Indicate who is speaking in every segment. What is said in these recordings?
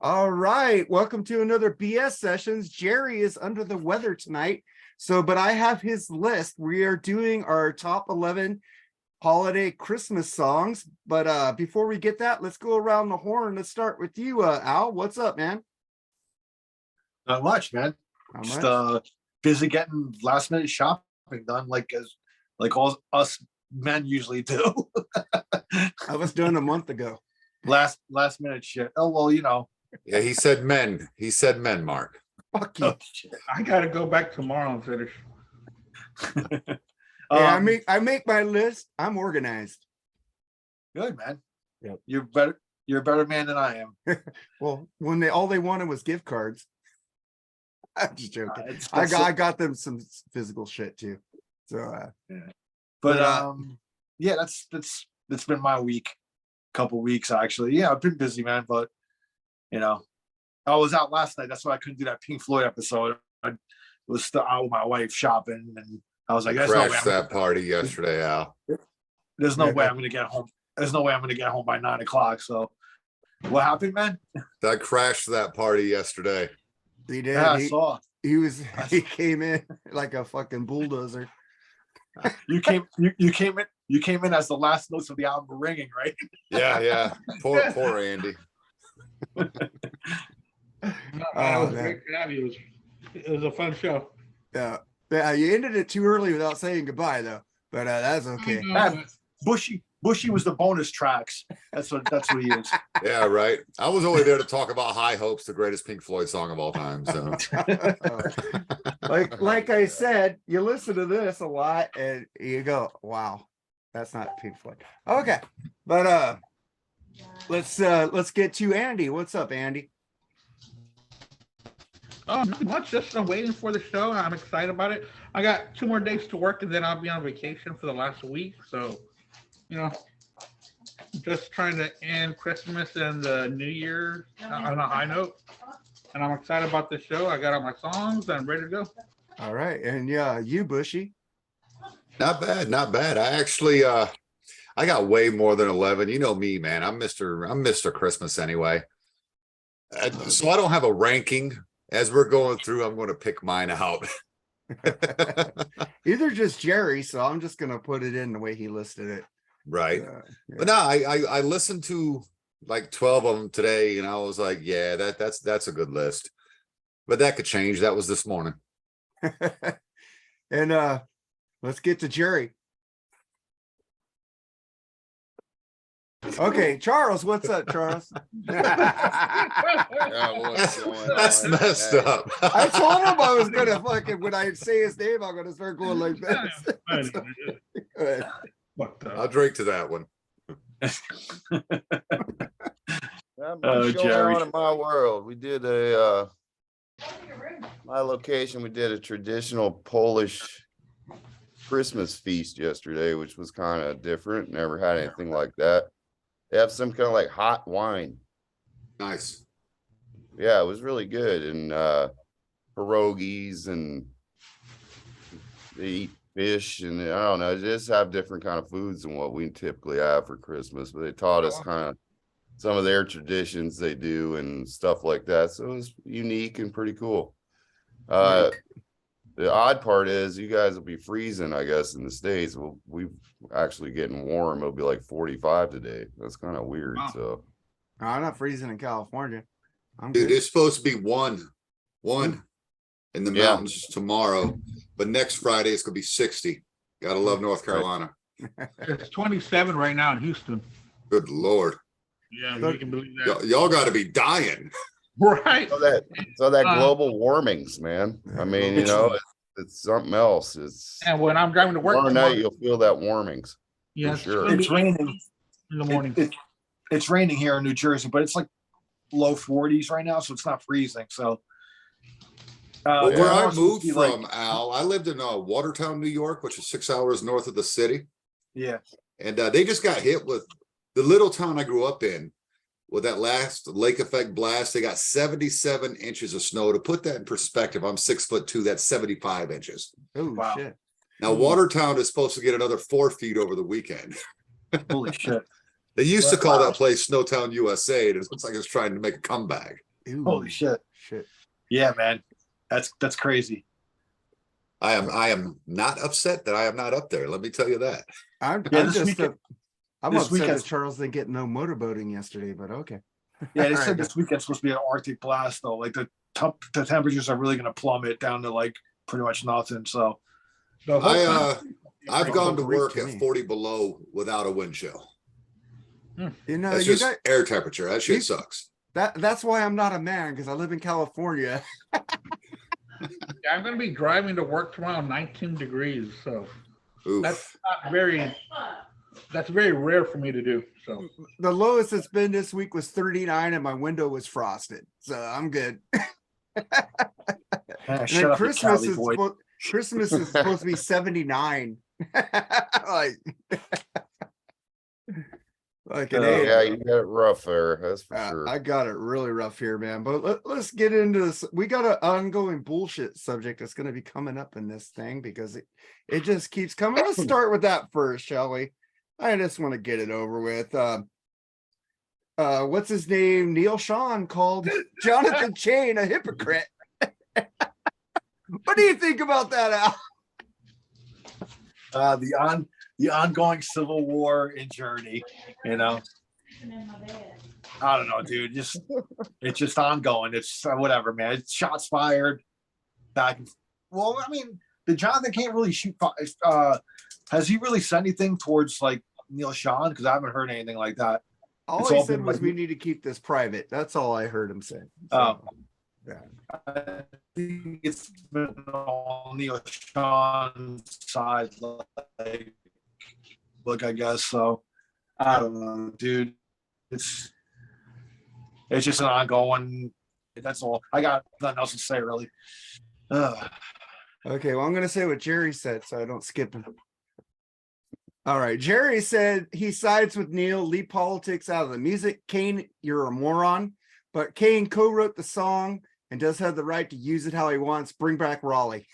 Speaker 1: All right, welcome to another BS Sessions. Jerry is under the weather tonight, but I have his list. We are doing our top 11 holiday Christmas songs. But before we get that, let's go around the horn. Let's start with you, Al. What's up, man?
Speaker 2: Not much, man.
Speaker 1: How
Speaker 2: Just
Speaker 1: much?
Speaker 2: busy getting last minute shopping done, like all us men usually do.
Speaker 1: I was done a month ago.
Speaker 2: last minute shit. Oh well, you know.
Speaker 3: Yeah, he said men. He said men, Mark.
Speaker 1: Fuck you.
Speaker 2: Oh, shit.
Speaker 4: I gotta go back tomorrow and finish.
Speaker 1: Hey, I make my list. I'm organized.
Speaker 2: Good, man.
Speaker 1: Yep.
Speaker 2: You're a better man than I am.
Speaker 1: Well, when all they wanted was gift cards. I'm just joking.
Speaker 2: It's-
Speaker 1: I got them some physical shit too. So
Speaker 2: but yeah, that's been my week. Couple weeks actually. Yeah, I've been busy, man. But you know, I was out last night. That's why I couldn't do that Pink Floyd episode. I was still out with my wife shopping, and I was like, "There's no way
Speaker 3: Crashed that party yesterday, Al.
Speaker 2: there's no way I'm gonna get home. There's no way I'm gonna get home by 9 o'clock." So, what happened, man?
Speaker 3: I crashed that party yesterday.
Speaker 1: he did.
Speaker 2: Yeah, I saw.
Speaker 1: He came in like a fucking bulldozer.
Speaker 2: You came in as the last notes of the album were ringing, right?
Speaker 3: Yeah. Poor Andy.
Speaker 4: It
Speaker 1: Oh,
Speaker 4: was
Speaker 1: man.
Speaker 4: great to have you. It was a fun show.
Speaker 1: Yeah, you ended it too early without saying goodbye though. But that's okay.
Speaker 2: Yeah. Bushy was the bonus tracks. That's what he is.
Speaker 3: Yeah, right. I was only there to talk about High Hopes, the greatest Pink Floyd song of all time. So
Speaker 1: like I said, you listen to this a lot and you go, "Wow, that's not Pink Floyd." Okay, but let's get to Andy. What's up, Andy?
Speaker 4: Oh, not much. Just I'm waiting for the show. I'm excited about it. I got 2 more days to work, and then I'll be on vacation for the last week. So, just trying to end Christmas and the New Year on a high note. And I'm excited about the show. I got all my songs. I'm ready to go.
Speaker 1: All right, and yeah, you Bushy.
Speaker 3: not bad. I actually I got way more than 11. You know me, man. I'm Mr. Christmas anyway. So I don't have a ranking. As we're going through, I'm going to pick mine out.
Speaker 1: Either just Jerry, so I'm just gonna put it in the way he listed it.
Speaker 3: Right.
Speaker 1: Yeah.
Speaker 3: But no, I listened to like 12 of them today, and I was like, yeah, that's a good list. But that could change. That was this morning.
Speaker 1: And let's get to Jerry. Okay, Charles, what's up, Charles?
Speaker 3: That's messed up.
Speaker 1: I told him I was gonna fucking when I say his name, I'm gonna start going like this. Go ahead.
Speaker 3: I'll drink to that one.
Speaker 5: Not much going
Speaker 2: Jerry.
Speaker 5: on in my world. We did my location, we did a traditional Polish Christmas feast yesterday, which was kind of different. Never had anything like that. They have some kind of like hot wine.
Speaker 3: Nice.
Speaker 5: Yeah, it was really good. And pierogies, and they eat fish, and I don't know, just have different kind of foods than what we typically have for Christmas. But they taught us kind of some of their traditions they do and stuff like that. So it was unique and pretty cool. The odd part is you guys will be freezing, I guess, in the States. Well, we've actually getting warm. It'll be like 45 today. That's kind of weird.
Speaker 4: Wow.
Speaker 5: So
Speaker 1: I'm not freezing in California. I'm
Speaker 3: Dude,
Speaker 1: good.
Speaker 3: it's supposed to be one in the
Speaker 5: Yeah.
Speaker 3: mountains tomorrow, but next Friday it's gonna be 60. Gotta love North Carolina.
Speaker 4: It's 27 right now in Houston.
Speaker 3: Good Lord.
Speaker 4: Yeah, you can believe that.
Speaker 3: Y'all gotta be dying.
Speaker 4: Right.
Speaker 5: so that global warmings, man. I mean, you know, it's something else. It's
Speaker 4: And when I'm driving to work
Speaker 5: tomorrow
Speaker 4: tomorrow,
Speaker 5: night you'll feel that warmings.
Speaker 4: yeah,
Speaker 5: for sure.
Speaker 4: gonna
Speaker 2: It's
Speaker 4: be
Speaker 2: raining.
Speaker 4: in the morning.
Speaker 2: It's raining here in New Jersey, but it's like low 40s right now, so it's not freezing. So
Speaker 3: Well, where
Speaker 2: tomorrow's
Speaker 3: I
Speaker 2: supposed
Speaker 3: moved
Speaker 2: to be
Speaker 3: from,
Speaker 2: like-
Speaker 3: Al, I lived in Watertown, New York, which is 6 hours north of the city.
Speaker 2: yeah,
Speaker 3: And they just got hit with the little town I grew up in with that last lake effect blast. They got 77 inches of snow. To put that in perspective, I'm 6'2". That's 75 inches.
Speaker 1: Oh
Speaker 2: Wow.
Speaker 1: shit.
Speaker 3: Now, Watertown is supposed to get another 4 feet over the weekend.
Speaker 2: holy shit.
Speaker 3: They used to
Speaker 2: Well,
Speaker 3: call
Speaker 2: wow.
Speaker 3: that place Snowtown, USA, and it looks like it's trying to make a comeback.
Speaker 2: Holy
Speaker 1: Ooh,
Speaker 2: shit.
Speaker 1: shit.
Speaker 2: Yeah, man. That's crazy.
Speaker 3: I am not upset that I am not up there. Let me tell you that.
Speaker 1: I'm
Speaker 2: This
Speaker 1: just
Speaker 2: weekend,
Speaker 1: I'm
Speaker 2: this
Speaker 1: upset
Speaker 2: weekend-
Speaker 1: that Charles didn't get no motorboating yesterday, but okay.
Speaker 2: yeah, they
Speaker 1: All
Speaker 2: said
Speaker 1: right,
Speaker 2: this weekend's supposed to be an Arctic blast though. Like the temperatures are really gonna plummet down to like pretty much nothing. So
Speaker 4: The whole
Speaker 3: I've
Speaker 1: Pretty
Speaker 3: gone to
Speaker 1: great
Speaker 3: work
Speaker 1: to
Speaker 3: at
Speaker 1: me.
Speaker 3: 40 below without a wind chill.
Speaker 1: You know,
Speaker 3: That's
Speaker 1: you
Speaker 3: just
Speaker 1: got
Speaker 3: air temperature. That
Speaker 1: you-
Speaker 3: shit sucks.
Speaker 1: that's why I'm not a man, because I live in California.
Speaker 4: I'm gonna be driving to work tomorrow, 19 degrees, so
Speaker 3: Oof.
Speaker 4: that's very rare for me to do, so.
Speaker 1: The lowest it's been this week was 39 and my window was frosted. So I'm good. And
Speaker 2: shut
Speaker 1: then
Speaker 2: up, you
Speaker 1: Christmas
Speaker 2: Cali
Speaker 1: is
Speaker 2: boy.
Speaker 1: Christmas is supposed to be 79. like an
Speaker 2: Oh,
Speaker 1: eight.
Speaker 5: Yeah, you got it rough there, that's for sure.
Speaker 1: I got it really rough here, man. But let's get into this. We got an ongoing bullshit subject that's going to be coming up in this thing because it just keeps coming. Let's start with that first, shall we? I just want to get it over with. What's his name? Neil Sean called Jonathan Chain a hypocrite. What do you think about that, Al?
Speaker 2: The ongoing civil war in Germany, you know. I don't know, dude. It's just ongoing. It's whatever, man. It's shots fired. Back. Well, I mean, the Jonathan can't really shoot. Has he really said anything towards like Neil Sean? Because I haven't heard anything like that.
Speaker 1: All
Speaker 2: It's
Speaker 1: he
Speaker 2: all
Speaker 1: said
Speaker 2: been
Speaker 1: was
Speaker 2: like-
Speaker 1: we need to keep this private. That's all I heard him say.
Speaker 2: Oh.
Speaker 1: Yeah.
Speaker 2: I think it's been on Neil Sean's side, like, look, I guess so. I don't know, dude. It's just an ongoing. That's all. I got nothing else to say, really.
Speaker 1: Okay, well, I'm going to say what Jerry said so I don't skip him. All right, Jerry said he sides with Neil, leave politics out of the music. Kane, you're a moron, but Kane co-wrote the song and does have the right to use it how he wants. Bring back Raleigh.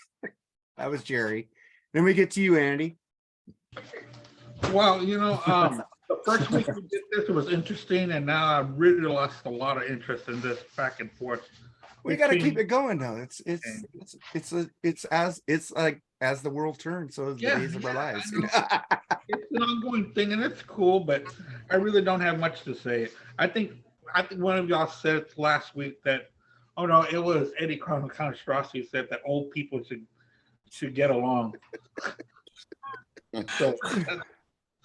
Speaker 1: That was Jerry. Then we get to you, Andy.
Speaker 4: Well, the first week we did this, it was interesting, and now I really lost a lot of interest in this back and forth.
Speaker 1: We got to keep
Speaker 4: between-
Speaker 1: it going though. It's like as the world turns, so is the
Speaker 4: Yeah,
Speaker 1: days of our
Speaker 4: yeah,
Speaker 1: lives.
Speaker 4: It's an ongoing thing, and it's cool, but I really don't have much to say. I think one of y'all said last week that, oh no, it was Eddie Constrossi said that old people should get along. So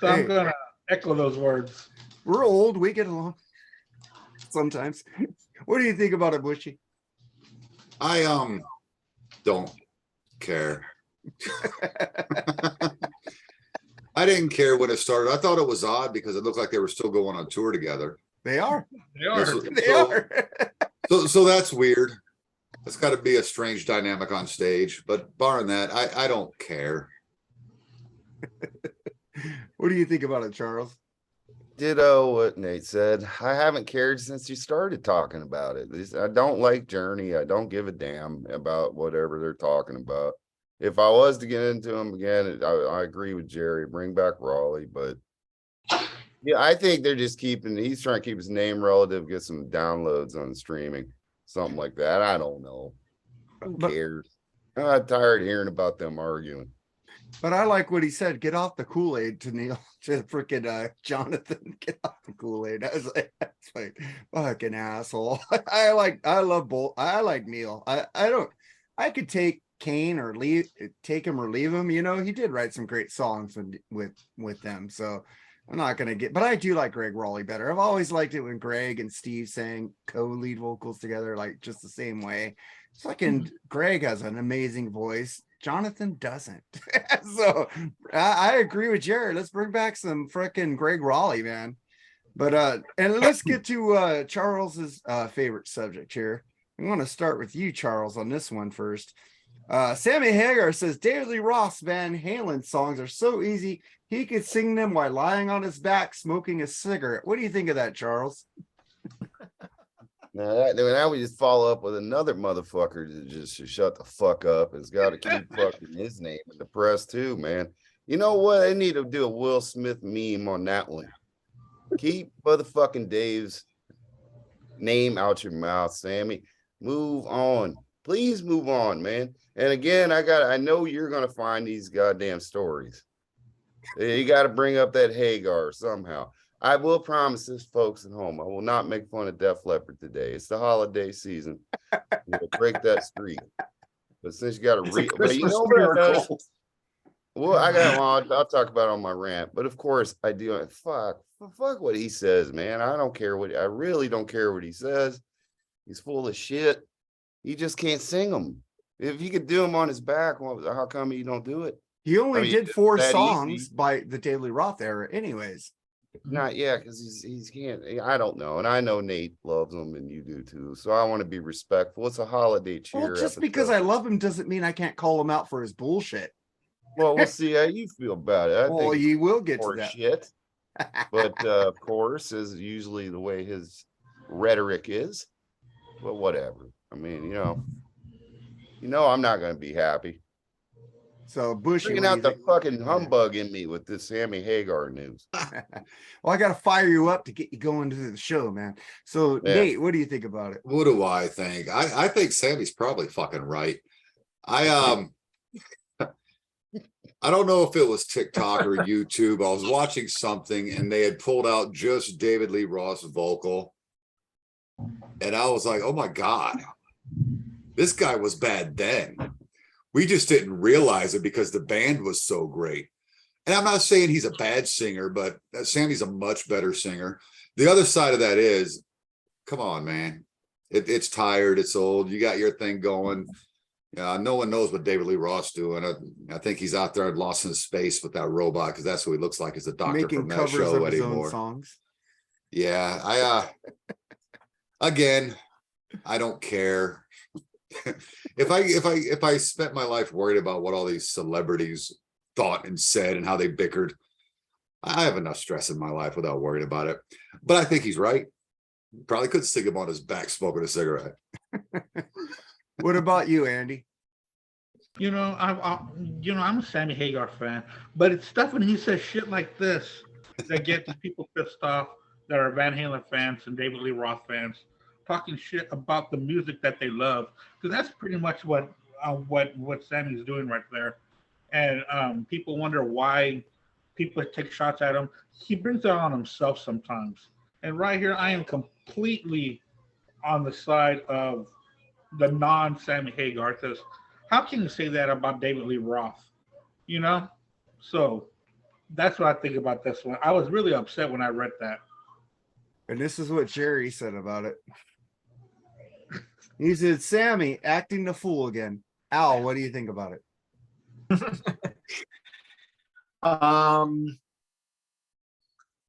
Speaker 4: I'm
Speaker 1: Hey.
Speaker 4: gonna echo those words.
Speaker 1: We're old. We get along sometimes. What do you think about it, Bushy?
Speaker 3: I don't care. I didn't care when it started. I thought it was odd because it looked like they were still going on tour together.
Speaker 1: They are.
Speaker 4: They are.
Speaker 3: So-
Speaker 1: They
Speaker 3: so-
Speaker 1: are.
Speaker 3: So that's weird. It's got to be a strange dynamic on stage, but barring that, I don't care.
Speaker 1: What do you think about it, Charles?
Speaker 5: Ditto what Nate said. I haven't cared since you started talking about it. I don't like Journey. I don't give a damn about whatever they're talking about. If I was to get into them again, I agree with Jerry. Bring back Raleigh, but yeah, I think they're just he's trying to keep his name relative, get some downloads on streaming, something like that. I don't know. Who
Speaker 1: But-
Speaker 5: cares? I'm tired of hearing about them arguing.
Speaker 1: But I like what he said. Get off the Kool-Aid to Neil, to freaking Jonathan. Get off the Kool-Aid. I was like, that's like fucking asshole. I like Neil. I could take Kane or take him or leave him. He did write some great songs with them. So I'm not gonna but I do like Greg Raleigh better. I've always liked it when Greg and Steve sang co-lead vocals together, like just the same way. Fucking Greg has an amazing voice. Jonathan doesn't. So I agree with Jared. Let's bring back some freaking Greg Raleigh, man. But and let's get to Charles's favorite subject here. I want to start with you, Charles, on this one first. Sammy Hagar says David Lee Roth's Van Halen songs are so easy he could sing them while lying on his back smoking a cigarette. What do you think of that, Charles?
Speaker 5: Now that we just follow up with another motherfucker to just shut the fuck up. It's got to keep fucking his name in the press too, man. You know what? They need to do a Will Smith meme on that one. Keep motherfucking Dave's name out your mouth, Sammy. Move on. Please move on, man. And again, I know you're gonna find these goddamn stories. You got to bring up that Hagar somehow. I will promise this, folks at home, I will not make fun of Def Leppard today. It's the holiday season. We'll break that streak. But since you got to
Speaker 2: It's a
Speaker 5: read, but you
Speaker 2: Christmas
Speaker 5: know what?
Speaker 2: miracle.
Speaker 5: Well, I'll talk about it on my rant, but of course I do. Fuck what he says, man. I don't care I really don't care what he says. He's full of shit. He just can't sing them. If he could do them on his back, well, how come he don't do it?
Speaker 1: He only
Speaker 5: I mean,
Speaker 1: did 4
Speaker 5: that
Speaker 1: songs
Speaker 5: easy.
Speaker 1: by the Daily Roth era, anyways.
Speaker 5: Not yet, because he's can't. I don't know, and I know Nate loves him, and you do too. So I want to be respectful. It's a holiday cheer.
Speaker 1: Well, just because I love him doesn't mean I can't call him out for his bullshit.
Speaker 5: Well, we'll see how you feel about it. I
Speaker 1: Well,
Speaker 5: think
Speaker 1: you will get to
Speaker 5: or
Speaker 1: that.
Speaker 5: shit. But of course, is usually the way his rhetoric is. But whatever. I mean, I'm not going to be happy.
Speaker 1: So Bushy,
Speaker 5: Bringing
Speaker 1: what do
Speaker 5: out
Speaker 1: you
Speaker 5: the
Speaker 1: think?
Speaker 5: fucking humbug in me with this Sammy Hagar news.
Speaker 1: Well, I got to fire you up to get you going to the show, man. So
Speaker 5: Yeah.
Speaker 1: Nate, what do you think about it?
Speaker 3: What do I think? I think Sammy's probably fucking right. I don't know if it was TikTok or YouTube. I was watching something and they had pulled out just David Lee Roth's vocal. And I was like, oh my God, this guy was bad then. We just didn't realize it because the band was so great. And I'm not saying he's a bad singer, but Sammy's a much better singer. The other side of that is, come on, man. It's tired. It's old. You got your thing going. No one knows what David Lee Roth's doing. I think he's out there lost in space with that robot because that's what he looks like as a doctor
Speaker 1: Making
Speaker 3: from that
Speaker 1: covers
Speaker 3: show
Speaker 1: of his own
Speaker 3: anymore.
Speaker 1: songs.
Speaker 3: Yeah, again, I don't care. If I spent my life worried about what all these celebrities thought and said and how they bickered, I have enough stress in my life without worrying about it. But I think he's right. Probably could stick him on his back smoking a cigarette.
Speaker 1: What about you, Andy?
Speaker 4: I'm a Sammy Hagar fan, but it's stuff when he says shit like this that gets people pissed off that are Van Halen fans and David Lee Roth fans, talking shit about the music that they love, because that's pretty much what Sammy's doing right there. And people wonder why people take shots at him. He brings it on himself sometimes. And right here, I am completely on the side of the non-Sammy Hagar, because how can you say that about David Lee Roth? So that's what I think about this one. I was really upset when I read that.
Speaker 1: And this is what Jerry said about it. He said, Sammy acting the fool again. Al, what do you think about it?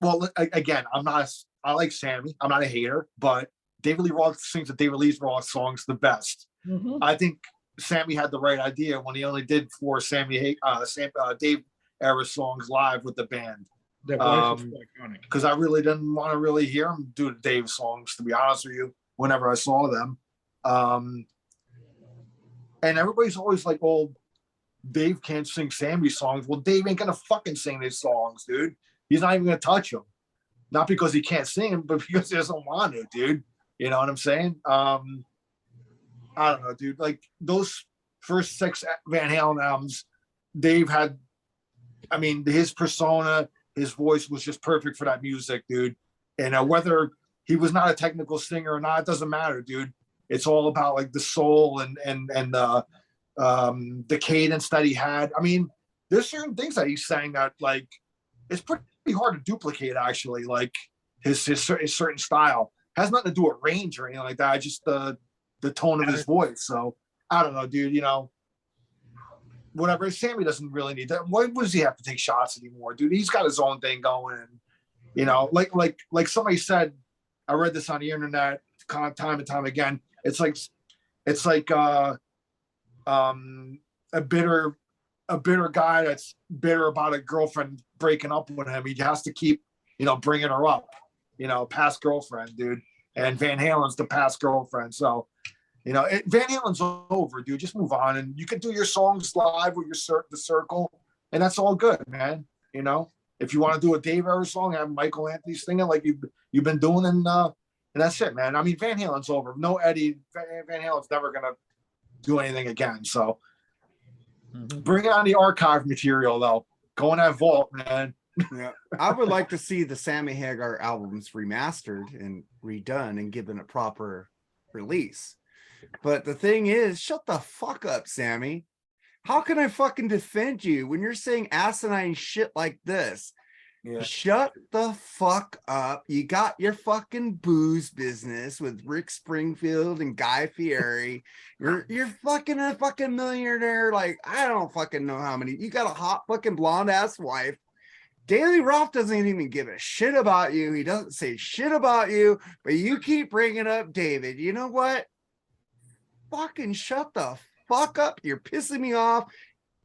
Speaker 2: Well, again, I like Sammy. I'm not a hater, but David Lee Roth sings the David Lee Roth songs the best.
Speaker 4: Mm-hmm.
Speaker 2: I think Sammy had the right idea when he only did 4 Dave era songs live with the band.
Speaker 4: That voice is iconic.
Speaker 2: Because I really didn't want to really hear him do the Dave songs, to be honest with you, whenever I saw them. And everybody's always like, oh, Dave can't sing Sammy songs. Well, Dave ain't gonna fucking sing his songs, dude. He's not even gonna touch them. Not because he can't sing them, but because he doesn't want to, dude. You know what I'm saying? I don't know, dude. Like those first 6 Van Halen albums, Dave had, I mean, his persona, his voice was just perfect for that music, dude. And whether he was not a technical singer or not, it doesn't matter, dude. It's all about like the soul and the cadence that he had. I mean, there's certain things that he sang that like it's pretty hard to duplicate. Actually, like his certain style has nothing to do with range or anything like that. Just the tone of his voice. So I don't know, dude. Whatever. Sammy doesn't really need that. Why does he have to take shots anymore, dude? He's got his own thing going. Like somebody said, I read this on the internet time and time again. It's like a bitter guy that's bitter about a girlfriend breaking up with him. He has to keep, bringing her up, past girlfriend, dude. And Van Halen's the past girlfriend. So, Van Halen's over, dude. Just move on, and you can do your songs live with the circle, and that's all good, man. if you want to do a Dave Era song, have Michael Anthony singing like you've been doing, and that's it, man. I mean, Van Halen's over. No Eddie. Van Halen's never gonna do anything again. So bring on the archive material, though. Go in that vault, man.
Speaker 1: Yeah, I would like to see the Sammy Hagar albums remastered and redone and given a proper release. But the thing is, shut the fuck up, Sammy. How can I fucking defend you when you're saying asinine shit like this?
Speaker 2: Yeah.
Speaker 1: Shut the fuck up. You got your fucking booze business with Rick Springfield and Guy Fieri. You're fucking a fucking millionaire. Like, I don't fucking know how many. You got a hot fucking blonde ass wife. Daily Roth doesn't even give a shit about you. He doesn't say shit about you, but you keep bringing up David. You know what? Fucking shut the fuck up. You're pissing me off.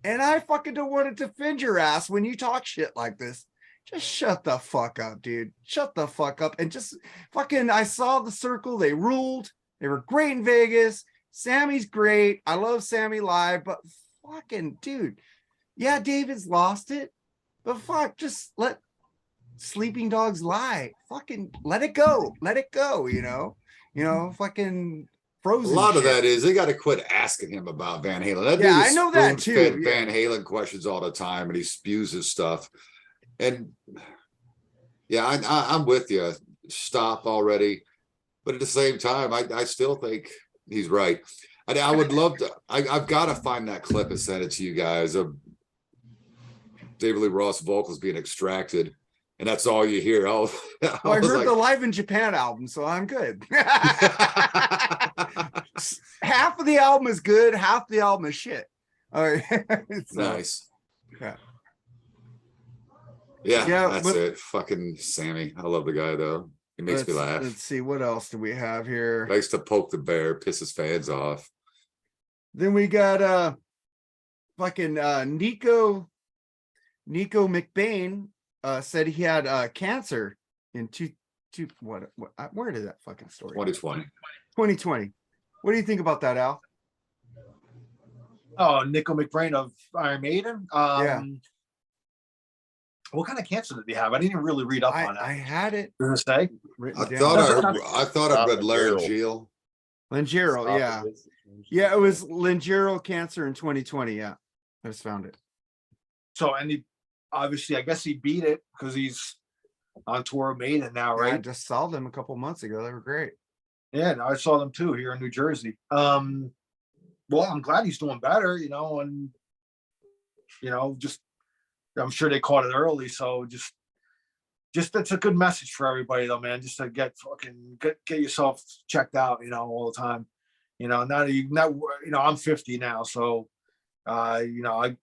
Speaker 1: And I fucking don't want to defend your ass when you talk shit like this. Just shut the fuck up, dude. Shut the fuck up. And just fucking, I saw the circle. They ruled. They were great in Vegas. Sammy's great. I love Sammy live, but fucking dude. Yeah, David's lost it. But fuck, just let sleeping dogs lie. Fucking let it go. Let it go, you know? Fucking
Speaker 3: A
Speaker 1: Frozen
Speaker 3: lot of
Speaker 1: shit.
Speaker 3: that is they got to quit asking him about Van Halen. That
Speaker 1: Yeah,
Speaker 3: dude
Speaker 1: I
Speaker 3: is
Speaker 1: know that
Speaker 3: spoon-fed
Speaker 1: too, yeah.
Speaker 3: Van Halen questions all the time, and he spews his stuff. And yeah, I'm with you. Stop already. But at the same time, I still think he's right. I would love to. I've got to find that clip and send it to you guys of David Lee Roth vocals being extracted, and that's all you hear. Oh,
Speaker 1: Well, I heard the Live in Japan album, so I'm good. Half of the album is good, half the album is shit. All right. So,
Speaker 3: nice.
Speaker 1: Yeah.
Speaker 3: Yeah, that's
Speaker 1: but-
Speaker 3: it. Fucking Sammy. I love the guy though. He makes me laugh.
Speaker 1: Let's see, what else do we have here?
Speaker 3: Likes to poke the bear, piss his fans off.
Speaker 1: Then we got fucking Nico McBain said he had cancer in where did that fucking story?
Speaker 3: 2020.
Speaker 1: 2020. What do you think about that, Al?
Speaker 2: Oh, Nico McBrain of Iron Maiden.
Speaker 1: Yeah.
Speaker 2: What kind of cancer did he have? I didn't even really read up on that.
Speaker 1: I had it
Speaker 2: Does it say?
Speaker 1: written
Speaker 3: I
Speaker 1: down.
Speaker 3: thought I read laryngeal.
Speaker 1: Lingeral, yeah. Yeah, it was lingeral cancer in 2020. Yeah, I just found it.
Speaker 2: So, and he obviously, I guess he beat it because he's on tour with Maiden now,
Speaker 1: I
Speaker 2: right?
Speaker 1: just saw them a couple months ago. They were great.
Speaker 2: Yeah, no, I saw them too here in New Jersey. Well, I'm glad he's doing better, and just I'm sure they caught it early, so just that's a good message for everybody though, man. Just to get yourself checked out, all the time. I'm 50 now, so I've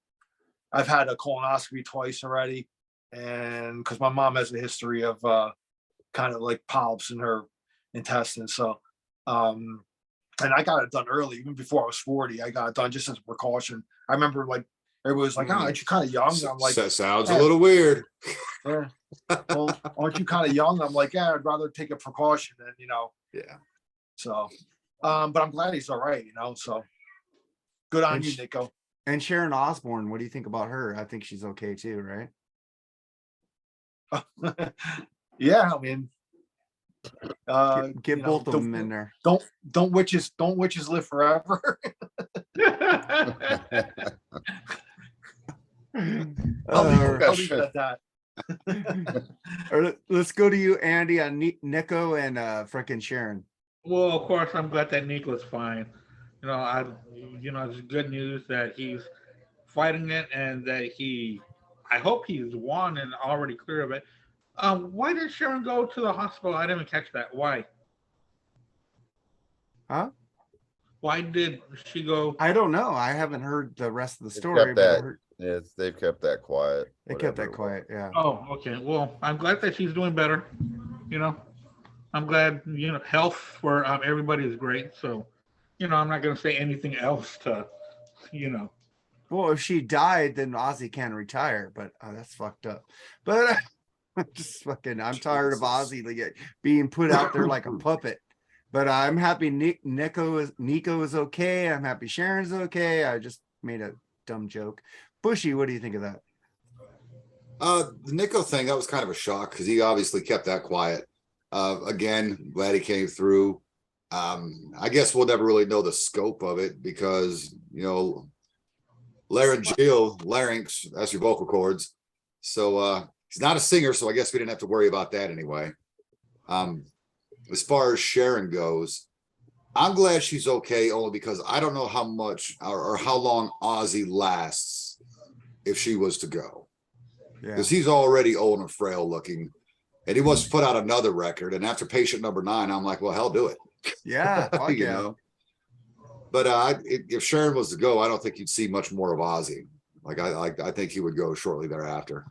Speaker 2: had a colonoscopy twice already, and because my mom has a history of kind of like polyps in her intestines, so and I got it done early, even before I was 40. I got it done just as a precaution. I remember like everybody was like, "Oh, aren't you kind of young?" I'm like,
Speaker 3: Sounds a little weird.
Speaker 2: "Yeah, well, aren't you kind of young?" I'm like, "Yeah, I'd rather take a precaution than
Speaker 3: Yeah.
Speaker 2: So, but I'm glad he's all right, so good on
Speaker 1: And
Speaker 2: you, Nico.
Speaker 1: And Sharon Osbourne, what do you think about her? I think she's okay too, right?
Speaker 2: Yeah, I mean,
Speaker 1: Get both of them in there.
Speaker 2: Don't witches live forever. I'll leave it at that.
Speaker 1: Or let's go to you, Andy, on Nico and frickin' Sharon.
Speaker 4: Well, of course, I'm glad that Nico's fine. It's good news that he's fighting it and that I hope he's won and already clear of it. Why did Sharon go to the hospital? I didn't even catch that. Why?
Speaker 1: Huh?
Speaker 4: Why did she go?
Speaker 1: I don't know. I haven't heard the rest of the
Speaker 5: They've
Speaker 1: story.
Speaker 5: kept
Speaker 1: But I
Speaker 5: that-
Speaker 1: heard
Speaker 5: Yes, they've kept that quiet.
Speaker 1: they kept
Speaker 5: whatever
Speaker 1: that
Speaker 5: it was.
Speaker 1: quiet. Yeah.
Speaker 4: Oh, okay. Well, I'm glad that she's doing better. I'm glad, health for everybody is great. So, I'm not going to say anything else to.
Speaker 1: Well, if she died, then Ozzy can retire. But that's fucked up. But I'm tired of Ozzy being put out there like a puppet. But I'm happy Nico is okay. I'm happy Sharon's okay. I just made a dumb joke. Bushy, what do you think of that?
Speaker 3: The Nico thing, that was kind of a shock because he obviously kept that quiet. Again, glad he came through. I guess we'll never really know the scope of it because, larynx, that's your vocal cords. So he's not a singer, so I guess we didn't have to worry about that anyway. As far as Sharon goes, I'm glad she's okay, only because I don't know how much or how long Ozzy lasts if she was to go.
Speaker 1: Yeah.
Speaker 3: Because he's already old and frail looking, and he wants to put out another record. And after patient number 9, I'm like, well, hell, do it.
Speaker 1: Yeah. fuck
Speaker 3: you
Speaker 1: yeah.
Speaker 3: know. But if Sharon was to go, I don't think you'd see much more of Ozzy. Like I think he would go shortly thereafter.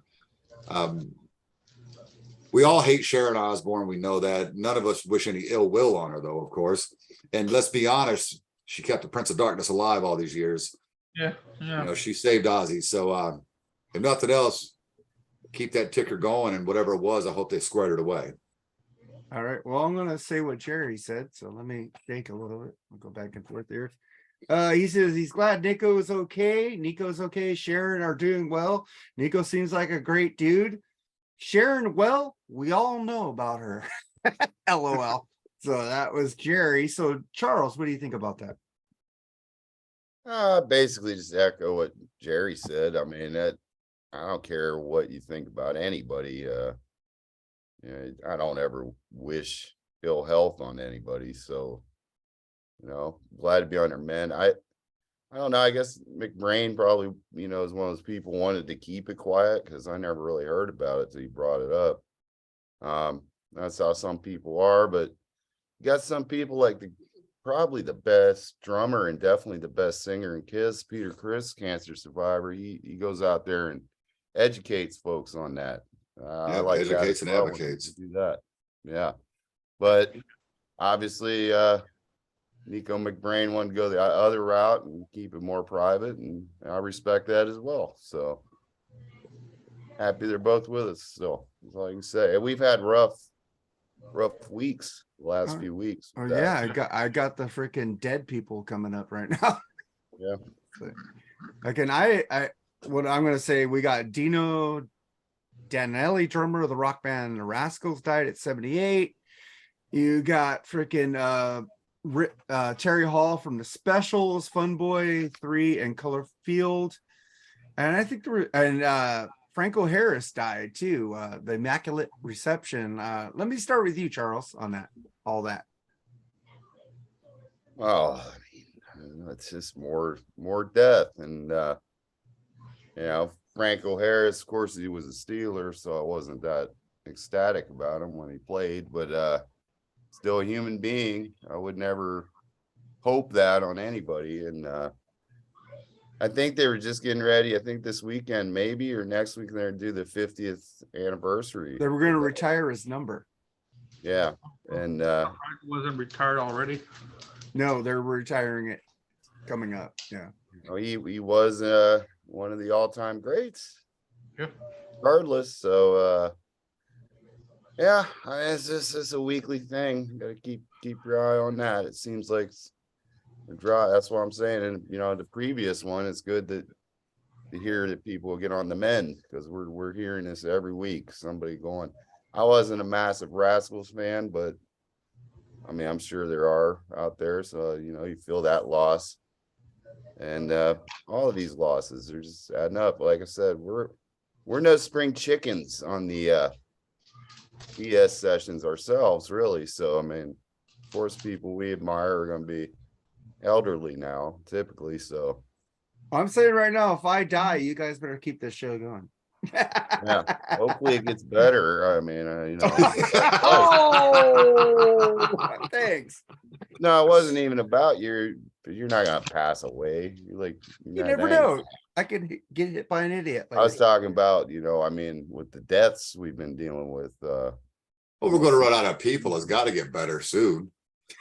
Speaker 3: We all hate Sharon Osbourne. We know that. None of us wish any ill will on her, though, of course. And let's be honest, she kept the Prince of Darkness alive all these years.
Speaker 4: Yeah, yeah.
Speaker 3: She saved Ozzy. So if nothing else, keep that ticker going. And whatever it was, I hope they squared it away.
Speaker 1: All right. Well, I'm gonna say what Jerry said. So let me think a little bit. I'll go back and forth here. He says he's glad Nico is okay. Nico's okay. Sharon are doing well. Nico seems like a great dude. Sharon, well, we all know about her. LOL. So that was Jerry. So Charles, what do you think about that?
Speaker 5: Basically just echo what Jerry said. I mean, I don't care what you think about anybody. I don't ever wish ill health on anybody. So, glad to be on their men. I don't know. I guess McBrain probably, is one of those people wanted to keep it quiet because I never really heard about it till he brought it up. That's how some people are, but you got some people like probably the best drummer and definitely the best singer in Kiss, Peter Criss, cancer survivor. He goes out there and educates folks on that. I like
Speaker 3: educates
Speaker 5: that
Speaker 3: and
Speaker 5: well
Speaker 3: advocates.
Speaker 5: do that. Yeah, but obviously, Nico McBrain wanted to go the other route and keep it more private, and I respect that as well. So happy they're both with us. So that's all I can say. And we've had rough weeks the last few weeks.
Speaker 1: Oh yeah, I got the freaking dead people coming up right now.
Speaker 5: Yeah.
Speaker 1: Again, what I'm gonna say, we got Dino Danelli, drummer of the rock band The Rascals, died at 78. You got freaking Terry Hall from the Specials, Fun Boy 3, and Color Field. And I think Franco Harris died too. The Immaculate Reception. Let me start with you, Charles, on that. All that.
Speaker 5: Well, I mean, it's just more death, and Franco Harris, of course, he was a Steeler, so I wasn't that ecstatic about him when he played, but still a human being. I would never hope that on anybody. And I think they were just getting ready. I think this weekend, maybe, or next week, they're do the 50th anniversary.
Speaker 1: They were going to retire his number.
Speaker 5: Yeah, and
Speaker 4: Wasn't retired already.
Speaker 1: No, they're retiring it coming up. Yeah.
Speaker 5: he was one of the all-time greats.
Speaker 4: Yeah.
Speaker 5: Regardless, so yeah, it's just a weekly thing. You gotta keep your eye on that. It seems like a dry. That's what I'm saying. And the previous one, it's good to hear that people get on the mend, because we're hearing this every week. Somebody going. I wasn't a massive Rascals fan, but I mean, I'm sure there are out there. So you feel that loss, and all of these losses are just adding up. Like I said, we're no spring chickens on the BS sessions ourselves, really. So I mean, of course, people we admire are going to be elderly now, typically. So
Speaker 1: I'm saying right now, if I die, you guys better keep this show going.
Speaker 5: yeah, hopefully it gets better. I mean,
Speaker 1: Oh, thanks.
Speaker 5: No, it wasn't even about you're not gonna pass away. You
Speaker 1: never know. I could get hit by an idiot.
Speaker 5: I was talking about, I mean, with the deaths we've been dealing with.
Speaker 3: Well, we're going to run out of people. It's got to get better soon.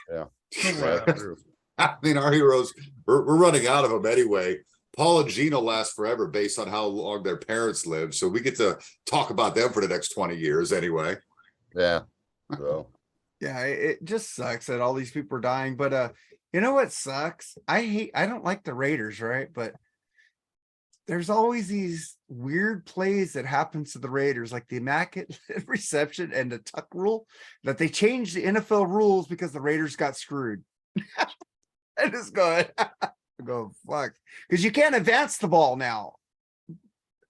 Speaker 5: Yeah.
Speaker 3: True. I mean, our heroes, we're running out of them anyway. Paul and Gina last forever based on how long their parents lived. So we get to talk about them for the next 20 years anyway.
Speaker 5: Yeah. So
Speaker 1: yeah, it just sucks that all these people are dying. But you know what sucks? I don't like the Raiders, right? But there's always these weird plays that happens to the Raiders, like the immaculate reception and the tuck rule, that they changed the NFL rules because the Raiders got screwed. I just go, go fuck, because you can't advance the ball now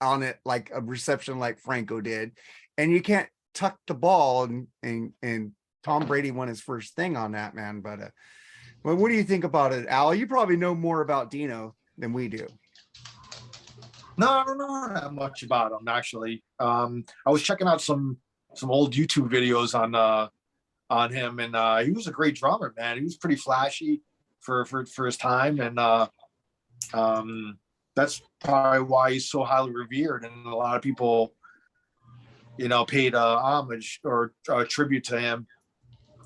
Speaker 1: on it like a reception like Franco did, and you can't tuck the ball, and Tom Brady won his first thing on that, man. But well, what do you think about it, Al? You probably know more about Dino than we do.
Speaker 2: No, I don't know that much about him actually. I was checking out some old YouTube videos on him, and he was a great drummer, man. He was pretty flashy for his time, and that's probably why he's so highly revered, and a lot of people, you know, paid homage or tribute to him.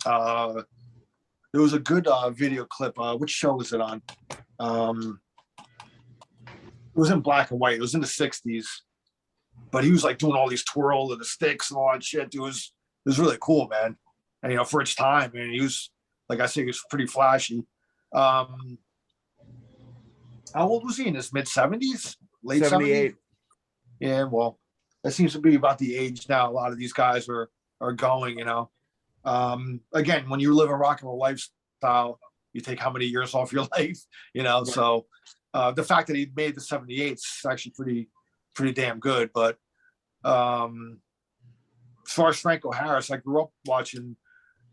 Speaker 2: There was a good video clip. Which show was it on? It was in black and white. It was in the 60s, but he was like doing all these twirl of the sticks and all that shit. It was really cool, man. And you know, for its time, and he was, like I said, he was pretty flashy. How old was he? In his mid 70s, late
Speaker 1: 78.
Speaker 2: 70s? Yeah, well, that seems to be about the age now. A lot of these guys are going. You know, again, when you live a rock and roll lifestyle, you take how many years off your life, you know. Right. So the fact that he made the 78 is actually pretty damn good. But as far as Franco Harris, I grew up watching.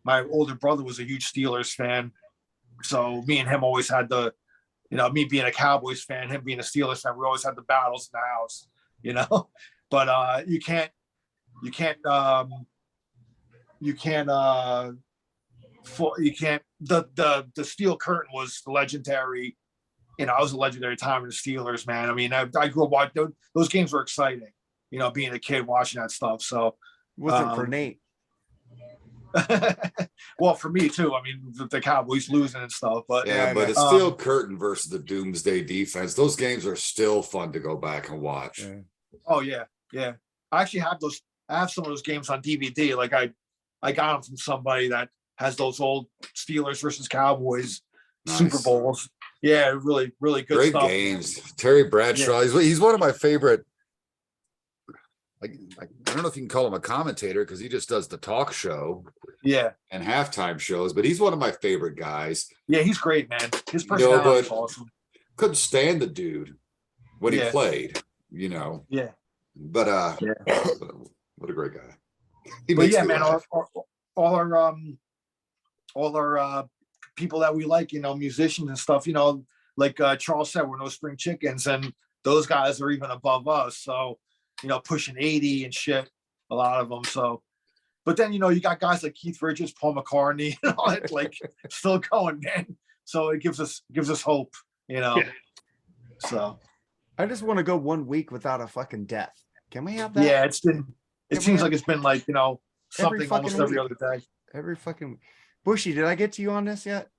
Speaker 2: My older brother was a huge Steelers fan, so me and him always had the, you know, me being a Cowboys fan, him being a Steelers fan, we always had the battles in the house, you know. But you can't the steel curtain was legendary. You know, I was a legendary time in the Steelers, man. I mean, I grew up watching those games were exciting, you know, being a kid watching that stuff. So
Speaker 1: wasn't for Nate.
Speaker 2: Well, for me too. I mean, the Cowboys losing and stuff, but
Speaker 3: yeah, but it's steel curtain versus the Doomsday defense. Those games are still fun to go back and watch.
Speaker 1: Yeah.
Speaker 2: Oh yeah. I actually have those. I have some of those games on DVD. Like I got them from somebody that has those old Steelers versus Cowboys Super Bowls. Yeah, really good
Speaker 3: Great
Speaker 2: stuff.
Speaker 3: games. Terry Bradshaw. Yeah. He's one of my favorite. I don't know if you can call him a commentator because he just does the talk show.
Speaker 2: Yeah.
Speaker 3: And halftime shows, but he's one of my favorite guys.
Speaker 2: Yeah, he's great, man. His personality is awesome.
Speaker 3: Couldn't stand the dude when he played, you know.
Speaker 2: Yeah.
Speaker 3: But what a great guy.
Speaker 2: But yeah, man, all our people that we like, you know, musicians and stuff, you know, like Charles said, we're no spring chickens, and those guys are even above us. So, you know, pushing 80 and shit, a lot of them. So, but then, you know, you got guys like Keith Richards, Paul McCartney, and all that, like still going, man. So it gives us hope, you know. Yeah. So
Speaker 1: I just want to go 1 week without a fucking death. Can we have that?
Speaker 2: Yeah, it seems like it's been like, you know, something almost every other day.
Speaker 1: Every fucking Bushy, did I get to you on this yet?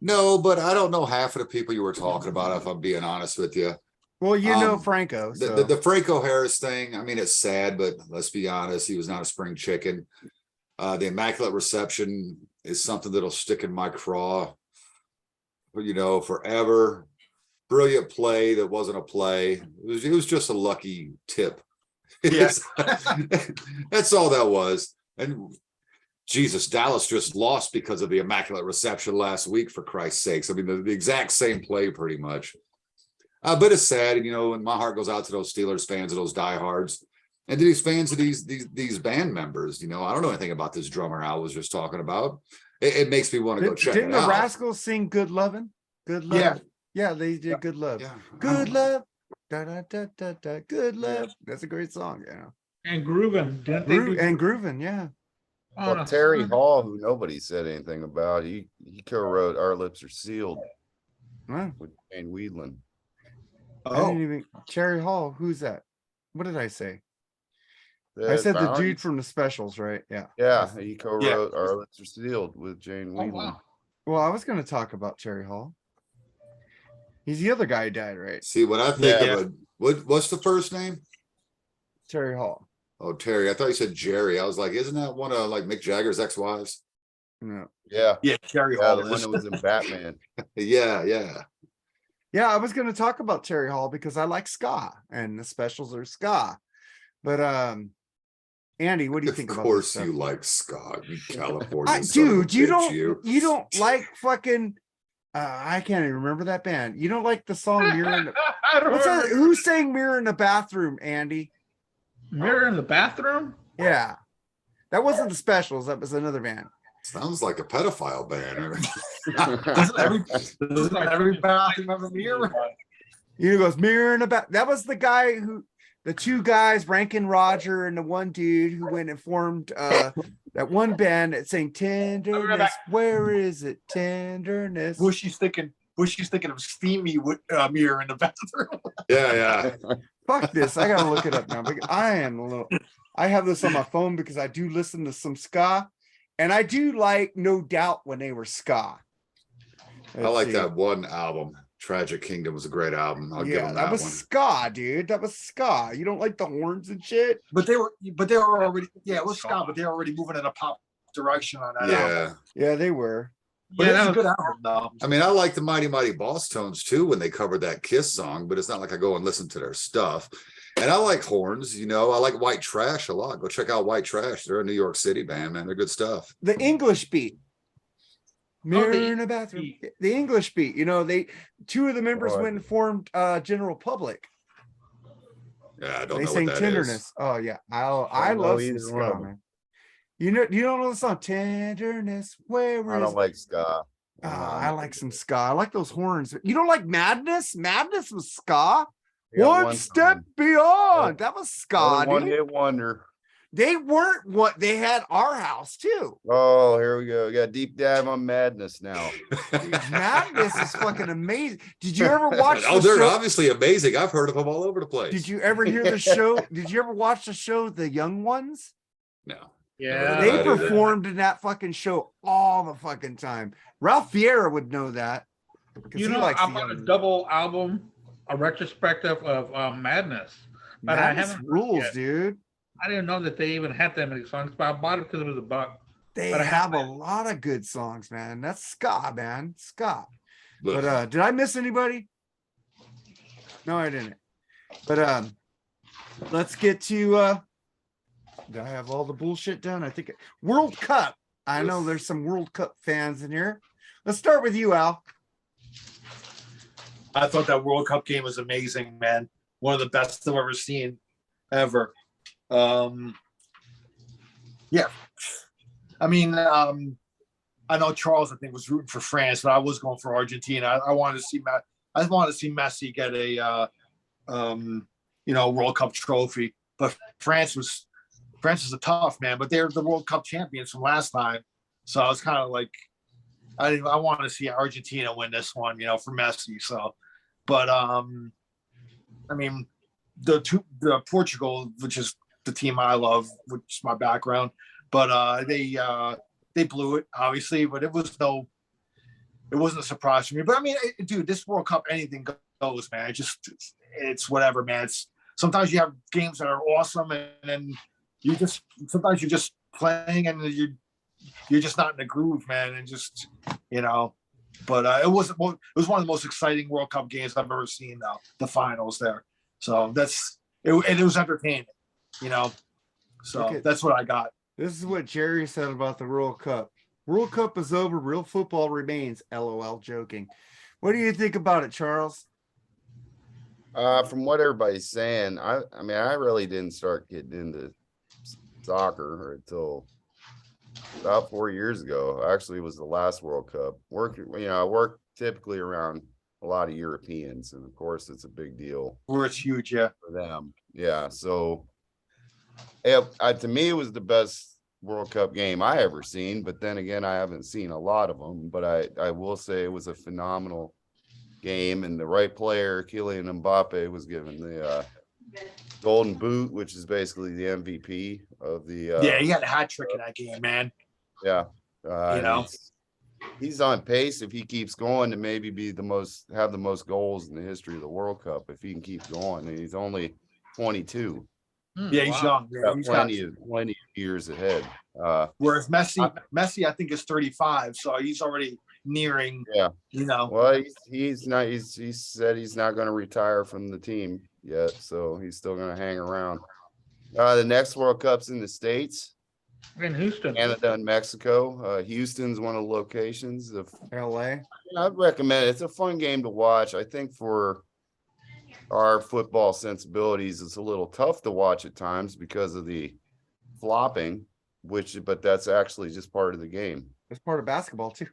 Speaker 3: No, but I don't know half of the people you were talking about, if I'm being honest with you.
Speaker 1: Well, you know Franco. So.
Speaker 3: The Franco Harris thing, I mean, it's sad, but let's be honest, he was not a spring chicken. The Immaculate Reception is something that'll stick in my craw, you know, forever. Brilliant play that wasn't a play. It was just a lucky tip. Yes. That's all that was. And Jesus, Dallas just lost because of the Immaculate Reception last week, for Christ's sakes. I mean, the exact same play pretty much. But it's sad, and you know, and my heart goes out to those Steelers fans and those diehards, and to these fans of these band members. You know, I don't know anything about this drummer Al was just talking about. It makes me want to go check it out.
Speaker 1: Didn't the Rascals sing "Good Lovin'"? Good love. Yeah, they did "Good Love."
Speaker 3: Yeah.
Speaker 1: Good love. Da, da, da, da, da, good love. That's a great song. Yeah.
Speaker 4: And groovin',
Speaker 1: groovin', yeah.
Speaker 5: Well, Terry Hall, who nobody said anything about, he co-wrote "Our Lips Are Sealed" with Jane Weedland.
Speaker 1: I didn't even Cherry Hall. Who's that? What did I say? I said the dude from the Specials, right? Yeah.
Speaker 5: Yeah, he co-wrote "Our Lips Are Sealed" with Jane Weedland.
Speaker 4: Wow.
Speaker 1: Well, I was going to talk about Cherry Hall. He's the other guy who died, right?
Speaker 3: See, when I think of what's the first name?
Speaker 1: Terry Hall.
Speaker 3: Oh, Terry. I thought you said Jerry. I was like, isn't that one of like Mick Jagger's ex-wives?
Speaker 1: No.
Speaker 5: Yeah.
Speaker 2: Yeah, Terry
Speaker 5: Hall.
Speaker 2: The
Speaker 5: one that was in Batman.
Speaker 3: Yeah.
Speaker 1: Yeah, I was going to talk about Terry Hall because I like ska and the specials are ska. But Andy, what do you think
Speaker 3: Of
Speaker 1: about
Speaker 3: course
Speaker 1: this
Speaker 3: you
Speaker 1: stuff?
Speaker 3: like Scott, you California son of a
Speaker 1: Dude, you
Speaker 3: bitch,
Speaker 1: don't like fucking I can't even remember that band. You don't like the song Mirror in the,
Speaker 4: I don't
Speaker 1: what's that?
Speaker 4: remember.
Speaker 1: Who sang Mirror in the Bathroom, Andy?
Speaker 4: Mirror in the bathroom?
Speaker 1: Yeah. That wasn't the specials, that was another band.
Speaker 3: Sounds like a pedophile band.
Speaker 2: Doesn't every bathroom have a mirror?
Speaker 1: You know, goes Mirror in the Bath. That was the guy who the two guys, Rankin Roger and the one dude who went and formed that one band that sang Tenderness. Where is it? Tenderness.
Speaker 2: Bushy's thinking of steamy mirror in the bathroom.
Speaker 3: Yeah.
Speaker 1: Fuck this. I gotta look it up now. Because I have this on my phone because I do listen to some ska. And I do like No Doubt when they were ska.
Speaker 3: I
Speaker 1: Let's
Speaker 3: like
Speaker 1: see.
Speaker 3: that one album. Tragic Kingdom was a great album. I'll give
Speaker 1: Yeah,
Speaker 3: them
Speaker 1: that
Speaker 3: that
Speaker 1: was
Speaker 3: one.
Speaker 1: ska, dude. That was ska. You don't like the horns and shit?
Speaker 2: But they were already, it was ska, but they were already moving in a pop direction on that album.
Speaker 3: Yeah.
Speaker 1: Yeah, they were.
Speaker 2: But
Speaker 4: Yeah,
Speaker 2: it's
Speaker 4: that
Speaker 2: a
Speaker 4: was-
Speaker 2: good album though.
Speaker 3: I mean, I like the Mighty Mighty Boss Tones too when they covered that Kiss song, but it's not like I go and listen to their stuff. And I like horns, I like White Trash a lot. Go check out White Trash. They're a New York City band, man. They're good stuff.
Speaker 1: The English beat. Mirror
Speaker 4: the
Speaker 1: in a bathroom.
Speaker 4: beat.
Speaker 1: The English beat. Two of the members
Speaker 5: Oh, I
Speaker 1: went and formed General Public.
Speaker 3: Yeah, I don't
Speaker 1: They
Speaker 3: know
Speaker 1: sang
Speaker 3: what that
Speaker 1: Tenderness.
Speaker 3: is.
Speaker 1: Oh yeah. I
Speaker 5: know
Speaker 1: love some
Speaker 5: either
Speaker 1: ska,
Speaker 5: one of them.
Speaker 1: man. You don't know the song Tenderness. Where
Speaker 5: I
Speaker 1: is
Speaker 5: don't like ska.
Speaker 1: I like some ska. I like those horns. You don't like Madness? Madness was ska.
Speaker 5: I got
Speaker 1: One step
Speaker 5: song.
Speaker 1: beyond. That was ska,
Speaker 5: Only one
Speaker 1: dude.
Speaker 5: hit wonder.
Speaker 1: They weren't what they had our house too.
Speaker 5: Oh, here we go. We got deep dive on madness now.
Speaker 1: Dude, Madness is fucking amazing. Did you ever watch
Speaker 3: Oh,
Speaker 1: the
Speaker 3: they're
Speaker 1: show?
Speaker 3: obviously amazing. I've heard of them all over the place.
Speaker 1: Did you ever hear the show? Did you ever watch the show The Young Ones?
Speaker 3: No.
Speaker 4: Yeah.
Speaker 1: They
Speaker 3: I do that.
Speaker 1: performed in that fucking show all the fucking time. Ralph Vieira would know that. 'cause
Speaker 4: You
Speaker 1: he
Speaker 4: know,
Speaker 1: likes
Speaker 4: I
Speaker 1: the
Speaker 4: bought
Speaker 1: Young
Speaker 4: a
Speaker 1: Ones.
Speaker 4: double album, a retrospective of Madness. But I
Speaker 1: Madness
Speaker 4: haven't heard
Speaker 1: rules,
Speaker 4: yet.
Speaker 1: dude.
Speaker 4: I didn't know that they even had that many songs, but I bought it because it was $1.
Speaker 1: They
Speaker 4: But I
Speaker 1: have a
Speaker 4: haven't-
Speaker 1: lot of good songs, man. That's ska, man. Ska.
Speaker 3: Look,
Speaker 1: But did I miss anybody? No, I didn't. But let's get to did I have all the bullshit done? I think World Cup. I know there's some World Cup fans in here. Let's start with you, Al.
Speaker 2: I thought that World Cup game was amazing, man. One of the best I've ever seen, ever. Yeah. I mean, I know Charles, I think, was rooting for France, but I was going for Argentina. I wanted to see Messi get a World Cup trophy. But France was a tough, man. But they're the World Cup champions from last time, so I was kind of like, I want to see Argentina win this one, for Messi. So, but I mean, the Portugal, which is the team I love, which is my background, but they blew it, obviously, but it wasn't a surprise for me. But I mean, dude, this World Cup, anything goes, man. It's whatever, man. Sometimes you have games that are awesome, and then sometimes you're just playing and you're just not in the groove, man, and just But it was one of the most exciting World Cup games I've ever seen. Though the finals there, so and it was entertaining, So
Speaker 1: Okay.
Speaker 2: that's what I got.
Speaker 1: This is what Jerry said about the World Cup. World Cup is over. Real football remains. LOL. Joking. What do you think about it, Charles?
Speaker 5: From what everybody's saying, I mean, I really didn't start getting into soccer until about 4 years ago. Actually, it was the last World Cup. I work typically around a lot of Europeans, and of course, it's a big deal
Speaker 2: Where it's huge, yeah.
Speaker 5: for them. Yeah, so to me, it was the best World Cup game I ever seen. But then again, I haven't seen a lot of them. But I will say it was a phenomenal game, and the right player, Kylian Mbappe, was given the Golden Boot, which is basically the MVP of the.
Speaker 2: Yeah, he had a hat trick in that game, man.
Speaker 5: Yeah,
Speaker 2: know?
Speaker 5: he's on pace if he keeps going to maybe have the most goals in the history of the World Cup if he can keep going. And he's only 22.
Speaker 2: Yeah, he's young. Yeah,
Speaker 5: Got
Speaker 2: he's got,
Speaker 5: plenty of years ahead.
Speaker 2: whereas Messi, I think is 35, so he's already nearing.
Speaker 5: Yeah.
Speaker 2: You know,
Speaker 5: Well, he's not. He said he's not going to retire from the team yet, so he's still going to hang around. The next World Cup's in the States,
Speaker 4: In Houston.
Speaker 5: Canada, and Mexico. Houston's one of the locations.
Speaker 1: LA.
Speaker 5: I'd recommend it. It's a fun game to watch. I think for our football sensibilities, it's a little tough to watch at times because of the flopping, but that's actually just part of the game.
Speaker 1: It's part of basketball too.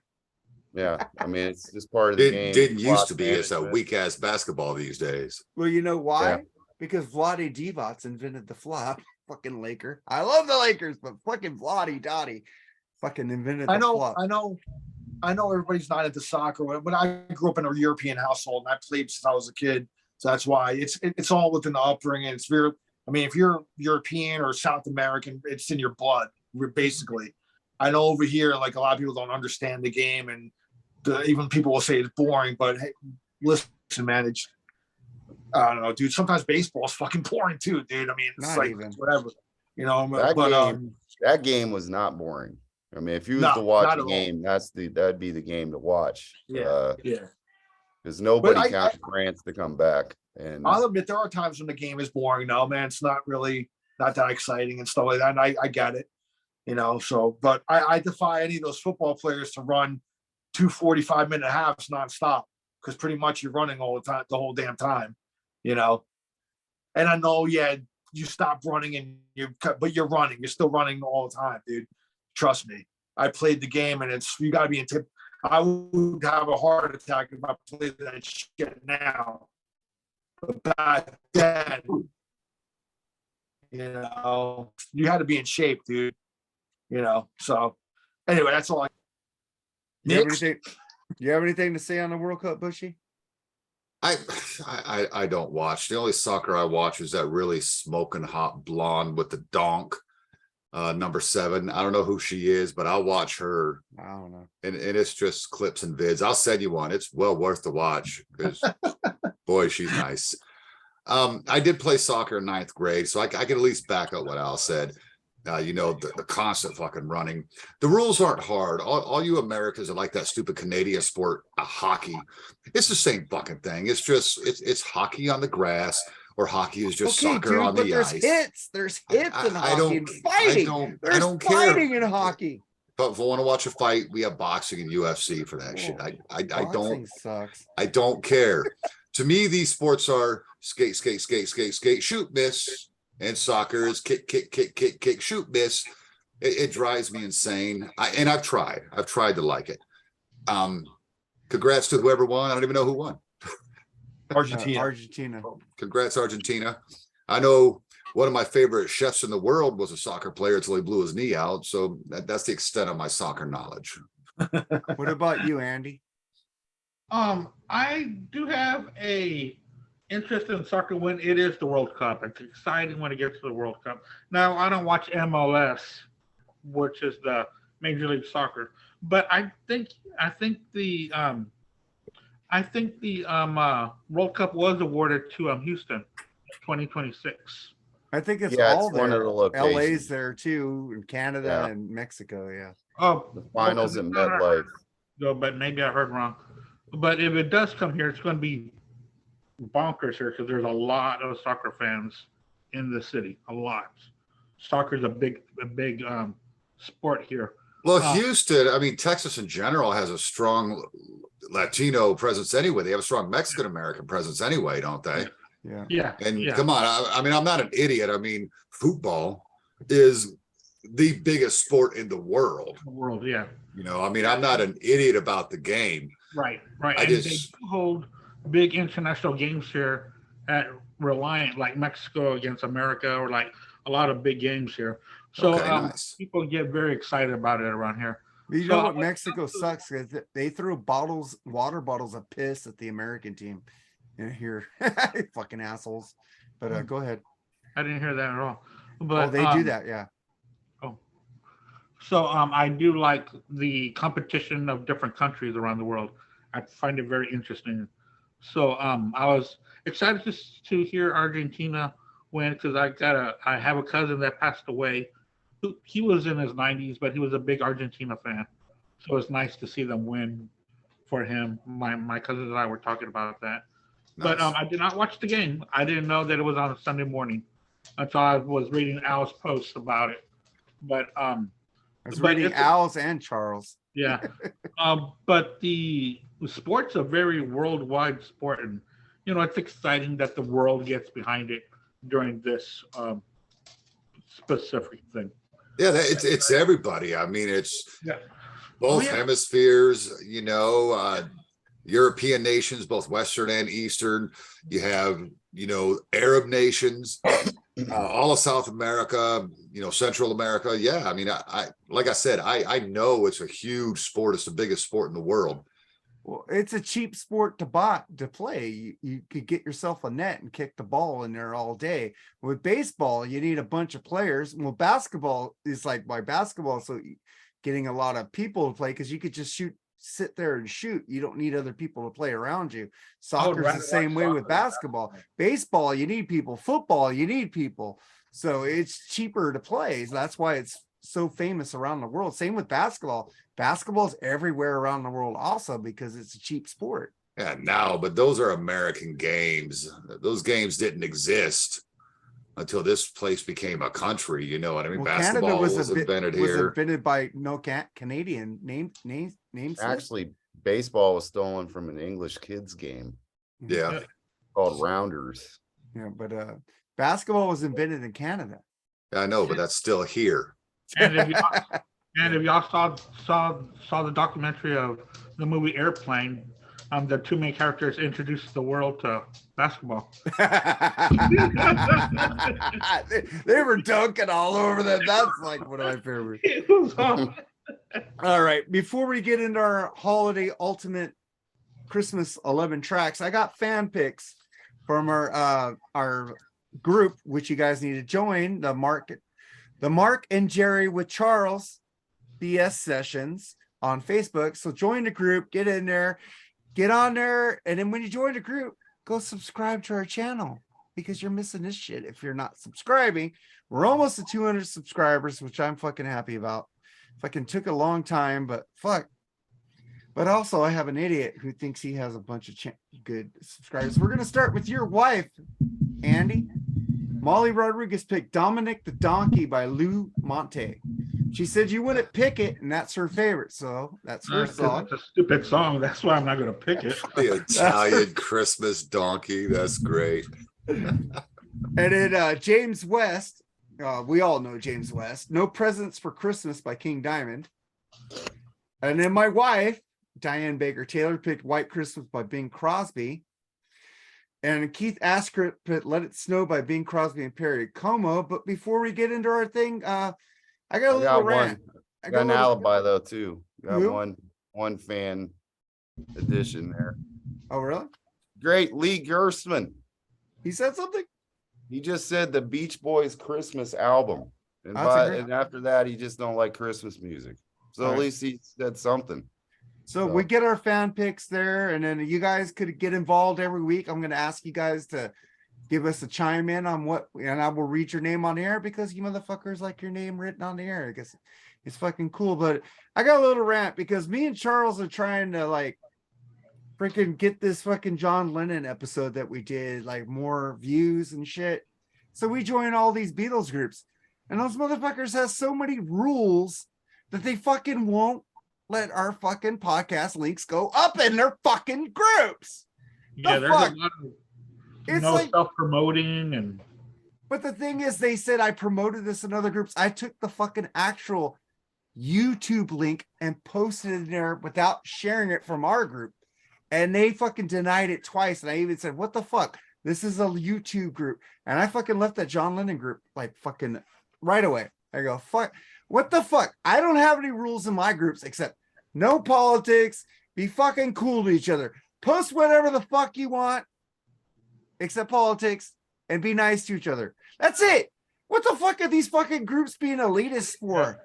Speaker 5: Yeah, I mean, it's just part of the
Speaker 3: It
Speaker 5: game.
Speaker 3: didn't used to
Speaker 5: Clock
Speaker 3: be. It's a
Speaker 5: management.
Speaker 3: weak ass basketball these days.
Speaker 1: Well, you know why?
Speaker 5: Yeah.
Speaker 1: Because Vlade Divac invented the flop. Fucking Laker. I love the Lakers, but fucking Vlade Dottie fucking invented the flop.
Speaker 2: I know everybody's not into soccer, but I grew up in a European household and I played since I was a kid. So that's why it's all within the upbringing. It's very, I mean, if you're European or South American, it's in your blood, basically. I know over here, like a lot of people don't understand the game, and even people will say it's boring, but hey, listen, man, I don't know, dude. Sometimes baseball is fucking boring too, dude. I mean, it's
Speaker 1: Not
Speaker 2: like
Speaker 1: even.
Speaker 2: whatever, you know.
Speaker 5: That
Speaker 2: But
Speaker 5: that game was not boring. I mean, if you was
Speaker 2: No,
Speaker 5: to watch
Speaker 2: not
Speaker 5: a
Speaker 2: at all.
Speaker 5: game, that'd be the game to watch.
Speaker 2: yeah.
Speaker 5: Because nobody
Speaker 2: I-
Speaker 5: counted France to come back. And
Speaker 2: I'll admit there are times when the game is boring. No, man, it's not that exciting and stuff like that. And I get it, you know. So, but I defy any of those football players to run 2 45-minute halves nonstop, because pretty much you're running all the time, the whole damn time, you know. And I know, yeah, you stop running and but you're running. You're still running all the time, dude. Trust me. I played the game, and you got to be in tip. I would have a heart attack if I played that shit now. But back then, you know, you had to be in shape, dude. You know, so anyway, that's all.
Speaker 1: You have
Speaker 2: Next,
Speaker 1: anything to say on the World Cup, Bushy?
Speaker 3: I don't watch. The only soccer I watch is that really smoking hot blonde with the donk, number 7. I don't know who she is, but I'll watch her,
Speaker 1: I don't know.
Speaker 3: and it's just clips and vids. I'll send you one. It's well worth the watch because boy, she's nice. I did play soccer in 9th grade, so I can at least back up what Al said. You know, the constant fucking running. The rules aren't hard. All you Americans are like that stupid Canadian sport, hockey. It's the same fucking thing. It's just it's hockey on the grass, or hockey is just soccer on the
Speaker 1: there's
Speaker 3: ice.
Speaker 1: hits. There's hits in
Speaker 3: I
Speaker 1: hockey
Speaker 3: don't-
Speaker 1: and fighting.
Speaker 3: I
Speaker 1: There's
Speaker 3: don't
Speaker 1: fighting
Speaker 3: care.
Speaker 1: in hockey.
Speaker 3: But if I want to watch a fight, we have boxing and UFC for that shit. I don't
Speaker 1: Boxing sucks.
Speaker 3: I don't care. To me, these sports are skate, skate, skate, skate, skate, shoot, miss. And soccer is kick, kick, kick, kick, kick, shoot, miss. It drives me insane. I've tried to like it. Congrats to whoever won. I don't even know who won.
Speaker 2: Argentina.
Speaker 1: Argentina.
Speaker 3: Congrats, Argentina. I know one of my favorite chefs in the world was a soccer player until he blew his knee out. So that's the extent of my soccer knowledge.
Speaker 1: What about you, Andy?
Speaker 4: I do have a interest in soccer when it is the World Cup. It's exciting when it gets to the World Cup. Now, I don't watch MLS, which is the Major League Soccer, but I think the World Cup was awarded to Houston, 2026.
Speaker 1: I think it's
Speaker 5: Yeah,
Speaker 1: all
Speaker 5: it's
Speaker 1: there.
Speaker 5: one of the locations.
Speaker 1: LA's there too, in Canada
Speaker 5: Yeah.
Speaker 1: and Mexico. Yeah.
Speaker 4: Oh,
Speaker 5: the finals at
Speaker 4: okay.
Speaker 5: MetLife.
Speaker 4: No, but maybe I heard wrong. But if it does come here, it's going to be bonkers here because there's a lot of soccer fans in the city. A lot. Soccer is a big sport here.
Speaker 3: Well, Houston, I mean, Texas in general has a strong Latino presence anyway. They have a strong Mexican American presence anyway, don't they?
Speaker 1: Yeah.
Speaker 4: Yeah.
Speaker 3: And
Speaker 4: yeah.
Speaker 3: come on, I mean, I'm not an idiot. I mean, football is the biggest sport in the world.
Speaker 4: The world, yeah.
Speaker 3: You know, I mean, I'm not an idiot about the game.
Speaker 4: Right.
Speaker 3: I
Speaker 4: And they
Speaker 3: just-
Speaker 4: do hold big international games here at Reliant, like Mexico against America, or like a lot of big games here. So
Speaker 3: Okay, nice.
Speaker 4: people get very excited about it around here.
Speaker 1: But you
Speaker 4: So,
Speaker 1: know what Mexico sucks? Is they threw water bottles of piss at the American team. Here, fucking assholes. But go ahead.
Speaker 4: I didn't hear that at all. But
Speaker 1: Oh, they do that, yeah.
Speaker 4: So I do like the competition of different countries around the world. I find it very interesting. So I was excited to hear Argentina win because I have a cousin that passed away. He was in his 90s, but he was a big Argentina fan. So it's nice to see them win for him. My cousins and I were talking about that. But
Speaker 3: Nice.
Speaker 4: I did not watch the game. I didn't know that it was on a Sunday morning until I was reading Al's posts about it. But
Speaker 1: I was
Speaker 4: but
Speaker 1: reading
Speaker 4: it's-
Speaker 1: Al's and Charles.
Speaker 4: yeah, but the sport's a very worldwide sport, and it's exciting that the world gets behind it during this specific thing.
Speaker 3: Yeah, it's everybody. I mean, it's
Speaker 4: Yeah.
Speaker 3: both
Speaker 4: yeah.
Speaker 3: hemispheres, European nations, both Western and Eastern. You have, Arab nations, all of South America, Central America. Yeah, I mean, I like I said, I know it's a huge sport. It's the biggest sport in the world.
Speaker 1: Well, it's a cheap sport to play. You could get yourself a net and kick the ball in there all day. With baseball, you need a bunch of players. Well, basketball is like why basketball is so getting a lot of people to play, because you could just sit there and shoot. You don't need other people to play around you. Soccer's
Speaker 4: rather
Speaker 1: the same
Speaker 4: watch
Speaker 1: way with
Speaker 4: soccer than
Speaker 1: basketball. Baseball, you need people. Football, you need people. So it's cheaper to play. So that's why it's so famous around the world. Same with basketball. Basketball's everywhere around the world also because it's a cheap sport.
Speaker 3: Yeah, now, but those are American games. Those games didn't exist until this place became a country. You know what I mean?
Speaker 1: Well,
Speaker 3: Basketball
Speaker 1: Canada
Speaker 3: was invented
Speaker 1: was
Speaker 3: here.
Speaker 1: invented by Canadian names.
Speaker 5: Actually, baseball was stolen from an English kids game
Speaker 3: Yeah.
Speaker 5: called Rounders.
Speaker 1: Yeah, but basketball was invented in Canada.
Speaker 3: I know, but that's still here.
Speaker 4: And if y'all saw the documentary of the movie Airplane, the two main characters introduced the world to basketball.
Speaker 1: they were dunking all over them. That's like one of my favorites.
Speaker 4: It was awesome.
Speaker 1: All right, before we get into our holiday ultimate Christmas 11 tracks, I got fan picks from our group, which you guys need to join, the Mark and Jerry with Charles BS sessions on Facebook. So join the group, get in there, get on there, and then when you join the group, go subscribe to our channel, because you're missing this shit if you're not subscribing. We're almost at 200 subscribers, which I'm fucking happy about. Fucking took a long time, but fuck. But also, I have an idiot who thinks he has a bunch of good subscribers. We're gonna start with your wife, Andy. Molly Rodriguez picked Dominic the Donkey by Lou Monte. She said you wouldn't pick it, and that's her favorite. So that's her song.
Speaker 4: It's a stupid song. That's why I'm not going to pick it.
Speaker 3: The Italian Christmas donkey. That's great.
Speaker 1: And then James West, we all know James West, No Presents for Christmas by King Diamond. And then my wife, Diane Baker Taylor, picked White Christmas by Bing Crosby. And Keith Askren put Let It Snow by Bing Crosby and Perry Como. But before we get into our thing, I got a little rant.
Speaker 5: I got an alibi though too. Got
Speaker 1: Who?
Speaker 5: one fan edition there.
Speaker 1: Oh, really?
Speaker 5: Great Lee Gersman.
Speaker 1: He said something?
Speaker 5: He just said the Beach Boys Christmas album. And,
Speaker 1: That's a great-
Speaker 5: and after that, he just don't like Christmas music. So
Speaker 1: All
Speaker 5: at
Speaker 1: right.
Speaker 5: least he said something.
Speaker 1: So we get our fan picks there, and then you guys could get involved every week. I'm going to ask you guys to give us a chime in on what, and I will read your name on air because you motherfuckers like your name written on the air. I guess it's fucking cool. But I got a little rant because me and Charles are trying to like freaking get this fucking John Lennon episode that we did like more views and shit. So we join all these Beatles groups, and those motherfuckers have so many rules that they fucking won't let our fucking podcast links go up in their fucking groups.
Speaker 4: Yeah,
Speaker 1: The
Speaker 4: there's
Speaker 1: fuck?
Speaker 4: a lot of
Speaker 1: It's
Speaker 4: no
Speaker 1: like,
Speaker 4: self-promoting and
Speaker 1: but the thing is, they said I promoted this in other groups. I took the fucking actual YouTube link and posted it in there without sharing it from our group. And they fucking denied it twice. And I even said, what the fuck? This is a YouTube group. And I fucking left that John Lennon group like fucking right away. I go, fuck. What the fuck? I don't have any rules in my groups except no politics, be fucking cool to each other. Post whatever the fuck you want, except politics, and be nice to each other. That's it. What the fuck are these fucking groups being elitist for?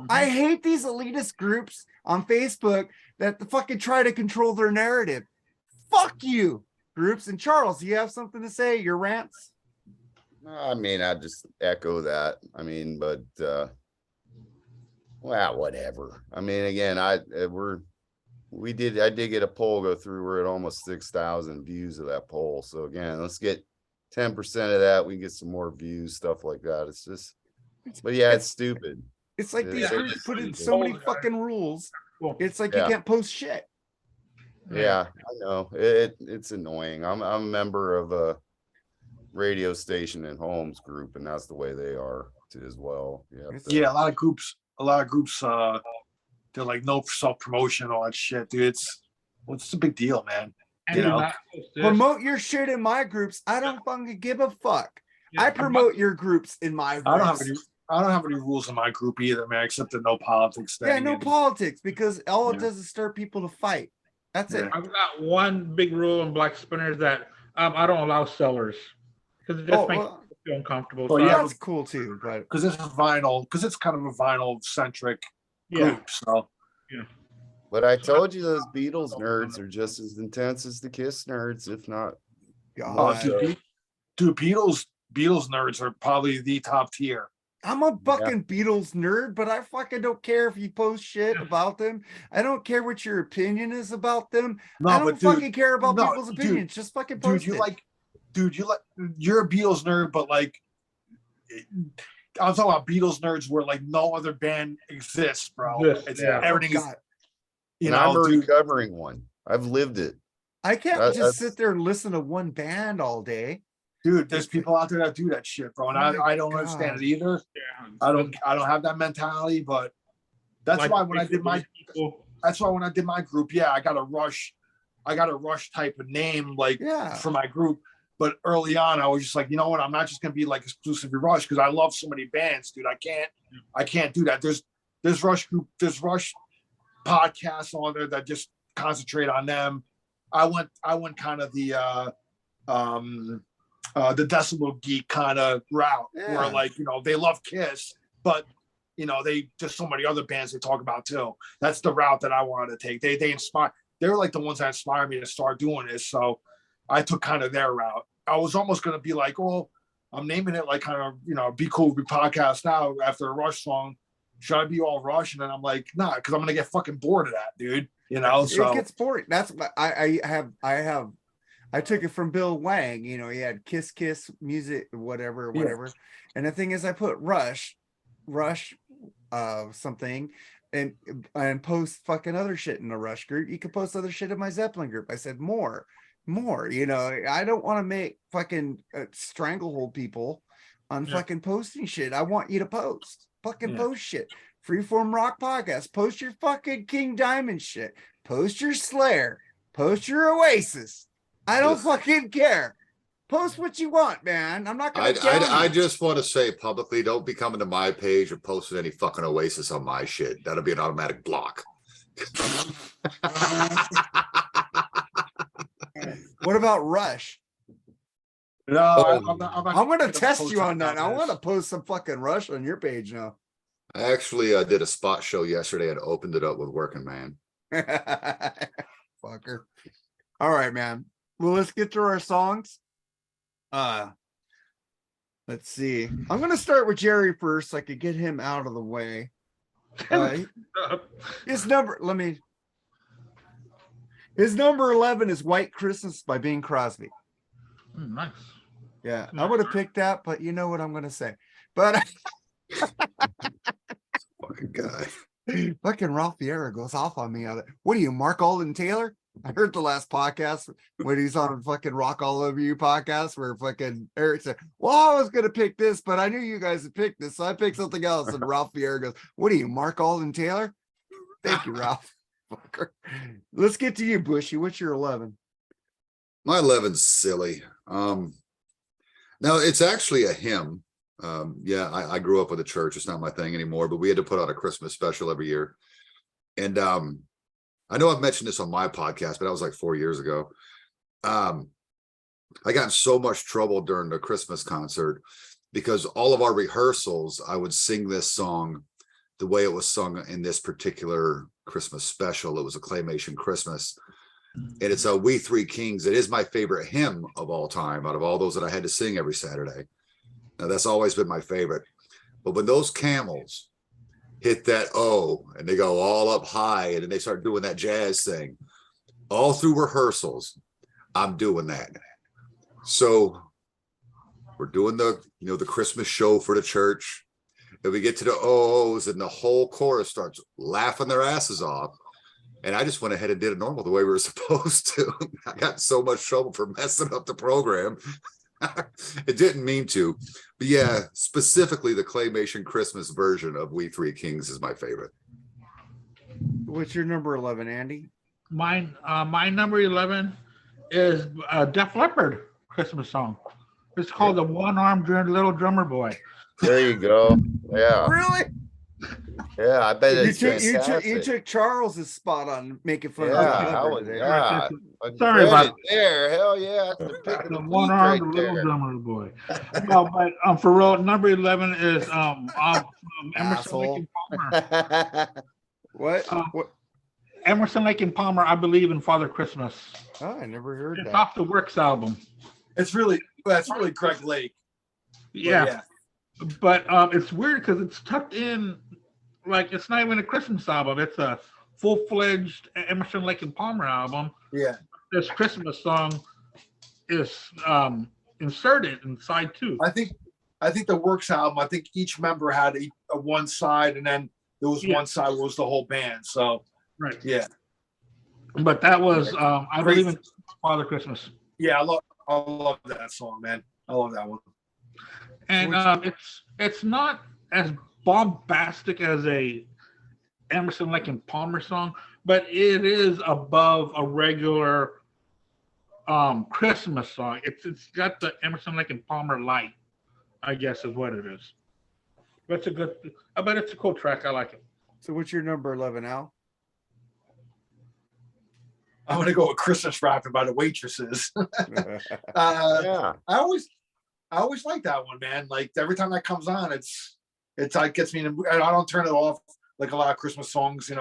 Speaker 1: I hate these elitist groups on Facebook that fucking try to control their narrative. Fuck you, groups. And Charles, do you have something to say? Your rants?
Speaker 5: I mean, I just echo that. I mean, but well, whatever. I mean, again, we're I did get a poll go through. We're at almost 6,000 views of that poll. So again, let's get 10% of that. We can get some more views, stuff like that. It's just, but yeah, it's stupid.
Speaker 1: It's like
Speaker 5: Yeah,
Speaker 1: these
Speaker 5: yeah,
Speaker 1: groups
Speaker 5: it's
Speaker 1: put in
Speaker 5: stupid.
Speaker 1: so many fucking rules.
Speaker 4: Cool.
Speaker 1: It's like you
Speaker 5: Yeah.
Speaker 1: can't post shit.
Speaker 5: Yeah, I know. It's annoying. I'm a member of a radio station in Holmes group, and that's the way they are too as well.
Speaker 2: Yeah, a lot of groups, they're like no self-promotion, all that shit, dude. What's the big deal, man?
Speaker 4: And
Speaker 2: You
Speaker 4: do
Speaker 2: know.
Speaker 4: not post this.
Speaker 1: Promote your shit in my groups. I don't fucking give a fuck.
Speaker 4: Yeah,
Speaker 1: I promote your groups in my groups.
Speaker 2: I don't have any rules in my group either, man, except the no politics thing.
Speaker 1: Yeah, no
Speaker 2: and-
Speaker 1: politics, because all it
Speaker 2: Yeah.
Speaker 1: does is stir people to fight. That's it.
Speaker 2: Yeah.
Speaker 4: I've got one big rule in Black Spinners that I don't allow sellers because it just
Speaker 1: Oh,
Speaker 4: makes
Speaker 1: well,
Speaker 4: people feel uncomfortable.
Speaker 2: Well,
Speaker 4: So
Speaker 2: yeah,
Speaker 1: that's cool too, but
Speaker 2: Because it's vinyl, because it's kind of a vinyl centric
Speaker 4: yeah,
Speaker 2: group. So
Speaker 5: But I told you those Beatles nerds are just as intense as the Kiss nerds, if not.
Speaker 1: God.
Speaker 2: dude, Beatles nerds are probably the top tier.
Speaker 1: I'm a fucking Beatles nerd, but I fucking don't care if you post shit about them. I don't care what your opinion is about them. I
Speaker 2: No,
Speaker 1: don't
Speaker 2: but dude,
Speaker 1: fucking care about
Speaker 2: no,
Speaker 1: people's
Speaker 2: dude,
Speaker 1: opinions. Just fucking post
Speaker 2: dude,
Speaker 1: it.
Speaker 2: you're a Beatles nerd, but like, I'm talking about Beatles nerds where like no other band exists, bro.
Speaker 4: Exists,
Speaker 2: It's
Speaker 4: yeah.
Speaker 2: everything is,
Speaker 1: God.
Speaker 2: you
Speaker 5: And I'm
Speaker 2: know,
Speaker 5: a
Speaker 2: dude.
Speaker 5: recovering one. I've lived it.
Speaker 1: I can't
Speaker 5: That-
Speaker 1: just
Speaker 5: that's-
Speaker 1: sit there and listen to one band all day.
Speaker 2: Dude, there's people out there that do that shit, bro, and
Speaker 1: Oh my
Speaker 2: I don't understand
Speaker 1: God.
Speaker 2: it either.
Speaker 4: yeah.
Speaker 2: I don't have that mentality, but that's
Speaker 4: Like,
Speaker 2: why when I did my
Speaker 4: people,
Speaker 2: group, yeah, I got a rush type of name like
Speaker 1: Yeah.
Speaker 2: for my group. But early on, I was just like, you know what? I'm not just gonna be like exclusively Rush because I love so many bands, dude. I can't do that. There's Rush group, there's Rush podcasts on there that just concentrate on them. I went kind of the Decibel Geek kind of route
Speaker 1: Yeah.
Speaker 2: where like, you know, they love Kiss, but you know, they just so many other bands they talk about too. That's the route that I wanted to take. They inspire, they were like the ones that inspired me to start doing this. So I took kind of their route. I was almost going to be like, oh, I'm naming it like kind of, you know, Be Cool Be Podcast now after a Rush song. Should I be all Rush? And then I'm like, nah, because I'm going to get fucking bored of that, dude. You know, so
Speaker 1: It gets boring. That's what I took it from Bill Wang. You know, he had Kiss music, whatever.
Speaker 2: Yeah.
Speaker 1: And the thing is, I put Rush, something, and post fucking other shit in the Rush group. You could post other shit in my Zeppelin group. I said more. You know, I don't want to make fucking stranglehold people on fucking posting shit. I want you to post. Fucking post shit. Freeform Rock Podcast. Post your fucking King Diamond shit. Post your Slayer. Post your Oasis. I don't
Speaker 3: Yes.
Speaker 1: fucking care. Post what you want, man. I'm not gonna.
Speaker 3: I just want to say publicly, don't be coming to my page or posting any fucking Oasis on my shit. That'll be an automatic block.
Speaker 1: What about Rush?
Speaker 2: no, I'm not
Speaker 1: I'm gonna
Speaker 2: gonna
Speaker 1: test
Speaker 2: post
Speaker 1: you on that.
Speaker 2: something
Speaker 1: I
Speaker 2: on
Speaker 1: want to
Speaker 2: this.
Speaker 1: post some fucking Rush on your page now.
Speaker 3: I actually did a spot show yesterday and opened it up with Working Man.
Speaker 1: Fucker. All right, man. Well, let's get to our songs. Let's see. I'm gonna start with Jerry first so I could get him out of the way. His number 11 is White Christmas by Bing Crosby.
Speaker 4: nice.
Speaker 1: Yeah, I would have picked that, but you know what I'm gonna say. But
Speaker 3: Fucking guy.
Speaker 1: fucking Ralph Vieira goes off on me on it. What are you, Mark Alden Taylor? I heard the last podcast when he's on fucking Rock All Over You podcast where fucking Eric said, well, I was gonna pick this, but I knew you guys had picked this, so I picked something else. And Ralph Vieira goes, what are you, Mark Alden Taylor? Thank you, Ralph. Fucker. Let's get to you, Bushy. What's your 11?
Speaker 3: My 11's silly. No, it's actually a hymn. I grew up with a church. It's not my thing anymore, but we had to put on a Christmas special every year. And I know I've mentioned this on my podcast, but that was like 4 years ago. I got in so much trouble during the Christmas concert because all of our rehearsals, I would sing this song the way it was sung in this particular Christmas special. It was a Claymation Christmas. And it's a We Three Kings. It is my favorite hymn of all time out of all those that I had to sing every Saturday. Now, that's always been my favorite. But when those camels hit that O, and they go all up high, and then they start doing that jazz thing. All through rehearsals, I'm doing that. So we're doing the Christmas show for the church. And we get to the O's, and the whole chorus starts laughing their asses off. And I just went ahead and did it normal the way we were supposed to. I got in so much trouble for messing up the program. It didn't mean to. But yeah, specifically the Claymation Christmas version of We Three Kings is my favorite.
Speaker 1: What's your number 11, Andy?
Speaker 4: Mine, my number 11 is Def Leppard Christmas song. It's called The One-Armed Little Drummer Boy.
Speaker 5: There you go. Yeah.
Speaker 1: Really?
Speaker 5: Yeah, I bet
Speaker 1: You
Speaker 5: it's
Speaker 1: took,
Speaker 5: fantastic.
Speaker 1: Charles's spot on making fun
Speaker 5: Yeah,
Speaker 1: of Def
Speaker 5: I
Speaker 1: Leppard
Speaker 5: was,
Speaker 1: today.
Speaker 5: yeah.
Speaker 4: Sorry about
Speaker 5: it there. Hell yeah. That's the pick of
Speaker 4: The
Speaker 5: the week
Speaker 4: One-Armed
Speaker 5: right
Speaker 4: Little
Speaker 5: there.
Speaker 4: Drummer Boy. No, but for real, number 11 is Emerson,
Speaker 1: Asshole.
Speaker 4: Lake and Palmer.
Speaker 1: What? What?
Speaker 4: Emerson, Lake and Palmer, I Believe in Father Christmas.
Speaker 1: Oh, I never heard
Speaker 4: It's
Speaker 1: that.
Speaker 4: off the Works album.
Speaker 2: That's really Greg Lake. But
Speaker 4: Yeah. But it's weird because it's tucked in, like it's not even a Christmas album. It's a full-fledged Emerson, Lake and Palmer album.
Speaker 2: Yeah.
Speaker 4: This Christmas song is inserted in side 2.
Speaker 2: I think the Works album, I think each member had a one side, and then there was one side was the whole band. So
Speaker 4: Right.
Speaker 2: yeah.
Speaker 4: But that was I Believe in Father Christmas.
Speaker 2: Yeah, I love that song, man. I love that one.
Speaker 4: And it's not as bombastic as a Emerson, Lake and Palmer song, but it is above a regular Christmas song. It's got the Emerson, Lake and Palmer light, I guess is what it is. But I bet it's a cool track. I like it.
Speaker 1: So what's your number 11, Al?
Speaker 2: I'm gonna go with Christmas Rapping by the Waitresses.
Speaker 5: Yeah.
Speaker 2: I always like that one, man. Like every time that comes on, it's like gets me in the, and I don't turn it off like a lot of Christmas songs,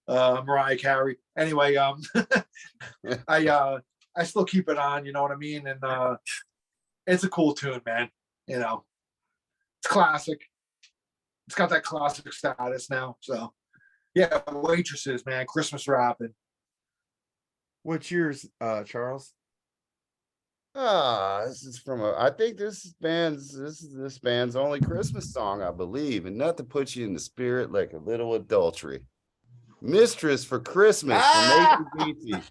Speaker 2: Mariah Carey. Anyway, I still keep it on, you know what I mean? And it's a cool tune, man. It's classic. It's got that classic status now. So yeah, Waitresses, man, Christmas Rapping.
Speaker 1: What's yours, Charles?
Speaker 5: This is from I think this band's only Christmas song, I believe, and not to put you in the spirit like a little adultery. Mistress for Christmas from ACDC.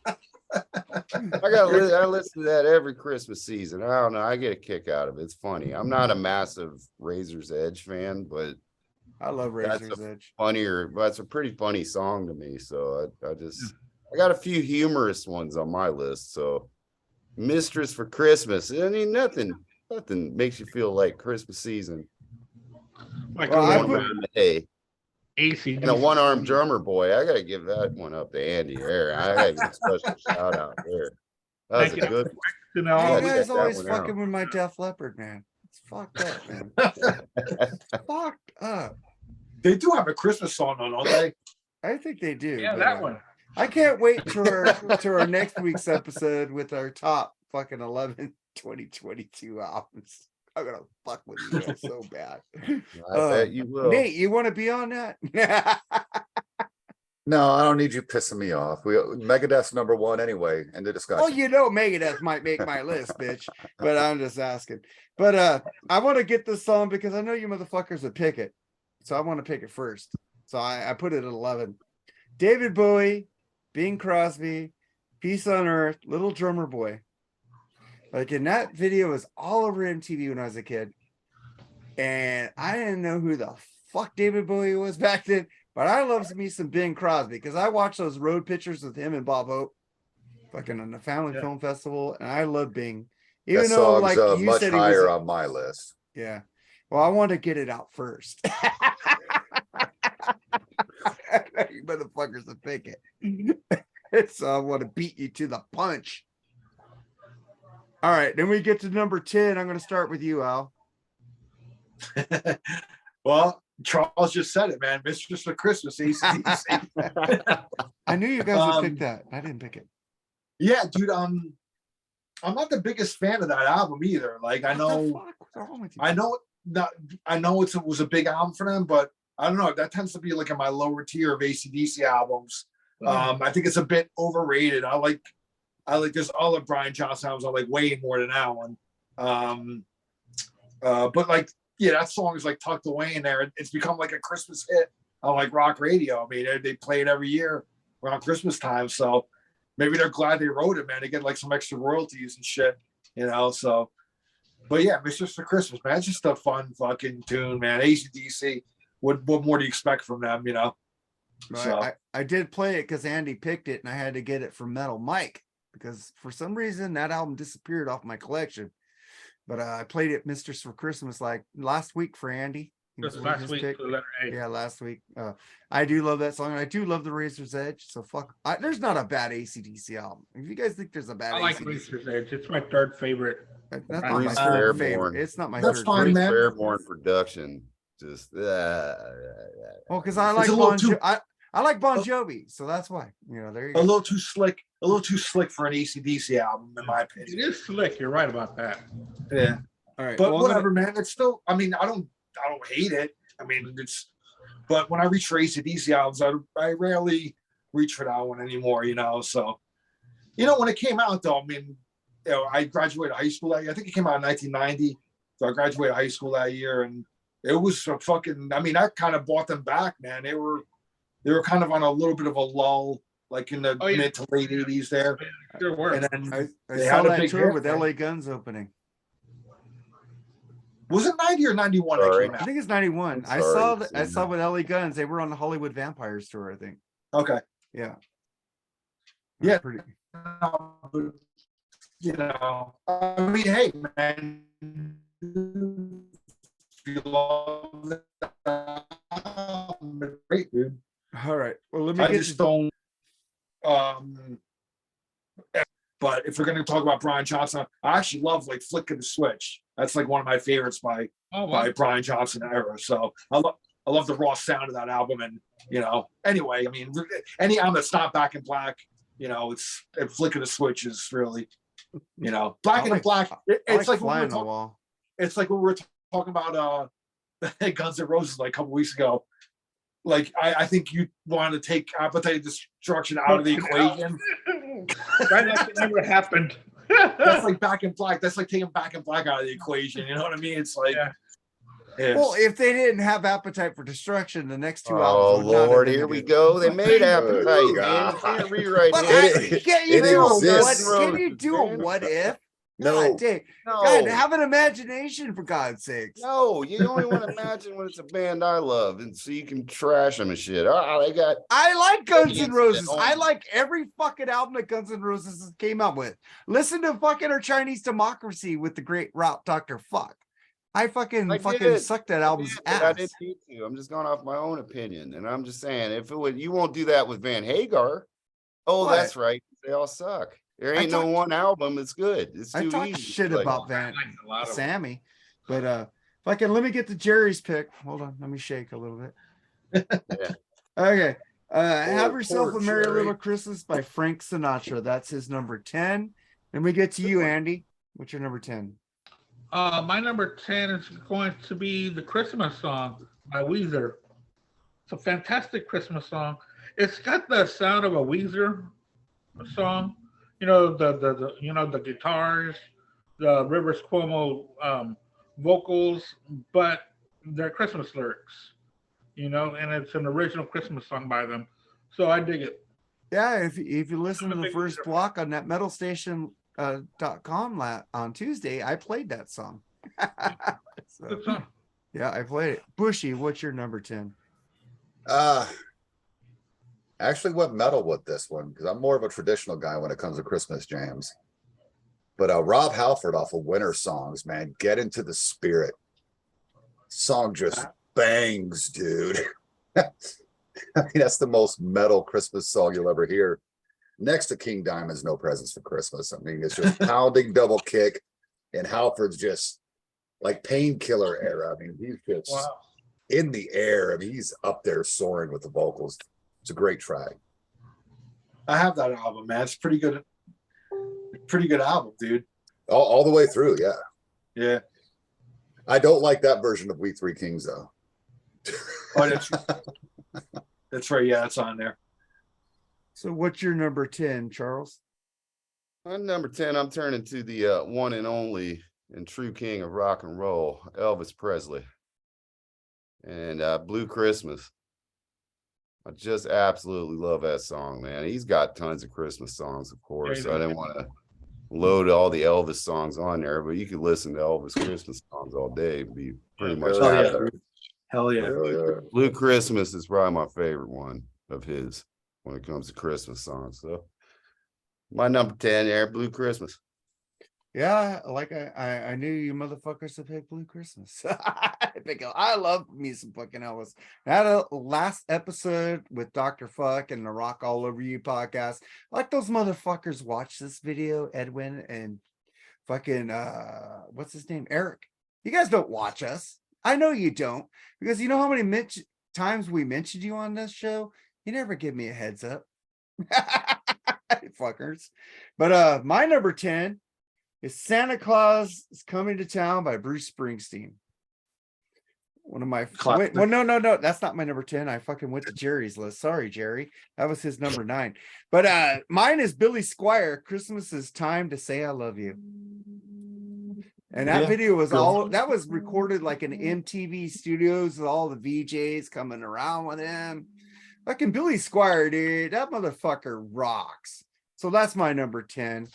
Speaker 5: I listen to that every Christmas season. I don't know. I get a kick out of it. It's funny. I'm not a massive Razor's Edge fan, but
Speaker 1: I love Razor's Edge.
Speaker 5: That's a pretty funny song to me. So I got a few humorous ones on my list. So Mistress for Christmas. I mean, nothing makes you feel like Christmas season.
Speaker 4: Like
Speaker 5: Hey,
Speaker 4: AC
Speaker 5: and a one-armed drummer boy. I gotta give that one up to Andy there. I gotta give a special shout out there. That was
Speaker 4: Thank
Speaker 5: a
Speaker 4: you.
Speaker 5: good
Speaker 1: You
Speaker 5: check
Speaker 1: guys
Speaker 5: that
Speaker 1: always
Speaker 5: one
Speaker 1: fucking
Speaker 5: out.
Speaker 1: with my Def Leppard, man. It's fucked up, man. Fucked up.
Speaker 2: They do have a Christmas song on, don't they?
Speaker 1: I think they do.
Speaker 4: Yeah,
Speaker 1: but,
Speaker 4: that one.
Speaker 1: I can't wait to our next week's episode with our top fucking 11 2022 albums. I'm gonna fuck with you guys so bad.
Speaker 5: I bet you will.
Speaker 1: Nate, you want to be on that?
Speaker 3: No, I don't need you pissing me off. Megadeth's number 1 anyway. End of discussion.
Speaker 1: Oh, Megadeth might make my list, bitch. But I'm just asking. But I want to get this song because I know you motherfuckers would pick it. So I want to pick it first. So I put it at 11. David Bowie, Bing Crosby, Peace on Earth, Little Drummer Boy. Like, in that video was all over MTV when I was a kid. And I didn't know who the fuck David Bowie was back then. But I love me some Bing Crosby because I watched those road pictures with him and Bob Hope fucking on the Family Film Festival. And I love Bing. Even
Speaker 3: that
Speaker 1: though,
Speaker 3: song's
Speaker 1: like, you
Speaker 3: much
Speaker 1: said
Speaker 3: higher
Speaker 1: he was,
Speaker 3: on my list.
Speaker 1: yeah. Well, I want to get it out first. You motherfuckers will pick it. So I want to beat you to the punch. All right, then we get to number 10. I'm going to start with you, Al.
Speaker 2: Well, Charles just said it, man. Mistress for Christmas. AC/DC.
Speaker 1: I knew you guys would pick that. I didn't pick it.
Speaker 2: Yeah, dude. I'm not the biggest fan of that album either. Like, I
Speaker 1: What the
Speaker 2: know,
Speaker 1: fuck? What's wrong with you?
Speaker 2: I know it was a big album for them, but I don't know. That tends to be like in my lower tier of AC/DC albums. I think it's a bit overrated. I like this other Brian Johnson albums I like way more than that one. But like, yeah, that song is like tucked away in there. It's become like a Christmas hit on like rock radio. I mean, they play it every year around Christmas time. So maybe they're glad they wrote it, man. They get like some extra royalties and shit, you know. So, but yeah, Mistress for Christmas, man. It's just a fun fucking tune, man. AC/DC. What more do you expect from them, you know?
Speaker 1: Right.
Speaker 2: So
Speaker 1: I did play it because Andy picked it and I had to get it from Metal Mike because for some reason that album disappeared off my collection. But I played it Mistress for Christmas like last week for Andy. He
Speaker 4: This
Speaker 1: was
Speaker 4: is
Speaker 1: one of
Speaker 4: last
Speaker 1: his
Speaker 4: week
Speaker 1: pick.
Speaker 4: for the letter A.
Speaker 1: Yeah, last week. I do love that song. And I do love the Razor's Edge. So there's not a bad AC/DC album. If you guys think there's a bad
Speaker 4: I like
Speaker 1: AC/DC,
Speaker 4: Razor's Edge. It's my third favorite.
Speaker 1: that's not my
Speaker 5: Bruce
Speaker 1: third
Speaker 5: Fairborn.
Speaker 1: favorite. It's not my
Speaker 2: That's
Speaker 1: third
Speaker 2: fine,
Speaker 1: favorite.
Speaker 2: man.
Speaker 5: Fairborn production. Just
Speaker 1: Well, because I
Speaker 2: It's
Speaker 1: like
Speaker 2: a little
Speaker 1: Bon
Speaker 2: too-
Speaker 1: I like Bon Jovi, so that's why. You know, there you
Speaker 2: a
Speaker 1: go.
Speaker 2: little too slick for an AC/DC album, in my
Speaker 4: It
Speaker 2: opinion.
Speaker 4: is slick. You're right about that.
Speaker 2: Yeah.
Speaker 1: All right,
Speaker 2: But
Speaker 1: well,
Speaker 2: whatever, man. It's still, I mean, I don't hate it. I mean, but when I reach for AC/DC albums, I rarely reach for that one anymore, you know. So, you know, when it came out though, I mean, you know, I graduated high school that year. I think it came out in 1990. So I graduated high school that year, and it was a fucking, I mean, that kind of brought them back, man. They were kind of on a little bit of a lull, like in the
Speaker 4: Oh, yeah.
Speaker 2: mid to late 80s there.
Speaker 4: Sure were.
Speaker 2: And then
Speaker 1: I
Speaker 2: they
Speaker 1: saw
Speaker 2: had a
Speaker 1: that
Speaker 2: big
Speaker 1: tour
Speaker 2: hit,
Speaker 1: with
Speaker 2: man.
Speaker 1: LA Guns opening.
Speaker 2: Was it 90 or 91 that
Speaker 5: Sorry.
Speaker 2: came
Speaker 1: I
Speaker 2: out?
Speaker 1: think it's 91.
Speaker 5: I'm
Speaker 1: I
Speaker 5: sorry,
Speaker 1: saw with LA Guns. They were on the Hollywood Vampires tour, I think.
Speaker 2: Okay.
Speaker 1: Yeah.
Speaker 2: Yeah.
Speaker 1: Pretty.
Speaker 2: You know, I mean, hey, man, if you love that album, great, dude.
Speaker 1: All right. Well, let me
Speaker 2: I
Speaker 1: get
Speaker 2: just don't. But if we're gonna talk about Brian Johnson, I actually love like Flick of the Switch. That's like one of my favorites by
Speaker 4: Oh, wow.
Speaker 2: Brian Johnson era. So I love the raw sound of that album, and you know, anyway, I mean, any album that's not Back in Black, you know, it's Flick of the Switch is really, you know, Black
Speaker 1: I
Speaker 2: and Black. It's like
Speaker 1: Fly on the Wall.
Speaker 2: it's like when we were talking about Guns N' Roses like a couple weeks ago. Like I think you wanted to take Appetite of Destruction out of the equation.
Speaker 4: Right like it never happened.
Speaker 2: That's like Back in Black. That's like taking Back in Black out of the equation. You know what I mean? It's like,
Speaker 4: Yeah.
Speaker 1: Well, if they didn't have Appetite for Destruction, the next two
Speaker 5: oh
Speaker 1: albums would not have
Speaker 5: Lord,
Speaker 1: been
Speaker 5: here we
Speaker 1: good.
Speaker 5: go. They made
Speaker 3: Oh,
Speaker 5: Appetite, man.
Speaker 3: God.
Speaker 5: You can't rewrite
Speaker 1: But
Speaker 5: it.
Speaker 1: can you
Speaker 3: it
Speaker 1: do a what?
Speaker 3: exists.
Speaker 1: Can you do a
Speaker 5: Man.
Speaker 1: what if?
Speaker 3: No,
Speaker 1: God, dang. God,
Speaker 5: No,
Speaker 1: have an imagination for God's sakes.
Speaker 5: no, you only want to imagine when it's a band I love, and so you can trash them and shit. They got
Speaker 1: I like Guns N'
Speaker 5: Yes,
Speaker 1: Roses.
Speaker 5: oh.
Speaker 1: I like every fucking album that Guns N' Roses came out with. Listen to fucking our Chinese Democracy with the great Route Dr. Fuck. I fucking
Speaker 5: did.
Speaker 1: sucked that album's
Speaker 5: but I
Speaker 1: ass.
Speaker 5: didn't need to. I'm just going off my own opinion, and I'm just saying, if it would, you won't do that with Van Hagar. Oh,
Speaker 1: What?
Speaker 5: that's right. They all suck. There
Speaker 1: I
Speaker 5: ain't no
Speaker 1: talked-
Speaker 5: one album that's good. It's
Speaker 1: I
Speaker 5: too
Speaker 1: talked
Speaker 5: easy.
Speaker 1: shit
Speaker 5: Like,
Speaker 1: about
Speaker 4: I
Speaker 1: Van
Speaker 4: like a lot of them.
Speaker 1: Sammy, but fucking let me get to Jerry's pick. Hold on, let me shake a little bit.
Speaker 5: Yeah.
Speaker 1: Okay. Have
Speaker 3: Poor
Speaker 1: Yourself a Merry
Speaker 3: Jerry.
Speaker 1: Little Christmas by Frank Sinatra. That's his number 10. And we get to you, Andy. What's your number 10?
Speaker 4: My number 10 is going to be the Christmas song by Weezer. It's a fantastic Christmas song. It's got the sound of a Weezer song. You know, the guitars, the Rivers Cuomo vocals, but they're Christmas lyrics. You know, and it's an original Christmas song by them. So I dig it.
Speaker 1: Yeah, if you listen to
Speaker 4: I'm a
Speaker 1: the
Speaker 4: big
Speaker 1: first
Speaker 4: Weezer
Speaker 1: block on that metalstation.com on Tuesday, I played that song. So,
Speaker 4: Good song.
Speaker 1: yeah, I played it. Bushy, what's your number 10?
Speaker 3: Actually went metal with this one because I'm more of a traditional guy when it comes to Christmas jams. But Rob Halford off of Winter Songs, man, Get Into the Spirit. Song just bangs, dude. I mean, that's the most metal Christmas song you'll ever hear. Next to King Diamond's No Presents for Christmas. I mean, it's just pounding double kick, and Halford's just like Painkiller era. I mean, he's just
Speaker 4: Wow.
Speaker 3: in the air. I mean, he's up there soaring with the vocals. It's a great track.
Speaker 2: I have that album, man. It's pretty good album, dude.
Speaker 3: All the way through, yeah.
Speaker 2: Yeah.
Speaker 3: I don't like that version of We Three Kings, though.
Speaker 2: Oh, that's right. Yeah, it's on there.
Speaker 1: So what's your number 10, Charles?
Speaker 5: On number 10, I'm turning to the one and only and true king of rock and roll, Elvis Presley. And Blue Christmas. I just absolutely love that song, man. He's got tons of Christmas songs, of course. I didn't want to load all the Elvis songs on there, but you could listen to Elvis Christmas songs all day and be pretty much
Speaker 2: Hell yeah.
Speaker 5: happy.
Speaker 2: Hell yeah.
Speaker 5: Blue Christmas is probably my favorite one of his when it comes to Christmas songs. So my number 10 there, Blue Christmas.
Speaker 1: Yeah, like I knew you motherfuckers to pick Blue Christmas. I love me some fucking Elvis. I had a last episode with Dr. Fuck and the Rock All Over You podcast. Like those motherfuckers watch this video, Edwin and fucking what's his name? Eric. You guys don't watch us. I know you don't, because you know how many times we mentioned you on this show? You never give me a heads up. Fuckers. But my number 10 is Santa Claus is Coming to Town by Bruce Springsteen. One of my
Speaker 2: Classic.
Speaker 1: well, no, that's not my number 10. I fucking went to Jerry's list. Sorry, Jerry. That was his number 9. But mine is Billy Squire, Christmas is Time to Say I Love You. And that video was that was recorded like in MTV studios with all the VJs coming around with him. Fucking Billy Squire, dude, that motherfucker rocks. So that's my number 10.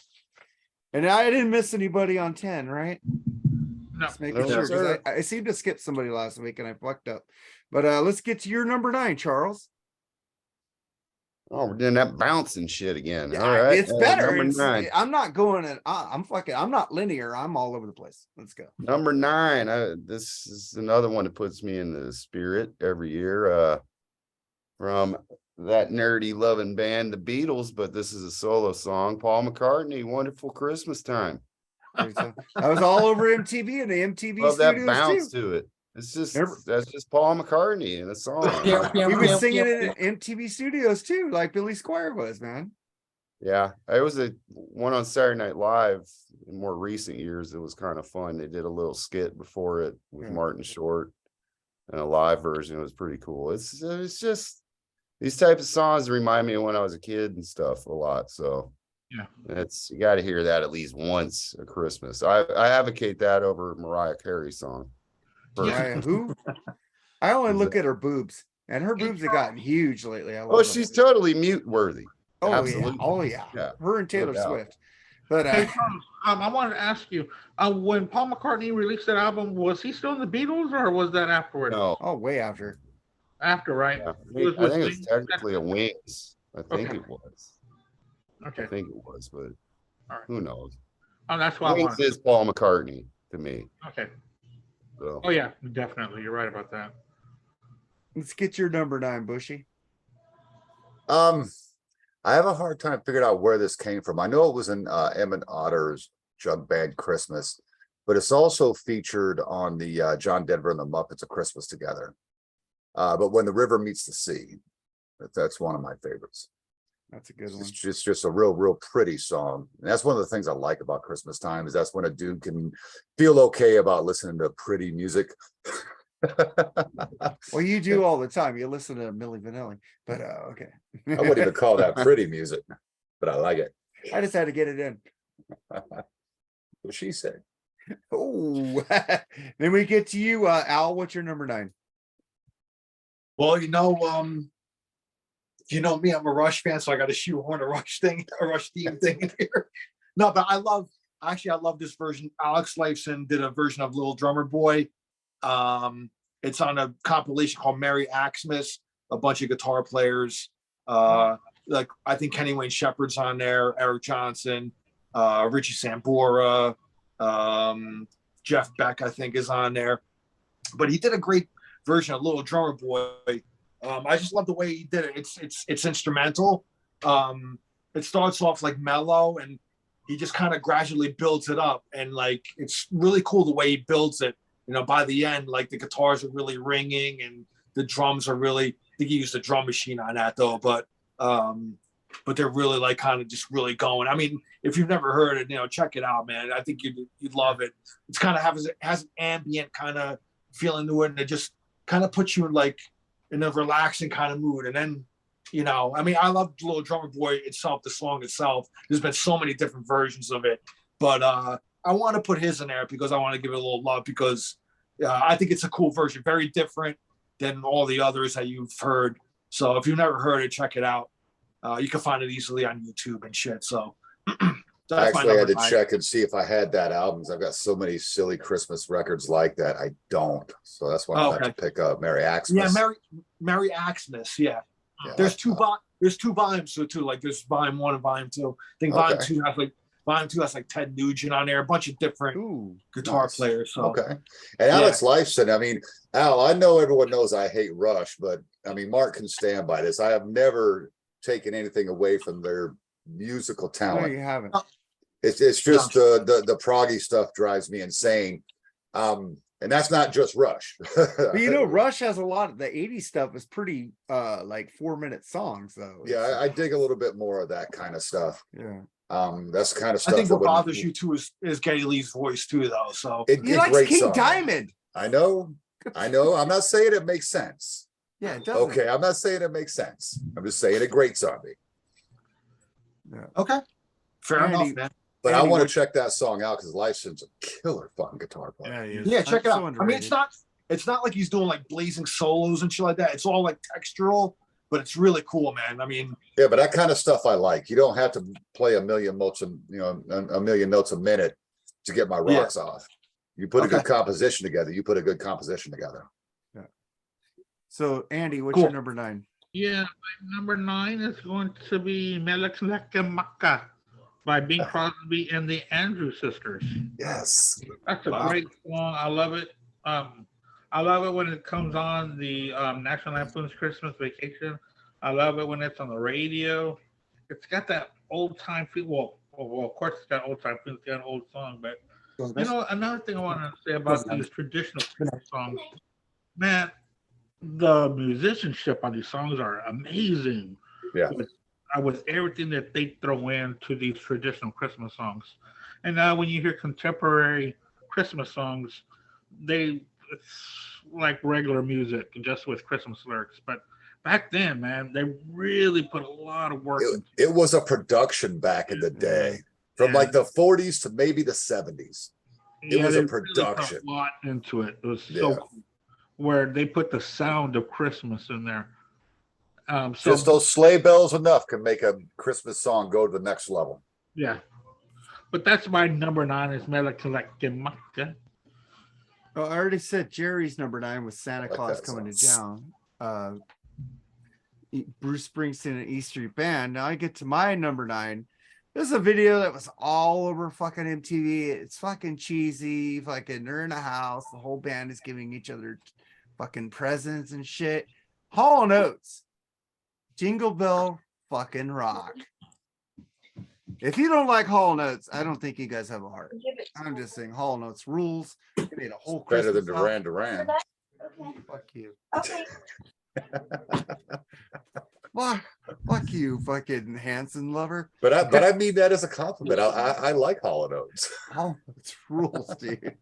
Speaker 1: And I didn't miss anybody on 10, right?
Speaker 4: No.
Speaker 1: Just making
Speaker 5: No,
Speaker 1: sure, 'cause
Speaker 5: sir.
Speaker 1: I seemed to skip somebody last week and I fucked up. But let's get to your number 9, Charles.
Speaker 5: Oh, we're doing that bouncing shit again.
Speaker 1: Yeah,
Speaker 5: All right.
Speaker 1: it's better.
Speaker 5: Number 9.
Speaker 1: I'm not going. I'm not linear. I'm all over the place. Let's go.
Speaker 5: Number 9. This is another one that puts me in the spirit every year. From that nerdy loving band, the Beatles, but this is a solo song. Paul McCartney, Wonderful Christmas Time.
Speaker 1: I was all over MTV and the MTV
Speaker 5: Love that
Speaker 1: studios
Speaker 5: bounce
Speaker 1: too.
Speaker 5: to it. It's just
Speaker 1: Remember-
Speaker 5: that's just Paul McCartney in a song.
Speaker 1: We were singing it in MTV studios too, like Billy Squire was, man.
Speaker 5: Yeah, it was a one on Saturday Night Live in more recent years. It was kind of fun. They did a little skit before it with
Speaker 1: Yeah.
Speaker 5: Martin Short and a live version. It was pretty cool. It's just these type of songs remind me of when I was a kid and stuff a lot. So
Speaker 4: Yeah.
Speaker 5: it's you got to hear that at least once at Christmas. I advocate that over Mariah Carey's song.
Speaker 1: Mariah, who? I only look at her boobs, and her boobs have gotten huge lately. I love
Speaker 5: Oh,
Speaker 1: them.
Speaker 5: she's totally mute worthy.
Speaker 1: oh
Speaker 5: absolutely.
Speaker 1: yeah, oh yeah.
Speaker 5: Yeah,
Speaker 1: Her and Taylor
Speaker 5: doubt.
Speaker 1: Swift. But
Speaker 4: Hey, Charles, I wanted to ask you, when Paul McCartney released that album, was he still in the Beatles or was that afterward?
Speaker 5: No,
Speaker 1: oh, way after.
Speaker 4: After, right?
Speaker 5: yeah.
Speaker 4: It was
Speaker 5: I
Speaker 4: with
Speaker 5: think it was
Speaker 4: Wings?
Speaker 5: technically a Wings. I think
Speaker 4: Okay.
Speaker 5: it was.
Speaker 4: Okay.
Speaker 5: I think it was, but
Speaker 4: All right.
Speaker 5: who knows?
Speaker 4: Oh, that's what I
Speaker 5: Wings
Speaker 4: wanted.
Speaker 5: is Paul McCartney to me.
Speaker 4: Okay.
Speaker 5: So
Speaker 4: Oh, yeah, definitely. You're right about that.
Speaker 1: Let's get your number 9, Bushy.
Speaker 3: I have a hard time figuring out where this came from. I know it was in Emmett Otter's Jug Band Christmas, but it's also featured on the John Denver and the Muppets of Christmas Together. But When the River Meets the Sea, that's one of my favorites.
Speaker 1: That's a good one.
Speaker 3: It's just a real pretty song. And that's one of the things I like about Christmas time is that's when a dude can feel okay about listening to pretty music.
Speaker 1: Well, you do all the time. You listen to Milli Vanilli, but okay.
Speaker 3: I wouldn't even call that pretty music, but I like it.
Speaker 1: I just had to get it in.
Speaker 3: What she said.
Speaker 1: Oh, then we get to you, Al. What's your number 9?
Speaker 2: Well, you know me, I'm a Rush fan, so I got to shoehorn a Rush theme thing in here. No, but I love this version. Alex Lifeson did a version of Little Drummer Boy. It's on a compilation called Merry Xmas, a bunch of guitar players. Like I think Kenny Wayne Shepherd's on there, Eric Johnson, Richie Sambora, Jeff Beck, I think, is on there. But he did a great version of Little Drummer Boy. I just love the way he did it. It's instrumental. It starts off like mellow, and he just kind of gradually builds it up, and like it's really cool the way he builds it. You know, by the end, like the guitars are really ringing, and the drums are really. I think he used a drum machine on that though, but they're really like kind of just really going. I mean, if you've never heard it, check it out, man. I think you'd love it. It's kind of has an ambient kind of feeling to it, and it just kind of puts you in like in a relaxing kind of mood. And then, you know, I mean, I love Little Drummer Boy itself, the song itself. There's been so many different versions of it, but I want to put his in there because I want to give it a little love because I think it's a cool version, very different than all the others that you've heard. So if you've never heard it, check it out. You can find it easily on YouTube and shit. So
Speaker 3: I
Speaker 2: that's my
Speaker 3: actually had
Speaker 2: number
Speaker 3: to
Speaker 2: 9.
Speaker 3: check and see if I had that albums. I've got so many silly Christmas records like that. I don't. So that's why I have
Speaker 2: Okay.
Speaker 3: to pick up Merry Xmas.
Speaker 2: Yeah, Merry Xmas. Yeah.
Speaker 3: Yeah,
Speaker 2: There's
Speaker 3: like-
Speaker 2: there's 2 volumes to it too. Like there's volume 1 and volume 2. I think
Speaker 3: Okay.
Speaker 2: volume 2 has like Ted Nugent on there, a bunch of different
Speaker 1: Ooh,
Speaker 2: guitar
Speaker 3: nice.
Speaker 2: players. So
Speaker 3: Okay. And Alex Lifeson, I mean, Al, I know everyone knows I hate Rush, but I mean, Mark can stand by this. I have never taken anything away from their musical
Speaker 1: no,
Speaker 3: talent.
Speaker 1: you haven't.
Speaker 3: It's just the proggy stuff drives me insane. And that's not just Rush.
Speaker 1: But you know, Rush has a lot of the 80s stuff is pretty like 4-minute songs though.
Speaker 3: Yeah, I dig a little bit more of that kind of stuff.
Speaker 1: Yeah.
Speaker 3: That's the kind of
Speaker 2: I
Speaker 3: stuff
Speaker 2: think
Speaker 3: that
Speaker 2: what
Speaker 3: would-
Speaker 2: bothers you too is Geddy Lee's voice too, though. So
Speaker 1: He likes
Speaker 3: great
Speaker 1: King
Speaker 3: song.
Speaker 1: Diamond.
Speaker 3: I know. I'm not saying it makes sense.
Speaker 1: Yeah, it doesn't.
Speaker 3: Okay, I'm not saying it makes sense. I'm just saying a great zombie.
Speaker 2: okay, fair
Speaker 1: Andy-
Speaker 2: enough, man.
Speaker 3: But I
Speaker 1: Andy,
Speaker 3: want to
Speaker 1: what-
Speaker 3: check that song out because Lifeson's a killer fucking guitar player.
Speaker 1: Yeah, he is.
Speaker 2: Yeah, check it
Speaker 1: So
Speaker 2: out. I mean, it's not like he's doing like blazing solos and shit like that. It's all like textural, but it's really cool, man. I mean,
Speaker 3: Yeah, but that kind of stuff I like. You don't have to play a million notes, a million notes a minute to get my
Speaker 2: Yeah.
Speaker 3: rocks off. You put a
Speaker 2: Okay.
Speaker 3: good composition together. You put a good composition together.
Speaker 1: So Andy, what's
Speaker 2: Cool.
Speaker 1: your number 9?
Speaker 4: Yeah, my number 9 is going to be Meleklekemaka by Bing Crosby and the Andrew Sisters.
Speaker 3: Yes.
Speaker 4: That's a
Speaker 2: Wow.
Speaker 4: great song. I love it. I love it when it comes on the National Lampoon's Christmas Vacation. I love it when it's on the radio. It's got that old time feel. Well, of course it's got old time feel. It's got an old song, but you know, another thing I want to say about these traditional Christmas songs, man, the musicianship on these songs are amazing.
Speaker 3: Yeah.
Speaker 4: With everything that they throw into these traditional Christmas songs. And now when you hear contemporary Christmas songs, it's like regular music just with Christmas lyrics. But back then, man, they really put a lot of work into
Speaker 3: It was a production back in the day, from
Speaker 4: Yeah.
Speaker 3: like the 40s to maybe the 70s. It was a
Speaker 4: they really put
Speaker 3: production.
Speaker 4: a lot into it. It was so
Speaker 3: Yeah.
Speaker 4: cool. Where they put the sound of Christmas in there. So
Speaker 3: Just those sleigh bells enough can make a Christmas song go to the next level.
Speaker 4: yeah. But that's my number 9 is Meleklekemaka.
Speaker 1: Oh, I already said Jerry's number 9 was Santa
Speaker 3: Like
Speaker 1: Claus
Speaker 3: that
Speaker 1: Coming to
Speaker 3: song.
Speaker 1: Town. Bruce Springsteen and E Street Band. Now I get to my number 9. This is a video that was all over fucking MTV. It's fucking cheesy. Fucking they're in a house. The whole band is giving each other fucking presents and shit. Hall & Oates. Jingle Bell fucking rock. If you don't like Hall & Oates, I don't think you guys have a heart. I'm just saying Hall & Oates rules. They made a whole
Speaker 3: Better than
Speaker 1: Christmas album.
Speaker 3: Duran Duran.
Speaker 6: Okay.
Speaker 1: Fuck you.
Speaker 6: Okay.
Speaker 1: Fuck you, fucking Hanson lover.
Speaker 3: But I mean that as a compliment. I like Hall & Oates.
Speaker 1: Hall & Oates rules, dude.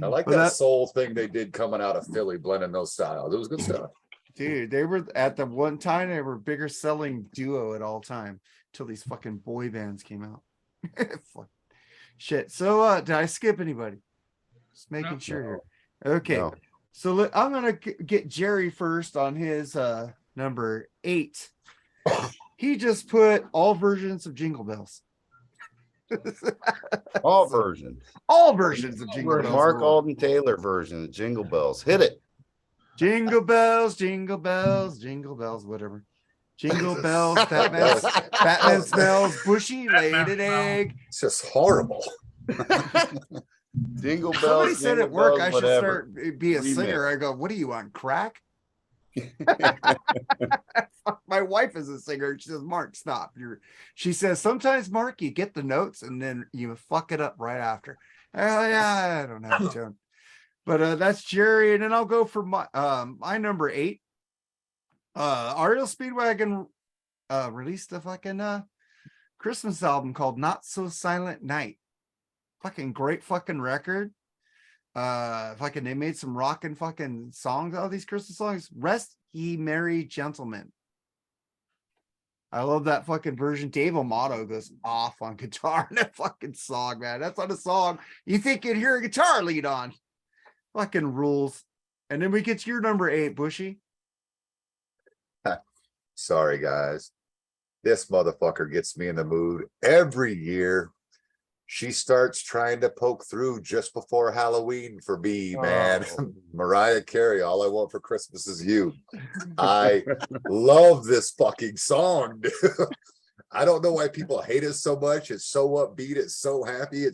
Speaker 3: I like
Speaker 1: But
Speaker 3: that soul thing they did coming out of Philly, blending those styles. It was good stuff.
Speaker 1: Dude, they were at the one time they were bigger selling duo at all time till these fucking boy bands came out. Fuck. Shit. So did I skip anybody? Just making
Speaker 4: No.
Speaker 1: sure here. Okay.
Speaker 5: No.
Speaker 1: So I'm gonna get Jerry first on his number 8. He just put all versions of Jingle Bells.
Speaker 5: All version.
Speaker 1: All versions of Jingle
Speaker 5: The
Speaker 1: Bells.
Speaker 5: Mark
Speaker 1: rule.
Speaker 5: Alden Taylor version of Jingle Bells. Hit it.
Speaker 1: Jingle bells, jingle bells, jingle bells, whatever. Jingle bells, Batman,
Speaker 3: That
Speaker 1: Batman
Speaker 3: was-
Speaker 1: smells bushy, laid
Speaker 4: Batman
Speaker 1: an
Speaker 4: smells.
Speaker 1: egg.
Speaker 3: It's just horrible.
Speaker 5: Jingle Bells.
Speaker 1: Somebody said
Speaker 5: Jingle
Speaker 1: at work
Speaker 5: Bells,
Speaker 1: I should
Speaker 5: whatever.
Speaker 1: start be a
Speaker 5: Remix.
Speaker 1: singer. I go, what are you on crack? My wife is a singer. She says, Mark, stop. She says, sometimes, Mark, you get the notes and then you fuck it up right after. Oh yeah, I don't have a tone. But that's Jerry, and then I'll go for my number 8. Ariel Speedwagon released a fucking Christmas album called Not So Silent Night. Fucking great fucking record. Fucking they made some rockin' fucking songs out of these Christmas songs. Ye Merry Gentlemen. I love that fucking version. Dave Amato goes off on guitar in that fucking song, man. That's not a song you think you'd hear a guitar lead on. Fucking rules. And then we get to your number 8, Bushy.
Speaker 3: Sorry, guys. This motherfucker gets me in the mood every year. She starts trying to poke through just before Halloween for me, man. Mariah Carey, All I Want for Christmas Is You. I love this fucking song, dude. I don't know why people hate it so much. It's so upbeat, it's so happy.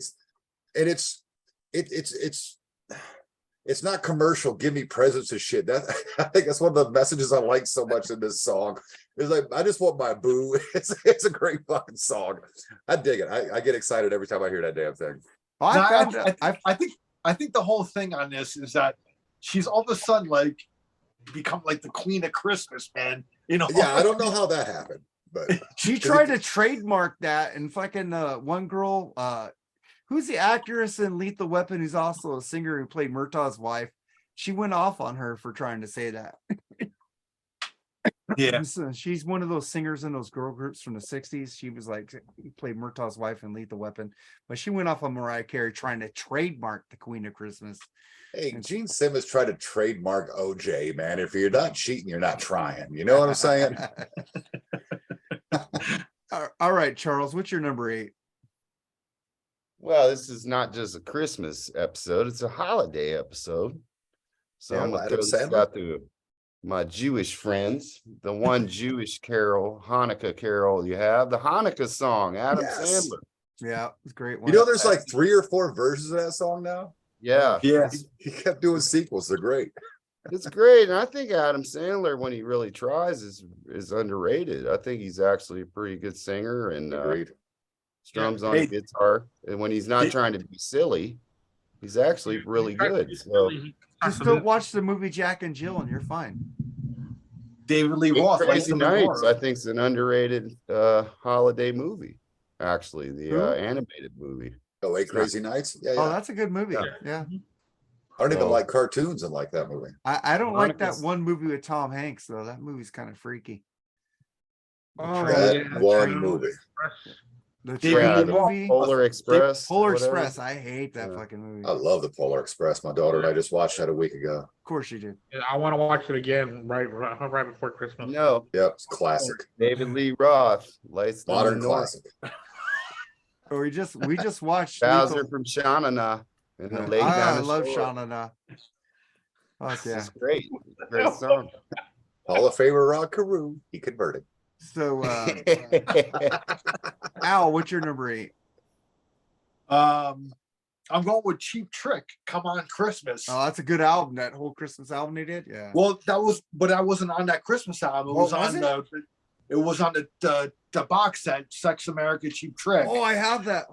Speaker 3: It's not commercial. Give me presents and shit. That I think that's one of the messages I like so much in this song. It's like I just want my boo. It's a great fucking song. I dig it. I get excited every time I hear that damn thing.
Speaker 2: I think the whole thing on this is that she's all of a sudden like become like the queen of Christmas, man. You know?
Speaker 3: Yeah, I don't know how that happened, but
Speaker 1: She tried to trademark that, and fucking one girl, who's the actress in Lethal Weapon, who's also a singer who played Murtaugh's wife. She went off on her for trying to say that.
Speaker 2: Yeah.
Speaker 1: She's one of those singers in those girl groups from the 60s. She was like, played Murtaugh's wife in Lethal Weapon, but she went off on Mariah Carey trying to trademark the Queen of Christmas.
Speaker 3: hey, Gene Simmons tried to trademark OJ, man. If you're not cheating, you're not trying. You know what I'm saying?
Speaker 1: All right, Charles, what's your number 8?
Speaker 5: Well, this is not just a Christmas episode, it's a holiday episode. So
Speaker 3: Yeah,
Speaker 5: I'm gonna
Speaker 3: Adam
Speaker 5: throw this
Speaker 3: Sandler.
Speaker 5: out to my Jewish friends. The one Jewish carol, Hanukkah carol you have, the Hanukkah song, Adam
Speaker 3: Yes.
Speaker 5: Sandler.
Speaker 1: Yeah, it's a great
Speaker 3: You
Speaker 1: one.
Speaker 3: know, there's like 3 or 4 versions of that song now.
Speaker 5: Yeah,
Speaker 2: Yeah.
Speaker 3: He kept doing sequels. They're great.
Speaker 5: it's great. And I think Adam Sandler, when he really tries, is underrated. I think he's actually a pretty good singer and
Speaker 3: Agreed.
Speaker 5: strums on
Speaker 2: Hey.
Speaker 5: the guitar. And when he's not trying to be silly, he's actually really good. So
Speaker 1: Just don't watch the movie Jack and Jill and you're fine.
Speaker 2: David Lee
Speaker 5: Eight
Speaker 2: Roth.
Speaker 5: Crazy
Speaker 2: Lights of
Speaker 5: Nights, I
Speaker 2: Menorah.
Speaker 5: think, is an underrated holiday movie. Actually, the
Speaker 1: Who?
Speaker 5: animated movie.
Speaker 3: Oh, 8 Crazy Nights. Yeah,
Speaker 1: Oh,
Speaker 3: yeah.
Speaker 1: that's a good movie.
Speaker 5: Yeah.
Speaker 1: Yeah.
Speaker 3: I don't even
Speaker 5: Oh.
Speaker 3: like cartoons and like that movie.
Speaker 1: I don't like that
Speaker 5: Hanukkah's-
Speaker 1: one movie with Tom Hanks, though. That movie's kind of freaky.
Speaker 4: Oh,
Speaker 3: That
Speaker 4: yeah,
Speaker 3: one
Speaker 4: Channel
Speaker 3: movie.
Speaker 4: Express.
Speaker 1: The
Speaker 2: David
Speaker 1: train
Speaker 2: Lee
Speaker 1: movie.
Speaker 5: Polar Express.
Speaker 1: Polar
Speaker 5: whatever.
Speaker 1: Express. I hate that
Speaker 5: Yeah.
Speaker 1: fucking movie.
Speaker 3: I love the Polar Express. My daughter and I just watched that a week ago.
Speaker 1: Of course you did.
Speaker 4: Yeah, I want to watch it again right before Christmas.
Speaker 5: No,
Speaker 3: Yep, it's classic.
Speaker 5: David Lee Roth, Lights of
Speaker 3: Modern
Speaker 5: Menorah.
Speaker 3: classic.
Speaker 1: Or we just watched
Speaker 5: Bowser
Speaker 1: Lethal-
Speaker 5: from Shanana and the lady
Speaker 1: I
Speaker 5: down the
Speaker 1: love
Speaker 5: shore.
Speaker 1: Shauna. Fuck
Speaker 5: This
Speaker 1: yeah.
Speaker 5: is great. Great song.
Speaker 3: Hall of Famer Rod Carew. He converted.
Speaker 1: So Al, what's your number 8?
Speaker 2: I'm going with Cheap Trick. Come on, Christmas.
Speaker 1: Oh, that's a good album. That whole Christmas album they did. Yeah.
Speaker 2: Well, but I wasn't on that Christmas album. It
Speaker 1: What
Speaker 2: was
Speaker 1: was
Speaker 2: on
Speaker 1: it?
Speaker 2: it was on the box set, Sex America Cheap Trick.
Speaker 1: Oh, I have that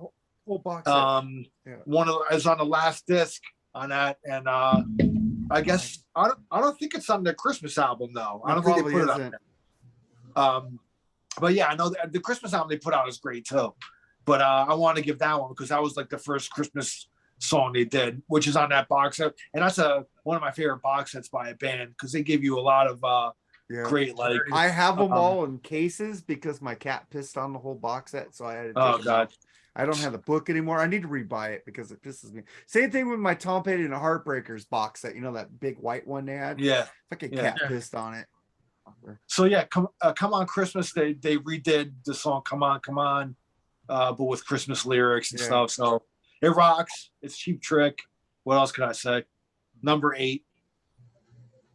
Speaker 1: whole box. set. Yeah.
Speaker 2: One of the, is on the last disc on that, and I guess I don't think it's on the Christmas album though. I
Speaker 1: It
Speaker 2: don't think they
Speaker 1: probably
Speaker 2: put it
Speaker 1: isn't.
Speaker 2: on. But yeah, I know the Christmas album they put out is great too. But I want to give that one because that was like the first Christmas song they did, which is on that box set, and that's one of my favorite box sets by a band because they give you a lot of
Speaker 1: Yeah.
Speaker 2: great like.
Speaker 1: I have them
Speaker 2: Um,
Speaker 1: all in cases because my cat pissed on the whole box set, so I had to
Speaker 2: Oh
Speaker 1: take them
Speaker 2: God.
Speaker 1: out. I don't have the book anymore. I need to rebuy it because it pisses me. Same thing with my Tom Petty and the Heartbreakers box set. You know that big white one they had?
Speaker 2: Yeah.
Speaker 1: Fucking
Speaker 2: Yeah.
Speaker 1: cat pissed on it.
Speaker 2: So yeah, come on Christmas. They redid the song "Come On, Come On," but with Christmas lyrics and
Speaker 1: Yeah.
Speaker 2: stuff. So it rocks. It's Cheap Trick. What else can I say? Number 8.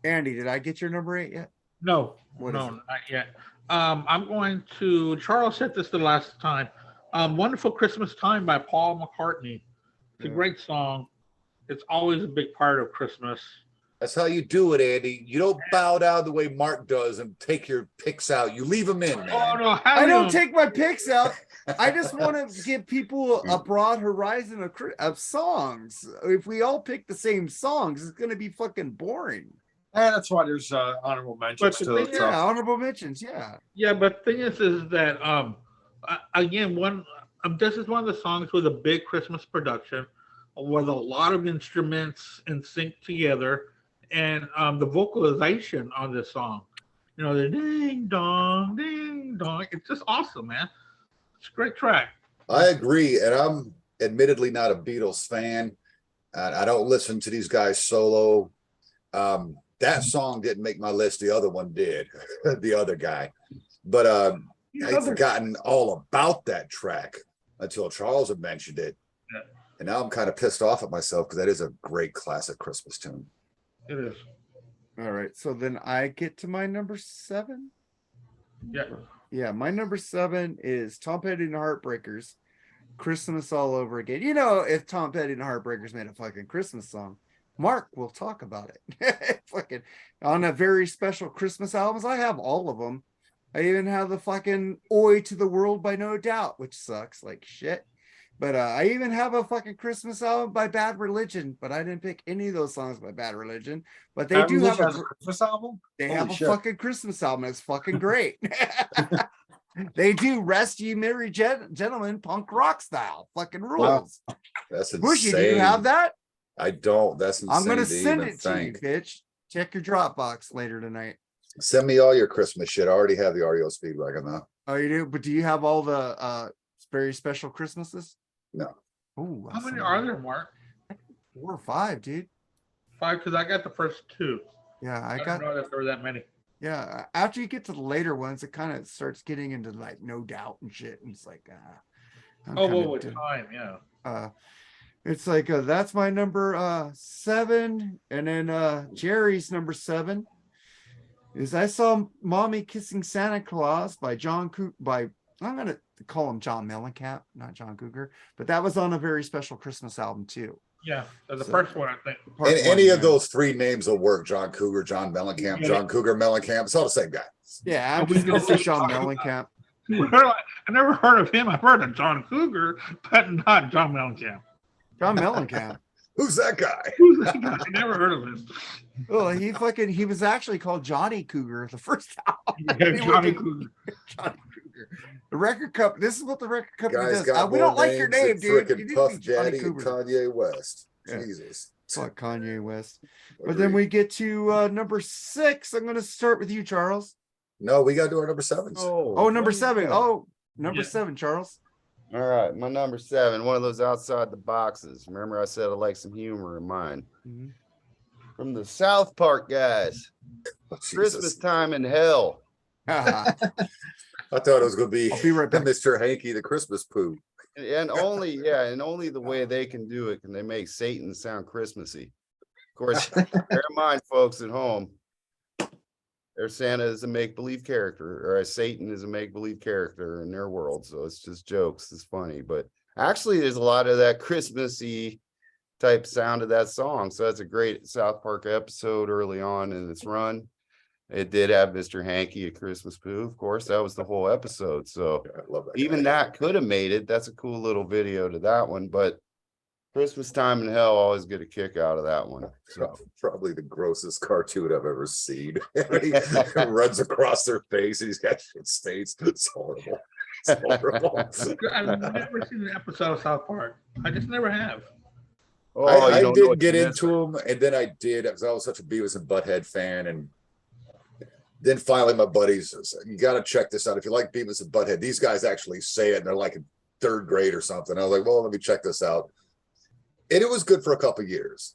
Speaker 1: Andy, did I get your number 8 yet?
Speaker 4: No,
Speaker 1: What
Speaker 4: no,
Speaker 1: is it?
Speaker 4: not yet. I'm going to. Charles said this the last time. "Wonderful Christmas Time" by Paul McCartney. It's a
Speaker 1: Yeah.
Speaker 4: great song. It's always a big part of Christmas.
Speaker 3: That's how you do it, Andy. You don't bow down the way Mark does and take your picks out. You leave them in, man.
Speaker 4: Oh no,
Speaker 1: I don't take my picks out. I just want to give people a broad horizon of songs. If we all pick the same songs, it's going to be fucking boring.
Speaker 2: And that's why there's honorable mentions
Speaker 4: But the
Speaker 2: too.
Speaker 4: thing
Speaker 2: So.
Speaker 1: Yeah, honorable mentions. Yeah.
Speaker 4: Yeah, but the thing is that again, this is one of the songs with a big Christmas production, with a lot of instruments in sync together, and the vocalization on this song, you know, the ding dong, it's just awesome, man. It's a great track.
Speaker 3: I agree, and I'm admittedly not a Beatles fan. I don't listen to these guys solo. That song didn't make my list. The other one did, the other guy. But I'd forgotten all about that track until Charles had mentioned it.
Speaker 4: Yeah.
Speaker 3: And now I'm kind of pissed off at myself because that is a great classic Christmas tune.
Speaker 4: It is.
Speaker 1: All right. So then I get to my number 7.
Speaker 4: Yeah.
Speaker 1: Yeah, my number 7 is Tom Petty and the Heartbreakers, Christmas All Over Again. You know, if Tom Petty and the Heartbreakers made a fucking Christmas song, Mark will talk about it. Fucking on a very special Christmas albums. I have all of them. I even have the fucking Oi to the World by No Doubt, which sucks like shit. But I even have a fucking Christmas album by Bad Religion, but I didn't pick any of those songs by Bad Religion. But they do have a
Speaker 2: Christmas album.
Speaker 1: they
Speaker 2: Holy
Speaker 1: have a
Speaker 2: shit.
Speaker 1: fucking Christmas album. It's fucking great. They do Rest Ye Merry Gentlemen punk rock style. Fucking rules.
Speaker 3: That's
Speaker 1: Bushy,
Speaker 3: insane.
Speaker 1: do you have that?
Speaker 3: I don't. That's insane.
Speaker 1: I'm gonna
Speaker 3: to
Speaker 1: send
Speaker 3: even
Speaker 1: it to you,
Speaker 3: think.
Speaker 1: bitch. Check your Dropbox later tonight.
Speaker 3: Send me all your Christmas shit. I already have the REO Speedwagon though.
Speaker 1: Oh, you do? But do you have all the very special Christmases?
Speaker 3: No.
Speaker 1: Oh,
Speaker 4: How many are there, Mark?
Speaker 1: 4 or 5, dude.
Speaker 4: 5, because I got the first 2.
Speaker 1: Yeah,
Speaker 4: I
Speaker 1: I
Speaker 4: don't
Speaker 1: got.
Speaker 4: know that there were that many.
Speaker 1: Yeah, after you get to the later ones, it kind of starts getting into like No Doubt and shit, and it's like, I'm
Speaker 4: Oh,
Speaker 1: kinda
Speaker 4: well, with
Speaker 1: done.
Speaker 4: time, yeah.
Speaker 1: It's like that's my number 7, and then Jerry's number 7 is I saw Mommy Kissing Santa Claus by I'm gonna call him John Mellencamp, not John Cougar, but that was on a very special Christmas album too.
Speaker 4: Yeah, the
Speaker 1: So-
Speaker 4: first one, I think.
Speaker 1: Part
Speaker 3: And
Speaker 1: one,
Speaker 3: any of
Speaker 1: yeah.
Speaker 3: those 3 names will work. John Cougar, John Mellencamp,
Speaker 4: Yeah.
Speaker 3: John Cougar, Mellencamp. It's all the same guy.
Speaker 1: Yeah, I'm
Speaker 4: We
Speaker 1: just gonna
Speaker 4: don't
Speaker 1: say
Speaker 4: say
Speaker 1: John
Speaker 4: John-
Speaker 1: Mellencamp.
Speaker 4: I never heard of him. I've heard of John Cougar, but not John Mellencamp.
Speaker 1: John Mellencamp.
Speaker 3: Who's that guy?
Speaker 4: Who's that guy? I never heard of him.
Speaker 1: Well, he was actually called Johnny Cougar the first album.
Speaker 4: Yeah,
Speaker 1: He
Speaker 4: Johnny
Speaker 1: went to-
Speaker 4: Cougar.
Speaker 1: Johnny Cougar. The record company. This is what the record company
Speaker 3: Guy's
Speaker 1: does.
Speaker 3: got
Speaker 1: We
Speaker 3: more
Speaker 1: don't like your
Speaker 3: names
Speaker 1: name,
Speaker 3: than
Speaker 1: dude. You
Speaker 3: frickin'
Speaker 1: need to
Speaker 3: Puff
Speaker 1: be Johnny
Speaker 3: Daddy and
Speaker 1: Cougar.
Speaker 3: Kanye West.
Speaker 1: Yeah.
Speaker 3: Jesus.
Speaker 1: Fuck Kanye West. But then
Speaker 3: Agreed.
Speaker 1: we get to number 6. I'm going to start with you, Charles.
Speaker 3: No, we got to do our number 7s.
Speaker 1: Oh, number 7. Oh, number
Speaker 4: Yeah.
Speaker 1: 7, Charles.
Speaker 5: All right, my number 7, one of those outside the boxes. Remember, I said I like some humor in mine.
Speaker 1: Mhm.
Speaker 5: From the South Park guys,
Speaker 3: Oh, Jesus.
Speaker 5: Christmas Time in Hell.
Speaker 1: Haha.
Speaker 3: I thought it was going to be
Speaker 1: I'll be right back.
Speaker 3: Mr. Hanky, the Christmas poo.
Speaker 5: And only the way they can do it can they make Satan sound Christmassy. Of course, bear in mind, folks at home, their Santa is a make-believe character, or a Satan is a make-believe character in their world. So it's just jokes. It's funny, but actually, there's a lot of that Christmassy type sound of that song. So that's a great South Park episode early on in its run. It did have Mr. Hanky, a Christmas poo. Of course, that was the whole episode. So
Speaker 3: I love that.
Speaker 5: even
Speaker 3: guy.
Speaker 5: that could have made it. That's a cool little video to that one. But Christmas Time in Hell, always get a kick out of that one. So
Speaker 3: Probably the grossest cartoon I've ever seen. He runs across their face and he's got shit stains. It's horrible. It's horrible.
Speaker 4: I've never seen an episode of South Park. I just never have.
Speaker 5: oh,
Speaker 3: I
Speaker 5: you don't know
Speaker 3: did
Speaker 5: what
Speaker 3: get
Speaker 5: you missed.
Speaker 3: into them, and then I did because I was such a Beavis and Butthead fan, and then finally my buddies said, "You got to check this out. If you like Beavis and Butthead, these guys actually say it, and they're like in 3rd grade or something." I was like, "Well, let me check this out," and it was good for a couple years.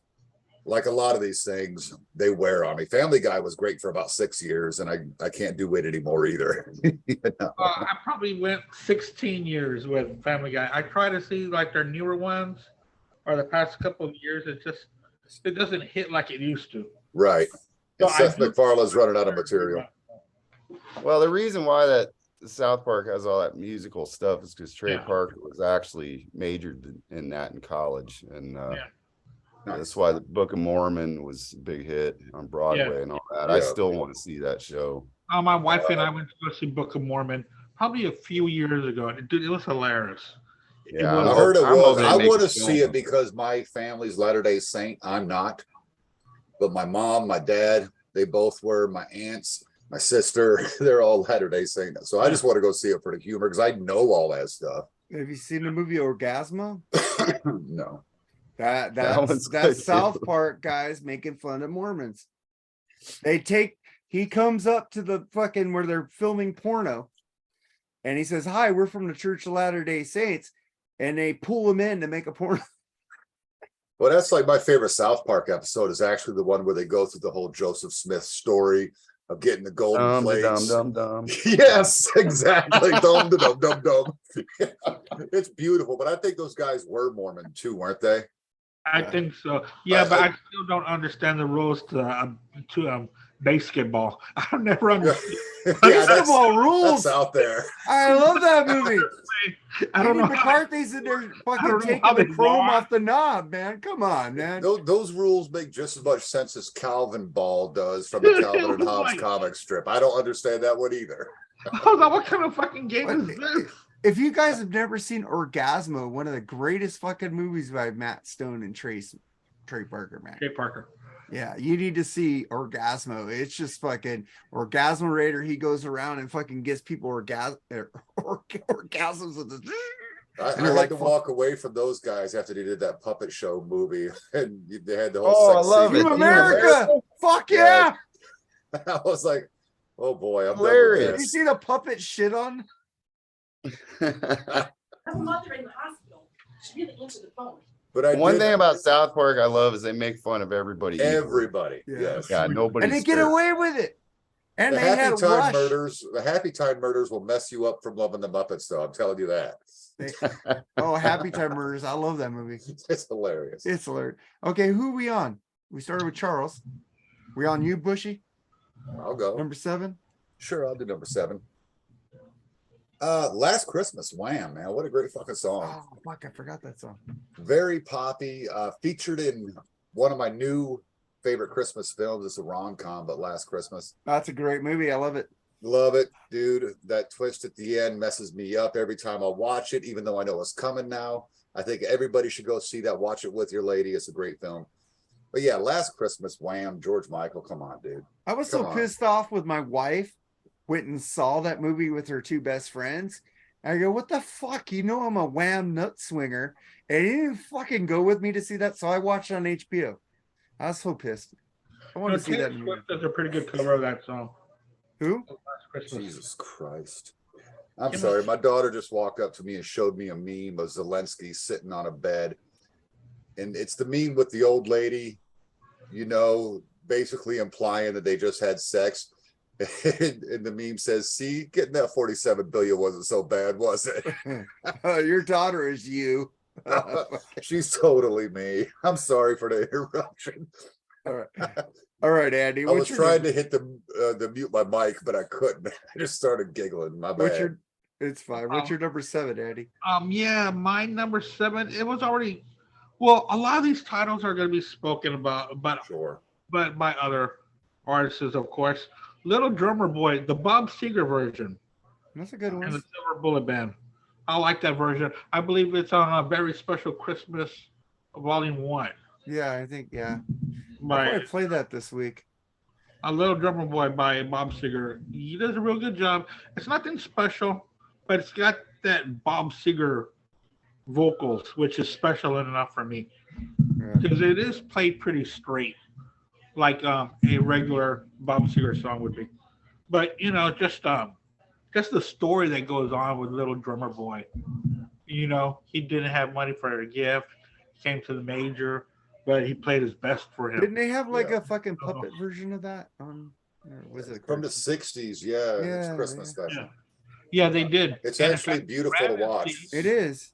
Speaker 3: Like a lot of these things, they wear on me. Family Guy was great for about 6 years, and I can't do it anymore either. You know?
Speaker 4: I probably went 16 years with Family Guy. I try to see like their newer ones or the past couple of years. It doesn't hit like it used to.
Speaker 3: Right. And
Speaker 4: So I
Speaker 3: Seth
Speaker 4: do-
Speaker 3: MacFarlane's running out of material.
Speaker 5: Well, the reason why that South Park has all that musical stuff is because Trey
Speaker 4: Yeah.
Speaker 5: Parker was actually majored in that in college. And
Speaker 4: Yeah.
Speaker 5: that's why the Book of Mormon was a big hit on Broadway and all that. I
Speaker 3: Yeah.
Speaker 5: still want to see that show.
Speaker 4: My wife and I went to go see Book of Mormon probably a few years ago. It was hilarious.
Speaker 5: Yeah,
Speaker 4: was-
Speaker 3: I heard it
Speaker 5: I'm
Speaker 3: was.
Speaker 5: hoping they
Speaker 3: I
Speaker 5: make
Speaker 3: want to
Speaker 5: a
Speaker 3: see
Speaker 5: film.
Speaker 3: it because my family's Latter-day Saint. I'm not. But my mom, my dad, they both were. My aunts, my sister, they're all Latter-day Saint. So I just want to go see it for the humor because I know all that stuff.
Speaker 1: Have you seen the movie Orgasmo?
Speaker 3: No.
Speaker 5: one's
Speaker 1: That's
Speaker 5: good,
Speaker 1: South
Speaker 5: too.
Speaker 1: Park guys making fun of Mormons. He comes up to the fucking where they're filming porno, and he says, "Hi, we're from the Church of Latter-day Saints," and they pull him in to make a porno.
Speaker 3: Well, that's like my favorite South Park episode is actually the one where they go through the whole Joseph Smith story of getting the golden
Speaker 5: Dum
Speaker 3: plates.
Speaker 5: dum dum.
Speaker 3: Yes, exactly. Dum dum dum dum. It's beautiful, but I think those guys were Mormon too, weren't they?
Speaker 4: I
Speaker 1: Yeah.
Speaker 4: think so. Yeah,
Speaker 3: I-
Speaker 4: but I still don't understand the rules to basketball. I've never understood.
Speaker 3: Yeah, that's,
Speaker 1: Basketball rules.
Speaker 3: that's out there.
Speaker 1: I love that movie.
Speaker 4: I don't
Speaker 1: Andy
Speaker 4: know. How,
Speaker 1: McCarthy's in there fucking
Speaker 4: know
Speaker 1: taking
Speaker 4: how
Speaker 1: the
Speaker 4: they
Speaker 1: chrome
Speaker 4: are.
Speaker 1: off the knob, man. Come on, man.
Speaker 3: Those rules make just as much sense as Calvin Ball does from the Calvin and Hobbes
Speaker 4: Right.
Speaker 3: comic strip. I don't understand that one either.
Speaker 4: I was like, what kind of fucking game
Speaker 1: What-
Speaker 4: is this?
Speaker 1: If you guys have never seen Orgasmo, one of the greatest fucking movies by Matt Stone and Trey Parker, man.
Speaker 4: Jay Parker.
Speaker 1: Yeah, you need to see Orgasmo. It's just fucking Orgasmo Raider. He goes around and fucking gets people orgasms with the.
Speaker 3: I
Speaker 1: And they're
Speaker 3: had
Speaker 1: like,
Speaker 3: to
Speaker 1: fuck.
Speaker 3: walk away from those guys after they did that puppet show movie, and they had the whole.
Speaker 5: Oh, I
Speaker 3: sex
Speaker 5: love
Speaker 3: scene.
Speaker 5: it.
Speaker 1: Team
Speaker 5: Team
Speaker 1: America! Fuck yeah!
Speaker 3: I was like, oh boy, I'm done with
Speaker 5: Hilarious.
Speaker 1: Did you
Speaker 3: this.
Speaker 1: see the puppet shit on?
Speaker 6: Her mother in the hospital. She didn't answer the phone.
Speaker 3: But I
Speaker 5: One
Speaker 3: did-
Speaker 5: thing about South Park I love is they make fun of everybody. equally.
Speaker 3: everybody,
Speaker 1: Yeah.
Speaker 3: yes.
Speaker 5: Yeah, nobody.
Speaker 1: And they get away with it. And
Speaker 3: The
Speaker 1: they had
Speaker 3: Happy Time
Speaker 1: Rush.
Speaker 3: Murders, the Happy Time Murders will mess you up from loving the Muppets, though. I'm telling you that.
Speaker 1: Oh, Happy Time Murders. I love that movie.
Speaker 3: It's hilarious.
Speaker 1: It's hilarious. Okay, who we on? We started with Charles. We on you, Bushy?
Speaker 3: I'll go.
Speaker 1: Number 7?
Speaker 3: Sure, I'll do number 7. Last Christmas, Wham, man. What a great fucking song.
Speaker 1: Oh, fuck, I forgot that song.
Speaker 3: Very poppy. Featured in one of my new favorite Christmas films. It's a rom-com, but Last Christmas.
Speaker 1: That's a great movie. I love it.
Speaker 3: Love it, dude. That twist at the end messes me up every time I watch it, even though I know it's coming now. I think everybody should go see that. Watch it with your lady. It's a great film. But yeah, Last Christmas, Wham, George Michael. Come on, dude.
Speaker 1: I was so
Speaker 3: Come on.
Speaker 1: pissed off with my wife. Went and saw that movie with her 2 best friends. And I go, what the fuck? You know I'm a Wham nut swinger. And he didn't fucking go with me to see that. So I watched it on HBO. I was so pissed. I want to see that
Speaker 4: Taylor
Speaker 1: movie.
Speaker 4: Swift does a pretty good cover of that song.
Speaker 1: Who?
Speaker 4: Last Christmas.
Speaker 3: Jesus Christ. I'm
Speaker 4: Give
Speaker 3: sorry.
Speaker 4: us-
Speaker 3: My daughter just walked up to me and showed me a meme of Zelensky sitting on a bed. And it's the meme with the old lady, you know, basically implying that they just had sex. And the meme says, see, getting that 47 billion wasn't so bad, was it?
Speaker 1: Your daughter is you.
Speaker 3: She's totally me. I'm sorry for the interruption.
Speaker 1: All right. All right, Andy.
Speaker 3: I was trying to hit the mute my mic, but I couldn't. I just started giggling. My
Speaker 1: What's
Speaker 3: bad.
Speaker 1: your it's fine. What's your number 7, Andy?
Speaker 4: Yeah, my number 7. It was already. Well, a lot of these titles are going to be spoken about,
Speaker 3: Sure.
Speaker 4: but by other artists, of course. Little Drummer Boy, the Bob Seger version,
Speaker 1: That's a good
Speaker 4: and the
Speaker 1: one.
Speaker 4: Silver Bullet Band. I like that version. I believe it's on a very special Christmas Volume 1.
Speaker 1: Yeah, I think, yeah. I'll
Speaker 4: By
Speaker 1: probably play that this week.
Speaker 4: A Little Drummer Boy by Bob Seger. He does a real good job. It's nothing special, but it's got that Bob Seger vocals, which is special enough for me
Speaker 1: Yeah.
Speaker 4: because it is played pretty straight, like a regular Bob Seger song would be. But you know, just the story that goes on with Little Drummer Boy. You know, he didn't have money for a gift. He came to the major, but he played his best for him.
Speaker 1: Didn't they have like
Speaker 3: Yeah.
Speaker 1: a fucking puppet version of that on? Or was it
Speaker 3: From the 60s, yeah, it's
Speaker 1: Yeah,
Speaker 3: Christmas special.
Speaker 4: Yeah. Yeah, they did.
Speaker 3: It's
Speaker 4: And in
Speaker 3: actually
Speaker 4: fact,
Speaker 3: beautiful to
Speaker 4: Rabbit
Speaker 3: watch.
Speaker 4: Seeds-
Speaker 1: It is.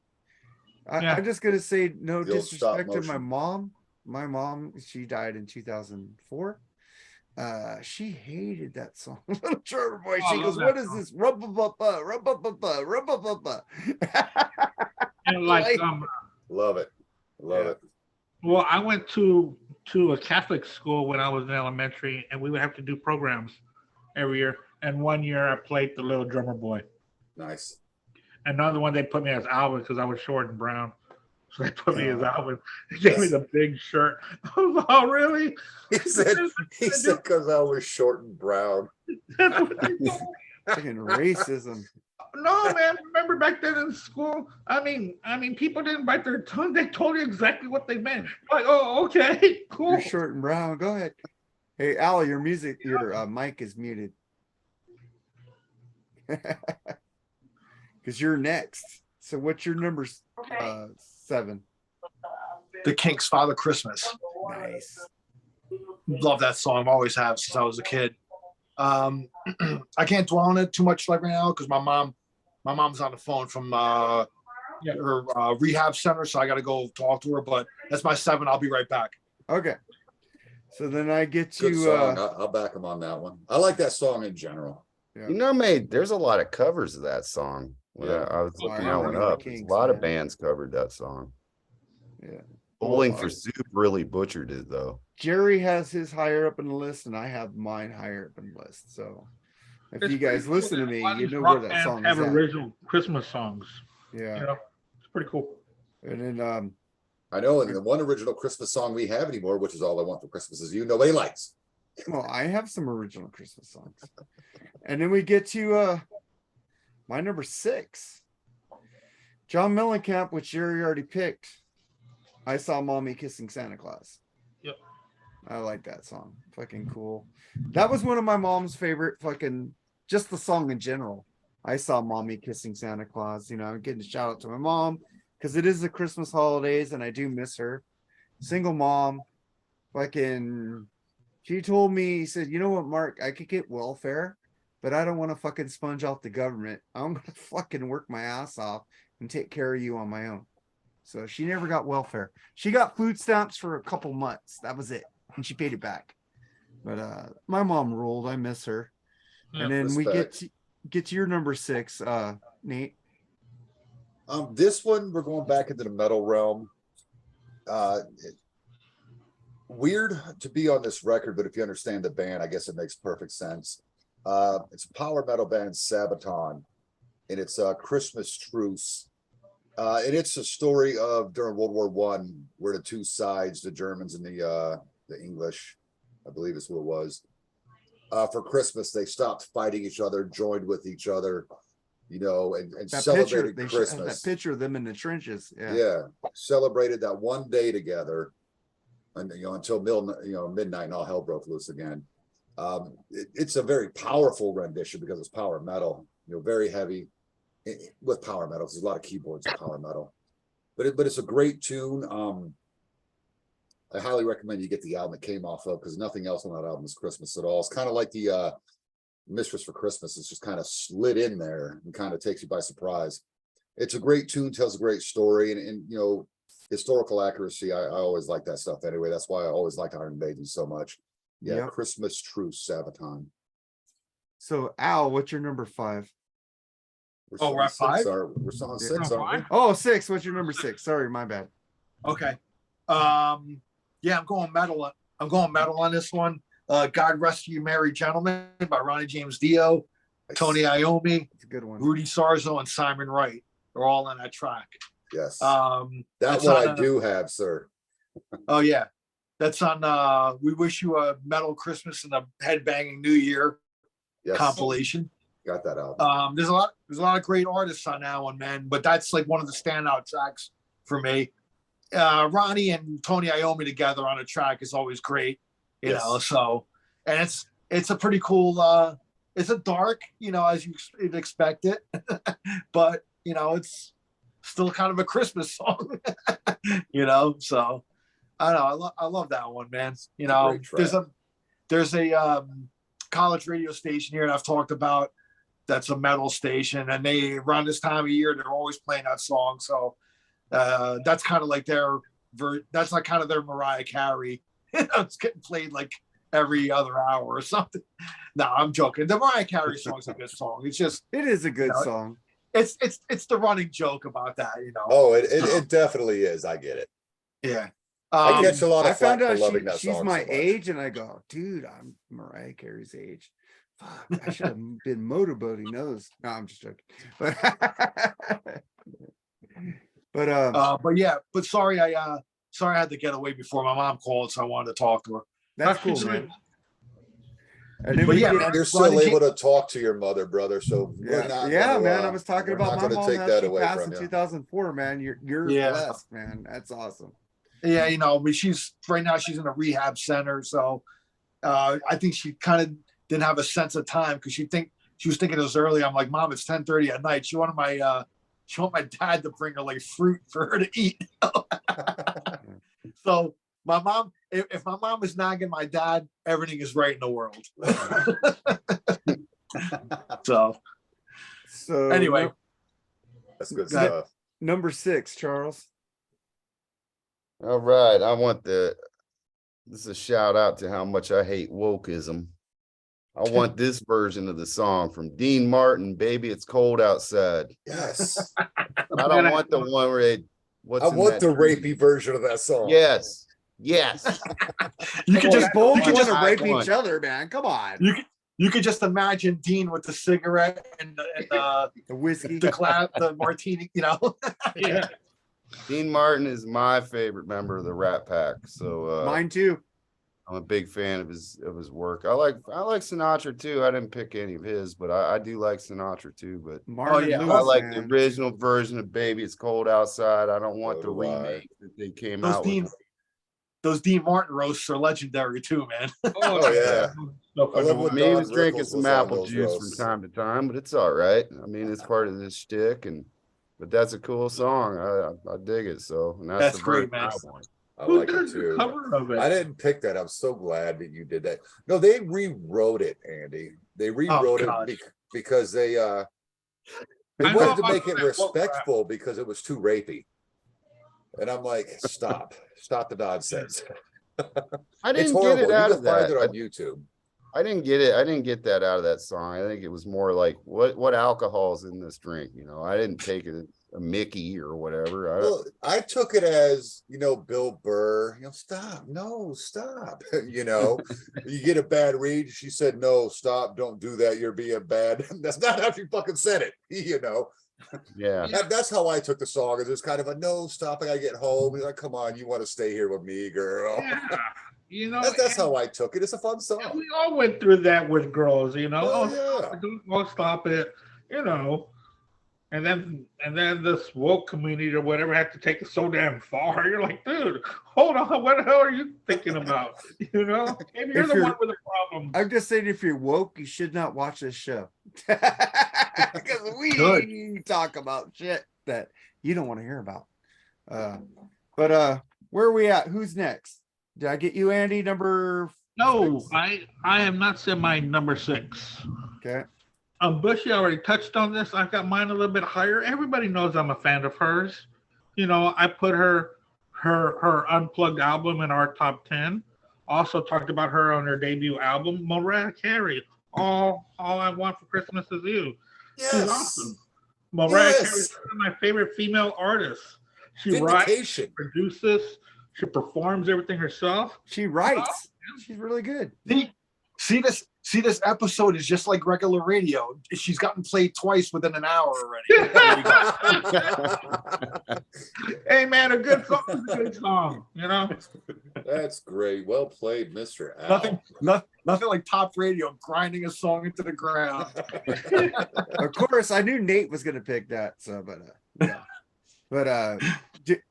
Speaker 4: Yeah.
Speaker 1: I'm just gonna say no
Speaker 3: The old stop
Speaker 1: disrespect to my
Speaker 3: motion.
Speaker 1: mom. My mom, she died in 2004. She hated that song. Little Drummer Boy.
Speaker 4: Oh, I
Speaker 1: She
Speaker 4: love
Speaker 1: goes,
Speaker 4: that
Speaker 1: "What is
Speaker 4: song.
Speaker 1: this? Rubba-bubba, rubba-bubba, rubba-bubba."
Speaker 4: And like
Speaker 1: Like-
Speaker 3: Love it. Love
Speaker 1: Yeah.
Speaker 3: it.
Speaker 4: well, I went to a Catholic school when I was in elementary, and we would have to do programs every year. And one year I played the Little Drummer Boy.
Speaker 3: Nice.
Speaker 4: Another one they put me as Alvin because I was short and brown. So they put me as Alvin. They gave me the big shirt. I was like, oh really?
Speaker 3: He said, because I was short and brown.
Speaker 4: That's what they told me.
Speaker 1: Fucking racism.
Speaker 4: No, man. Remember back then in school? I mean, people didn't bite their tongue. They told you exactly what they meant. Like, oh, okay, cool.
Speaker 1: You're short and brown. Go ahead. Hey, Al, your mic is muted. Because you're next. So what's your number
Speaker 6: Okay.
Speaker 1: 7?
Speaker 2: The Kinks' Father Christmas.
Speaker 1: Nice.
Speaker 2: Love that song. Always have since I was a kid. I can't dwell on it too much like right now because my mom's on the phone from her rehab center, so I got to go talk to her. But that's my 7. I'll be right back.
Speaker 1: Okay. So then I get
Speaker 3: Good
Speaker 1: to
Speaker 3: song. I'll back him on that one. I like that song in general.
Speaker 1: yeah.
Speaker 5: You know, mate, there's a lot of covers of that song. When
Speaker 3: Yeah.
Speaker 5: I was looking
Speaker 1: Yeah,
Speaker 5: that one
Speaker 1: the
Speaker 5: up.
Speaker 1: Kinks,
Speaker 5: A lot of
Speaker 1: man.
Speaker 5: bands covered that song.
Speaker 1: Yeah.
Speaker 5: Bowling
Speaker 1: Well,
Speaker 5: for Soup really butchered it though.
Speaker 1: Jerry has his higher up in the list, and I have mine higher up in the list. So if
Speaker 4: It's
Speaker 1: you guys
Speaker 4: pretty cool
Speaker 1: listen to
Speaker 4: that
Speaker 1: me,
Speaker 4: a lot of
Speaker 1: you
Speaker 4: these
Speaker 1: know
Speaker 4: rock
Speaker 1: where that
Speaker 4: bands
Speaker 1: song
Speaker 4: have
Speaker 1: is at.
Speaker 4: original Christmas songs.
Speaker 1: Yeah.
Speaker 4: You know, it's pretty cool.
Speaker 1: And then
Speaker 3: I know, and the one original Christmas song we have anymore, which is All I Want for Christmas Is You, nobody likes.
Speaker 1: well, I have some original Christmas songs. And then we get to my number 6. John Mellencamp, which Jerry already picked. I Saw Mommy Kissing Santa Claus.
Speaker 4: Yep.
Speaker 1: I like that song. Fucking cool. That was one of my mom's favorite fucking, just the song in general. I Saw Mommy Kissing Santa Claus. You know, I'm getting a shout out to my mom because it is the Christmas holidays and I do miss her. Single mom. Fucking, she told me, he said, you know what, Mark, I could get welfare, but I don't want to fucking sponge off the government. I'm going to fucking work my ass off and take care of you on my own. So she never got welfare. She got food stamps for a couple months. That was it. And she paid it back. But my mom ruled. I miss her.
Speaker 4: Yeah.
Speaker 1: And then we
Speaker 3: Respect.
Speaker 1: get to your number 6, Nate.
Speaker 3: This one, we're going back into the metal realm. Weird to be on this record, but if you understand the band, I guess it makes perfect sense. It's a power metal band, Sabaton, and it's Christmas Truce. And it's a story of during World War One, where the two sides, the Germans and the English, I believe is who it was. For Christmas, they stopped fighting each other, joined with each other, you know, and
Speaker 1: That
Speaker 3: celebrated
Speaker 1: picture,
Speaker 3: Christmas.
Speaker 1: that picture of them in the trenches. Yeah.
Speaker 3: Yeah, celebrated that one day together, and you know until midnight, and all hell broke loose again. It's a very powerful rendition because it's power metal, you know, very heavy with power metal. There's a lot of keyboards in power metal, but it's a great tune. I highly recommend you get the album it came off of because nothing else on that album is Christmas at all. It's kind of like the Mistress for Christmas. It's just kind of slid in there and kind of takes you by surprise. It's a great tune, tells a great story, and you know, historical accuracy. I always like that stuff anyway. That's why I always liked Iron Maiden so much. Yeah,
Speaker 1: Yep.
Speaker 3: Christmas Truce, Sabaton.
Speaker 1: So Al, what's your number 5?
Speaker 2: Oh, we're at 5?
Speaker 3: We're still on 6,
Speaker 4: Oh,
Speaker 3: aren't we?
Speaker 1: Oh, 6. What's your number 6? Sorry, my bad.
Speaker 2: Okay. Yeah, I'm going metal. I'm going metal on this one. God Rest You Merry Gentlemen by Ronnie James Dio, Tony Iommi,
Speaker 1: It's a good one.
Speaker 2: Rudy Sarzo, and Simon Wright. They're all on that track.
Speaker 3: Yes,
Speaker 2: That's
Speaker 3: that's what
Speaker 2: on
Speaker 3: I do have, sir.
Speaker 2: Oh yeah. That's on We Wish You a Metal Christmas and a Headbanging New Year
Speaker 3: Yes,
Speaker 2: compilation.
Speaker 3: got that album.
Speaker 2: There's a lot of great artists on that one, man. But that's like one of the standout tracks for me. Ronnie and Tony Iommi together on a track is always great, you
Speaker 3: Yes.
Speaker 2: know. So, and it's a pretty cool. It's a dark, you know, as you'd expect it, but you know, it's still kind of a Christmas song, you know. So, I don't know. I love that one, man. You know,
Speaker 3: Great track.
Speaker 2: there's a college radio station here that I've talked about. That's a metal station, and they around this time of year they're always playing that song. So that's kind of like that's like kind of their Mariah Carey. It's getting played like every other hour or something. No, I'm joking. The Mariah Carey song's a good song. It's just
Speaker 1: It is a good
Speaker 2: No,
Speaker 1: song.
Speaker 2: it's the running joke about that, you know.
Speaker 3: Oh, it definitely is. I get it.
Speaker 2: Yeah.
Speaker 3: I catch a lot
Speaker 1: I
Speaker 3: of flack
Speaker 1: found
Speaker 3: for
Speaker 1: out
Speaker 3: loving that
Speaker 1: she's
Speaker 3: song
Speaker 1: my
Speaker 3: so much.
Speaker 1: age, and I go, dude, I'm Mariah Carey's age. Fuck, I should have been motorboating those. No, I'm just joking.
Speaker 2: But yeah, but sorry I had to get away before my mom called, so I wanted to talk to her.
Speaker 1: that's cool,
Speaker 4: That's
Speaker 1: man. And then
Speaker 2: But
Speaker 1: we
Speaker 2: yeah,
Speaker 1: get-
Speaker 2: man,
Speaker 3: You're still able to talk to your mother, brother. So we're
Speaker 1: yeah,
Speaker 3: not
Speaker 1: yeah,
Speaker 3: gonna,
Speaker 1: man. I was talking
Speaker 3: we're
Speaker 1: about
Speaker 3: not
Speaker 1: my
Speaker 3: gonna
Speaker 1: mom,
Speaker 3: take
Speaker 1: how
Speaker 3: that
Speaker 1: she
Speaker 3: away
Speaker 1: passed
Speaker 3: from
Speaker 1: in
Speaker 3: you.
Speaker 1: 2004, man. You're
Speaker 2: Yeah.
Speaker 1: blessed, man. That's awesome.
Speaker 2: Yeah, you know, but she's right now she's in a rehab center, so I think she kind of didn't have a sense of time because she was thinking it was early. I'm like, Mom, it's 10:30 at night. She wanted my dad to bring her like fruit for her to eat. So my mom, if my mom is nagging my dad, everything is right in the world. So
Speaker 1: So
Speaker 2: anyway,
Speaker 3: That's good
Speaker 2: Got it.
Speaker 3: stuff.
Speaker 1: number 6, Charles.
Speaker 5: All right, this is a shout out to how much I hate wokeism. I want this version of the song from Dean Martin, Baby It's Cold Outside.
Speaker 3: Yes.
Speaker 5: I don't want the one where what's
Speaker 3: I
Speaker 5: in
Speaker 3: want
Speaker 5: that
Speaker 3: the
Speaker 5: tree?
Speaker 3: rapey version of that song.
Speaker 5: Yes. Yes.
Speaker 2: you could
Speaker 1: Well,
Speaker 2: just
Speaker 1: both
Speaker 2: you could
Speaker 1: want
Speaker 2: just
Speaker 1: to rape
Speaker 5: I want-
Speaker 1: each other, man. Come on.
Speaker 2: you could just imagine Dean with the cigarette and
Speaker 1: The whiskey.
Speaker 2: the martini, you know.
Speaker 4: Yeah.
Speaker 5: Dean Martin is my favorite member of the Rat Pack. So
Speaker 1: Mine too.
Speaker 5: I'm a big fan of his work. I like Sinatra too. I didn't pick any of his, but I do like Sinatra too. But
Speaker 1: Martin
Speaker 2: yeah, I
Speaker 1: Lewis,
Speaker 5: I like
Speaker 1: man.
Speaker 5: the original version of Baby It's Cold Outside. I don't want the
Speaker 3: So do I.
Speaker 5: remake that they came
Speaker 2: Those
Speaker 5: out
Speaker 2: Dean
Speaker 5: with.
Speaker 2: those Dean Martin roasts are legendary too, man.
Speaker 3: Oh, yeah.
Speaker 4: So
Speaker 3: I love
Speaker 4: fun.
Speaker 3: what
Speaker 5: I mean, he was
Speaker 3: Don
Speaker 5: drinking
Speaker 3: Rickles
Speaker 5: some
Speaker 3: was on
Speaker 5: apple
Speaker 3: those
Speaker 5: juice
Speaker 3: roasts.
Speaker 5: from time to time, but it's all right. I mean, it's part of this shtick, but that's a cool song. I dig it. So and
Speaker 2: That's
Speaker 5: the
Speaker 2: great,
Speaker 5: version
Speaker 2: man.
Speaker 5: I want.
Speaker 3: I
Speaker 4: Who
Speaker 3: like it
Speaker 4: does the
Speaker 3: too.
Speaker 4: cover of it?
Speaker 3: I didn't pick that. I'm so glad that you did that. No, they rewrote it, Andy. They rewrote
Speaker 2: God.
Speaker 3: it because they
Speaker 4: I
Speaker 3: wanted
Speaker 4: know
Speaker 3: to make it
Speaker 4: about that woke rap.
Speaker 3: respectful because it was too rapey. And I'm like, stop the nonsense.
Speaker 5: I
Speaker 3: It's
Speaker 5: didn't get
Speaker 3: horrible.
Speaker 5: it
Speaker 3: You
Speaker 5: out
Speaker 3: can
Speaker 5: of
Speaker 3: find
Speaker 5: that.
Speaker 3: it on YouTube.
Speaker 5: I didn't get it. I didn't get that out of that song. I think it was more like what alcohol's in this drink. You know, I didn't take it a Mickey or whatever.
Speaker 3: Well, I took it as, Bill Burr, stop, no, stop. You get a bad read. She said, no, stop, don't do that. You're being bad. That's not how she fucking said it,
Speaker 5: Yeah.
Speaker 3: That's how I took the song. It was kind of a no, stop, I gotta get home. He's like, come on, you want to stay here with me, girl.
Speaker 4: Yeah. You know,
Speaker 3: That's how I took it. It's a fun song.
Speaker 4: we all went through that with girls, you know.
Speaker 3: Oh, yeah.
Speaker 4: Don't stop it, you know. And then this woke community or whatever had to take it so damn far. You're like, dude, hold on, what the hell are you thinking about? You know, maybe you're
Speaker 1: If
Speaker 4: the
Speaker 1: you're-
Speaker 4: one with the problem.
Speaker 1: I'm just saying, if you're woke, you should not watch this show. Because we
Speaker 2: Good.
Speaker 1: talk about shit that you don't want to hear about. But where are we at? Who's next? Did I get you, Andy? Number
Speaker 4: No,
Speaker 1: 6?
Speaker 4: I have not said my number 6.
Speaker 1: Okay.
Speaker 4: Bushy already touched on this. I've got mine a little bit higher. Everybody knows I'm a fan of hers. You know, I put her unplugged album in our top 10. Also talked about her on her debut album, Mariah Carey. All I Want for Christmas Is You. She's awesome. Mariah Carey is one of my favorite female artists. She writes,
Speaker 3: Vindication.
Speaker 4: produces, she performs everything herself.
Speaker 1: She writes. She's really good.
Speaker 2: See this episode is just like regular radio. She's gotten played twice within an hour already. There we go.
Speaker 4: Hey man, a good song is a good song, you know.
Speaker 3: That's great. Well played, Mr. Al.
Speaker 2: Nothing like top radio grinding a song into the ground.
Speaker 1: Of course, I knew Nate was going to pick that. So, but yeah. But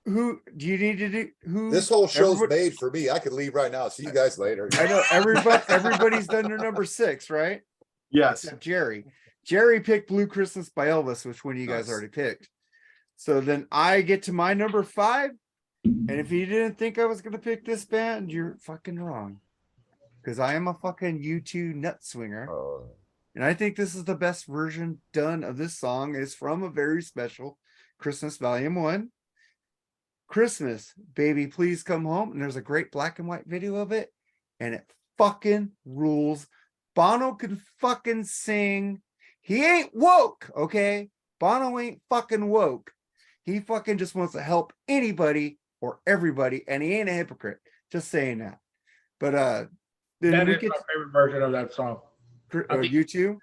Speaker 1: who do you need to do? Who
Speaker 3: This whole show's
Speaker 1: everybody-
Speaker 3: made for me. I could leave right now. See you guys later.
Speaker 1: I know everybody's done their number 6, right?
Speaker 2: Yes.
Speaker 1: Except Jerry. Jerry picked Blue Christmas by Elvis, which one you guys
Speaker 3: Nice.
Speaker 1: already picked. So then I get to my number 5. And if you didn't think I was going to pick this band, you're fucking wrong. Because I am a fucking U2 nut swinger. And I think this is the best version done of this song. It's from a very special Christmas Volume 1. Christmas, Baby Please Come Home. And there's a great black and white video of it. And it fucking rules. Bono can fucking sing. He ain't woke, okay? Bono ain't fucking woke. He fucking just wants to help anybody or everybody. And he ain't a hypocrite. Just saying that. But then
Speaker 4: That
Speaker 1: we
Speaker 4: is
Speaker 1: get
Speaker 4: my favorite version of that song. I think-
Speaker 1: U2.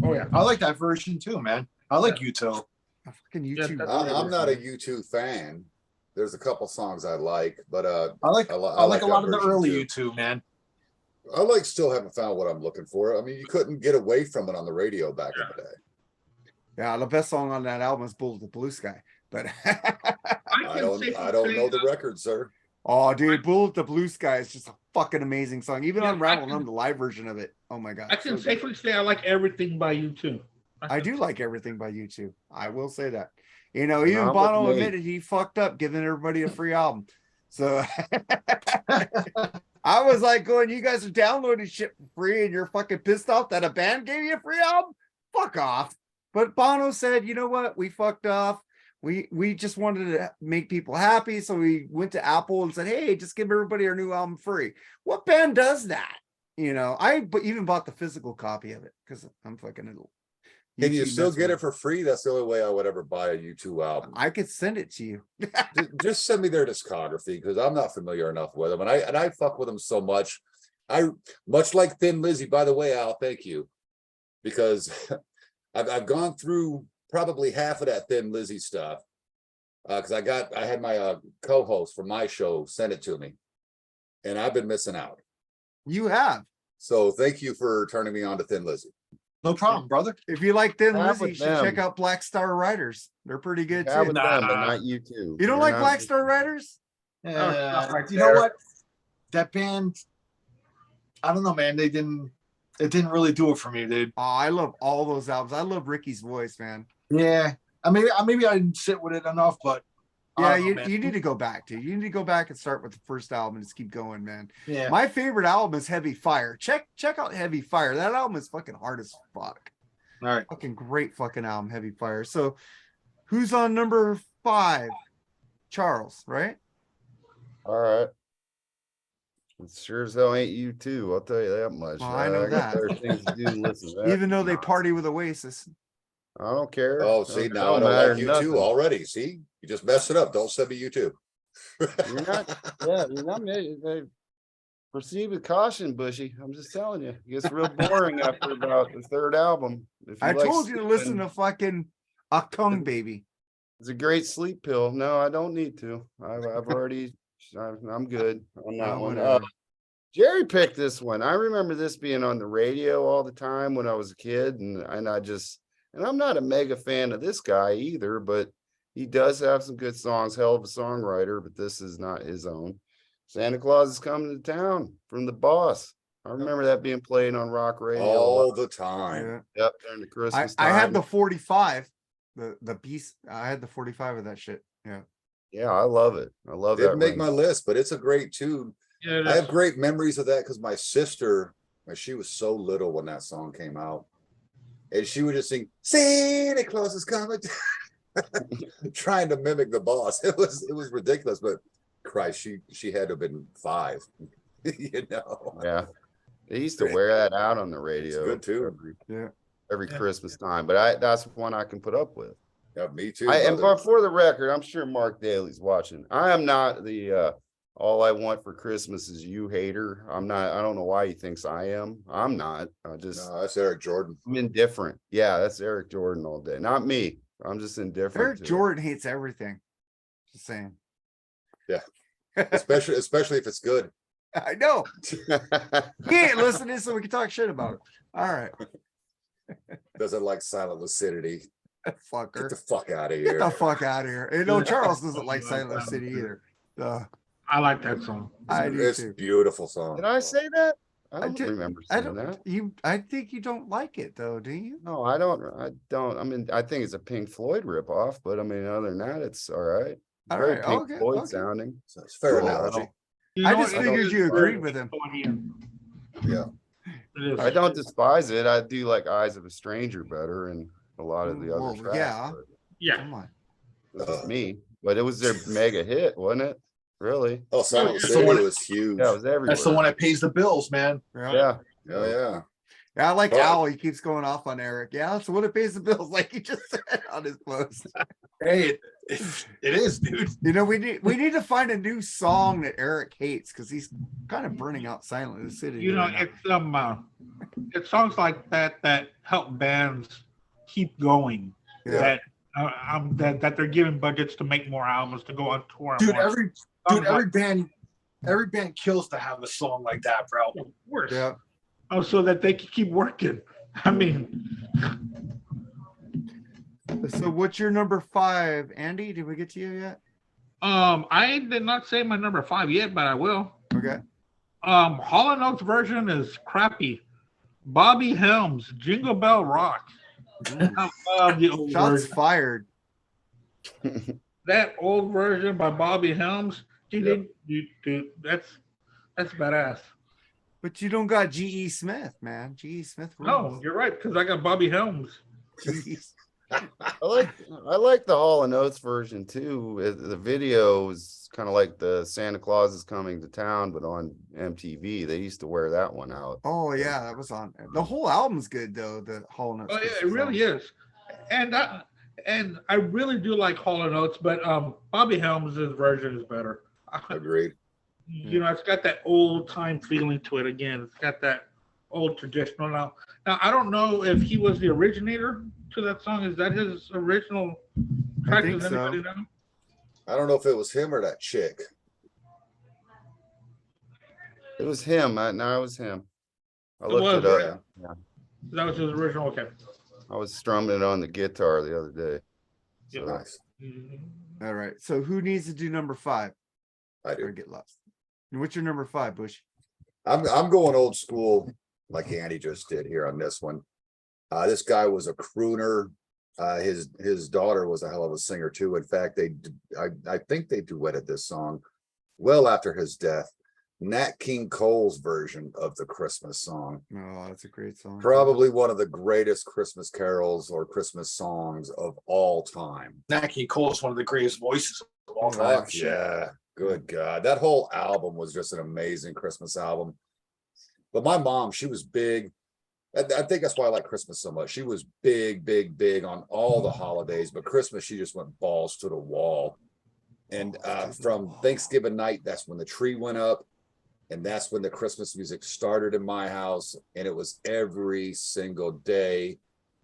Speaker 4: Oh yeah.
Speaker 2: I like that version too, man. I like you too.
Speaker 1: I fucking
Speaker 4: Yeah,
Speaker 1: U2.
Speaker 4: that's-
Speaker 3: I'm not a U2 fan. There's a couple songs I like, but
Speaker 2: I like
Speaker 3: I
Speaker 2: a lot
Speaker 3: that
Speaker 2: of the
Speaker 3: version
Speaker 2: early
Speaker 3: too.
Speaker 2: U2, man.
Speaker 3: I like still haven't found what I'm looking for. I mean, you couldn't get away from it on the radio back in the day.
Speaker 1: Yeah, the best song on that album is Bullet the Blue Sky. But
Speaker 3: I don't know the record, sir.
Speaker 1: oh, dude, Bullet the Blue Sky is just a fucking amazing song. Even
Speaker 4: Yeah,
Speaker 1: on Rattle on the live version of it. Oh my god.
Speaker 4: I can
Speaker 1: so good.
Speaker 4: safely say I like everything by you too.
Speaker 1: I do like everything by U2. I will say that. You know,
Speaker 5: And
Speaker 1: even
Speaker 5: I'm with
Speaker 1: Bono
Speaker 5: Nate.
Speaker 1: admitted he fucked up giving everybody a free album. So I was like going, you guys are downloading shit for free and you're fucking pissed off that a band gave you a free album? Fuck off. But Bono said, you know what? We fucked off. We just wanted to make people happy. So we went to Apple and said, hey, just give everybody our new album free. What band does that? You know, even bought the physical copy of it because I'm fucking little.
Speaker 3: Can you
Speaker 1: YouTube
Speaker 3: still
Speaker 1: messed
Speaker 3: get
Speaker 1: with
Speaker 3: it for free? That's the only way I would ever buy a U2 album.
Speaker 1: I could send it to you.
Speaker 3: Just send me their discography because I'm not familiar enough with them, and I fuck with them so much. Much like Thin Lizzy, by the way, Al, thank you, because I've gone through probably half of that Thin Lizzy stuff because I had my co-host from my show send it to me, and I've been missing out.
Speaker 1: You have.
Speaker 3: So thank you for turning me on to Thin Lizzy.
Speaker 2: No problem, brother.
Speaker 1: If you like Thin
Speaker 5: Have
Speaker 1: Lizzy, you
Speaker 5: with
Speaker 1: should
Speaker 5: them.
Speaker 1: check out Black Star Riders. They're pretty good
Speaker 5: Yeah,
Speaker 1: too.
Speaker 5: with them, but
Speaker 4: Nah.
Speaker 5: not you too.
Speaker 1: You don't like Black Star Riders?
Speaker 4: stuff like
Speaker 2: You know
Speaker 4: that.
Speaker 2: what? That band, I don't know, man. It didn't really do it for me, dude.
Speaker 1: Oh, I love all those albums. I love Ricky's voice, man.
Speaker 2: Yeah, maybe I didn't sit with it enough, but I
Speaker 1: Yeah,
Speaker 2: don't know, man.
Speaker 1: you need to go back to. You need to go back and start with the first album and just keep going, man.
Speaker 2: Yeah,
Speaker 1: My favorite album is Heavy Fire. Check out Heavy Fire. That album is fucking hard as fuck.
Speaker 2: all right.
Speaker 1: Fucking great fucking album, Heavy Fire. So who's on number 5? Charles, right?
Speaker 5: All right. It sure as hell ain't you too. I'll tell you that much.
Speaker 1: Well, I know
Speaker 5: got
Speaker 1: that.
Speaker 5: better things to do than listen to that.
Speaker 1: Even though they party with Oasis.
Speaker 5: I don't care.
Speaker 3: Oh, see,
Speaker 5: It
Speaker 3: now I
Speaker 5: don't
Speaker 3: don't
Speaker 5: matter
Speaker 3: like you
Speaker 5: nothing.
Speaker 3: too already. See, you just messed it up. Don't send me YouTube.
Speaker 5: You're not. Yeah, you're not. They proceed with caution, Bushy. I'm just telling you, it gets real boring after about the third album. If
Speaker 1: I
Speaker 5: like
Speaker 1: told you to listen
Speaker 5: sleeping,
Speaker 1: to fucking Achtung Baby.
Speaker 5: It's a great sleep pill. No, I don't need to. I've already. I'm good on that
Speaker 1: Oh,
Speaker 5: one.
Speaker 1: whatever.
Speaker 5: Jerry picked this one. I remember this being on the radio all the time when I was a kid, and I'm not a mega fan of this guy either, but he does have some good songs. Hell of a songwriter, but this is not his own. Santa Claus is coming to town from the Boss. I remember that being played on rock radio.
Speaker 3: All the time.
Speaker 1: Yeah.
Speaker 5: Yep, during the Christmas
Speaker 1: I
Speaker 5: time.
Speaker 1: had the 45, the piece. I had the 45 of that shit. Yeah.
Speaker 5: Yeah, I love it. I love that.
Speaker 3: Didn't make
Speaker 5: ring.
Speaker 3: my list, but it's a great tune.
Speaker 4: Yeah,
Speaker 3: I
Speaker 4: that's-
Speaker 3: have great memories of that because my sister, she was so little when that song came out, and she would just sing "Santa Claus is coming," trying to mimic the Boss. It was ridiculous, but Christ, she had to have been 5, you know.
Speaker 5: Yeah. They used to wear that out on the radio.
Speaker 3: good too.
Speaker 5: Every
Speaker 4: Yeah.
Speaker 5: Christmas time, but that's one I can put up with.
Speaker 3: Yeah, me too.
Speaker 5: And
Speaker 3: brother.
Speaker 5: for the record, I'm sure Mark Daly's watching. I am not the all I want for Christmas is you hater. I'm not. I don't know why he thinks I am. I'm not.
Speaker 3: No, that's Eric Jordan.
Speaker 5: I'm indifferent. Yeah, that's Eric Jordan all day. Not me. I'm just indifferent.
Speaker 1: Eric
Speaker 5: to it.
Speaker 1: Jordan hates everything. Just saying.
Speaker 3: especially if it's good.
Speaker 1: I know. He ain't listening, so we can talk shit about it. All right.
Speaker 3: Doesn't like Silent Lucidity. Get
Speaker 1: Fucker.
Speaker 3: the fuck out of
Speaker 1: Get
Speaker 3: here.
Speaker 1: the fuck out of here. And no, Charles doesn't like Silent City either.
Speaker 4: I like that song.
Speaker 1: I do
Speaker 3: It's
Speaker 1: too.
Speaker 3: beautiful song.
Speaker 5: Did I say that? I
Speaker 1: I
Speaker 5: don't
Speaker 1: did-
Speaker 5: remember
Speaker 1: I
Speaker 5: saying that.
Speaker 1: don't I think you don't like it though, do you?
Speaker 5: No, I don't. I mean, I think it's a Pink Floyd ripoff, but I mean, other than that, it's all right.
Speaker 1: All
Speaker 5: Very
Speaker 1: right,
Speaker 5: Pink
Speaker 1: okay,
Speaker 5: Floyd
Speaker 1: okay.
Speaker 5: sounding.
Speaker 3: So it's a fair
Speaker 1: Cool.
Speaker 3: analogy.
Speaker 4: You
Speaker 1: I
Speaker 4: know
Speaker 1: just
Speaker 4: what?
Speaker 1: figured you agreed with him.
Speaker 3: Yeah.
Speaker 4: It is.
Speaker 5: I don't despise it. I do like Eyes of a Stranger better and a lot of the other
Speaker 1: Well,
Speaker 5: tracks.
Speaker 1: yeah.
Speaker 5: but
Speaker 4: Yeah.
Speaker 1: Come on.
Speaker 5: That's just me. But it was their mega hit, wasn't it? Really?
Speaker 3: Oh, Silent
Speaker 2: It's the
Speaker 3: Lucidity
Speaker 2: one-
Speaker 3: was huge.
Speaker 5: Yeah, it was everywhere.
Speaker 2: That's the one that pays the bills, man.
Speaker 1: Yeah.
Speaker 5: Yeah.
Speaker 3: Oh yeah.
Speaker 1: Yeah, I like
Speaker 3: But-
Speaker 1: Al. He keeps going off on Eric. Yeah, that's what it pays the bills, like he just said on his post.
Speaker 2: Hey, it is, dude.
Speaker 1: You know, we need to find a new song that Eric hates because he's kind of burning out Silent City.
Speaker 4: You know,
Speaker 1: right now.
Speaker 4: it's songs like that that help bands keep going.
Speaker 1: Yeah.
Speaker 4: That they're giving budgets to make more albums to go on tour.
Speaker 2: Dude,
Speaker 4: more.
Speaker 2: every
Speaker 4: Songs like-
Speaker 2: band every band kills to have a song like that, bro.
Speaker 4: Of course.
Speaker 1: Yeah.
Speaker 4: Oh, so that they can keep working. I mean,
Speaker 1: So what's your number 5, Andy? Did we get to you yet?
Speaker 4: I did not say my number 5 yet, but I will.
Speaker 1: Okay.
Speaker 4: Hall & Oates version is crappy. Bobby Helms, Jingle Bell Rock. I love the old
Speaker 1: Shots
Speaker 4: version.
Speaker 1: fired.
Speaker 4: That old version by Bobby Helms. That's badass.
Speaker 1: But you don't got G.E. Smith, man. G.E. Smith.
Speaker 4: No,
Speaker 1: rules.
Speaker 4: you're right, because I got Bobby Helms.
Speaker 1: Jeez.
Speaker 5: I like the Hall and Oates version too. The video is kind of like the Santa Claus is Coming to Town, but on MTV. They used to wear that one out.
Speaker 1: Oh yeah, that was on. The whole album's good though. The Hall & Oates.
Speaker 4: Oh yeah, it really is. And I really do like Hall & Oates, but Bobby Helms' version is better.
Speaker 3: Agreed.
Speaker 4: You know, it's got that old time feeling to it again. It's got that old traditional now. Now I don't know if he was the originator to that song. Is that his original track?
Speaker 1: think
Speaker 4: Does
Speaker 1: so.
Speaker 4: anybody know?
Speaker 3: I don't know if it was him or that chick.
Speaker 5: It was him. No, it was him. I
Speaker 4: It
Speaker 5: looked
Speaker 4: was,
Speaker 5: it up.
Speaker 4: right?
Speaker 5: Yeah.
Speaker 4: That was his original. Okay.
Speaker 5: I was strumming it on the guitar the other day.
Speaker 4: Yeah.
Speaker 5: So,
Speaker 3: Nice.
Speaker 1: All right. So who needs to do number 5
Speaker 3: I
Speaker 1: or
Speaker 3: do.
Speaker 1: get lost? And what's your number 5, Bush?
Speaker 3: I'm going old school, like Andy just did here on this one. This guy was a crooner. His daughter was a hell of a singer too. In fact, I think they duetted this song well after his death. Nat King Cole's version of the Christmas song,
Speaker 1: Oh, that's a great song.
Speaker 3: probably one of the greatest Christmas carols or Christmas songs of all time.
Speaker 2: Nat King Cole is one of the greatest voices of all time.
Speaker 3: Fuck yeah. Good God. That whole album was just an amazing Christmas album. But my mom, she was big. I think that's why I like Christmas so much. She was big on all the holidays, but Christmas, she just went balls to the wall. And from Thanksgiving night, that's when the tree went up. And that's when the Christmas music started in my house. And it was every single day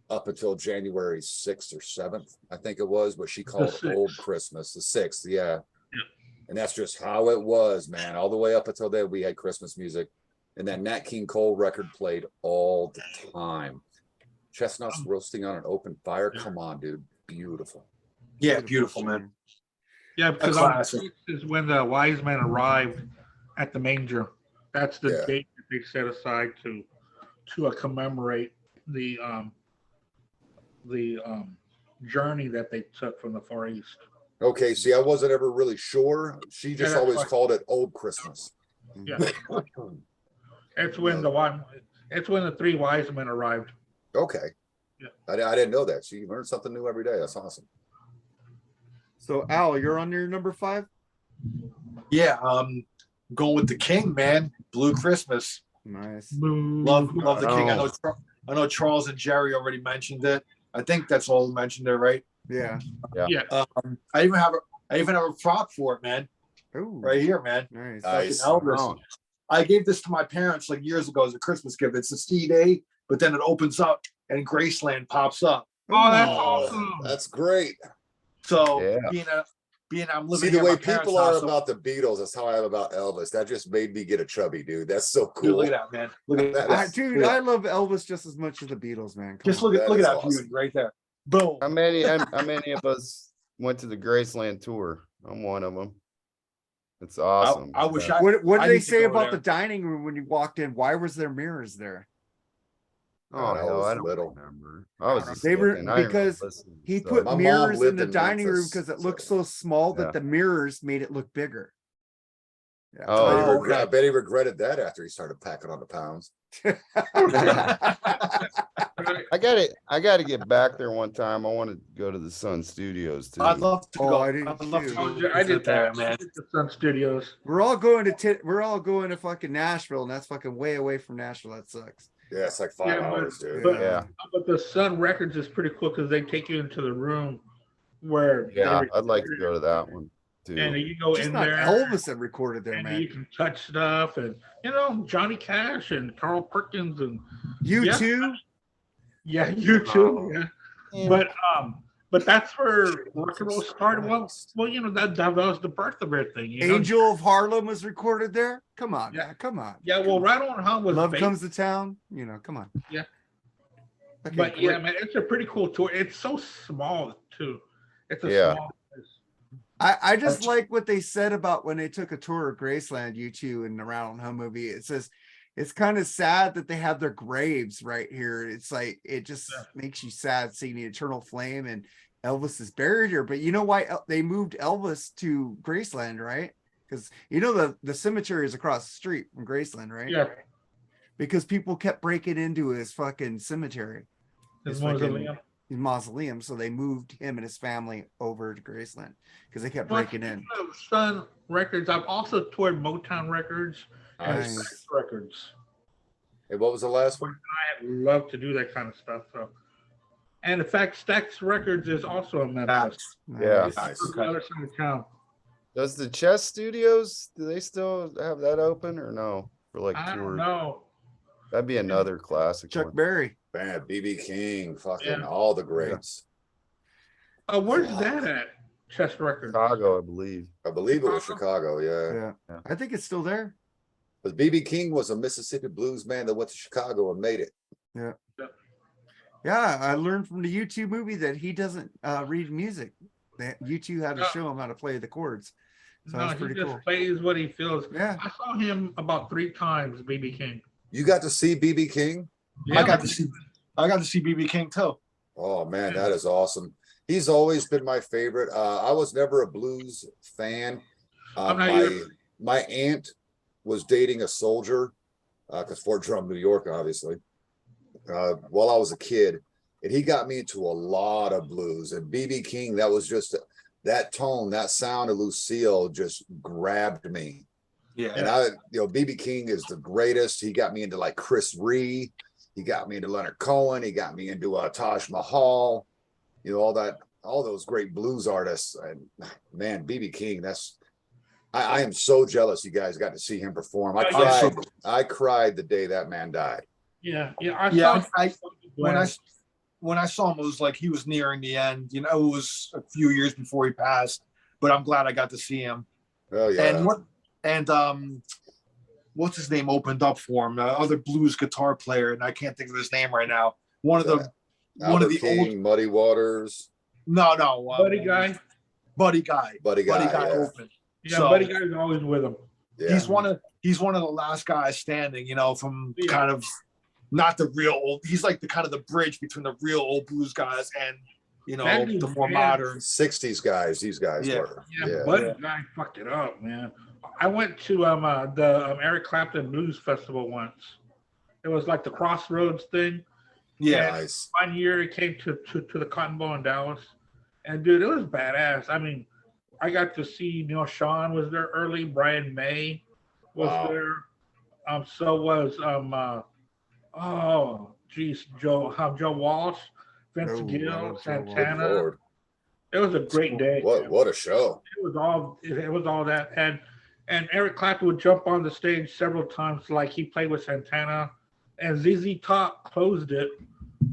Speaker 3: up until January 6th or 7th, I think it was, what she called
Speaker 4: 6th.
Speaker 3: Old Christmas, the 6th. Yeah. And that's just how it was, man. All the way up until then, we had Christmas music. And that Nat King Cole record played all the time. Chestnuts roasting on an open fire. Come on, dude. Beautiful.
Speaker 2: Yeah, beautiful, man.
Speaker 4: Yeah, because
Speaker 2: A
Speaker 4: on the
Speaker 2: classic.
Speaker 4: 6th is when the wise men arrived at the manger. That's the
Speaker 3: Yeah.
Speaker 4: date that they set aside to commemorate the journey that they took from the Far East.
Speaker 3: Okay, see, I wasn't ever really sure. She just
Speaker 4: that's
Speaker 3: always
Speaker 4: fine.
Speaker 3: called it Old Christmas.
Speaker 4: Yeah, it's when the 3 wise men arrived.
Speaker 3: Okay.
Speaker 4: Yeah.
Speaker 3: I didn't know that. So you learn something new every day. That's awesome.
Speaker 1: So Al, you're on your number 5?
Speaker 2: Yeah, going with the King, man. Blue Christmas.
Speaker 1: Nice.
Speaker 2: Love the King.
Speaker 5: Oh.
Speaker 2: I know Charles and Jerry already mentioned it. I think that's all mentioned there, right?
Speaker 1: Yeah.
Speaker 4: Yeah.
Speaker 2: I even have a prop for it, man.
Speaker 1: Ooh,
Speaker 2: Right here, man.
Speaker 1: nice.
Speaker 3: Nice.
Speaker 2: Fucking Elvis.
Speaker 5: Oh.
Speaker 2: I gave this to my parents like years ago as a Christmas gift. It's a Steve A, but then it opens up and Graceland pops up.
Speaker 4: Oh, that's
Speaker 1: Ooh.
Speaker 4: awesome.
Speaker 3: That's great.
Speaker 2: So
Speaker 5: Yeah.
Speaker 2: being I'm
Speaker 3: See,
Speaker 2: living
Speaker 3: the
Speaker 2: at
Speaker 3: way
Speaker 2: my parents'
Speaker 3: people are
Speaker 2: house, so-
Speaker 3: about the Beatles, that's how I am about Elvis. That just made me get a chubby, dude. That's so
Speaker 2: Dude,
Speaker 3: cool.
Speaker 2: look at that, man. Look at that.
Speaker 1: Dude, I love Elvis just as much as the Beatles, man. Come
Speaker 2: Just
Speaker 1: on.
Speaker 2: look at
Speaker 3: That is
Speaker 2: that
Speaker 3: awesome.
Speaker 2: beauty right there. Boom.
Speaker 5: How many of us went to the Graceland tour? I'm one of them. It's awesome.
Speaker 2: I wish
Speaker 5: Yeah.
Speaker 2: I.
Speaker 1: What
Speaker 2: I
Speaker 1: did they
Speaker 2: need to
Speaker 1: say
Speaker 2: go
Speaker 1: about
Speaker 2: there.
Speaker 1: the dining room when you walked in? Why was there mirrors there?
Speaker 5: Oh
Speaker 3: I
Speaker 5: hell,
Speaker 3: was
Speaker 5: I don't
Speaker 3: little.
Speaker 5: remember. I was just
Speaker 1: They were-
Speaker 5: looking. I didn't really
Speaker 1: because
Speaker 5: listen,
Speaker 1: He
Speaker 5: so-
Speaker 1: put
Speaker 3: My mom
Speaker 1: mirrors in
Speaker 3: lived
Speaker 1: the
Speaker 3: in
Speaker 1: dining room
Speaker 3: Memphis,
Speaker 1: because it looked
Speaker 3: so-
Speaker 1: so small that
Speaker 5: Yeah.
Speaker 1: the mirrors made it look bigger. Yeah.
Speaker 5: Oh,
Speaker 2: okay.
Speaker 3: I bet he regretted that after he started packing on the pounds.
Speaker 5: I gotta get back there one time. I want to go to the Sun Studios too.
Speaker 2: I'd love to
Speaker 1: Oh,
Speaker 2: go.
Speaker 1: I did
Speaker 2: I'd love to
Speaker 1: too.
Speaker 2: go.
Speaker 4: I did
Speaker 2: there,
Speaker 4: that,
Speaker 2: man.
Speaker 4: The Sun Studios.
Speaker 1: we're all going to fucking Nashville, and that's fucking way away from Nashville. That sucks.
Speaker 3: Yeah, it's like 5
Speaker 4: Yeah, but-
Speaker 3: hours, dude.
Speaker 4: but-
Speaker 5: Yeah,
Speaker 4: But the Sun Records is pretty cool because they take you into the room where
Speaker 5: yeah,
Speaker 4: they-
Speaker 5: I'd like to go to that one
Speaker 4: and
Speaker 5: too.
Speaker 4: you go
Speaker 1: Just
Speaker 4: in
Speaker 1: not
Speaker 4: there.
Speaker 1: Elvis that recorded there,
Speaker 4: and
Speaker 1: man.
Speaker 4: you can touch stuff, and Johnny Cash and Carl Perkins, and
Speaker 1: You
Speaker 4: Yeah.
Speaker 1: too.
Speaker 4: yeah, you too. Yeah.
Speaker 5: Yeah.
Speaker 4: But but that's where rock and roll started. Well, you know, that was the birth of everything. You know?
Speaker 1: Angel of Harlem was recorded there. Come on,
Speaker 4: Yeah.
Speaker 1: man. Come on.
Speaker 4: Yeah, well, Right On Home was
Speaker 1: Love
Speaker 4: based-
Speaker 1: Comes to Town. You know, come on.
Speaker 4: Yeah.
Speaker 1: Okay,
Speaker 4: But yeah,
Speaker 1: great.
Speaker 4: man, it's a pretty cool tour. It's so small too. It's a
Speaker 5: Yeah.
Speaker 4: small place.
Speaker 1: I just like what they said about when they took a tour of Graceland, U2 in the Round Home movie. It says it's kind of sad that they have their graves right here. It's like it just
Speaker 4: Yeah.
Speaker 1: makes you sad seeing the eternal flame and Elvis is buried here. But you know why they moved Elvis to Graceland, right? Because you know the cemetery is across the street from Graceland, right?
Speaker 4: Yeah,
Speaker 1: Because people kept breaking into his fucking cemetery,
Speaker 4: his
Speaker 1: It's like in-
Speaker 4: mausoleum.
Speaker 1: his mausoleum. So they moved him and his family over to Graceland because they kept
Speaker 4: Well,
Speaker 1: breaking in.
Speaker 4: speaking of Sun Records, I've also toured Motown Records and
Speaker 3: Nice.
Speaker 1: Nice.
Speaker 4: Stax Records.
Speaker 3: Hey, what was the last one?
Speaker 4: I love to do that kind of stuff. So, and in fact, Stax Records is also in Memphis.
Speaker 5: Yeah.
Speaker 1: Nice.
Speaker 2: Nice.
Speaker 4: It's on the other side of town.
Speaker 5: Does the Chess Studios, do they still have that open or no? For like
Speaker 4: I don't
Speaker 5: tours?
Speaker 4: know.
Speaker 5: That'd be another classic
Speaker 1: Chuck
Speaker 5: one.
Speaker 1: Berry.
Speaker 3: Man, BB King, fucking
Speaker 4: Yeah.
Speaker 3: all the greats.
Speaker 4: Where's that at? Chess Records.
Speaker 5: Chicago, I believe.
Speaker 3: I believe it was Chicago, yeah.
Speaker 1: Yeah. I think it's still there.
Speaker 3: But BB King was a Mississippi blues man that went to Chicago and made it.
Speaker 1: Yeah, I learned from the YouTube movie that he doesn't read music. That YouTube had to
Speaker 4: No.
Speaker 1: show him how to play the chords. So
Speaker 4: No,
Speaker 1: that's
Speaker 4: he
Speaker 1: pretty
Speaker 4: just
Speaker 1: cool.
Speaker 4: plays what he feels.
Speaker 1: Yeah.
Speaker 4: I saw him about 3 times, BB King.
Speaker 3: You got to see BB King?
Speaker 2: I got to see BB King too.
Speaker 3: Oh man, that is awesome. He's always been my favorite. I was never a blues fan.
Speaker 4: I'm not
Speaker 3: my
Speaker 4: either.
Speaker 3: my aunt was dating a soldier, because Fort Drum, New York, obviously, while I was a kid, and he got me into a lot of blues. And BB King, that was just that tone, that sound of Lucille just grabbed me.
Speaker 2: Yeah.
Speaker 3: And BB King is the greatest. He got me into like Chris Ree. He got me into Leonard Cohen. He got me into Taj Mahal. All those great blues artists. And man, BB King, I am so jealous you guys got to see him perform. I cried the day that man died.
Speaker 4: Yeah,
Speaker 2: When I saw him, it was like he was nearing the end. You know, it was a few years before he passed, but I'm glad I got to see him.
Speaker 3: Oh yeah.
Speaker 2: What's his name opened up for him? Other blues guitar player, and I can't think of his name right now. One of the
Speaker 3: Albert King,
Speaker 2: old
Speaker 3: Muddy Waters.
Speaker 4: Buddy Guy.
Speaker 2: Buddy Guy
Speaker 3: Yeah.
Speaker 2: opened.
Speaker 4: Yeah,
Speaker 2: So-
Speaker 4: Buddy Guy's always with him.
Speaker 3: Yeah.
Speaker 2: He's one of the last guys standing, from
Speaker 4: Yeah.
Speaker 2: kind of not the real old. He's like the kind of the bridge between the real old blues guys and
Speaker 4: That dude,
Speaker 2: the more
Speaker 4: man.
Speaker 2: modern.
Speaker 3: 60s guys, these guys
Speaker 2: Yeah.
Speaker 3: were.
Speaker 4: Yeah, Buddy Guy fucked it up, man. I went to the Eric Clapton Blues Festival once. It was like the Crossroads thing.
Speaker 2: Yeah.
Speaker 3: Nice.
Speaker 4: One year it came to the Cotton Bowl in Dallas, and dude, it was badass. I mean, I got to see Neil Sean was there early. Brian May was
Speaker 3: Wow.
Speaker 4: there. So was Joe Walsh, Vince
Speaker 1: Oh, I
Speaker 4: Gill,
Speaker 1: love Joe Walsh.
Speaker 3: Good
Speaker 4: Santana.
Speaker 3: Lord.
Speaker 4: It was a great day.
Speaker 3: What a show.
Speaker 4: It was all that, and Eric Clapton would jump on the stage several times, like he played with Santana, and ZZ Top closed it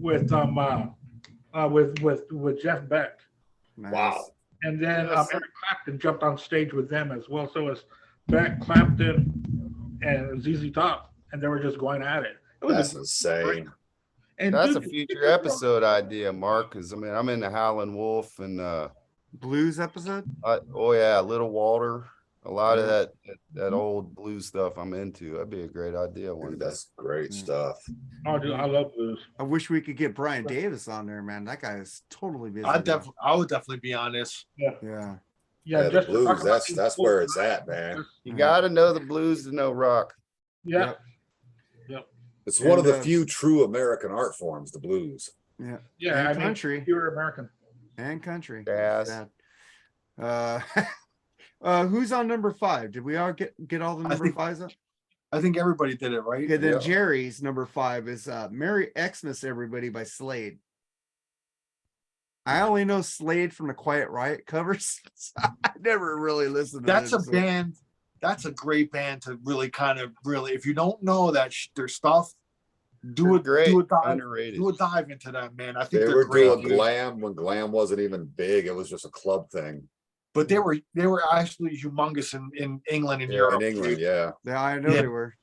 Speaker 4: with Jeff Beck,
Speaker 1: Nice.
Speaker 3: Wow.
Speaker 4: and then
Speaker 2: Yes.
Speaker 4: Eric Clapton jumped on stage with them as well. So it was Beck, Clapton, and ZZ Top, and they were just going at it. It was
Speaker 3: That's insane.
Speaker 4: and
Speaker 5: That's a
Speaker 4: dude,
Speaker 5: future episode idea, Mark, because I mean I'm into Howlin' Wolf and
Speaker 1: Blues episode.
Speaker 5: Little Walter. A lot of that old blues stuff I'm into. That'd be a great idea one
Speaker 3: Dude,
Speaker 5: day.
Speaker 3: that's great stuff.
Speaker 4: Oh, dude, I love blues.
Speaker 1: I wish we could get Brian Davis on there, man. That guy is totally busy.
Speaker 2: I
Speaker 1: now.
Speaker 2: would definitely be on this.
Speaker 1: Yeah.
Speaker 3: Yeah, the
Speaker 4: just to
Speaker 3: blues,
Speaker 4: talk about these
Speaker 3: that's
Speaker 4: cool
Speaker 3: where it's
Speaker 4: guys.
Speaker 3: at, man.
Speaker 5: You gotta know the blues to know rock.
Speaker 4: Yeah,
Speaker 3: It's one of
Speaker 1: And,
Speaker 3: the few true American art forms, the blues.
Speaker 1: Yeah.
Speaker 4: yeah.
Speaker 1: And
Speaker 4: I mean,
Speaker 1: country.
Speaker 4: pure American.
Speaker 1: And country.
Speaker 5: Jazz.
Speaker 1: Sad. Who's on number 5? Did we all get all the
Speaker 2: I
Speaker 1: number
Speaker 2: think-
Speaker 1: 5s up?
Speaker 2: I think everybody did it right.
Speaker 1: Okay, then
Speaker 3: Yeah.
Speaker 1: Jerry's number 5 is Merry Xmas Everybody by Slade. I only know Slade from the Quiet Riot covers. I never really listened to
Speaker 2: That's a
Speaker 1: them, so-
Speaker 2: band. That's a great band to really if you don't know their stuff, Do
Speaker 5: They're
Speaker 2: it.
Speaker 5: great,
Speaker 2: Do a dive.
Speaker 5: underrated.
Speaker 2: Do a dive into that, man. I think
Speaker 3: They
Speaker 2: they're
Speaker 3: were
Speaker 2: great.
Speaker 3: doing
Speaker 2: dude.
Speaker 3: glam when glam wasn't even big. It was just a club thing.
Speaker 2: But they were actually humongous in England and
Speaker 3: Yeah,
Speaker 2: Europe.
Speaker 3: in England, yeah.
Speaker 1: Yeah, I know
Speaker 2: Yeah.
Speaker 1: they were.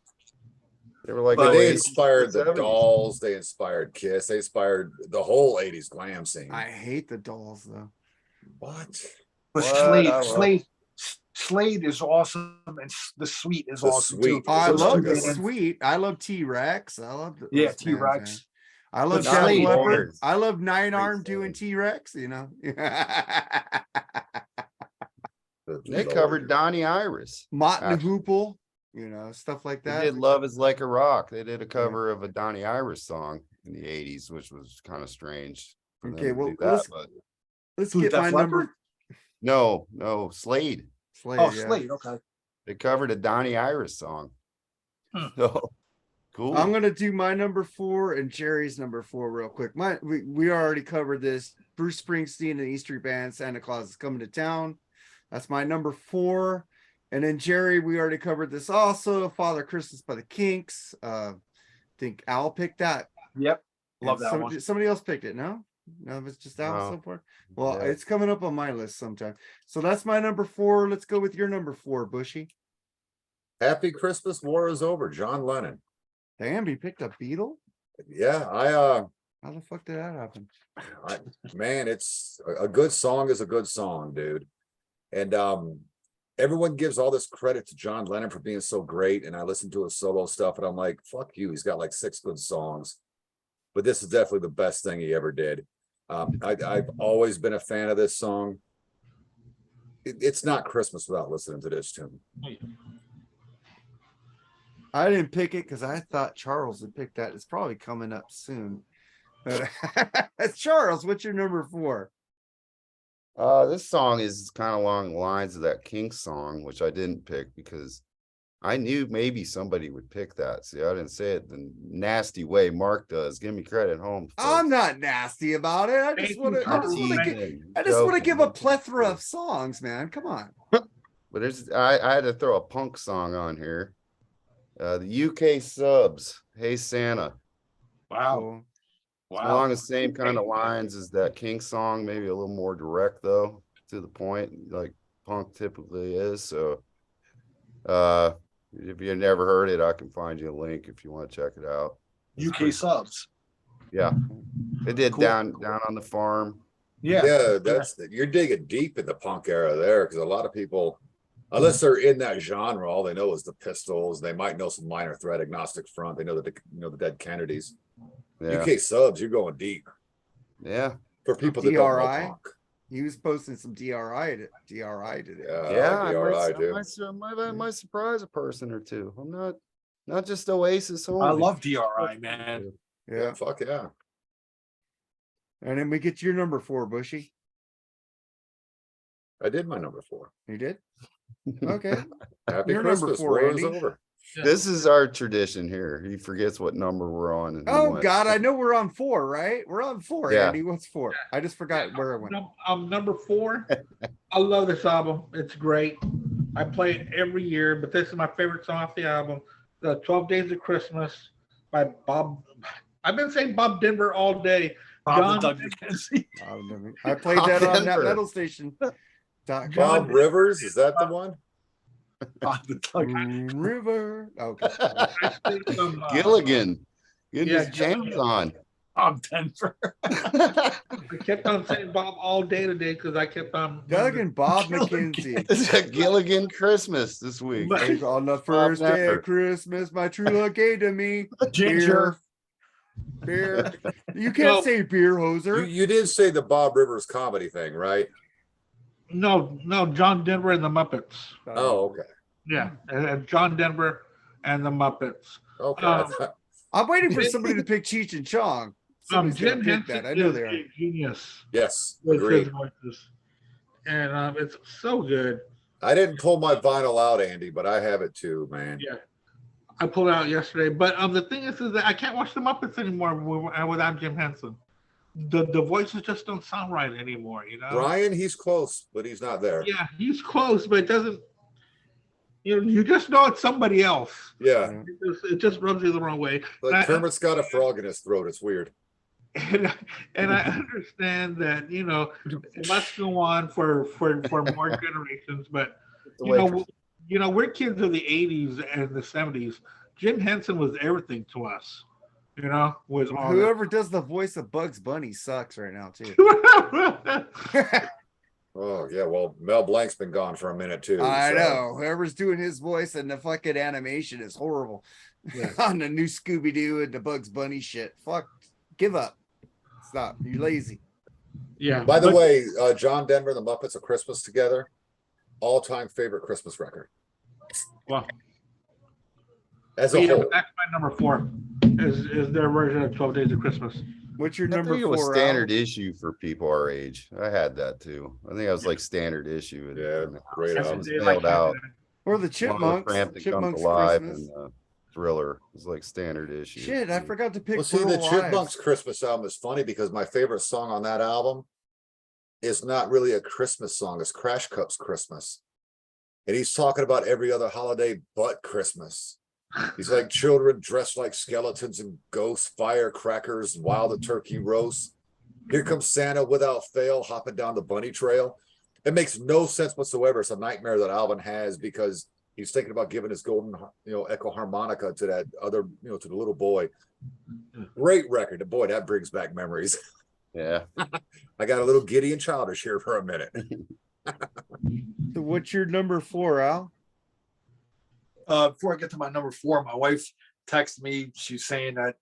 Speaker 5: They were like,
Speaker 2: But
Speaker 3: But they
Speaker 5: Oasis
Speaker 3: inspired the
Speaker 5: 70s.
Speaker 3: Dolls. They inspired Kiss. They inspired the whole 80s glam scene.
Speaker 1: I hate the dolls though.
Speaker 3: What?
Speaker 2: But
Speaker 5: What?
Speaker 2: Slade,
Speaker 5: I love-
Speaker 2: Slade is awesome, and the Sweet is
Speaker 3: The
Speaker 2: awesome
Speaker 3: Sweet
Speaker 2: too.
Speaker 1: I
Speaker 3: Those
Speaker 1: love
Speaker 3: are
Speaker 1: the
Speaker 3: good ones.
Speaker 1: Sweet. I love T-Rex. I love those
Speaker 2: Yeah,
Speaker 1: bands,
Speaker 2: T-Rex.
Speaker 1: man. I love
Speaker 2: But
Speaker 1: Def
Speaker 2: Slade-
Speaker 1: Leppard. I love Nine
Speaker 5: Great
Speaker 1: Arm doing
Speaker 5: Slade.
Speaker 1: T-Rex, you know.
Speaker 5: They
Speaker 3: Lord.
Speaker 5: covered Donnie Iris.
Speaker 1: Mott and
Speaker 5: Actually.
Speaker 1: Hoople, you know, stuff like
Speaker 5: They
Speaker 1: that.
Speaker 5: did Love is Like a Rock. They did a cover of a Donnie Iris song in the 80s, which was kind of strange. for them
Speaker 1: Okay,
Speaker 5: to
Speaker 1: well,
Speaker 5: do that,
Speaker 1: let's-
Speaker 5: but
Speaker 1: Let's
Speaker 2: Who,
Speaker 1: get
Speaker 2: Def
Speaker 1: my
Speaker 2: Leppard?
Speaker 1: number.
Speaker 5: no, Slade.
Speaker 1: Slade,
Speaker 2: Oh,
Speaker 1: yeah.
Speaker 2: Slade. Okay.
Speaker 5: They covered a Donnie Iris song.
Speaker 4: Hmm.
Speaker 5: So cool.
Speaker 1: I'm gonna do my number 4 and Jerry's number 4 real quick. We already covered this. Bruce Springsteen and the E Street Band, Santa Claus is Coming to Town. That's my number 4. And then Jerry, we already covered this also. Father Christmas by the Kinks. Think Al picked that.
Speaker 2: Yep. Love
Speaker 1: And
Speaker 2: that
Speaker 1: some-
Speaker 2: one.
Speaker 1: Somebody else picked it, no? No, it was just Al
Speaker 5: No.
Speaker 1: so far. Well,
Speaker 5: Yeah.
Speaker 1: it's coming up on my list sometime. So that's my number 4. Let's go with your number 4, Bushy.
Speaker 3: Happy Christmas, war is over. John Lennon.
Speaker 1: Damn, he picked a Beatle?
Speaker 3: Yeah,
Speaker 1: How the fuck did that happen?
Speaker 3: man, it's a good song is a good song, dude. And everyone gives all this credit to John Lennon for being so great. And I listen to his solo stuff and I'm like, fuck you. He's got like 6 good songs. But this is definitely the best thing he ever did. I've always been a fan of this song. It's not Christmas without listening to this tune.
Speaker 1: I didn't pick it because I thought Charles would pick that. It's probably coming up soon. But Charles, what's your number 4?
Speaker 5: This song is kind of along the lines of that Kinks song, which I didn't pick because I knew maybe somebody would pick that. See, I didn't say it the nasty way Mark does. Give me credit home.
Speaker 1: I'm
Speaker 5: folks.
Speaker 1: not nasty about it. I just want to. I just want to
Speaker 5: Teasing
Speaker 1: give.
Speaker 5: and
Speaker 1: I just want to
Speaker 5: joking.
Speaker 1: give a plethora of songs, man. Come on.
Speaker 5: But I had to throw a punk song on here. The UK Subs, Hey Santa.
Speaker 2: Wow.
Speaker 1: Cool.
Speaker 2: Wow.
Speaker 5: Along the same kind of lines as that King song, maybe a little more direct though, to the point, like punk typically is. So if you never heard it, I can find you a link if you want to check it out.
Speaker 2: UK Subs.
Speaker 5: Yeah. They did
Speaker 2: Cool.
Speaker 5: down on the farm.
Speaker 2: Yeah.
Speaker 3: Yeah, you're digging deep in the punk era there because a lot of people, unless they're in that genre, all they know is the Pistols. They might know some Minor Threat, Agnostic Front. They know the Dead Kennedys.
Speaker 5: Yeah.
Speaker 3: UK Subs, you're going deep
Speaker 5: Yeah.
Speaker 3: for people that don't know
Speaker 1: DRI?
Speaker 3: punk.
Speaker 1: He was posting some DRI today.
Speaker 5: Yeah.
Speaker 3: I like DRI too.
Speaker 5: I might surprise a person or two. I'm not just Oasis.
Speaker 2: I
Speaker 5: only.
Speaker 2: love DRI, man.
Speaker 1: Yeah.
Speaker 3: Fuck yeah.
Speaker 1: And then we get to your number 4, Bushy.
Speaker 3: I did my number 4.
Speaker 1: You did? Okay.
Speaker 3: Happy
Speaker 1: Your number
Speaker 3: Christmas.
Speaker 1: 4,
Speaker 3: War is
Speaker 1: Andy.
Speaker 3: over.
Speaker 5: This is our tradition here. He forgets what number we're on. and he
Speaker 1: Oh
Speaker 5: went.
Speaker 1: God, I know we're on 4, right? We're on 4,
Speaker 5: Yeah.
Speaker 1: Andy. What's 4? I just forgot where I went.
Speaker 4: Number 4. I love this album. It's great. I play it every year, but this is my favorite song off the album. The 12 Days of Christmas by Bob. I've been saying Bob Denver all day.
Speaker 2: Bob
Speaker 4: John-
Speaker 2: and Doug McKenzie.
Speaker 1: I played that on that
Speaker 5: Denver.
Speaker 1: metal station.
Speaker 3: Bob Rivers, is that the one?
Speaker 2: Bob and Doug.
Speaker 1: River. Okay.
Speaker 4: I think
Speaker 5: Gilligan. Getting
Speaker 4: Yeah,
Speaker 5: his jams on.
Speaker 2: Bob Denver.
Speaker 4: I kept on saying Bob all day today because I kept on.
Speaker 1: Doug and Bob
Speaker 2: Gilligan.
Speaker 1: McKenzie.
Speaker 5: It's a Gilligan Christmas this week.
Speaker 4: But-
Speaker 1: Like, on the first day
Speaker 5: Denver.
Speaker 1: of Christmas, my true love gave to me
Speaker 2: Ginger.
Speaker 1: beer. You can't
Speaker 4: No.
Speaker 1: say beer, hoser.
Speaker 3: You did say the Bob Rivers comedy thing, right?
Speaker 4: No, John Denver and the Muppets.
Speaker 3: Oh, okay.
Speaker 4: Yeah, and John Denver and the Muppets.
Speaker 3: Okay.
Speaker 4: Um,
Speaker 1: I'm waiting for somebody to pick Cheech and Chong. Somebody's
Speaker 4: Jim
Speaker 1: gonna pick
Speaker 4: Henson
Speaker 1: that. I know
Speaker 4: is
Speaker 1: they are.
Speaker 4: a genius
Speaker 3: Yes,
Speaker 4: with his
Speaker 3: agreed.
Speaker 4: voices, and it's so good.
Speaker 3: I didn't pull my vinyl out, Andy, but I have it too, man.
Speaker 4: Yeah, I pulled it out yesterday. But the thing is that I can't watch the Muppets anymore without Jim Henson. The voices just don't sound right anymore. You know.
Speaker 3: Brian, he's close, but he's not there.
Speaker 4: Yeah, he's close, but it doesn't. You just know it's somebody else.
Speaker 3: Yeah,
Speaker 4: It just rubs you the wrong way.
Speaker 3: like Kermit's got a frog in his throat. It's weird.
Speaker 4: And I understand that it must go on for more generations, but we're kids of the '80s and the '70s. Jim Henson was everything to us. Was all
Speaker 1: Whoever does the voice of Bugs Bunny sucks right now too.
Speaker 3: Oh yeah, well Mel Blanc's been gone for a minute too.
Speaker 1: I
Speaker 3: so-
Speaker 1: know. Whoever's doing his voice and the fucking animation is horrible.
Speaker 4: Yeah.
Speaker 1: On the new Scooby Doo and the Bugs Bunny shit. Fuck. Give up. Stop. You're lazy.
Speaker 4: Yeah.
Speaker 3: By the
Speaker 4: but-
Speaker 3: way, John Denver and the Muppets of Christmas Together, all-time favorite Christmas record
Speaker 4: well,
Speaker 3: as a
Speaker 4: yeah,
Speaker 3: whole.
Speaker 4: that's my number 4. Is their version of 12 Days of Christmas.
Speaker 1: What's your
Speaker 5: I
Speaker 1: number
Speaker 5: think it was
Speaker 1: 4?
Speaker 5: standard
Speaker 1: Al?
Speaker 5: issue for people our age. I had that too. I think I was like standard issue.
Speaker 3: Yeah, great
Speaker 5: It
Speaker 3: album.
Speaker 5: was
Speaker 4: They
Speaker 5: mailed
Speaker 4: like
Speaker 5: out.
Speaker 1: Or the
Speaker 5: One of the
Speaker 1: Chipmunks.
Speaker 5: Tramp that comes
Speaker 1: Chipmunks
Speaker 5: alive
Speaker 1: Christmas.
Speaker 5: and Thriller. It was like standard issue.
Speaker 1: Shit, I forgot to pick
Speaker 3: Well, see, the
Speaker 1: Brutal
Speaker 3: Chipmunks
Speaker 1: Lives.
Speaker 3: Christmas album is funny because my favorite song on that album is not really a Christmas song. It's Crash Cup's Christmas. And he's talking about every other holiday but Christmas. He's like children dressed like skeletons and ghosts, firecrackers, while the turkey roasts. Here comes Santa without fail, hopping down the bunny trail. It makes no sense whatsoever. It's a nightmare that Alvin has because he's thinking about giving his golden, echo harmonica to that other, to the little boy. Great record. Boy, that brings back memories.
Speaker 5: Yeah.
Speaker 3: I got a little giddy and childish here for a minute.
Speaker 1: So what's your number 4, Al?
Speaker 2: Before I get to my number 4, my wife texted me. She's saying that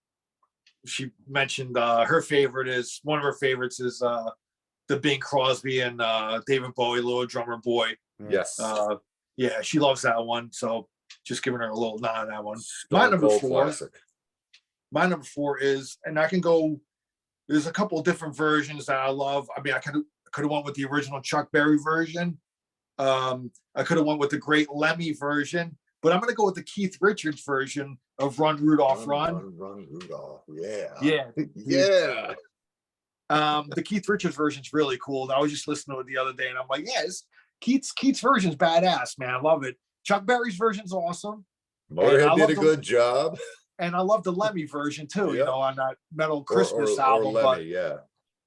Speaker 2: she mentioned her favorite is one of her favorites is the Bing Crosby and David Bowie, Little Drummer Boy.
Speaker 3: Yes.
Speaker 2: Yeah, she loves that one. So just giving her a little nod on that one.
Speaker 3: Stone
Speaker 2: number
Speaker 3: Cold
Speaker 2: 4.
Speaker 3: classic.
Speaker 2: My number 4 is, and I can go. There's a couple of different versions that I love. I mean, I could have went with the original Chuck Berry version. I could have went with the great Lemmy version, but I'm going to go with the Keith Richards version of Run Rudolph Run.
Speaker 3: Run, Rudolph. Yeah.
Speaker 2: Yeah.
Speaker 3: Yeah.
Speaker 2: The Keith Richards version's really cool. I was just listening to it the other day, and I'm like, yeah, Keith's version's badass, man. I love it. Chuck Berry's version's awesome,
Speaker 3: Motorhead
Speaker 2: I
Speaker 3: did
Speaker 2: love
Speaker 3: a
Speaker 2: the-
Speaker 3: good job.
Speaker 2: and I love the Lemmy version too.
Speaker 3: Yeah.
Speaker 2: On that Metal
Speaker 3: Or-
Speaker 2: Christmas
Speaker 3: or
Speaker 2: album.
Speaker 3: Lemmy, yeah.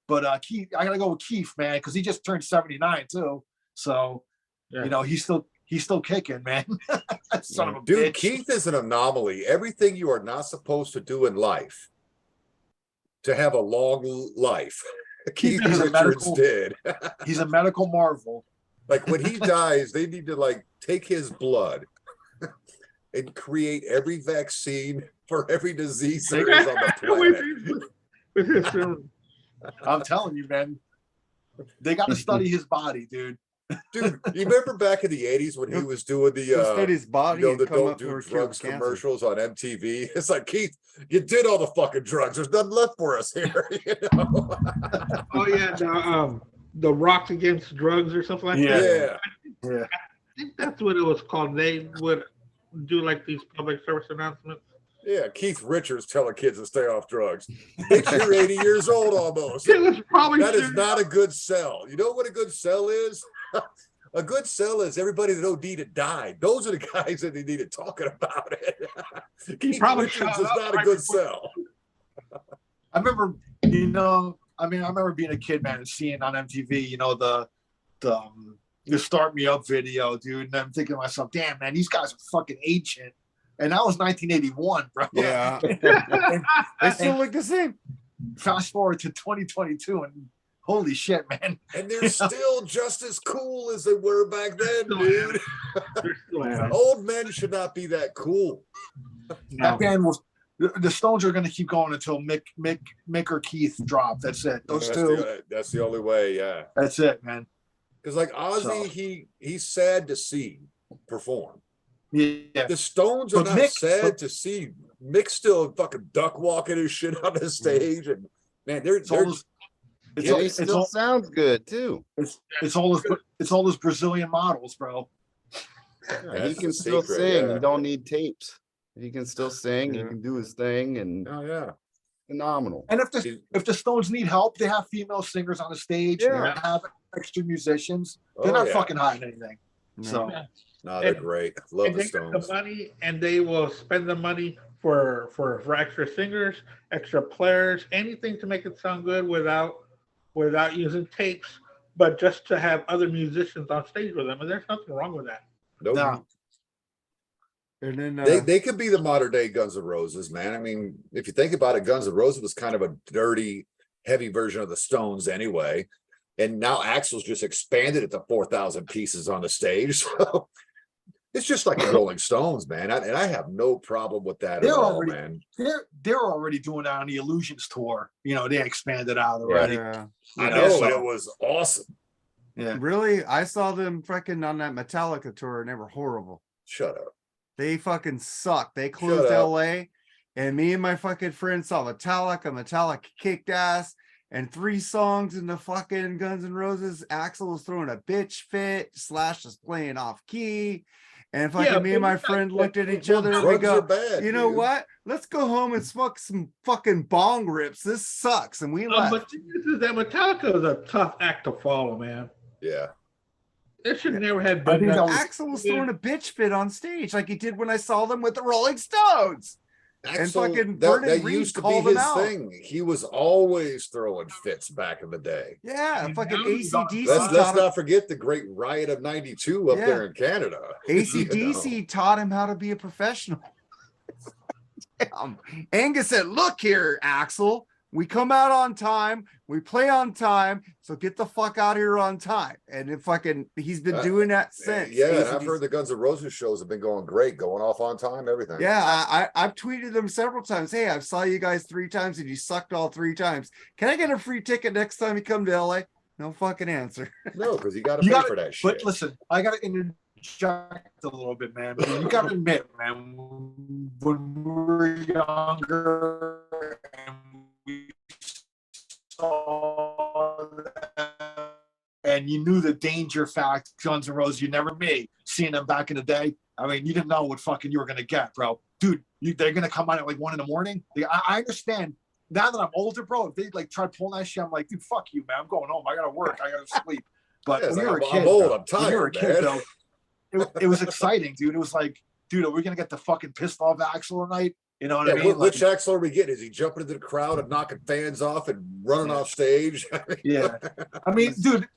Speaker 2: But Keith, I gotta go with Keith, man, because he just turned 79 too. So
Speaker 4: Yeah.
Speaker 2: he's still kicking, man. Son of a
Speaker 3: Dude,
Speaker 2: bitch.
Speaker 3: Keith is an anomaly. Everything you are not supposed to do in life to have a long life, Keith
Speaker 2: is a
Speaker 3: Richards
Speaker 2: medical-
Speaker 3: did.
Speaker 2: He's a medical marvel.
Speaker 3: Like when he dies, they need to like take his blood and create every vaccine for every disease there is on the planet.
Speaker 4: With his film.
Speaker 2: I'm telling you, man. They got to study his body, dude.
Speaker 3: Dude, you remember back in the 80s when he was doing the
Speaker 1: He'll study his body and
Speaker 3: the
Speaker 1: come
Speaker 3: don't
Speaker 1: up
Speaker 3: do
Speaker 1: with a cure for
Speaker 3: drugs
Speaker 1: cancer.
Speaker 3: commercials on MTV? It's like, Keith, you did all the fucking drugs. There's nothing left for us here.
Speaker 4: Oh yeah, the Rocks Against Drugs or something like
Speaker 2: Yeah.
Speaker 4: that.
Speaker 3: Yeah.
Speaker 4: I think that's what it was called. They would do like these public service announcements.
Speaker 3: Yeah, Keith Richards telling kids to stay off drugs. Bitch, you're 80 years old almost.
Speaker 4: It was probably
Speaker 3: That is not a good sell. You know what a good sell is? A good sell is everybody that OD'd died. Those are the guys that they needed talking about it. Keith
Speaker 4: probably
Speaker 3: Richards
Speaker 4: shot
Speaker 3: is
Speaker 4: up
Speaker 3: not a
Speaker 4: right
Speaker 3: good
Speaker 4: before-
Speaker 3: sell.
Speaker 2: I remember, I remember being a kid, man, and seeing on MTV, the Start Me Up video, dude. And I'm thinking to myself, damn, man, these guys are fucking ancient. And that was 1981, bro.
Speaker 1: Yeah. They still look the same.
Speaker 2: Fast forward to 2022, and holy shit, man.
Speaker 3: And they're still just as cool as they were back then, dude.
Speaker 4: They're still at it.
Speaker 3: Old men should not be that cool.
Speaker 4: No.
Speaker 2: That band was. The Stones are going to keep going until Mick or Keith drop. That's it. Those two.
Speaker 3: That's the only way, yeah.
Speaker 2: That's it, man.
Speaker 3: Because like Ozzy,
Speaker 2: So-
Speaker 3: he's sad to see perform.
Speaker 2: Yeah.
Speaker 3: The Stones are
Speaker 2: But
Speaker 3: not
Speaker 2: Mick-
Speaker 3: sad to see. Mick's still fucking duck walking his shit on the stage, and man,
Speaker 2: It's all those. It's,
Speaker 5: Yeah,
Speaker 2: all,
Speaker 5: he
Speaker 2: it's,
Speaker 5: still
Speaker 2: all,
Speaker 5: sounds good too.
Speaker 2: it's all those Brazilian models, bro.
Speaker 5: Yeah, he
Speaker 3: That's
Speaker 5: can
Speaker 3: the
Speaker 5: still
Speaker 3: secret,
Speaker 5: sing.
Speaker 3: yeah.
Speaker 5: You don't need tapes. He can still sing. He
Speaker 1: Yeah.
Speaker 5: can do his thing, and
Speaker 3: oh yeah,
Speaker 2: And
Speaker 5: phenomenal.
Speaker 2: if the Stones need help, they have female singers on the stage.
Speaker 5: Yeah.
Speaker 2: They have extra musicians.
Speaker 3: Oh,
Speaker 2: They're not
Speaker 3: yeah.
Speaker 2: fucking hiding anything. So
Speaker 4: Yeah.
Speaker 3: No, they're
Speaker 4: And-
Speaker 3: great. Love
Speaker 4: And
Speaker 3: the
Speaker 4: they get
Speaker 3: Stones.
Speaker 4: the money, and they will spend the money for extra singers, extra players, anything to make it sound good without using tapes, but just to have other musicians on stage with them. And there's nothing wrong with that.
Speaker 3: Nope.
Speaker 2: no,
Speaker 1: And then
Speaker 3: They could be the modern day Guns N' Roses, man. I mean, if you think about it, Guns N' Roses was kind of a dirty, heavy version of the Stones anyway. And now Axl's just expanded it to 4,000 pieces on the stage. So it's just like the Rolling Stones, man. And I have no problem with that
Speaker 2: They're
Speaker 3: at all,
Speaker 2: already-
Speaker 3: man.
Speaker 2: they're already doing that on the Illusions tour. You know, they expanded out already.
Speaker 1: yeah.
Speaker 3: I
Speaker 2: know,
Speaker 3: know,
Speaker 2: so-
Speaker 3: and it was awesome.
Speaker 2: Yeah.
Speaker 1: Really, I saw them freaking on that Metallica tour and they were horrible.
Speaker 3: Shut up.
Speaker 1: They fucking suck. They closed
Speaker 3: up.
Speaker 1: LA, and me and my fucking friends saw Metallica. Metallica kicked ass, and 3 songs in the fucking Guns N' Roses. Axl was throwing a bitch fit. Slash was playing off key, and fucking
Speaker 4: Yeah,
Speaker 1: me
Speaker 4: but
Speaker 1: and my
Speaker 4: it's not
Speaker 1: friend
Speaker 4: that
Speaker 1: looked at
Speaker 4: big.
Speaker 1: each other and we
Speaker 3: Drugs are
Speaker 1: go,
Speaker 3: bad.
Speaker 1: "You know
Speaker 3: dude.
Speaker 1: what? Let's go home and smoke some fucking bong rips. This sucks." And we
Speaker 4: But
Speaker 1: left.
Speaker 4: this is that Metallica is a tough act to follow, man.
Speaker 3: Yeah.
Speaker 4: It should never have
Speaker 2: I
Speaker 4: been
Speaker 2: think
Speaker 4: that.
Speaker 2: that
Speaker 1: Axl was throwing a bitch fit on stage like he did when I saw them with the Rolling Stones. And fucking Vernon
Speaker 3: that
Speaker 1: Reid
Speaker 3: used to be
Speaker 1: called him
Speaker 3: his
Speaker 1: out.
Speaker 3: thing. He was always throwing fits back in the day.
Speaker 1: Yeah,
Speaker 4: And
Speaker 1: fucking
Speaker 4: now he's on
Speaker 1: ACDC
Speaker 3: Let's
Speaker 1: taught him.
Speaker 3: not forget the great riot of '92 up
Speaker 1: Yeah.
Speaker 3: there in Canada. You know?
Speaker 1: ACDC taught him how to be a professional. Damn. Angus said, "Look here, Axl. We come out on time. We play on time. So get the fuck out here on time." And it fucking, he's been doing that since.
Speaker 3: Yeah, and I've
Speaker 1: AC/DC.
Speaker 3: heard the Guns N' Roses shows have been going great, going off on time, everything.
Speaker 1: Yeah, I've tweeted them several times. Hey, I've saw you guys 3 times and you sucked all 3 times. Can I get a free ticket next time you come to LA? No fucking answer.
Speaker 3: No, because you got to
Speaker 2: You
Speaker 3: pay
Speaker 2: gotta-
Speaker 3: for that shit.
Speaker 2: But listen, I gotta interject a little bit, man. But you gotta admit, man, when we were younger and we saw that, and you knew the danger fact, Guns N' Roses, you never me seeing them back in the day. I mean, you didn't know what fucking you were gonna get, bro. Dude, they're gonna come out at like 1 a.m. I understand. Now that I'm older, bro, if they like try pulling that shit, I'm like, dude, fuck you, man. I'm going home. I gotta work. I gotta sleep. But
Speaker 3: Yeah, it's
Speaker 2: when
Speaker 3: like,
Speaker 2: you were a
Speaker 3: I'm
Speaker 2: kid,
Speaker 3: old,
Speaker 2: bro,
Speaker 3: I'm
Speaker 2: when you were a
Speaker 3: tired,
Speaker 2: kid,
Speaker 3: man.
Speaker 2: though, it was exciting, dude. It was like, dude, are we gonna get the fucking pissed off Axl tonight? You know what
Speaker 3: Yeah,
Speaker 2: I mean?
Speaker 3: which Axl are we getting? Is he jumping into the crowd and knocking fans off and running
Speaker 2: Yeah.
Speaker 3: off stage?
Speaker 2: Yeah. I mean, dude,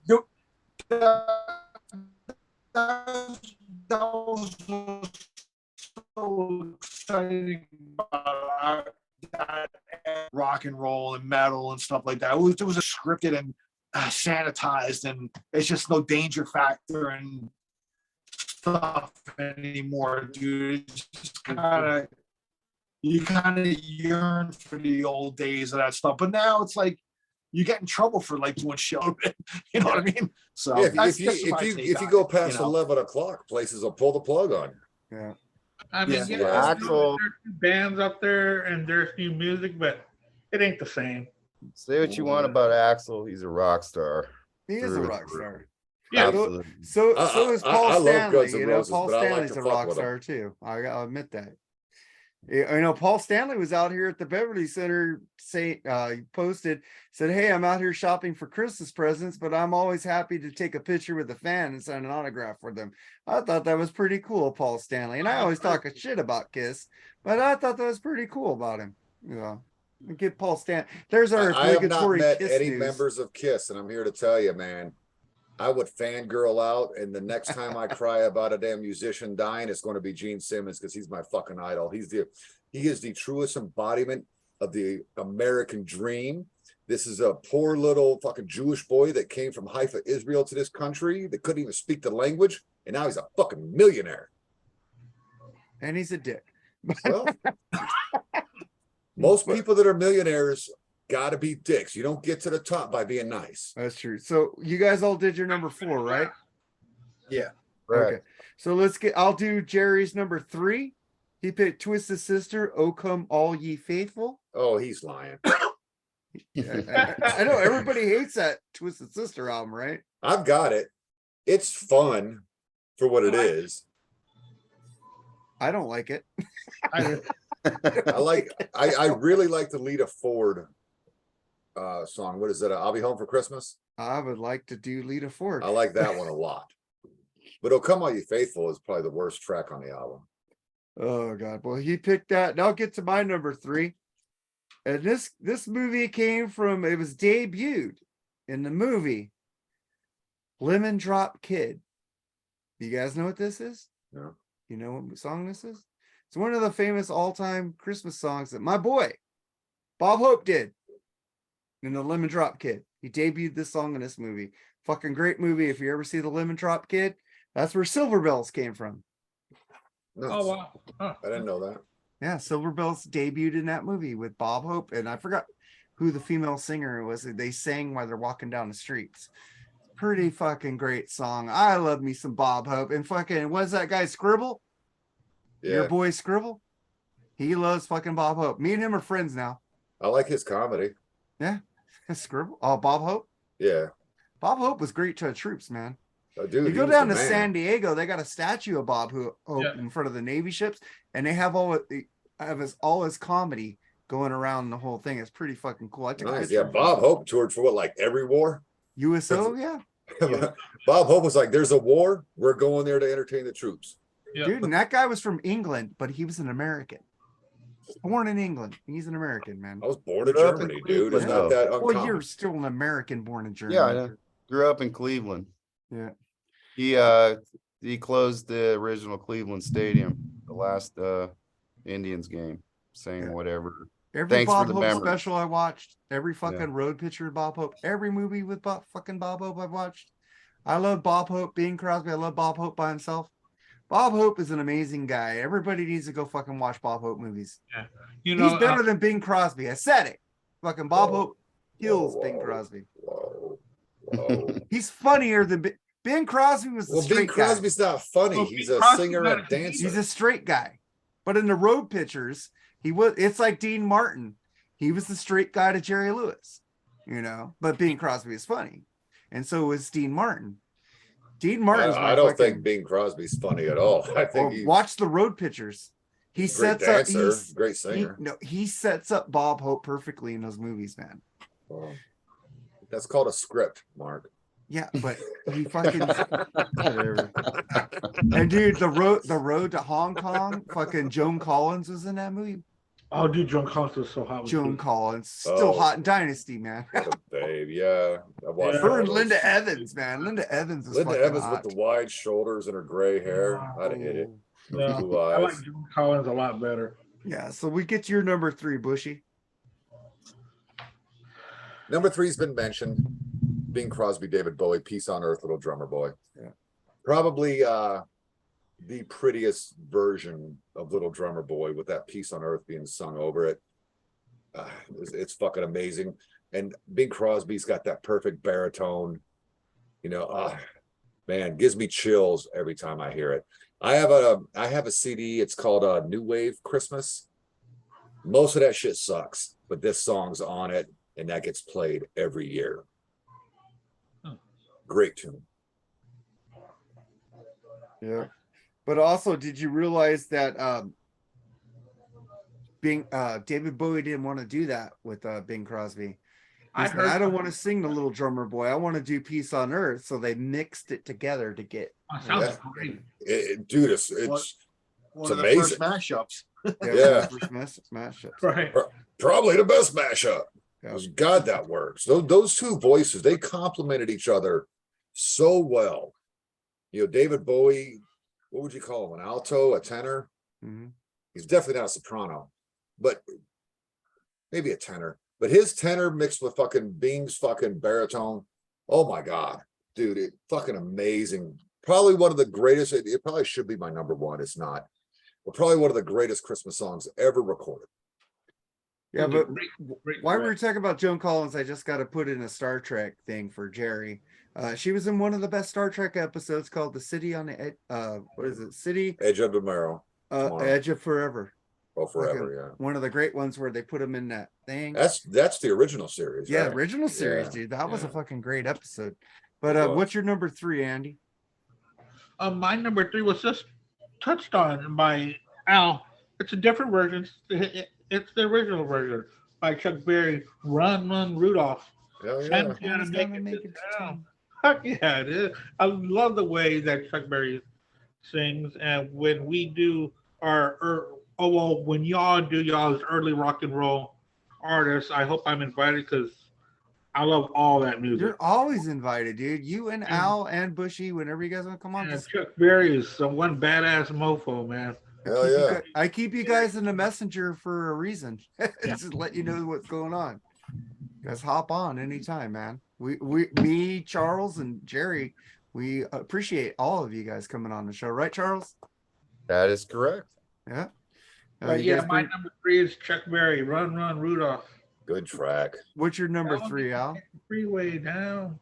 Speaker 2: that was so exciting about that rock and roll and metal and stuff like that. It was a scripted and sanitized, and it's just no danger factor and stuff anymore, dude. It's just you kind of yearn for the old days of that stuff, but now it's like you get in trouble for like doing show. You know what I mean? So
Speaker 3: Yeah,
Speaker 2: that's
Speaker 3: if you go past 11 o'clock, places will pull the plug on you.
Speaker 1: Yeah.
Speaker 4: I mean,
Speaker 2: Yeah.
Speaker 4: yeah,
Speaker 5: Axl.
Speaker 4: there's new bands up there and there's new music, but it ain't the same.
Speaker 5: Say what you want about Axl, he's a rock star.
Speaker 1: He is a
Speaker 5: Through
Speaker 1: rock
Speaker 5: and through.
Speaker 1: star.
Speaker 4: Yeah,
Speaker 5: Absolutely.
Speaker 1: So
Speaker 3: I-
Speaker 1: is
Speaker 3: I-
Speaker 1: Paul
Speaker 3: I love
Speaker 1: Stanley.
Speaker 3: Guns N'
Speaker 1: You know,
Speaker 3: Roses,
Speaker 1: Paul
Speaker 3: but I like
Speaker 1: Stanley's
Speaker 3: to
Speaker 1: a
Speaker 3: fuck
Speaker 1: rock
Speaker 3: with 'em.
Speaker 1: star too. I'll admit that. I know Paul Stanley was out here at the Beverly Center. He posted, said, "Hey, I'm out here shopping for Christmas presents, but I'm always happy to take a picture with a fan and sign an autograph for them." I thought that was pretty cool, Paul Stanley. And I always talk a shit about Kiss, but I thought that was pretty cool about him. You know, get Paul Stan. There's our
Speaker 3: I have not
Speaker 1: obligatory
Speaker 3: met
Speaker 1: Kiss
Speaker 3: any
Speaker 1: news.
Speaker 3: members of KISS, and I'm here to tell you, man, I would fangirl out, and the next time I cry about a damn musician dying, it's going to be Gene Simmons because he's my fucking idol. He is the truest embodiment of the American dream. This is a poor little fucking Jewish boy that came from Haifa, Israel, to this country that couldn't even speak the language, and now he's a fucking millionaire.
Speaker 1: And he's a dick.
Speaker 3: Well, most people that are millionaires got to be dicks. You don't get to the top by being nice.
Speaker 1: That's true. So you guys all did your number 4, right?
Speaker 2: Yeah.
Speaker 5: Right.
Speaker 1: Okay. So I'll do Jerry's number 3. He picked Twisted Sister, "O Come All Ye Faithful."
Speaker 3: Oh, he's lying.
Speaker 1: I know everybody hates that Twisted Sister album, right?
Speaker 3: I've got it. It's fun for what it is.
Speaker 1: I don't like it.
Speaker 2: I,
Speaker 3: I really like the Lita Ford song. What is it? I'll Be Home for Christmas.
Speaker 1: I would like to do Lita Ford.
Speaker 3: I like that one a lot. But "Oh Come All You Faithful" is probably the worst track on the album.
Speaker 1: Oh God. Well, he picked that. Now I'll get to my number 3. And this movie came from, it was debuted in the movie Lemon Drop Kid. You guys know what this is?
Speaker 3: No.
Speaker 1: You know what song this is? It's one of the famous all-time Christmas songs that my boy Bob Hope did in the Lemon Drop Kid. He debuted this song in this movie. Fucking great movie. If you ever see the Lemon Drop Kid, that's where Silver Bells came from.
Speaker 3: Nice.
Speaker 4: Oh wow. Huh.
Speaker 3: I didn't know that.
Speaker 1: Yeah, Silver Bells debuted in that movie with Bob Hope, and I forgot who the female singer was. They sang while they're walking down the streets. Pretty fucking great song. I love me some Bob Hope. And fucking, what's that guy, Scribble? Your
Speaker 3: Yeah,
Speaker 1: boy Scribble? He loves fucking Bob Hope. Me and him are friends now.
Speaker 3: I like his comedy.
Speaker 1: Scribble? Oh, Bob Hope?
Speaker 3: Yeah,
Speaker 1: Bob Hope was great to the troops, man.
Speaker 3: dude.
Speaker 1: You
Speaker 3: he
Speaker 1: go
Speaker 3: was
Speaker 1: down
Speaker 3: the
Speaker 1: to
Speaker 3: man.
Speaker 1: San Diego, they got a statue of Bob Hope
Speaker 4: Yeah.
Speaker 1: in front of the Navy ships, and they have all his comedy going around the whole thing. It's pretty fucking cool. I took a
Speaker 3: Nice.
Speaker 1: picture
Speaker 3: Yeah,
Speaker 1: of
Speaker 3: Bob Hope toured for what, like every war?
Speaker 1: USO, yeah.
Speaker 3: Bob Hope was like, "There's a war. We're going there to entertain the troops."
Speaker 4: Yeah.
Speaker 1: Dude, and that guy was from England, but he was an American. Born in England. He's an American, man.
Speaker 3: I was born in
Speaker 5: Grew up in
Speaker 3: Germany, dude. It's
Speaker 5: Cleveland,
Speaker 3: not that
Speaker 1: Well,
Speaker 3: uncommon.
Speaker 1: you're still an American born in Germany.
Speaker 5: Yeah, I know. Grew up in Cleveland.
Speaker 1: Yeah.
Speaker 5: He closed the original Cleveland Stadium, the last Indians game, saying
Speaker 1: Yeah.
Speaker 5: whatever.
Speaker 1: Every
Speaker 5: Thanks for
Speaker 1: Bob
Speaker 5: the
Speaker 1: Hope
Speaker 5: memories.
Speaker 1: special I watched, every fucking road picture of Bob Hope, every movie with fucking Bob Hope I've watched. I love Bob Hope, Bing Crosby. I love Bob Hope by himself. Bob Hope is an amazing guy. Everybody needs to go fucking watch Bob Hope movies.
Speaker 4: You know,
Speaker 1: He's better than Bing Crosby. I said it. Fucking Bob
Speaker 3: Whoa.
Speaker 1: Hope kills
Speaker 3: Whoa,
Speaker 1: Bing
Speaker 3: whoa.
Speaker 1: Crosby.
Speaker 3: Whoa, whoa.
Speaker 1: He's funnier than Bing Crosby was the
Speaker 3: Well, Bing
Speaker 1: straight guy.
Speaker 3: Crosby's not funny.
Speaker 4: Well,
Speaker 3: He's
Speaker 4: Bing
Speaker 3: a
Speaker 4: Crosby's
Speaker 3: singer
Speaker 4: not
Speaker 3: and
Speaker 4: a
Speaker 3: a
Speaker 4: comedian.
Speaker 3: dancer.
Speaker 1: He's a straight guy. But in the road pictures, it's like Dean Martin. He was the straight guy to Jerry Lewis, but Bing Crosby is funny. And so was Dean Martin. Dean Martin's
Speaker 3: I don't think Bing Crosby's funny at all. I think he's
Speaker 1: watch the road pictures. He
Speaker 3: a great
Speaker 1: sets
Speaker 3: dancer,
Speaker 1: up
Speaker 3: great singer.
Speaker 1: he sets up Bob Hope perfectly in those movies, man.
Speaker 3: Well, that's called a script, Mark.
Speaker 1: Yeah, but he fucking whatever. And dude, the road to Hong Kong, fucking Joan Collins was in that movie.
Speaker 4: oh, dude, Joan Collins was so hot. with
Speaker 1: Joan
Speaker 4: you.
Speaker 1: Collins, still
Speaker 3: Oh.
Speaker 1: hot in Dynasty, man.
Speaker 3: What a babe, yeah. I watched
Speaker 4: Yeah.
Speaker 1: Her
Speaker 3: all
Speaker 1: and
Speaker 3: those.
Speaker 1: Linda Evans, man. Linda Evans was
Speaker 3: Linda
Speaker 1: fucking
Speaker 3: Evans
Speaker 1: hot.
Speaker 3: with the wide shoulders and her gray hair. I'd hit it. Those
Speaker 4: Yeah.
Speaker 3: blue
Speaker 4: I like
Speaker 3: eyes.
Speaker 4: Joan Collins a lot better.
Speaker 1: Yeah, so we get your number 3, Bushy.
Speaker 3: Number 3's been mentioned. Bing Crosby, David Bowie, Peace on Earth, Little Drummer Boy.
Speaker 1: Yeah.
Speaker 3: Probably the prettiest version of Little Drummer Boy with that Peace on Earth being sung over it. It's fucking amazing. And Bing Crosby's got that perfect baritone. Man, gives me chills every time I hear it. I have a CD. It's called New Wave Christmas. Most of that shit sucks, but this song's on it, and that gets played every year. Great tune.
Speaker 1: Yeah. But also, did you realize that David Bowie didn't want to do that with Bing Crosby?
Speaker 4: I
Speaker 1: I
Speaker 4: heard.
Speaker 1: don't want to sing the Little Drummer Boy. I want to do Peace on Earth. So they mixed it together to get
Speaker 4: Oh, sounds
Speaker 3: Yeah.
Speaker 4: great.
Speaker 3: Dude, it's
Speaker 2: One of the
Speaker 3: amazing.
Speaker 2: first mashups.
Speaker 3: Yeah.
Speaker 1: Smash it.
Speaker 4: Right.
Speaker 3: probably the best mashup.
Speaker 1: Yeah.
Speaker 3: God, that works. Those two voices, they complemented each other so well. David Bowie, what would you call him? An alto, a tenor?
Speaker 1: Mhm.
Speaker 3: He's definitely not a soprano, but maybe a tenor. But his tenor mixed with fucking Bing's fucking baritone. Oh my God, dude, it fucking amazing. Probably one of the greatest. It probably should be my number 1. It's not. But probably one of the greatest Christmas songs ever recorded.
Speaker 1: Yeah, but
Speaker 4: Great
Speaker 1: while we
Speaker 4: rap.
Speaker 1: were talking about Joan Collins, I just got to put in a Star Trek thing for Jerry. She was in one of the best Star Trek episodes called "The City on the Edge." What is it? City
Speaker 3: Edge of Tomorrow. Tomorrow.
Speaker 1: Edge of Forever.
Speaker 3: Oh, forever,
Speaker 1: One of the great ones where they put him in that thing.
Speaker 3: yeah. That's the original series.
Speaker 1: Yeah,
Speaker 3: right?
Speaker 1: original series,
Speaker 3: Yeah,
Speaker 1: dude. That was a
Speaker 3: yeah.
Speaker 1: fucking great episode. But
Speaker 3: It was.
Speaker 1: what's your number 3, Andy?
Speaker 4: My number 3 was just touched on by Al. It's a different version. It's the original version by Chuck Berry. Run, Rudolph.
Speaker 3: Hell yeah.
Speaker 4: Santa's gonna
Speaker 1: Santa's
Speaker 4: make
Speaker 1: gonna
Speaker 4: it
Speaker 1: make
Speaker 4: to
Speaker 1: it to
Speaker 4: town. Yeah, it is. I love the way that Chuck Berry sings, and when we do when y'all do y'all's early rock and roll artists, I hope I'm invited because I love all that music.
Speaker 1: You're always invited, dude. You and Al and Bushy, whenever you guys want to come on.
Speaker 4: And
Speaker 1: Just
Speaker 4: Chuck Berry is some one badass mofo, man.
Speaker 3: Hell yeah.
Speaker 1: I keep you guys in the messenger for a reason. Just to let you know what's going on. You guys hop on anytime, man. Me, Charles, and Jerry, we appreciate all of you guys coming on the show, right, Charles?
Speaker 5: That is correct.
Speaker 1: Yeah.
Speaker 4: But
Speaker 1: You
Speaker 4: yeah,
Speaker 1: guys
Speaker 4: my
Speaker 1: been-
Speaker 4: number 3 is Chuck Berry. Run, Run, Rudolph.
Speaker 3: Good track.
Speaker 1: What's your number 3, Al?
Speaker 4: Freeway down.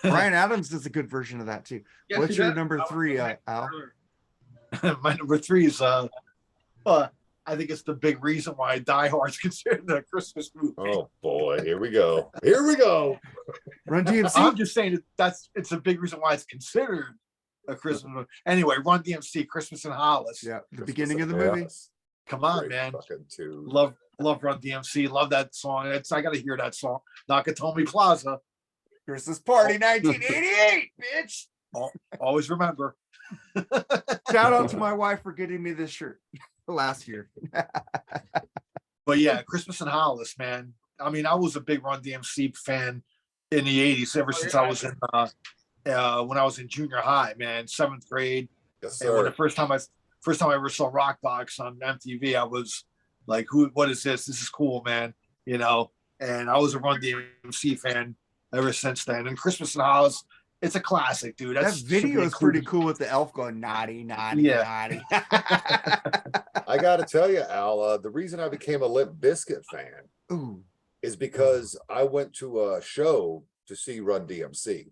Speaker 1: Brian Adams does a good version of that too.
Speaker 4: Yes,
Speaker 1: What's
Speaker 4: he
Speaker 1: your
Speaker 4: does.
Speaker 1: number
Speaker 4: I was
Speaker 1: 3,
Speaker 4: gonna
Speaker 1: Al?
Speaker 4: earlier.
Speaker 2: My number 3 is I think it's the big reason why Die Hard is considered a Christmas movie.
Speaker 3: Oh boy, here we go. Here we go.
Speaker 1: Run DMC.
Speaker 2: I'm just saying it's a big reason why it's considered a Christmas movie. Anyway, Run DMC, Christmas in Hollis.
Speaker 1: Yeah, the
Speaker 3: Christmas
Speaker 1: beginning of the
Speaker 3: in
Speaker 1: movie.
Speaker 3: Dallas.
Speaker 2: Come on,
Speaker 3: Great
Speaker 2: man.
Speaker 3: fucking tune.
Speaker 2: Love Run DMC. Love that song. I gotta hear that song. Nakatomi Plaza.
Speaker 1: Christmas party 1988, bitch.
Speaker 2: Always remember.
Speaker 1: Shout out to my wife for getting me this shirt last year.
Speaker 2: But yeah, Christmas in Hollis, man. I mean, I was a big Run DMC fan in the 80s ever since I was in when I was in junior high, man, 7th grade.
Speaker 3: Yes,
Speaker 2: And when the
Speaker 3: sir.
Speaker 2: first time I ever saw Rockbox on MTV, I was like, what is this? This is cool, man. You know, and I was a Run DMC fan ever since then. And Christmas in Hollis, it's a classic, dude.
Speaker 1: That
Speaker 2: That's
Speaker 1: video is pretty
Speaker 2: included.
Speaker 1: cool with the elf going naughty, naughty,
Speaker 2: Yeah.
Speaker 1: naughty.
Speaker 3: I got to tell you, Al, the reason I became a Limp Bizkit fan
Speaker 1: Ooh,
Speaker 3: is because I went to a show to see Run DMC.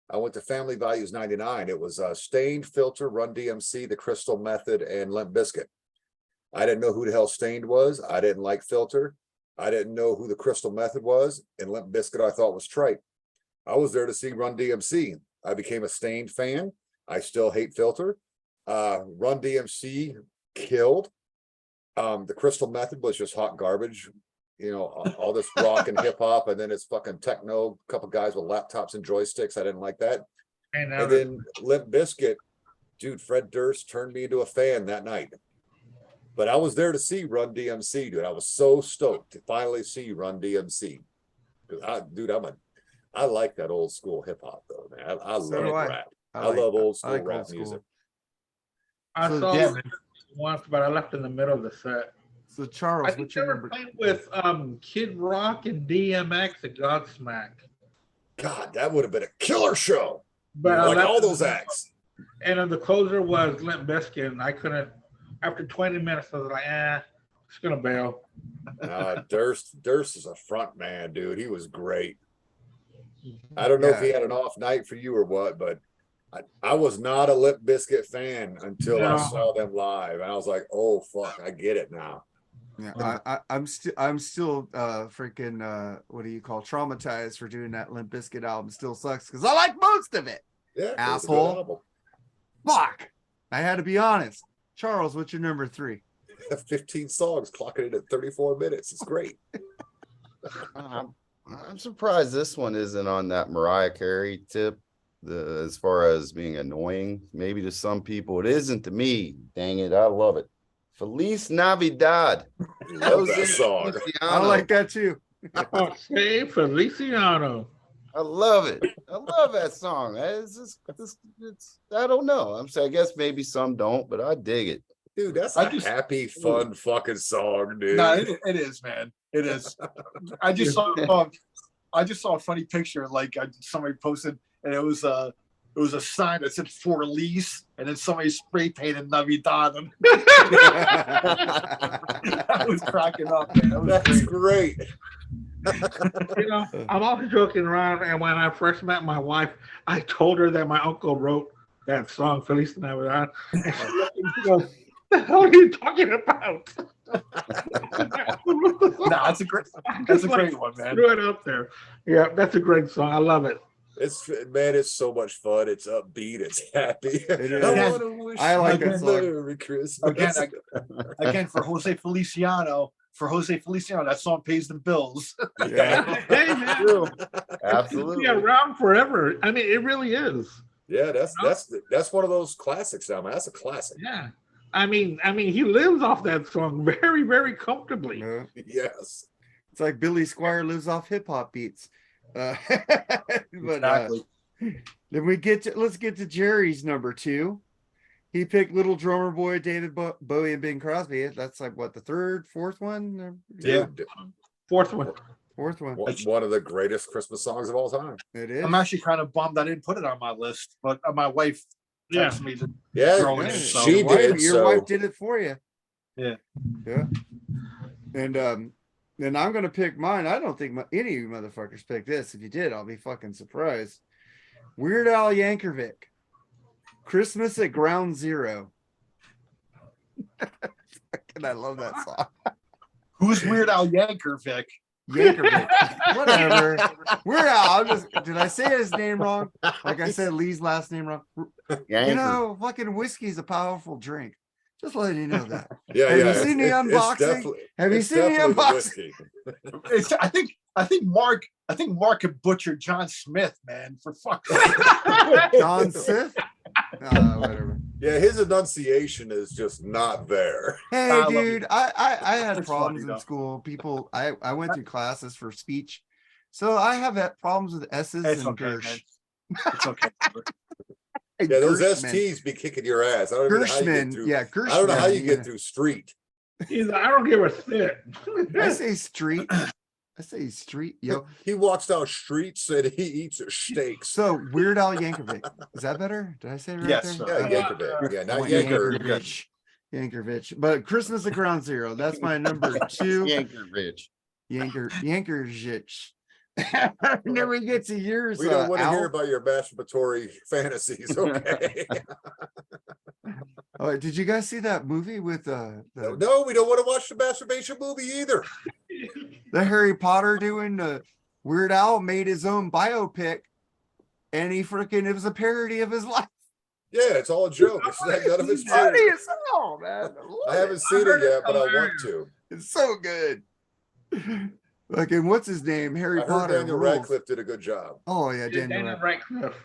Speaker 3: I went to Family Values 99. It was Stained, Filter, Run DMC, The Crystal Method, and Limp Bizkit. I didn't know who the hell Stained was. I didn't like Filter. I didn't know who The Crystal Method was. And Limp Bizkit I thought was trite. I was there to see Run DMC. I became a Stained fan. I still hate Filter. Run DMC killed. The Crystal Method was just hot garbage. You know, all this rock and hip hop, and then it's fucking techno. A couple guys with laptops and joysticks. I didn't like that.
Speaker 4: And
Speaker 3: And then Limp Bizkit, dude, Fred Durst turned me into a fan that night. But I was there to see Run DMC, dude. I was so stoked to finally see Run DMC. I like that old school hip hop though, man. I
Speaker 1: So
Speaker 3: love
Speaker 1: do I.
Speaker 3: rap. I
Speaker 1: like
Speaker 3: love
Speaker 1: that.
Speaker 3: old
Speaker 1: I
Speaker 3: school
Speaker 1: like
Speaker 3: rap
Speaker 1: old school.
Speaker 3: music.
Speaker 4: I
Speaker 1: So,
Speaker 4: saw
Speaker 2: yeah,
Speaker 4: it once, but I left in the middle of the set.
Speaker 1: So
Speaker 4: I
Speaker 1: Charles,
Speaker 4: think
Speaker 1: what's
Speaker 4: they
Speaker 1: your
Speaker 4: were
Speaker 1: number?
Speaker 4: playing with Kid Rock and DMX at Godsmack.
Speaker 3: God, that would have been a killer show.
Speaker 4: But I
Speaker 3: Like
Speaker 4: left
Speaker 3: all
Speaker 4: in the
Speaker 3: those
Speaker 4: middle.
Speaker 3: acts.
Speaker 4: And then the closer was Limp Bizkit, and I couldn't. After 20 minutes, I was like, it's gonna bail.
Speaker 3: Durst is a front man, dude. He was great. I don't know if he
Speaker 1: Yeah.
Speaker 3: had an off night for you or what, but I was not a Limp Bizkit fan until I
Speaker 4: No.
Speaker 3: saw them live. And I was like, oh fuck, I get it now.
Speaker 1: Yeah, I'm still freaking what do you call traumatized for doing that Limp Bizkit album. Still sucks because I like most of it.
Speaker 3: Yeah, it was a good
Speaker 1: Asshole.
Speaker 3: album.
Speaker 1: Fuck. I had to be honest. Charles, what's your number 3?
Speaker 3: 15 songs, clocking it at 34 minutes. It's great.
Speaker 5: I'm surprised this one isn't on that Mariah Carey tip. As far as being annoying, maybe to some people it isn't. To me, dang it, I love it. Feliz Navidad.
Speaker 3: Love that
Speaker 5: Jose
Speaker 3: song.
Speaker 1: I
Speaker 5: Feliciano.
Speaker 1: like that too.
Speaker 4: Hey, Feliciano.
Speaker 5: I love it. I love that song. I don't know. I guess maybe some don't, but I dig it.
Speaker 3: Dude, that's
Speaker 2: I
Speaker 3: a
Speaker 2: just-
Speaker 3: happy, fun fucking song, dude.
Speaker 2: No, it is, man. It is. I just saw a funny picture, like somebody posted, and it was a sign that said "For Lease," and then somebody spray painted Navidad. And I was cracking up, man. That was
Speaker 3: That's
Speaker 2: great.
Speaker 3: great.
Speaker 4: I'm always joking around, and when I first met my wife, I told her that my uncle wrote that song, Feliz Navidad. And she looked at me and goes, "What the hell are you talking about?"
Speaker 2: Nah, that's a great one, man.
Speaker 4: Threw it out there. Yeah, that's a great song. I love it.
Speaker 3: It's so much fun. It's upbeat. It's happy.
Speaker 1: It is.
Speaker 3: I want to wish
Speaker 1: I like
Speaker 3: you
Speaker 1: that
Speaker 3: a
Speaker 1: song.
Speaker 3: Merry Christmas.
Speaker 2: Again, for Jose Feliciano, for Jose Feliciano. That song pays the bills.
Speaker 1: Yeah.
Speaker 4: Hey, man,
Speaker 5: True.
Speaker 4: it's
Speaker 5: Absolutely.
Speaker 4: be around forever. I mean, it really is.
Speaker 3: Yeah, that's one of those classics now, man. That's a classic.
Speaker 4: Yeah. I mean, he lives off that song very, very comfortably.
Speaker 1: Yeah.
Speaker 3: Yes.
Speaker 1: It's like Billy Squire lives off hip hop beats. But
Speaker 2: Exactly.
Speaker 1: then let's get to Jerry's number 2. He picked Little Drummer Boy, David Bowie, and Bing Crosby. That's like what, the third, fourth one?
Speaker 2: Yeah.
Speaker 3: Dude,
Speaker 4: Fourth one.
Speaker 1: Fourth one.
Speaker 3: one of the greatest Christmas songs of all time.
Speaker 1: It is.
Speaker 2: I'm actually kind of bummed I didn't put it on my list, but my wife
Speaker 4: Yeah.
Speaker 2: texted me to
Speaker 3: Yeah,
Speaker 2: throw it
Speaker 1: Yeah,
Speaker 2: in. So
Speaker 3: she
Speaker 1: your wife-
Speaker 3: did,
Speaker 1: Your
Speaker 3: so-
Speaker 1: wife did it for you.
Speaker 2: Yeah.
Speaker 1: Yeah. And then I'm gonna pick mine. I don't think any of you motherfuckers picked this. If you did, I'll be fucking surprised. Weird Al Yankovic, Christmas at Ground Zero. Fucking, I love that song.
Speaker 2: who's Weird Al Yankovic?
Speaker 1: Yankovic. Whatever. Weird Al. Did I say his name wrong? Like I said Lee's last name wrong. You
Speaker 5: Yanker.
Speaker 1: know, fucking whiskey's a powerful drink. Just letting you know that.
Speaker 3: Yeah,
Speaker 1: Have you
Speaker 3: yeah.
Speaker 1: seen the unboxing?
Speaker 3: definitely-
Speaker 1: Have you
Speaker 3: it's
Speaker 1: seen the
Speaker 3: definitely
Speaker 1: unboxing?
Speaker 3: whiskey.
Speaker 2: It's, I think Mark could butcher John Smith, man, for fuck's sake.
Speaker 1: John Sith? Whatever.
Speaker 3: Yeah, his enunciation is just not there.
Speaker 1: Hey,
Speaker 2: I love
Speaker 1: dude,
Speaker 2: it.
Speaker 1: I had
Speaker 2: It's
Speaker 1: problems
Speaker 2: funny,
Speaker 1: in
Speaker 2: though.
Speaker 1: school. People, I went through classes for speech. So I have had problems with S's
Speaker 2: It's
Speaker 1: and
Speaker 2: okay,
Speaker 1: Gersh.
Speaker 2: man. It's okay.
Speaker 3: Yeah, those
Speaker 1: Gershman.
Speaker 3: STs be kicking your ass. I don't even know how you get
Speaker 1: Gershman,
Speaker 3: through.
Speaker 1: yeah, Gershman.
Speaker 3: I don't know how you
Speaker 1: yeah.
Speaker 3: get through street.
Speaker 4: He's like, I don't give a shit.
Speaker 1: I say street. I say street, yo.
Speaker 3: He walks down streets and he eats steaks.
Speaker 1: So Weird Al Yankovic. Is that better? Did I say it right
Speaker 2: Yes,
Speaker 1: there?
Speaker 3: Yeah,
Speaker 2: sir.
Speaker 3: Yankovic. Yeah, not
Speaker 1: Well,
Speaker 3: Yanker.
Speaker 1: Yankovic. Yankovic. But Christmas at Ground Zero. That's my number 2.
Speaker 5: Yanker Rich.
Speaker 1: Yankerzic. And then we get to yours.
Speaker 3: We don't want to
Speaker 1: Al.
Speaker 3: hear about your masturbatory fantasies, okay?
Speaker 1: Oh, did you guys see that movie with
Speaker 3: No, we don't want to watch the masturbation movie either.
Speaker 1: the Harry Potter doing Weird Al made his own biopic, and it was a parody of his life.
Speaker 3: Yeah, it's all a joke. It's not, none of it's
Speaker 1: Funny
Speaker 3: true.
Speaker 1: as hell, man.
Speaker 3: I haven't seen it yet, but I want to.
Speaker 1: It's so good. Like, and what's his name? Harry
Speaker 3: I heard
Speaker 1: Potter.
Speaker 3: Daniel
Speaker 1: rules.
Speaker 3: Radcliffe did a good job.
Speaker 1: Oh yeah,
Speaker 4: Daniel
Speaker 1: Daniel.
Speaker 4: Radcliffe.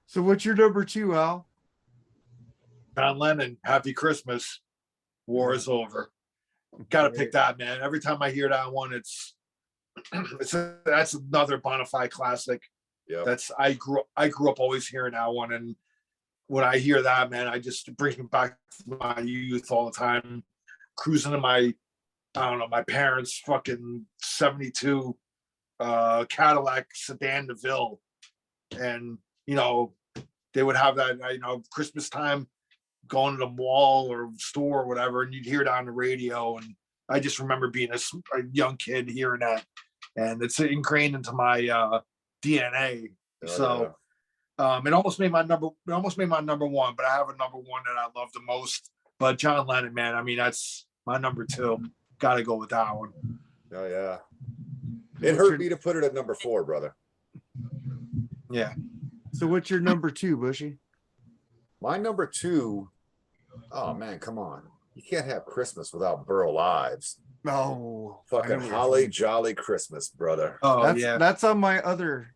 Speaker 1: So what's your number 2, Al?
Speaker 2: John Lennon, Happy Christmas. War is over. Gotta pick that, man. Every time I hear that one, that's another bona fide classic.
Speaker 3: Yeah.
Speaker 2: I grew up always hearing that one, and when I hear that, man, it brings me back to my youth all the time. Cruising in my parents' fucking 72 Cadillac sedan DeVille, and they would have that Christmas time, going to the mall or store or whatever, and you'd hear it on the radio, and I just remember being a young kid hearing that, and it's ingrained into my DNA.
Speaker 3: Oh,
Speaker 2: So it almost made my number 1, but I have a number 1 that I love the most. But John Lennon, man, I mean, that's my number 2. Got to go with that one.
Speaker 3: Oh yeah. It hurt me to put it at number 4, brother.
Speaker 2: Yeah.
Speaker 1: So what's your number 2, Bushy?
Speaker 3: My number 2. Oh man, come on. You can't have Christmas without Burl Ives.
Speaker 1: Oh,
Speaker 3: Fucking Holly Jolly Christmas, brother.
Speaker 2: Oh
Speaker 1: That's
Speaker 2: yeah.
Speaker 1: that's on my other.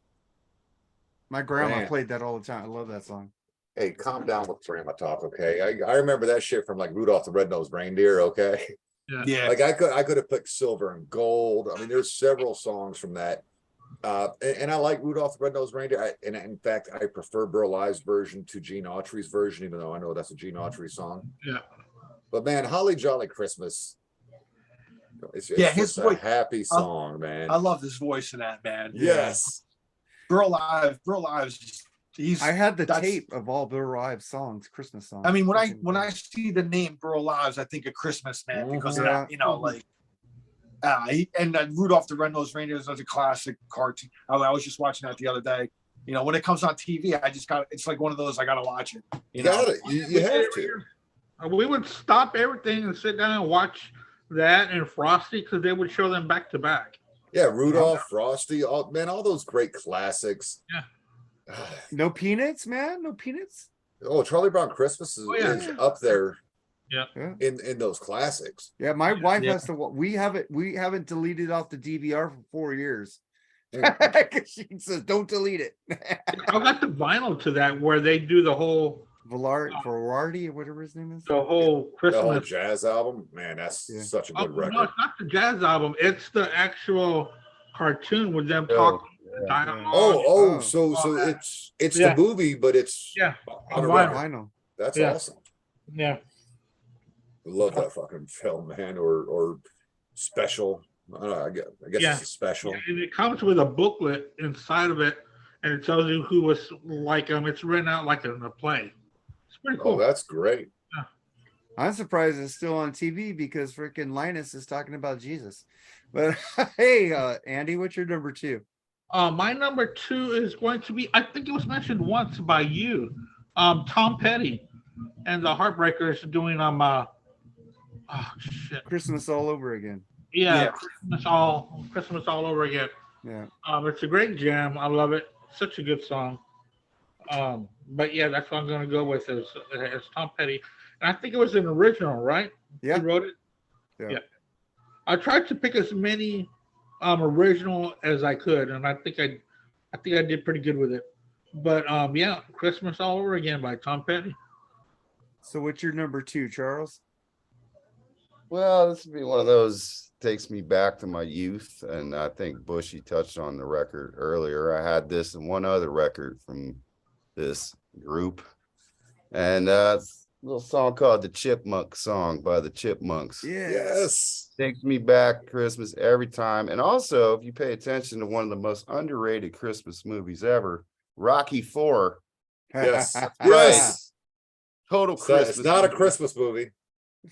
Speaker 1: My grandma
Speaker 3: Man.
Speaker 1: played that all the time. I love that song.
Speaker 3: Hey, calm down with grandma talk, okay? I remember that shit from like Rudolph the Red-Nosed Reindeer, okay?
Speaker 2: Yeah.
Speaker 3: Like I could have picked Silver and Gold. I mean, there's several songs from that. And I like Rudolph the Red-Nosed Reindeer. And in fact, I prefer Burl Ives' version to Gene Autry's version, even though I know that's a Gene Autry song.
Speaker 4: Yeah.
Speaker 3: But man, Holly Jolly Christmas. It's
Speaker 2: Yeah,
Speaker 3: just
Speaker 2: his
Speaker 3: a
Speaker 2: voice-
Speaker 3: happy song, man.
Speaker 2: I love his voice in that, man.
Speaker 3: Yes.
Speaker 2: Burl Ives,
Speaker 1: I had the
Speaker 2: that's-
Speaker 1: tape of all Bill Ives songs, Christmas songs.
Speaker 2: I mean, when
Speaker 1: Fucking-
Speaker 2: I see the name Burl Ives, I think of Christmas, man, because of
Speaker 1: Yeah.
Speaker 2: that, like, Rudolph the Red-Nosed Reindeer is a classic cartoon. I was just watching that the other day. When it comes on TV, it's like one of those, I gotta watch it.
Speaker 3: You got it. You have to.
Speaker 4: We would stop everything and sit down and watch that and Frosty because they would show them back to back.
Speaker 3: Yeah, Rudolph, Frosty, all those great classics.
Speaker 4: Yeah.
Speaker 1: No Peanuts, man. No Peanuts.
Speaker 3: Oh, Charlie Brown Christmas is,
Speaker 4: Oh, yeah.
Speaker 3: is up there. in those classics.
Speaker 1: Yeah, my wife
Speaker 2: Yeah.
Speaker 1: has to. We haven't deleted off the DVR for 4 years.
Speaker 3: And
Speaker 1: 'Cause she says, "Don't delete it."
Speaker 4: I got the vinyl to that where they do the whole
Speaker 1: Velarde or whatever his name is.
Speaker 4: the whole
Speaker 3: the whole
Speaker 4: Christmas.
Speaker 3: jazz album, man, that's
Speaker 1: Yeah.
Speaker 3: such a
Speaker 4: Oh,
Speaker 3: good
Speaker 4: no,
Speaker 3: record.
Speaker 4: it's not the jazz album. It's the actual cartoon with them
Speaker 5: Oh,
Speaker 4: talking.
Speaker 5: yeah.
Speaker 4: Dialogue.
Speaker 1: Oh.
Speaker 3: So
Speaker 4: all that.
Speaker 3: it's
Speaker 4: Yeah.
Speaker 3: the movie, but it's
Speaker 4: Yeah.
Speaker 3: on a
Speaker 4: Vinyl.
Speaker 3: record.
Speaker 1: Vinyl.
Speaker 3: That's
Speaker 4: Yeah.
Speaker 3: awesome.
Speaker 4: Yeah.
Speaker 3: I love that fucking film, man. Or special. I don't know, I guess
Speaker 4: Yeah.
Speaker 3: it's a special.
Speaker 4: And it comes with a booklet inside of it, and it tells you who was like it's written out like in a play. It's pretty cool.
Speaker 3: Oh, that's great.
Speaker 1: I'm surprised it's still on TV because freaking Linus is talking about Jesus. But hey, Andy, what's your number 2?
Speaker 4: My number 2 is going to be, I think it was mentioned once by you, Tom Petty and the Heartbreakers doing oh shit.
Speaker 1: Christmas all over again.
Speaker 4: Yeah,
Speaker 2: Yeah.
Speaker 4: Christmas all over again.
Speaker 1: Yeah.
Speaker 4: It's a great jam. I love it. Such a good song. But yeah, that's what I'm gonna go with is Tom Petty. And I think it was an original, right?
Speaker 1: Yeah.
Speaker 4: He wrote it.
Speaker 1: Yeah.
Speaker 4: I tried to pick as many original as I could, and I think I did pretty good with it. But yeah, Christmas all over again by Tom Petty.
Speaker 1: So what's your number 2, Charles?
Speaker 5: Well, this would be one of those takes me back to my youth, and I think Bushy touched on the record earlier. I had this and one other record from this group, and it's a little song called "The Chipmunk Song" by the Chipmunks.
Speaker 3: Yes.
Speaker 5: Takes me back to Christmas every time. And also, if you pay attention to one of the most underrated Christmas movies ever, Rocky IV,
Speaker 3: Yes.
Speaker 1: Right.
Speaker 3: Yes.
Speaker 5: total
Speaker 3: It's
Speaker 5: Christmas.
Speaker 3: not a
Speaker 5: movie.
Speaker 3: Christmas movie.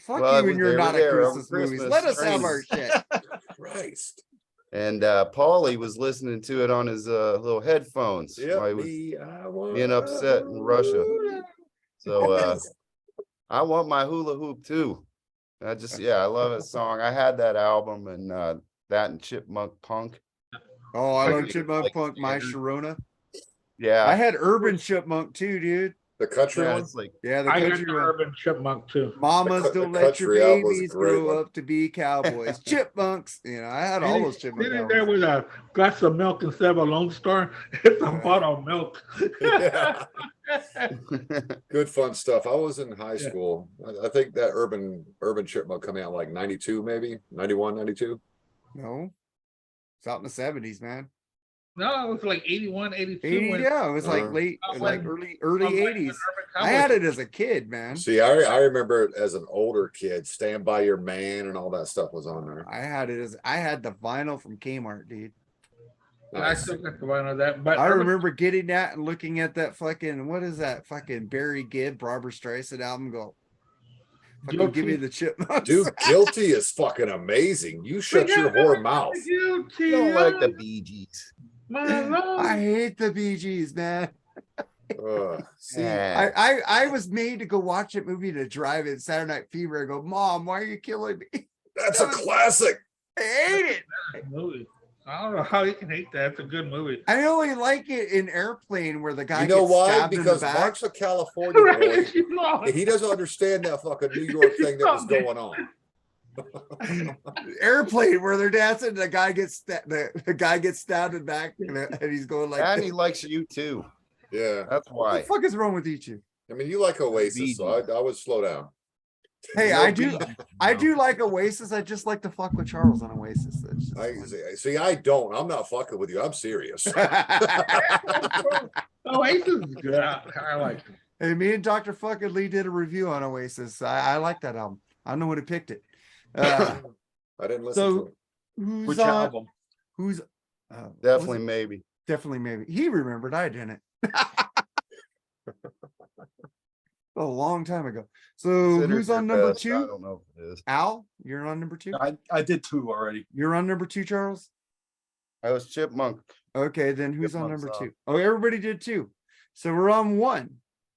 Speaker 1: Fuck
Speaker 5: Well,
Speaker 1: you and you're
Speaker 5: they were
Speaker 1: not a
Speaker 5: there over
Speaker 1: Christmas movies.
Speaker 5: Christmas
Speaker 1: Let us have our
Speaker 5: trains.
Speaker 1: shit.
Speaker 3: Christ.
Speaker 5: And Paulie was listening to it on his little headphones while he was being upset in Russia. So I want my hula hoop too. I love that song. I had that album and that and Chipmunk Punk.
Speaker 1: Oh, I love
Speaker 5: Like,
Speaker 1: Chipmunk
Speaker 5: like
Speaker 1: Punk, My
Speaker 5: standard.
Speaker 1: Sharona.
Speaker 5: Yeah.
Speaker 1: I had Urban Chipmunk too, dude.
Speaker 3: The country
Speaker 5: yeah,
Speaker 3: one.
Speaker 5: it's like
Speaker 1: Yeah, the
Speaker 4: I got
Speaker 1: country
Speaker 4: the
Speaker 1: one.
Speaker 4: Urban Chipmunk too.
Speaker 1: Mamas
Speaker 3: The
Speaker 1: don't let your
Speaker 3: country album was a
Speaker 1: babies
Speaker 3: great
Speaker 1: grow
Speaker 3: one.
Speaker 1: up to be cowboys. Chipmunks. You know, I had all those chipmunk
Speaker 4: Sitting there
Speaker 1: albums.
Speaker 4: with a glass of milk instead of a Lone Star. It's a bottle of milk.
Speaker 3: Yeah. Good fun stuff. I was in high school. I think that urban chipmunk coming out like 92, maybe 91, 92.
Speaker 1: No. It's out in the 70s, man.
Speaker 4: No, it was like 81, 82.
Speaker 1: 80,
Speaker 4: when-
Speaker 1: yeah, it was like late,
Speaker 4: when-
Speaker 1: like
Speaker 4: when
Speaker 1: early
Speaker 4: Urban
Speaker 1: 80s. I
Speaker 4: Cowboy-
Speaker 1: had it as a kid, man.
Speaker 3: See, I remember it as an older kid. Stand by Your Man and all that stuff was on there.
Speaker 1: I had the vinyl from Kmart, dude.
Speaker 4: I
Speaker 3: Nice.
Speaker 4: still got the one of that. But
Speaker 1: I
Speaker 4: Urban-
Speaker 1: remember getting that and looking at that fucking, what is that fucking Barry Gibb, Barbara Streisand album, go, fucking give me
Speaker 4: Guilty.
Speaker 1: the chipmunks.
Speaker 3: Dude, Guilty is fucking amazing. You shut your whore mouth.
Speaker 4: Guilty,
Speaker 5: don't like the Bee Gees.
Speaker 4: my love.
Speaker 1: I hate the Bee Gees, man.
Speaker 3: See,
Speaker 5: Yeah.
Speaker 1: I was made to go watch that movie to drive it Saturday Night Fever. I go, Mom, why are you killing me?
Speaker 3: that's a classic.
Speaker 1: I hate it.
Speaker 4: Movie. I don't know how you can hate that. It's a good movie.
Speaker 1: I only like it in Airplane where the guy
Speaker 3: You know
Speaker 1: gets
Speaker 3: why?
Speaker 1: stabbed in
Speaker 3: Because
Speaker 1: the back.
Speaker 3: Mark's a California boy.
Speaker 4: Right, you know.
Speaker 3: He doesn't understand that fucking New York thing that was going on.
Speaker 1: Airplane where they're dancing, the guy gets the guy gets stabbed in the back, and he's going like,
Speaker 5: And
Speaker 1: this.
Speaker 5: he likes you too.
Speaker 3: Yeah.
Speaker 5: That's
Speaker 1: What
Speaker 5: why.
Speaker 1: the fuck is wrong with you two?
Speaker 3: I mean, you like Oasis, so I would slow down.
Speaker 1: Hey,
Speaker 5: No
Speaker 1: I
Speaker 5: Bee
Speaker 1: do.
Speaker 5: Gees,
Speaker 1: I
Speaker 5: no.
Speaker 1: do like Oasis. I just like to fuck with Charles on Oasis. That's just
Speaker 3: I
Speaker 1: fun.
Speaker 3: see. I don't. I'm not fucking with you. I'm serious.
Speaker 4: Oasis is good. I like it.
Speaker 1: Hey, me and Dr. fucking Lee did a review on Oasis. I like that album. I don't know what he picked it.
Speaker 3: I didn't listen
Speaker 1: so-
Speaker 3: to it.
Speaker 1: Who's
Speaker 2: Which
Speaker 1: on?
Speaker 2: album?
Speaker 1: Who's
Speaker 5: Definitely maybe.
Speaker 1: definitely maybe he remembered. I didn't. A long time ago. So
Speaker 5: Consider
Speaker 1: who's
Speaker 5: it
Speaker 1: on
Speaker 5: your
Speaker 1: number
Speaker 5: best. I
Speaker 1: 2?
Speaker 5: don't know if it is.
Speaker 1: Al, you're on number 2.
Speaker 2: I did 2 already.
Speaker 1: You're on number 2, Charles.
Speaker 5: I was Chipmunk.
Speaker 1: Okay, then who's on
Speaker 5: Chipmunk
Speaker 1: number
Speaker 5: song.
Speaker 1: 2? Oh, everybody did 2. So we're on 1.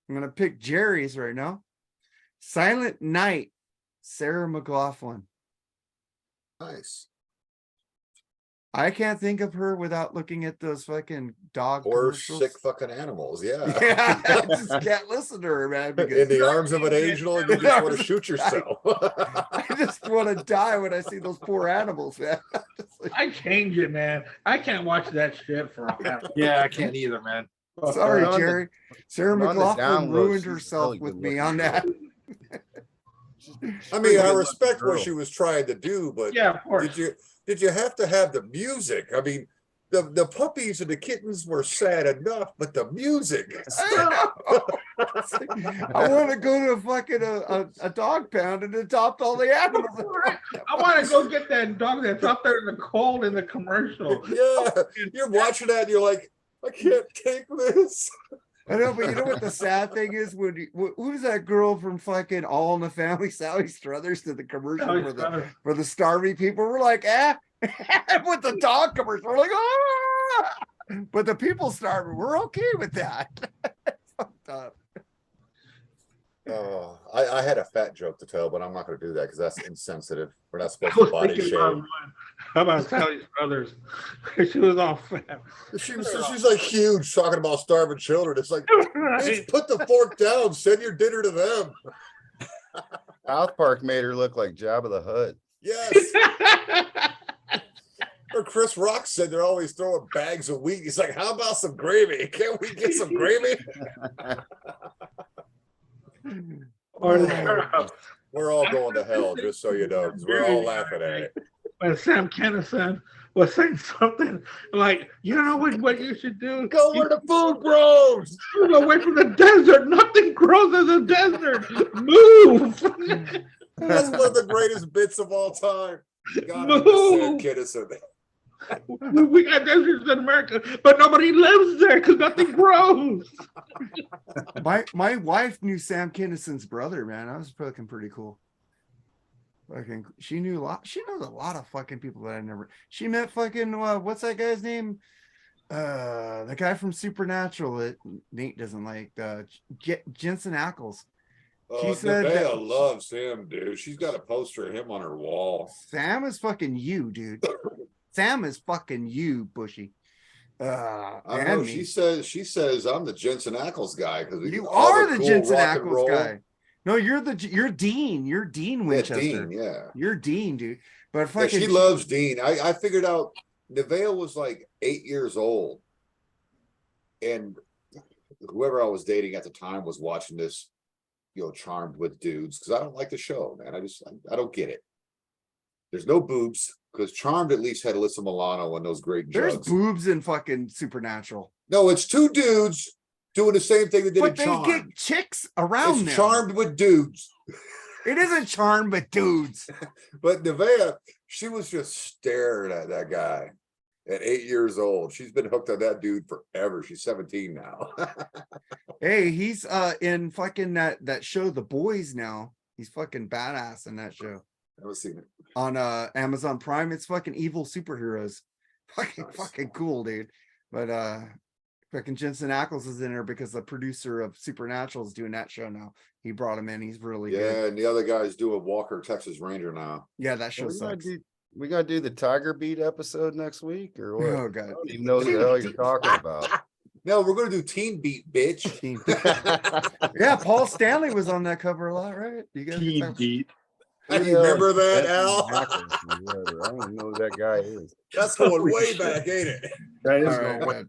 Speaker 1: I'm gonna pick Jerry's right now. Silent Night, Sarah McLaughlin.
Speaker 3: Nice.
Speaker 1: I can't think of her without looking at those fucking dog
Speaker 3: Or
Speaker 1: commercials.
Speaker 3: sick fucking animals. Yeah.
Speaker 1: Yeah, I just can't listen to her, man. Because
Speaker 3: In the arms of an angel, and you just want to shoot yourself.
Speaker 1: I just want to die when I see those poor animals, man. Just like,
Speaker 4: I change it, man. I can't watch that shit for a half.
Speaker 2: Yeah, I can't either, man.
Speaker 1: sorry,
Speaker 5: on the-
Speaker 1: Jerry. Sarah
Speaker 5: on the
Speaker 1: McLaughlin
Speaker 5: download,
Speaker 1: ruined
Speaker 5: she's a
Speaker 1: herself
Speaker 5: really
Speaker 1: with
Speaker 5: good
Speaker 1: me
Speaker 5: looking
Speaker 1: on
Speaker 5: girl.
Speaker 1: that.
Speaker 3: I mean, I
Speaker 5: good-looking
Speaker 3: respect what
Speaker 5: girl.
Speaker 3: she was trying to do, but
Speaker 4: Yeah, of course.
Speaker 3: did you have to have the music? I mean, the puppies and the kittens were sad enough, but the music.
Speaker 1: I want to go to a fucking a dog pound and adopt all the animals.
Speaker 4: I want to go get that dog that's out there in the cold in the commercial.
Speaker 3: Yeah, you're watching that and you're like, I can't take this.
Speaker 1: I know, but you know what the sad thing is? When who's that girl from fucking All in the Family, Sally Struthers, did the commercial for the starving people? We're like, with the dog commercial, we're like, ah, but the people starving, we're okay with that. Fucked up.
Speaker 3: Oh, I had a fat joke to tell, but I'm not going to do that because that's insensitive. We're not supposed
Speaker 4: I
Speaker 3: to
Speaker 4: was
Speaker 3: body
Speaker 4: thinking about
Speaker 3: shame.
Speaker 4: one. How about Sally's brothers? She was all fat.
Speaker 3: She's like huge, talking about starving children. It's like, bitch, put the fork down. Send your dinner to them.
Speaker 5: South Park made her look like Jabba the Hutt.
Speaker 3: Yes. Or Chris Rock said they're always throwing bags of wheat. He's like, how about some gravy? Can't we get some gravy?
Speaker 4: Or
Speaker 3: We're all going to hell, just so you know, because we're all laughing at it.
Speaker 4: when Sam Kinison was saying something like, you know what you should do?
Speaker 3: Go where the food grows.
Speaker 4: Move away from the desert. Nothing grows in the desert. Move.
Speaker 3: That's one of the greatest bits of all time. God,
Speaker 4: No.
Speaker 3: Sam Kinison.
Speaker 4: We got deserts in America, but nobody lives there because nothing grows.
Speaker 1: My wife knew Sam Kinnison's brother, man. That was fucking pretty cool. Fucking, she knew a lot. She knows a lot of fucking people that I never. She met fucking what's that guy's name? The guy from Supernatural that Nate doesn't like. Jensen Ackles. She said
Speaker 3: Nevaeh
Speaker 1: that-
Speaker 3: loves him, dude. She's got a poster of him on her wall.
Speaker 1: Sam is fucking you, dude. Sam is fucking you, Bushy.
Speaker 3: I
Speaker 1: And
Speaker 3: know
Speaker 1: me.
Speaker 3: she says I'm the Jensen Ackles guy because
Speaker 1: You are the Jensen Ackles guy. No, you're Dean. You're Dean
Speaker 3: Yeah,
Speaker 1: Winchester.
Speaker 3: Dean, yeah.
Speaker 1: You're Dean, dude. But
Speaker 3: Yeah,
Speaker 1: fucking
Speaker 3: she loves Dean. I figured out Nevaeh was like 8 years old, and whoever I was dating at the time was watching this, Charmed with Dudes, because I don't like the show, man. I don't get it. There's no boobs because Charmed at least had Alyssa Milano and those great
Speaker 1: there's
Speaker 3: jugs.
Speaker 1: boobs in fucking Supernatural.
Speaker 3: No, it's two dudes doing the same thing they did
Speaker 1: But
Speaker 3: in
Speaker 1: they
Speaker 3: Charmed.
Speaker 1: get chicks around
Speaker 3: It's
Speaker 1: them.
Speaker 3: Charmed with Dudes.
Speaker 1: It isn't Charmed, but dudes.
Speaker 3: But Nevaeh, she was just staring at that guy at 8 years old. She's been hooked on that dude forever. She's 17 now.
Speaker 1: Hey, he's in fucking that show, The Boys now. He's fucking badass in that show.
Speaker 3: I haven't seen it.
Speaker 1: On Amazon Prime. It's fucking evil superheroes.
Speaker 3: Nice.
Speaker 1: Fucking cool, dude. But fucking Jensen Ackles is in there because the producer of Supernatural is doing that show now. He brought him in. He's really good.
Speaker 3: Yeah, and the other guy's doing Walker, Texas Ranger now.
Speaker 1: Yeah, that show
Speaker 5: We gotta,
Speaker 1: sucks.
Speaker 5: we gotta do the Tiger Beat episode next week or what?
Speaker 1: Oh
Speaker 5: I
Speaker 1: god.
Speaker 5: don't even know what the hell you're talking about.
Speaker 3: No, we're gonna do Teen Beat, bitch.
Speaker 1: Team. Yeah, Paul Stanley was on that cover a lot, right? You guys
Speaker 2: Team beat.
Speaker 3: You remember that, Al?
Speaker 5: I don't even know who that guy is.
Speaker 3: That's going
Speaker 2: Holy
Speaker 3: way
Speaker 2: shit.
Speaker 3: back, ain't it?
Speaker 2: That is
Speaker 1: All
Speaker 2: going
Speaker 1: right,
Speaker 2: way
Speaker 1: man.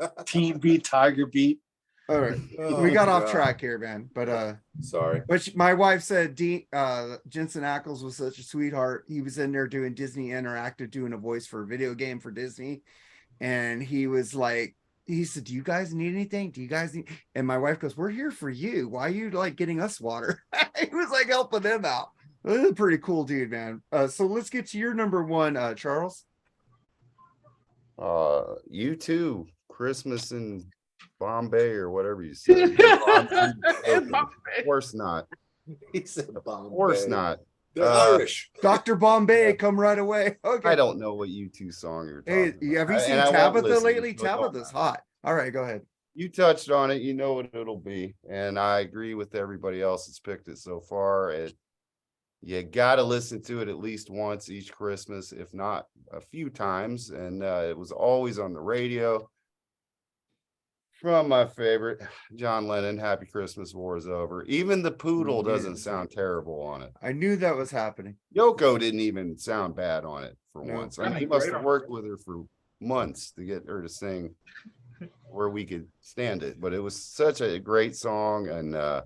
Speaker 2: back. Team beat, Tiger beat.
Speaker 1: All right.
Speaker 3: Oh,
Speaker 1: We got off
Speaker 3: God.
Speaker 1: track here, man. But
Speaker 3: Sorry.
Speaker 1: my wife said Jensen Ackles was such a sweetheart. He was in there doing Disney Interactive, doing a voice for a video game for Disney. And he was like, he said, do you guys need anything? Do you guys need? And my wife goes, we're here for you. Why are you like getting us water? He was like helping them out. This is a pretty cool dude, man. So let's get to your number one, Charles.
Speaker 5: You too. Christmas in Bombay or whatever you said. Of course not.
Speaker 3: He said
Speaker 5: Of course not.
Speaker 3: They're Irish.
Speaker 1: Dr. Bombay, come right away. Okay.
Speaker 5: I don't know what U2 song you're
Speaker 1: Hey,
Speaker 5: talking
Speaker 1: have you
Speaker 5: about.
Speaker 1: seen
Speaker 5: And I won't
Speaker 1: Tabitha
Speaker 5: listen,
Speaker 1: lately?
Speaker 5: so it don't
Speaker 1: Tabitha's
Speaker 5: matter.
Speaker 1: hot. All right, go ahead.
Speaker 5: You touched on it, you know what it'll be. And I agree with everybody else that's picked it so far. you got to listen to it at least once each Christmas, if not a few times. And it was always on the radio. From my favorite, John Lennon, Happy Christmas, War is Over. Even the poodle doesn't sound terrible on it.
Speaker 1: I knew that was happening.
Speaker 5: Yoko didn't even sound bad on it for
Speaker 1: No.
Speaker 5: once. I mean, he must have worked with her for months to get her to sing where we could stand it. But it was such a great song and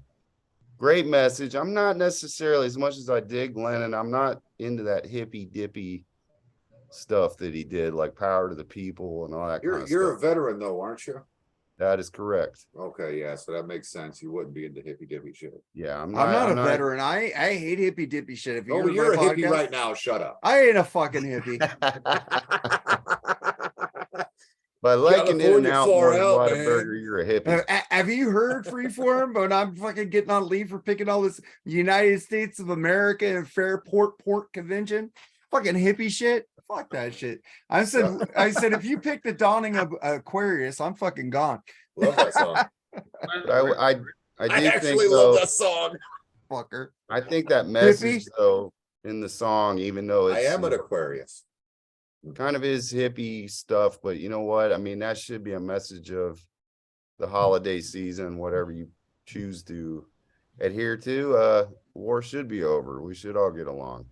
Speaker 5: great message. I'm not necessarily, as much as I dig Lennon, I'm not into that hippy dippy stuff that he did, like Power to the People and all that kind of
Speaker 3: You're a
Speaker 5: stuff.
Speaker 3: veteran though, aren't you?
Speaker 5: That is correct.
Speaker 3: Okay, yeah, so that makes sense. You wouldn't be into hippy dippy shit.
Speaker 5: Yeah,
Speaker 1: I'm not a veteran. I hate hippy dippy shit. If
Speaker 3: Oh,
Speaker 1: heard
Speaker 3: you're a
Speaker 1: my
Speaker 3: hippie
Speaker 1: podcast,
Speaker 3: right now. Shut up.
Speaker 1: I ain't a fucking hippie.
Speaker 5: By liking In and
Speaker 3: California
Speaker 5: Out
Speaker 3: far
Speaker 5: more
Speaker 3: out,
Speaker 5: than Whataburger, you're a hippie.
Speaker 1: Have you heard Freeform? But I'm fucking getting on leave for picking all this United States of America and Fairport Port Convention. Fucking hippie shit. Fuck that shit. I said if you pick the dawning of Aquarius, I'm fucking gone.
Speaker 3: Love that song.
Speaker 5: I do
Speaker 3: I
Speaker 5: think
Speaker 3: actually
Speaker 5: though,
Speaker 3: love that song.
Speaker 1: Fucker.
Speaker 5: I think that message
Speaker 1: Hippie?
Speaker 5: though in the song, even though
Speaker 3: I
Speaker 5: it's
Speaker 3: am an Aquarius.
Speaker 5: kind of is hippie stuff, but you know what? I mean, that should be a message of the holiday season, whatever you choose to adhere to. War should be over. We should all get along.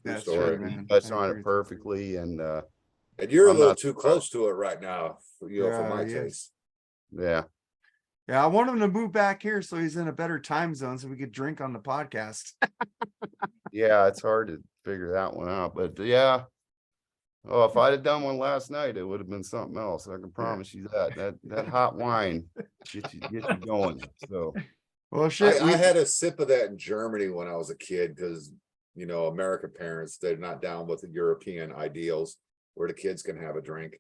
Speaker 3: True
Speaker 1: That's
Speaker 3: story.
Speaker 1: true, man.
Speaker 5: Touched
Speaker 1: I
Speaker 5: on
Speaker 1: agree.
Speaker 5: it perfectly, and
Speaker 3: And you're a
Speaker 5: I'm
Speaker 3: little
Speaker 5: not
Speaker 3: too
Speaker 5: surprised.
Speaker 3: close to it right now, for
Speaker 1: Yeah,
Speaker 3: my
Speaker 1: yeah.
Speaker 3: taste.
Speaker 5: yeah.
Speaker 1: Yeah, I want him to move back here so he's in a better time zone so we could drink on the podcast.
Speaker 5: Yeah, it's hard to figure that one out, but yeah. Oh, if I'd have done one last night, it would have been something else. I can promise you that. That hot wine get you going. So
Speaker 1: Well, shit.
Speaker 3: I had a sip of that in Germany when I was a kid because, American parents, they're not down with the European ideals where the kids can have a drink.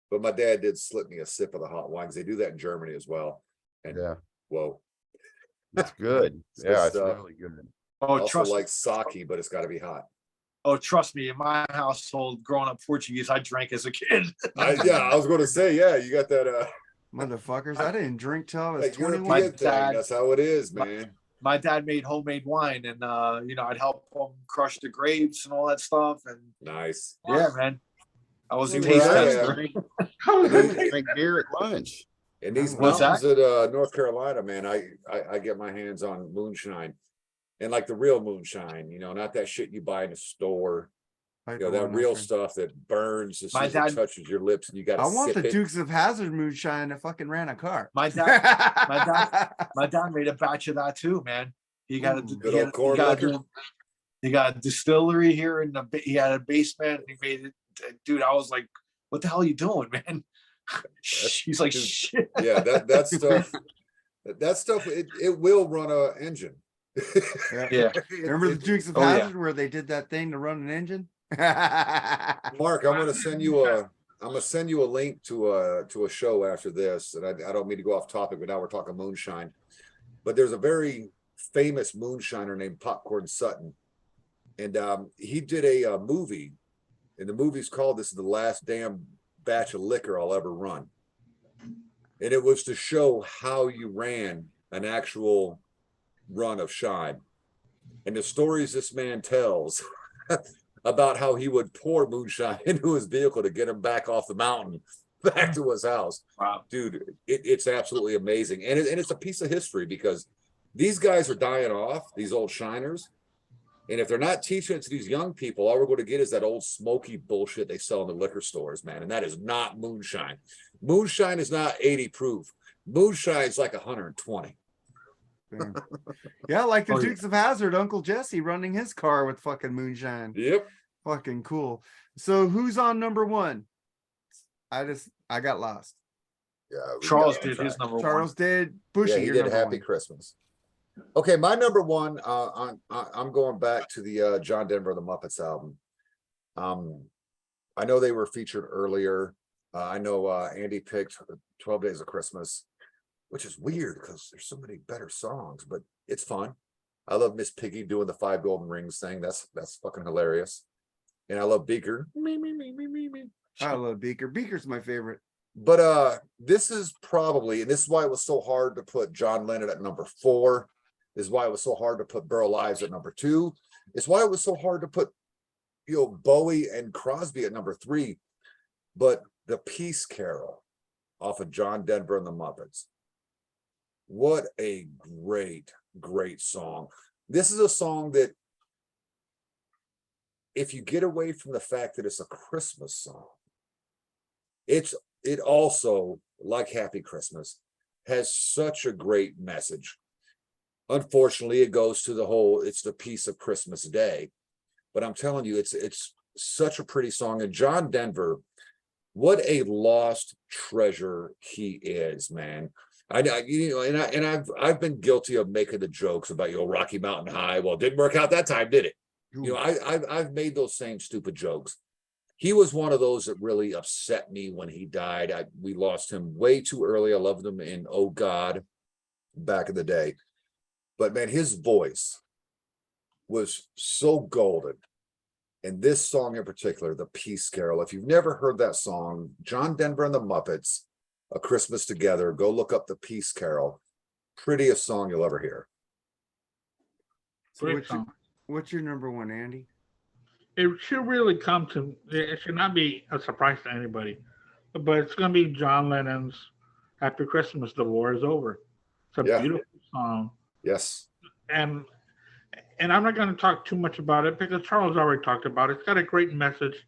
Speaker 3: But my dad did slip me a sip of the hot wine 'cause they do that in Germany as well. And
Speaker 5: yeah,
Speaker 3: whoa,
Speaker 5: it's good.
Speaker 3: It's good
Speaker 5: Yeah, it's
Speaker 3: stuff.
Speaker 5: really good.
Speaker 2: Oh,
Speaker 3: also
Speaker 2: trust
Speaker 3: like sake, but it's got to be hot.
Speaker 2: trust me. In my household, growing up Portuguese, I drank as a kid.
Speaker 3: I was going to say, yeah, you got that
Speaker 1: Motherfuckers, I didn't drink till I was
Speaker 3: that
Speaker 1: 21.
Speaker 3: European thing.
Speaker 2: dad-
Speaker 3: That's how it is, man.
Speaker 2: My dad made homemade wine, and I'd help him crush the grapes and all that stuff. And
Speaker 3: Nice.
Speaker 2: yeah, man, I was a
Speaker 3: Well,
Speaker 2: taste
Speaker 3: yeah.
Speaker 2: tester.
Speaker 4: How is that?
Speaker 5: Drink beer at lunch.
Speaker 3: In these
Speaker 2: What's
Speaker 3: mountains at North Carolina, man, I get my hands on moonshine, and like the real moonshine, not that shit you buy in the store. That real stuff that burns as soon
Speaker 2: My
Speaker 3: as
Speaker 2: dad-
Speaker 3: it touches your lips, and you got to
Speaker 1: I want
Speaker 3: sip
Speaker 1: the
Speaker 3: it.
Speaker 1: Dukes of Hazard moonshine that fucking ran a car.
Speaker 2: My dad, my dad made a batch of that too, man. He got a
Speaker 1: Ooh,
Speaker 3: good old corn liquor.
Speaker 2: he got a distillery here in he had a basement. He made it, dude. I was like, "What the hell are you doing, man?" He's like,
Speaker 3: dude,
Speaker 2: "Shit."
Speaker 3: Yeah, that stuff. That stuff it will run a engine.
Speaker 2: Yeah.
Speaker 1: Remember the Dukes of
Speaker 2: Oh, yeah.
Speaker 1: Hazard where they did that thing to run an engine?
Speaker 3: Mark, I'm gonna send you a link to a show after this, and I don't mean to go off topic, but now we're talking moonshine. But there's a very famous moonshiner named Popcorn Sutton, and he did a movie, and the movie's called "This is the Last Damn Batch of Liquor I'll Ever Run," and it was to show how you ran an actual run of shine, and the stories this man tells about how he would pour moonshine into his vehicle to get him back off the mountain, back to his house.
Speaker 2: Wow.
Speaker 3: Dude, it's absolutely amazing. And it's a piece of history because these guys are dying off, these old shiners. And if they're not teaching it to these young people, all we're going to get is that old smoky bullshit they sell in the liquor stores, man. And that is not moonshine. Moonshine is not 80 proof. Moonshine's like 120.
Speaker 1: Yeah, like the
Speaker 2: Oh, yeah.
Speaker 1: Dukes of Hazard, Uncle Jesse running his car with fucking moonshine.
Speaker 3: Yep.
Speaker 1: Fucking cool. So who's on number one? I got lost.
Speaker 3: Yeah. we
Speaker 2: Charles
Speaker 3: got on
Speaker 2: did
Speaker 3: track.
Speaker 2: his number
Speaker 1: Charles did. Bushy,
Speaker 3: Yeah, he
Speaker 1: you're
Speaker 3: did
Speaker 1: number
Speaker 3: Happy
Speaker 1: one.
Speaker 3: Christmas. Okay, my number one, I'm going back to the John Denver and the Muppets album. I know they were featured earlier. I know Andy picked 12 Days of Christmas, which is weird because there's so many better songs, but it's fun. I love Miss Piggy doing the 5 golden rings thing. That's fucking hilarious. And I love Beaker. Me.
Speaker 1: I love Beaker. Beaker's my favorite.
Speaker 3: But this is probably, and this is why it was so hard to put John Lennon at number 4. This is why it was so hard to put Burl Ives at number 2, It's why it was so hard to put, Bowie and Crosby at number 3. But the Peace Carol off of John Denver and the Muppets. What a great, great song. This is a song that, if you get away from the fact that it's a Christmas song, it also, like Happy Christmas, has such a great message. Unfortunately, it goes to it's the peace of Christmas Day. But I'm telling you, it's such a pretty song. And John Denver, what a lost treasure he is, man. I've been guilty of making the jokes about, Rocky Mountain High. Well, it didn't work out that time, did it? I've made those same stupid jokes. He was one of those that really upset me when he died. We lost him way too early. I loved him in Oh God back in the day. But man, his voice was so golden. And this song in particular, the Peace Carol, if you've never heard that song, John Denver and the Muppets, A Christmas Together, go look up the Peace Carol. Prettiest song you'll ever hear.
Speaker 1: So what's your number 1, Andy?
Speaker 4: It should really it should not be a surprise to anybody, but it's going to be John Lennon's Happy Christmas, The War Is Over. It's a beautiful song.
Speaker 3: Yes.
Speaker 4: And I'm not going to talk too much about it because Charles already talked about it. It's got a great message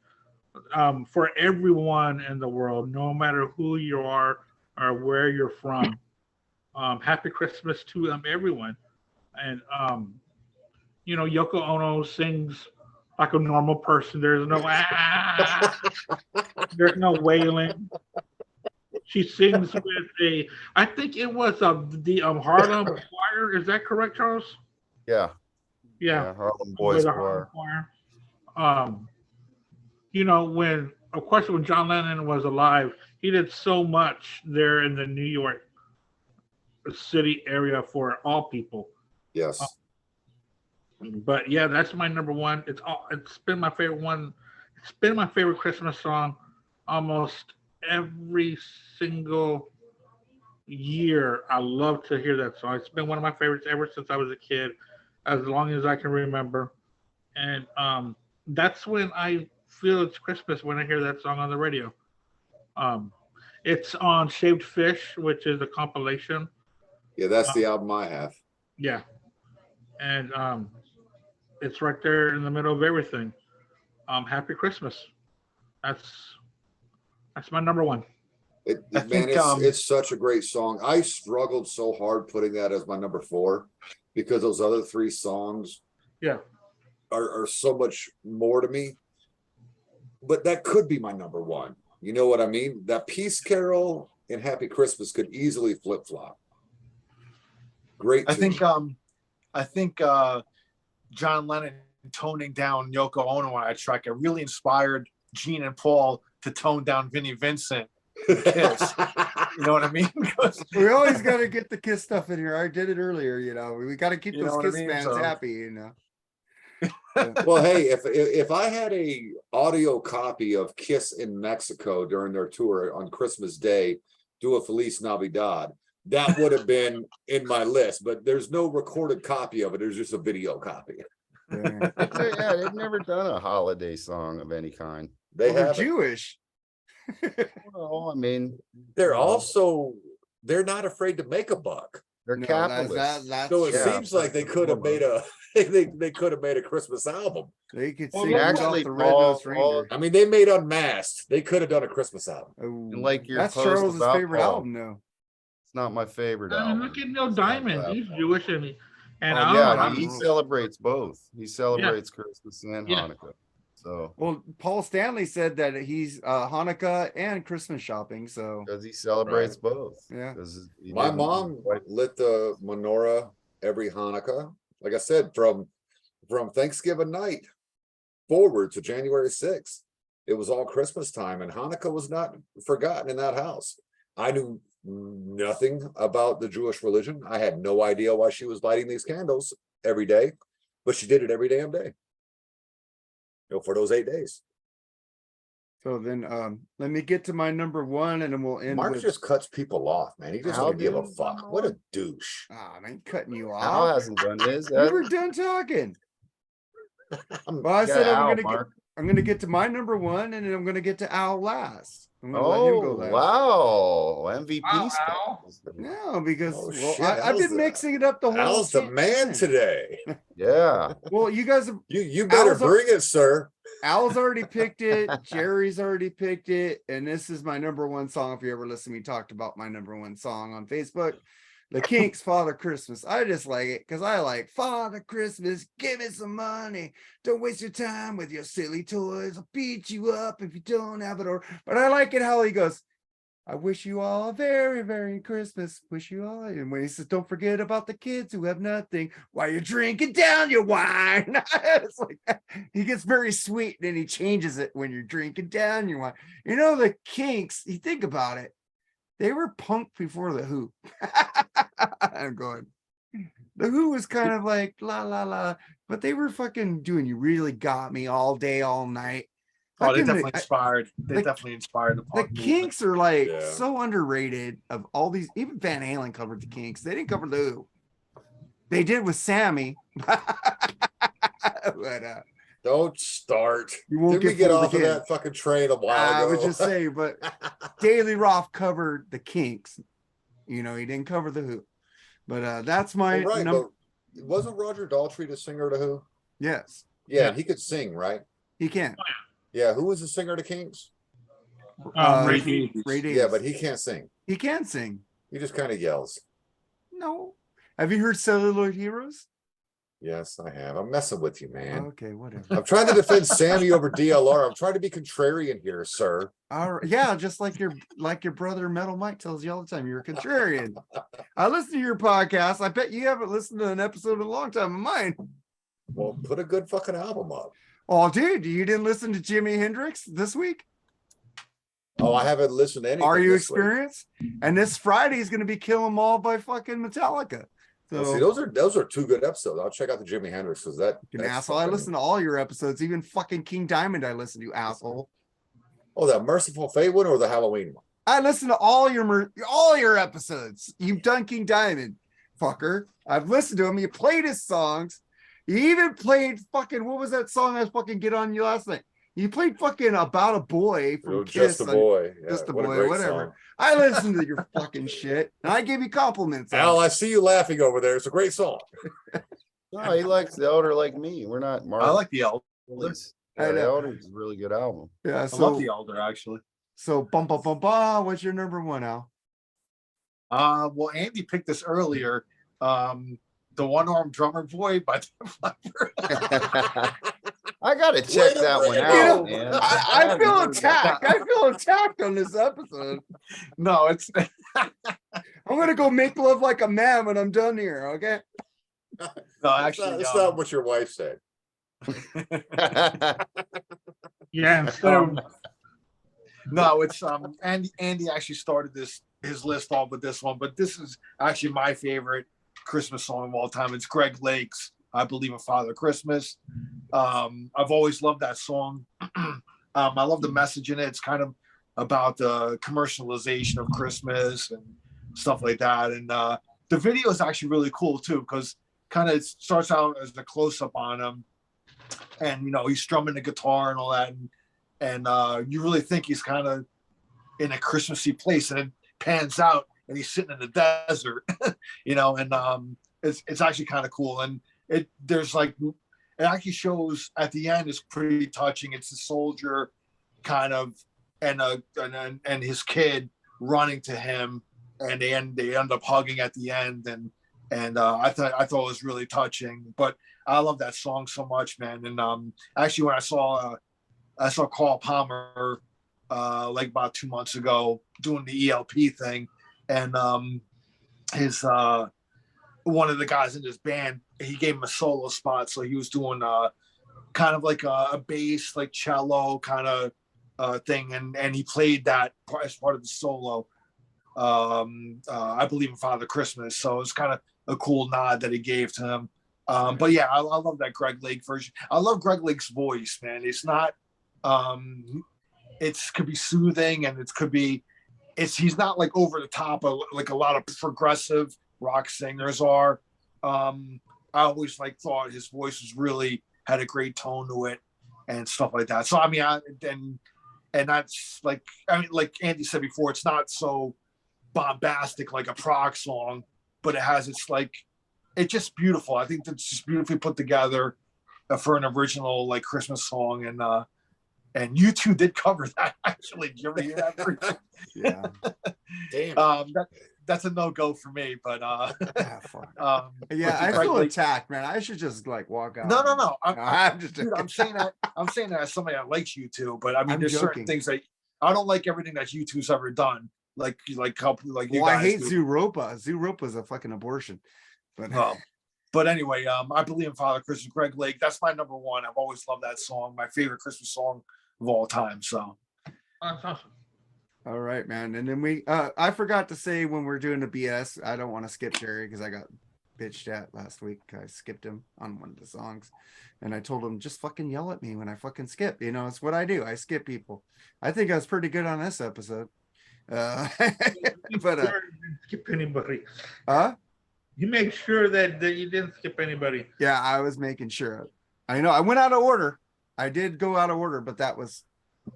Speaker 4: for everyone in the world, no matter who you are or where you're from. Happy Christmas to everyone. And, Yoko Ono sings like a normal person. There's no, there's no wailing. She sings with I think it was the Harlem Choir. Is that correct, Charles?
Speaker 5: Yeah.
Speaker 4: Yeah.
Speaker 5: Harlem Boys Choir. When John Lennon was alive, he did so much there in the New York City area for all people.
Speaker 3: Yes.
Speaker 4: But yeah, that's my number 1. It's been my favorite one. It's been my favorite Christmas song almost every single year. I love to hear that song. It's been one of my favorites ever since I was a kid, as long as I can remember. And that's when I feel it's Christmas, when I hear that song on the radio. It's on Shaved Fish, which is a compilation.
Speaker 3: Yeah, that's the album I have.
Speaker 4: Yeah. And it's right there in the middle of everything. Happy Christmas. That's my number 1.
Speaker 3: It's such a great song. I struggled so hard putting that as my number 4 because those other 3 songs are so much more to me. But that could be my number 1. You know what I mean? That Peace Carol and Happy Christmas could easily flip-flop. Great.
Speaker 2: I think John Lennon toning down Yoko Ono on that track, it really inspired Gene and Paul to tone down Vinnie Vincent. Kiss. You know what I mean?
Speaker 1: We always got to get the Kiss stuff in here. I did it earlier. We got to keep those Kiss fans happy.
Speaker 3: Well, hey, if I had a audio copy of Kiss in Mexico during their tour on Christmas Day, do a Feliz Navidad, that would have been in my list. But there's no recorded copy of it. There's just a video copy.
Speaker 5: Yeah, they've never done a holiday song of any kind.
Speaker 1: They're Jewish.
Speaker 5: Well, I mean,
Speaker 3: they're not afraid to make a buck.
Speaker 5: They're capitalists.
Speaker 3: So it seems like they could have made they could have made a Christmas album.
Speaker 1: They could
Speaker 5: Well,
Speaker 1: sing
Speaker 5: actually,
Speaker 1: the Red-Nosed Reindeer.
Speaker 3: I mean, they made Unmasked. They could have done a Christmas album.
Speaker 5: And like your
Speaker 1: That's
Speaker 5: post
Speaker 1: Charles's
Speaker 5: about
Speaker 1: favorite
Speaker 5: Paul.
Speaker 1: album, though.
Speaker 5: It's not my favorite
Speaker 4: I mean,
Speaker 5: album.
Speaker 4: look at Neil Diamond. He's Jewish and
Speaker 5: Yeah, he celebrates both. He celebrates Christmas and
Speaker 4: Yeah.
Speaker 5: Hanukkah. So
Speaker 1: Well, Paul Stanley said that he's Hanukkah and Christmas shopping. So
Speaker 5: because he celebrates both.
Speaker 1: Yeah.
Speaker 5: 'Cause he
Speaker 3: My
Speaker 5: didn't-
Speaker 3: mom lit the menorah every Hanukkah. Like I said, from Thanksgiving night forward to January 6th, it was all Christmas time, and Hanukkah was not forgotten in that house. I knew nothing about the Jewish religion. I had no idea why she was lighting these candles every day, but she did it every damn day. For those 8 days.
Speaker 1: So then let me get to my number 1 and then we'll end
Speaker 3: Mark
Speaker 1: with
Speaker 3: just cuts people off, man. He just
Speaker 5: How
Speaker 3: doesn't give a
Speaker 5: do you-
Speaker 3: fuck. What a douche.
Speaker 1: man, cutting you
Speaker 5: Al
Speaker 1: off.
Speaker 5: hasn't done his.
Speaker 1: We were done talking. Well, I
Speaker 5: You
Speaker 1: said
Speaker 5: got Al,
Speaker 1: I'm gonna get to my number one, and then I'm gonna get to Al last. I'm gonna let him
Speaker 5: Oh,
Speaker 1: go last.
Speaker 5: wow. MVP
Speaker 4: Wow,
Speaker 5: stuff.
Speaker 4: Al.
Speaker 1: No, because
Speaker 3: Oh,
Speaker 1: well,
Speaker 3: shit,
Speaker 1: I've
Speaker 3: Al's
Speaker 1: been mixing it up the whole
Speaker 3: Al's the man
Speaker 1: time.
Speaker 3: today.
Speaker 5: Yeah.
Speaker 1: Well, you guys have
Speaker 3: You better
Speaker 1: Al's
Speaker 3: bring it, sir.
Speaker 1: Al's already picked it. Jerry's already picked it. And this is my number one song. If you ever listen to me talked about my number one song on Facebook, The Kinks, Father Christmas. I just like it because I like Father Christmas. Give me some money. Don't waste your time with your silly toys. I'll beat you up if you don't have it. Or, but I like it how he goes, I wish you all a very, very Christmas. Wish you all. And when he says, don't forget about the kids who have nothing while you're drinking down your wine. It's like he gets very sweet and then he changes it when you're drinking down your wine. You know, the Kinks, you think about it, they were punk before the Who. I'm going. The Who was kind of like la la la, but they were fucking doing You Really Got Me all day, all night.
Speaker 2: Oh, they
Speaker 1: Fucking
Speaker 2: definitely inspired. They
Speaker 1: the-
Speaker 2: definitely inspired the
Speaker 1: the
Speaker 2: punk movement.
Speaker 1: Kinks are like
Speaker 3: Yeah.
Speaker 1: so underrated of all these. Even Van Halen covered the Kinks. They didn't cover the Who. They did with Sammy. But
Speaker 3: Don't start.
Speaker 1: you won't
Speaker 3: Did we
Speaker 1: get
Speaker 3: get
Speaker 1: fooled
Speaker 3: off of
Speaker 1: again.
Speaker 3: that fucking train a while
Speaker 1: I
Speaker 3: ago?
Speaker 1: was just saying, but Daily Roth covered the Kinks. You know, he didn't cover the Who. But that's my
Speaker 3: Well, right,
Speaker 1: number.
Speaker 3: but wasn't Roger Daltrey the singer of the Who?
Speaker 1: Yes,
Speaker 3: Yeah,
Speaker 2: Yeah.
Speaker 3: he could sing, right?
Speaker 1: he can.
Speaker 3: Yeah, who was the singer of the Kings?
Speaker 4: Ray
Speaker 2: Davies.
Speaker 1: Ray Davies.
Speaker 3: Yeah, but he can't sing.
Speaker 1: he can sing.
Speaker 3: He just kind of yells.
Speaker 1: No. Have you heard Celluloid Heroes?
Speaker 3: Yes, I have. I'm messing with you, man.
Speaker 1: Okay, whatever.
Speaker 3: I'm trying to defend Sammy over DLR. I'm trying to be contrarian here, sir.
Speaker 1: All right. Yeah, just like your brother Metal Mike tells you all the time, you're a contrarian. I listen to your podcast. I bet you haven't listened to an episode in a long time of mine.
Speaker 3: Well, put a good fucking album up.
Speaker 1: Oh, dude, you didn't listen to Jimi Hendrix this week?
Speaker 3: Oh, I haven't listened to anything.
Speaker 1: Are you
Speaker 3: this week.
Speaker 1: experienced? And this Friday is going to be Kill 'Em All by fucking Metallica. So,
Speaker 3: Well, see, those are two good episodes. I'll check out the Jimi Hendrix because
Speaker 1: fucking
Speaker 3: that's
Speaker 1: asshole. I
Speaker 3: fucking-
Speaker 1: listen to all your episodes, even fucking King Diamond. I listen to, asshole.
Speaker 3: Oh, that Merciful Fate one or the Halloween one?
Speaker 1: I listen to all your episodes. You've done King Diamond, fucker. I've listened to him. You played his songs. You even played fucking, what was that song I was fucking get on you last night? You played fucking About a Boy from
Speaker 3: Oh,
Speaker 1: Kiss.
Speaker 3: Just a Boy. Yeah,
Speaker 1: Just a
Speaker 3: what
Speaker 1: Boy,
Speaker 3: great
Speaker 1: whatever.
Speaker 3: song.
Speaker 1: I listened to your fucking shit, and I give you compliments. on
Speaker 3: Al,
Speaker 1: it.
Speaker 3: I see you laughing over there. It's a great song.
Speaker 5: No, he likes the Elder like me. We're not Mark.
Speaker 2: I like the Elder.
Speaker 1: I
Speaker 5: Yeah, the
Speaker 1: know.
Speaker 5: Elder is a really good album.
Speaker 1: Yeah,
Speaker 2: I
Speaker 1: so
Speaker 2: love the Elder actually.
Speaker 1: bum bum bum bum. What's your number one, Al?
Speaker 2: Well, Andy picked this earlier. The One-Armed Drummer Boy by Def Leppard.
Speaker 5: I gotta check
Speaker 3: to
Speaker 5: that one
Speaker 3: bring it
Speaker 5: out,
Speaker 3: up.
Speaker 5: man.
Speaker 1: I
Speaker 5: haven't
Speaker 1: feel
Speaker 5: heard that.
Speaker 1: attacked. I feel attacked on this episode.
Speaker 2: No, it's
Speaker 1: I'm gonna go make love like a man when I'm done here. Okay.
Speaker 2: no,
Speaker 3: That's
Speaker 2: actually,
Speaker 3: not, that's not what your wife said.
Speaker 4: Yeah, instead of
Speaker 2: no, it's Andy actually started his list off with this one, but this is actually my favorite Christmas song of all time. It's Greg Lake's I Believe in Father Christmas. I've always loved that song. I love the message in it. It's kind of about the commercialization of Christmas and stuff like that. And the video is actually really cool too, because kind of starts out as the close-up on him, and he's strumming the guitar and all that, and you really think he's kind of in a Christmassy place, and it pans out and he's sitting in the desert, and it's actually kind of cool. And it actually shows at the end is pretty touching. It's a soldier kind of and his kid running to him, and they end up hugging at the end, and I thought it was really touching. But I love that song so much, man. And actually, when I saw Carl Palmer like about 2 months ago doing the ELP thing, and his one of the guys in his band, he gave him a solo spot, so he was doing kind of like a bass, like cello kind of thing, and he played that as part of the solo. I Believe in Father Christmas, so it's kind of a cool nod that he gave to him. But yeah, I love that Greg Lake version. I love Greg Lake's voice, man. It's not it could be soothing, and he's not like over the top of like a lot of progressive rock singers are. I always thought his voice was really had a great tone to it and stuff like that. So I mean, and that's like, I mean, like Andy said before, it's not so bombastic like a prog song, but it has it's just beautiful. I think it's just beautifully put together for an original like Christmas song. And U2 did cover that actually. Did you ever hear that?
Speaker 1: Yeah.
Speaker 3: Damn.
Speaker 2: That's a no-go for me, but
Speaker 1: Ah, fuck.
Speaker 2: but
Speaker 1: Yeah, I
Speaker 2: Craig
Speaker 1: feel
Speaker 2: Lake-
Speaker 1: attacked, man. I should just like walk out.
Speaker 2: No.
Speaker 1: I'm just
Speaker 2: Dude, I'm saying that as somebody that likes U2, but I mean,
Speaker 1: I'm
Speaker 2: there's
Speaker 1: joking.
Speaker 2: certain things that I don't like everything that U2's ever done. Like you
Speaker 1: Well,
Speaker 2: guys
Speaker 1: I hate
Speaker 2: do.
Speaker 1: Zooropa. Zooropa's a fucking abortion. But
Speaker 2: But anyway, I believe in Father Christmas, Greg Lake. That's my number one. I've always loved that song. My favorite Christmas song of all time. So
Speaker 4: That's awesome.
Speaker 1: all right, man. And then I forgot to say when we're doing the BS, I don't want to skip Jerry because I got bitched at last week. I skipped him on one of the songs. And I told him, just fucking yell at me when I fucking skip. You know, it's what I do. I skip people. I think I was pretty good on this episode. But
Speaker 4: You didn't skip anybody. You make sure that you didn't skip anybody.
Speaker 1: yeah, I was making sure. I know I went out of order. I did go out of order, but that was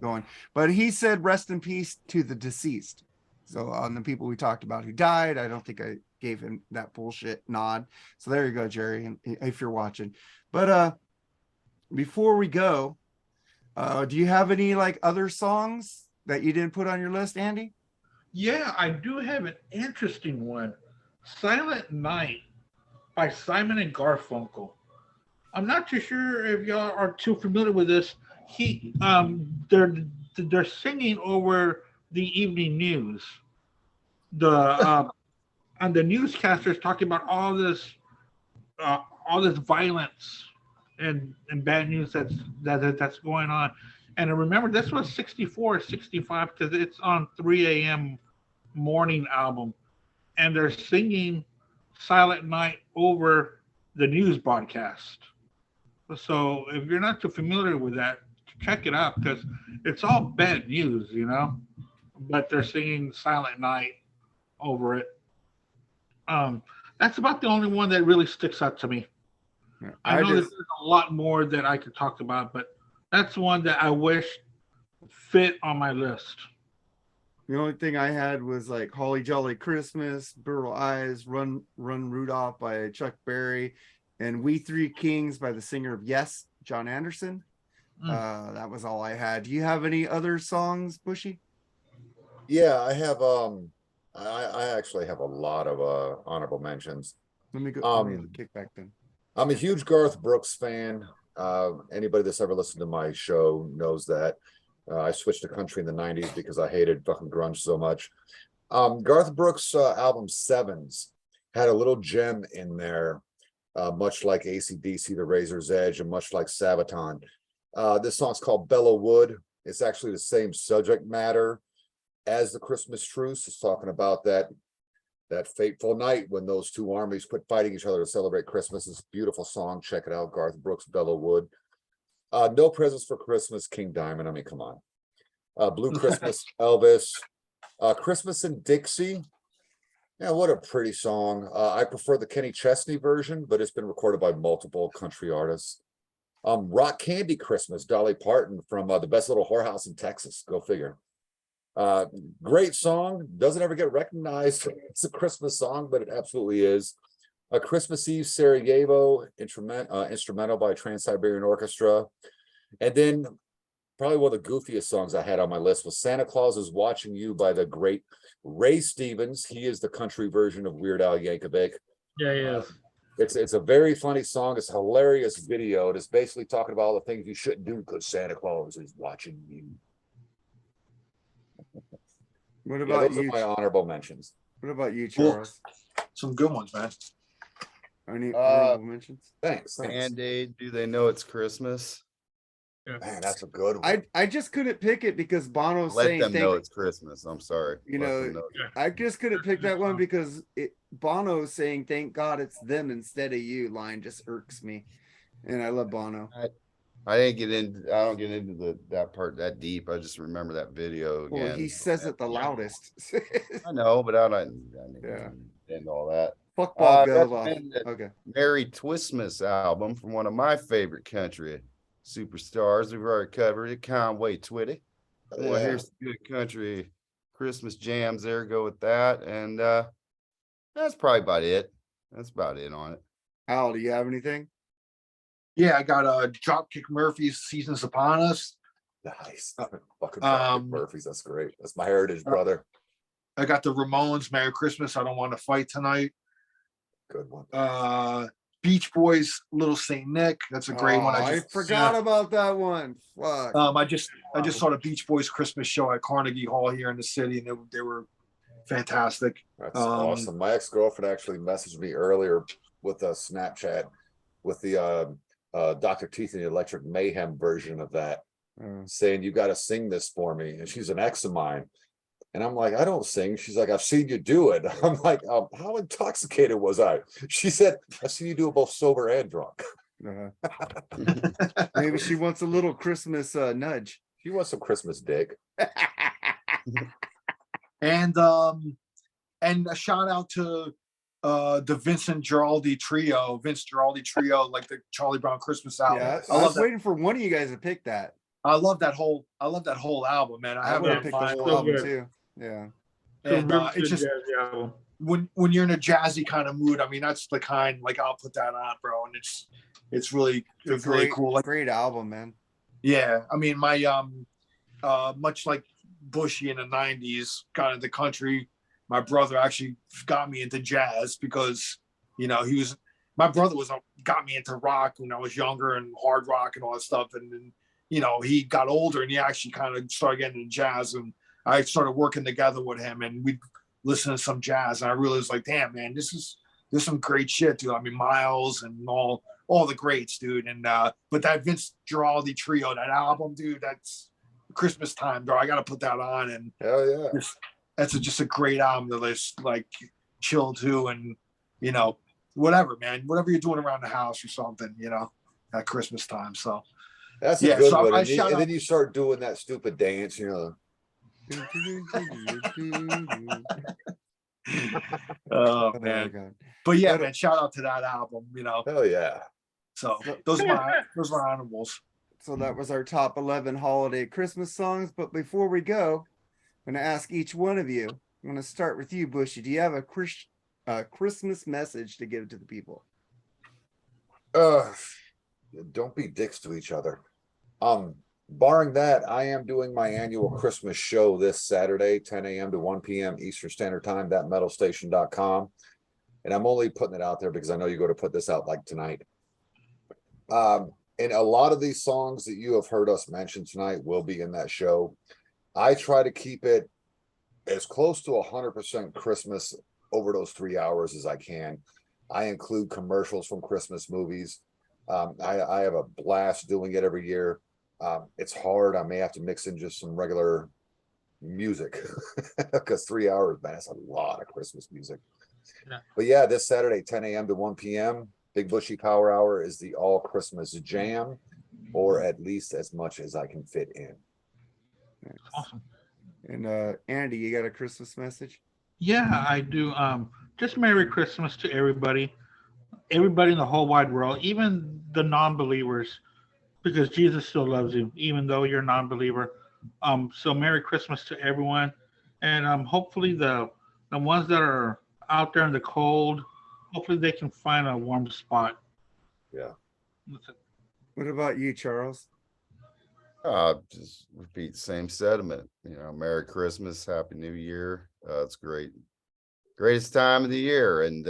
Speaker 1: going. But he said, rest in peace to the deceased. So on the people we talked about who died, I don't think I gave him that bullshit nod. So there you go, Jerry, and if you're watching. But before we go, do you have any like other songs that you didn't put on your list, Andy?
Speaker 4: Yeah, I do have an interesting one. Silent Night by Simon and Garfunkel. I'm not too sure if y'all are too familiar with this. They're singing over the evening news. And the newscasters talking about all this violence and bad news that's going on. And I remember this was 64, 65 because it's on 3 a.m. morning album. And they're singing Silent Night over the news broadcast. So if you're not too familiar with that, check it out because it's all bad news, you know, but they're singing Silent Night over it. That's about the only one that really sticks out to me. I know there's a lot more that I could talk about, but that's one that I wish fit on my list.
Speaker 1: The only thing I had was like Holly Jolly Christmas, Burl Eyes, Run Rudolph by Chuck Berry, and We Three Kings by the singer of Yes, John Anderson. That was all I had. Do you have any other songs, Bushy?
Speaker 3: Yeah, I have I actually have a lot of honorable mentions.
Speaker 1: Let me go. Let me kick back then.
Speaker 3: I'm a huge Garth Brooks fan. Anybody that's ever listened to my show knows that. I switched to country in the 90s because I hated fucking grunge so much. Garth Brooks' album Sevens had a little gem in there, much like AC/DC, The Razor's Edge, and much like Sabaton. This song's called Bellow Wood. It's actually the same subject matter as the Christmas Truce. It's talking about that fateful night when those two armies quit fighting each other to celebrate Christmas. It's a beautiful song. Check it out. Garth Brooks, Bellow Wood. No Presents for Christmas, King Diamond. I mean, come on. Blue Christmas, Elvis. Christmas in Dixie. Yeah, what a pretty song. I prefer the Kenny Chesney version, but it's been recorded by multiple country artists. Rock Candy Christmas, Dolly Parton from The Best Little Whorehouse in Texas. Go figure. Great song. Doesn't ever get recognized. It's a Christmas song, but it absolutely is. A Christmas Eve Sarajevo instrumental by Trans-Siberian Orchestra. And then probably one of the goofiest songs I had on my list was Santa Claus is Watching You by the great Ray Stevens. He is the country version of Weird Al Yankovic.
Speaker 4: Yeah, yes.
Speaker 3: It's a very funny song. It's a hilarious video. It is basically talking about all the things you shouldn't do because Santa Claus is watching you.
Speaker 1: What
Speaker 3: Yeah,
Speaker 1: about
Speaker 3: those are
Speaker 1: you?
Speaker 3: my honorable mentions.
Speaker 1: What about you,
Speaker 2: Cool.
Speaker 1: Charles?
Speaker 2: some good ones, man.
Speaker 1: Any honorable mentions?
Speaker 3: Thanks.
Speaker 5: Band-Aid, Do They Know It's Christmas?
Speaker 3: Man, that's a good one.
Speaker 1: I just couldn't pick it because Bono's
Speaker 5: Let
Speaker 1: saying
Speaker 5: them know
Speaker 1: thank.
Speaker 5: it's Christmas. I'm sorry.
Speaker 1: You
Speaker 5: Let
Speaker 1: know,
Speaker 5: them know.
Speaker 1: I just couldn't pick that one because Bono's saying thank God it's them instead of you line just irks me, and I love Bono.
Speaker 5: I don't get into that part that deep. I just remember that video again.
Speaker 1: Well, he says it the loudest.
Speaker 5: I know, but I don't
Speaker 1: Yeah.
Speaker 5: and all that.
Speaker 1: Fuck Bob
Speaker 5: That's
Speaker 1: Geldof.
Speaker 5: been the
Speaker 1: Okay.
Speaker 5: Merry Twistmas album from one of my favorite country superstars. We've already covered it. Conway Twitty. You want to hear some good country Christmas jams there? Go with that. And that's probably about it. That's about it on it.
Speaker 1: Al, do you have anything?
Speaker 2: Yeah, I got Dropkick Murphys Seasons Upon Us.
Speaker 3: Nice. Fucking
Speaker 2: Um,
Speaker 3: Murphys. That's great. That's my heritage, brother.
Speaker 2: I got the Ramones Merry Christmas. I Don't Want to Fight Tonight.
Speaker 3: Good one.
Speaker 2: Beach Boys Little Saint Nick. That's a great one.
Speaker 1: I forgot about that one. Fuck.
Speaker 2: I just saw the Beach Boys Christmas show at Carnegie Hall here in the city, and they were fantastic.
Speaker 3: That's awesome. My ex-girlfriend actually messaged me earlier with a Snapchat with the Dr. Teeth and the Electric Mayhem version of that, saying you got to sing this for me. And she's an ex of mine. And I'm like, I don't sing. She's like, I've seen you do it. I'm like, how intoxicated was I? She said, I've seen you do it both sober and drunk.
Speaker 1: Maybe she wants a little Christmas nudge.
Speaker 3: She wants some Christmas dick.
Speaker 2: And a shout out to the Vince Guaraldi trio, like the Charlie Brown Christmas album.
Speaker 1: Yeah,
Speaker 2: I
Speaker 1: I
Speaker 2: love
Speaker 1: was
Speaker 2: that.
Speaker 1: waiting for one of you guys to pick that.
Speaker 2: I love that whole album, man. I
Speaker 1: I
Speaker 2: have
Speaker 1: would
Speaker 2: it
Speaker 1: have
Speaker 2: on
Speaker 1: picked the
Speaker 2: vinyl.
Speaker 1: whole
Speaker 4: So
Speaker 1: album
Speaker 4: good.
Speaker 1: too. Yeah.
Speaker 2: And it's just
Speaker 4: Jazzy album.
Speaker 2: when you're in a jazzy kind of mood. I mean, that's the kind like I'll put that on, bro, and it's really cool. Like,
Speaker 1: Great album, man.
Speaker 2: yeah, I mean, my much like Bushy in the '90s, kind of the country. My brother actually got me into jazz because my brother got me into rock when I was younger and hard rock and all that stuff, and then he got older and he actually kind of started getting into jazz, and I started working together with him, and we'd listen to some jazz, and I realized like, damn, man, there's some great shit, dude. I mean, Miles and all the greats, dude. And but that Vince Guaraldi trio, that album, dude, that's Christmas time, bro. I gotta put that on, and
Speaker 3: Hell yeah.
Speaker 2: that's just a great album to just like chill to, and whatever, man, whatever you're doing around the house or something, at Christmas time. So
Speaker 3: That's a
Speaker 2: yeah,
Speaker 3: good
Speaker 2: so
Speaker 3: one.
Speaker 2: I
Speaker 3: And,
Speaker 2: shout
Speaker 3: and
Speaker 2: out-
Speaker 3: then you start doing that stupid dance,
Speaker 2: oh
Speaker 1: Oh,
Speaker 2: man,
Speaker 1: God.
Speaker 2: but yeah,
Speaker 1: But-
Speaker 2: man, shout out to that album,
Speaker 3: Hell yeah.
Speaker 2: So those are my animals.
Speaker 1: So that was our top 11 holiday Christmas songs. But before we go, I'm going to ask each one of you. I'm going to start with you, Bushy. Do you have a Christmas message to give to the people?
Speaker 3: Don't be dicks to each other. Barring that, I am doing my annual Christmas show this Saturday, 10 a.m. to 1 p.m. Eastern Standard Time, thatmetalstation.com. And I'm only putting it out there because I know you're going to put this out like tonight. And a lot of these songs that you have heard us mention tonight will be in that show. I try to keep it as close to 100% Christmas over those 3 hours as I can. I include commercials from Christmas movies. I have a blast doing it every year. It's hard. I may have to mix in just some regular music because 3 hours, man, that's a lot of Christmas music.
Speaker 4: Yeah.
Speaker 3: But yeah, this Saturday, 10 a.m. to 1 p.m., Big Bushy Power Hour is the all Christmas jam, or at least as much as I can fit in.
Speaker 4: Awesome.
Speaker 1: And Andy, you got a Christmas message?
Speaker 4: Yeah, I do. Just Merry Christmas to everybody in the whole wide world, even the non-believers, because Jesus still loves you, even though you're a non-believer. So Merry Christmas to everyone, and hopefully the ones that are out there in the cold, hopefully they can find a warm spot.
Speaker 3: Yeah.
Speaker 4: That's it.
Speaker 1: What about you, Charles?
Speaker 5: Just repeat the same sentiment. Merry Christmas, Happy New Year. It's great, greatest time of the year, and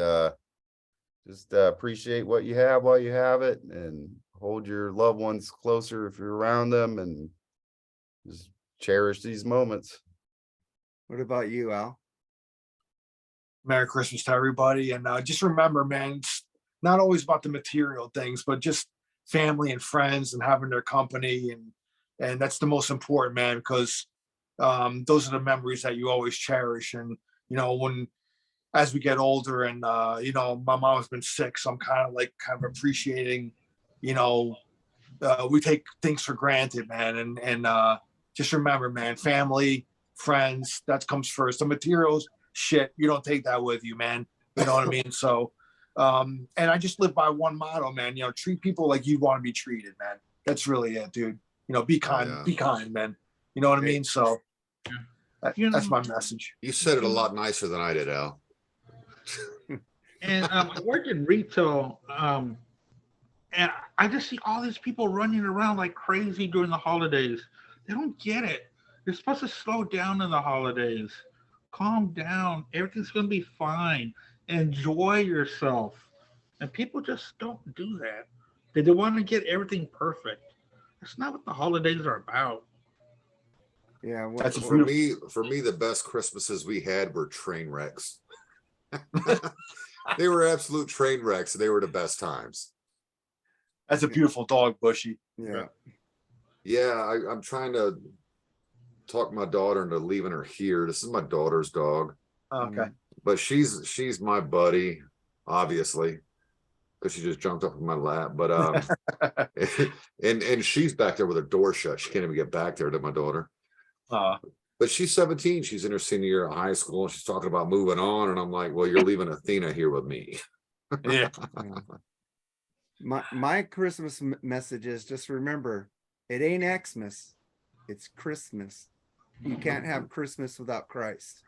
Speaker 5: just appreciate what you have while you have it, and hold your loved ones closer if you're around them, and just cherish these moments.
Speaker 1: What about you, Al?
Speaker 2: Merry Christmas to everybody, and just remember, man, it's not always about the material things, but just family and friends and having their company, and that's the most important, man, because those are the memories that you always cherish. And when as we get older, and my mom's been sick, so I'm kind of appreciating, we take things for granted, man, and just remember, man, family, friends, that comes first. The materials, shit, you don't take that with you, man. You know what I mean? So, and I just live by one motto, man. You know, treat people like you want to be treated, man. That's really it, dude. You know, be kind,
Speaker 3: yeah.
Speaker 2: be kind, man. You know what I mean? So that's my message.
Speaker 3: You said it a lot nicer than I did, Al.
Speaker 4: And I work in retail, and I just see all these people running around like crazy during the holidays. They don't get it. You're supposed to slow down in the holidays. Calm down. Everything's going to be fine. Enjoy yourself. And people just don't do that. They want to get everything perfect. That's not what the holidays are about.
Speaker 1: Yeah.
Speaker 2: That's
Speaker 3: For me, the best Christmases we had were train wrecks. They were absolute train wrecks, and they were the best times.
Speaker 2: That's a beautiful dog, Bushy.
Speaker 1: yeah.
Speaker 3: Yeah, I'm trying to talk my daughter into leaving her here. This is my daughter's dog,
Speaker 2: Okay.
Speaker 3: but she's my buddy, obviously, because she just jumped up in my lap. But and she's back there with her door shut. She can't even get back there to my daughter. But she's 17. She's in her senior year of high school. She's talking about moving on, and I'm like, well, you're leaving Athena here with me.
Speaker 2: Yeah.
Speaker 1: My Christmas message is just remember, it ain't Xmas, it's Christmas. You can't have Christmas without Christ.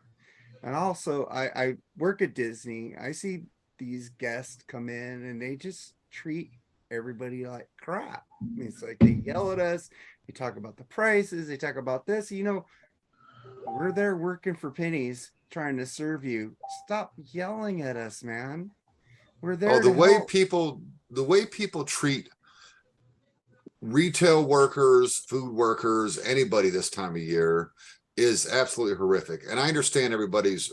Speaker 1: And also, I work at Disney. I see these guests come in and they just treat everybody like crap. I mean, it's like they yell at us. They talk about the prices. They talk about this. You know, we're there working for pennies, trying to serve you. Stop yelling at us, man. We're there.
Speaker 3: Oh, the
Speaker 1: to
Speaker 3: way
Speaker 1: help.
Speaker 3: people treat retail workers, food workers, anybody this time of year is absolutely horrific. And I understand everybody's,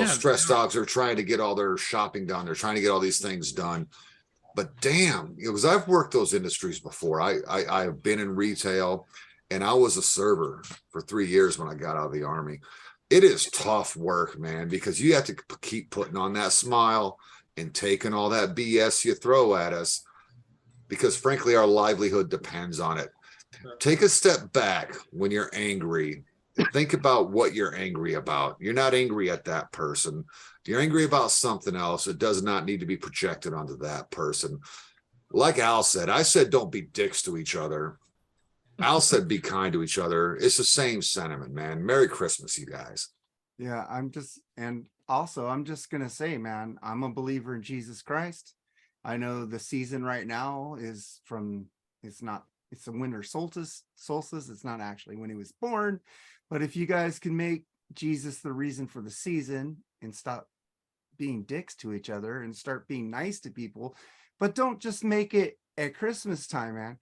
Speaker 3: stress dogs are trying to get all their shopping done. They're trying to get all these things done. But damn, because I've worked those industries before. I have been in retail, and I was a server for 3 years when I got out of the Army. It is tough work, man, because you have to keep putting on that smile and taking all that BS you throw at us, because frankly, our livelihood depends on it. Take a step back when you're angry. Think about what you're angry about. You're not angry at that person. You're angry about something else. It does not need to be projected onto that person. Like Al said, I said, don't be dicks to each other. Al said, be kind to each other. It's the same sentiment, man. Merry Christmas, you guys.
Speaker 1: Yeah, I'm just gonna say, man, I'm a believer in Jesus Christ. I know the season right now is it's the winter solstice. It's not actually when he was born, but if you guys can make Jesus the reason for the season and stop being dicks to each other and start being nice to people, but don't just make it at Christmas time, man.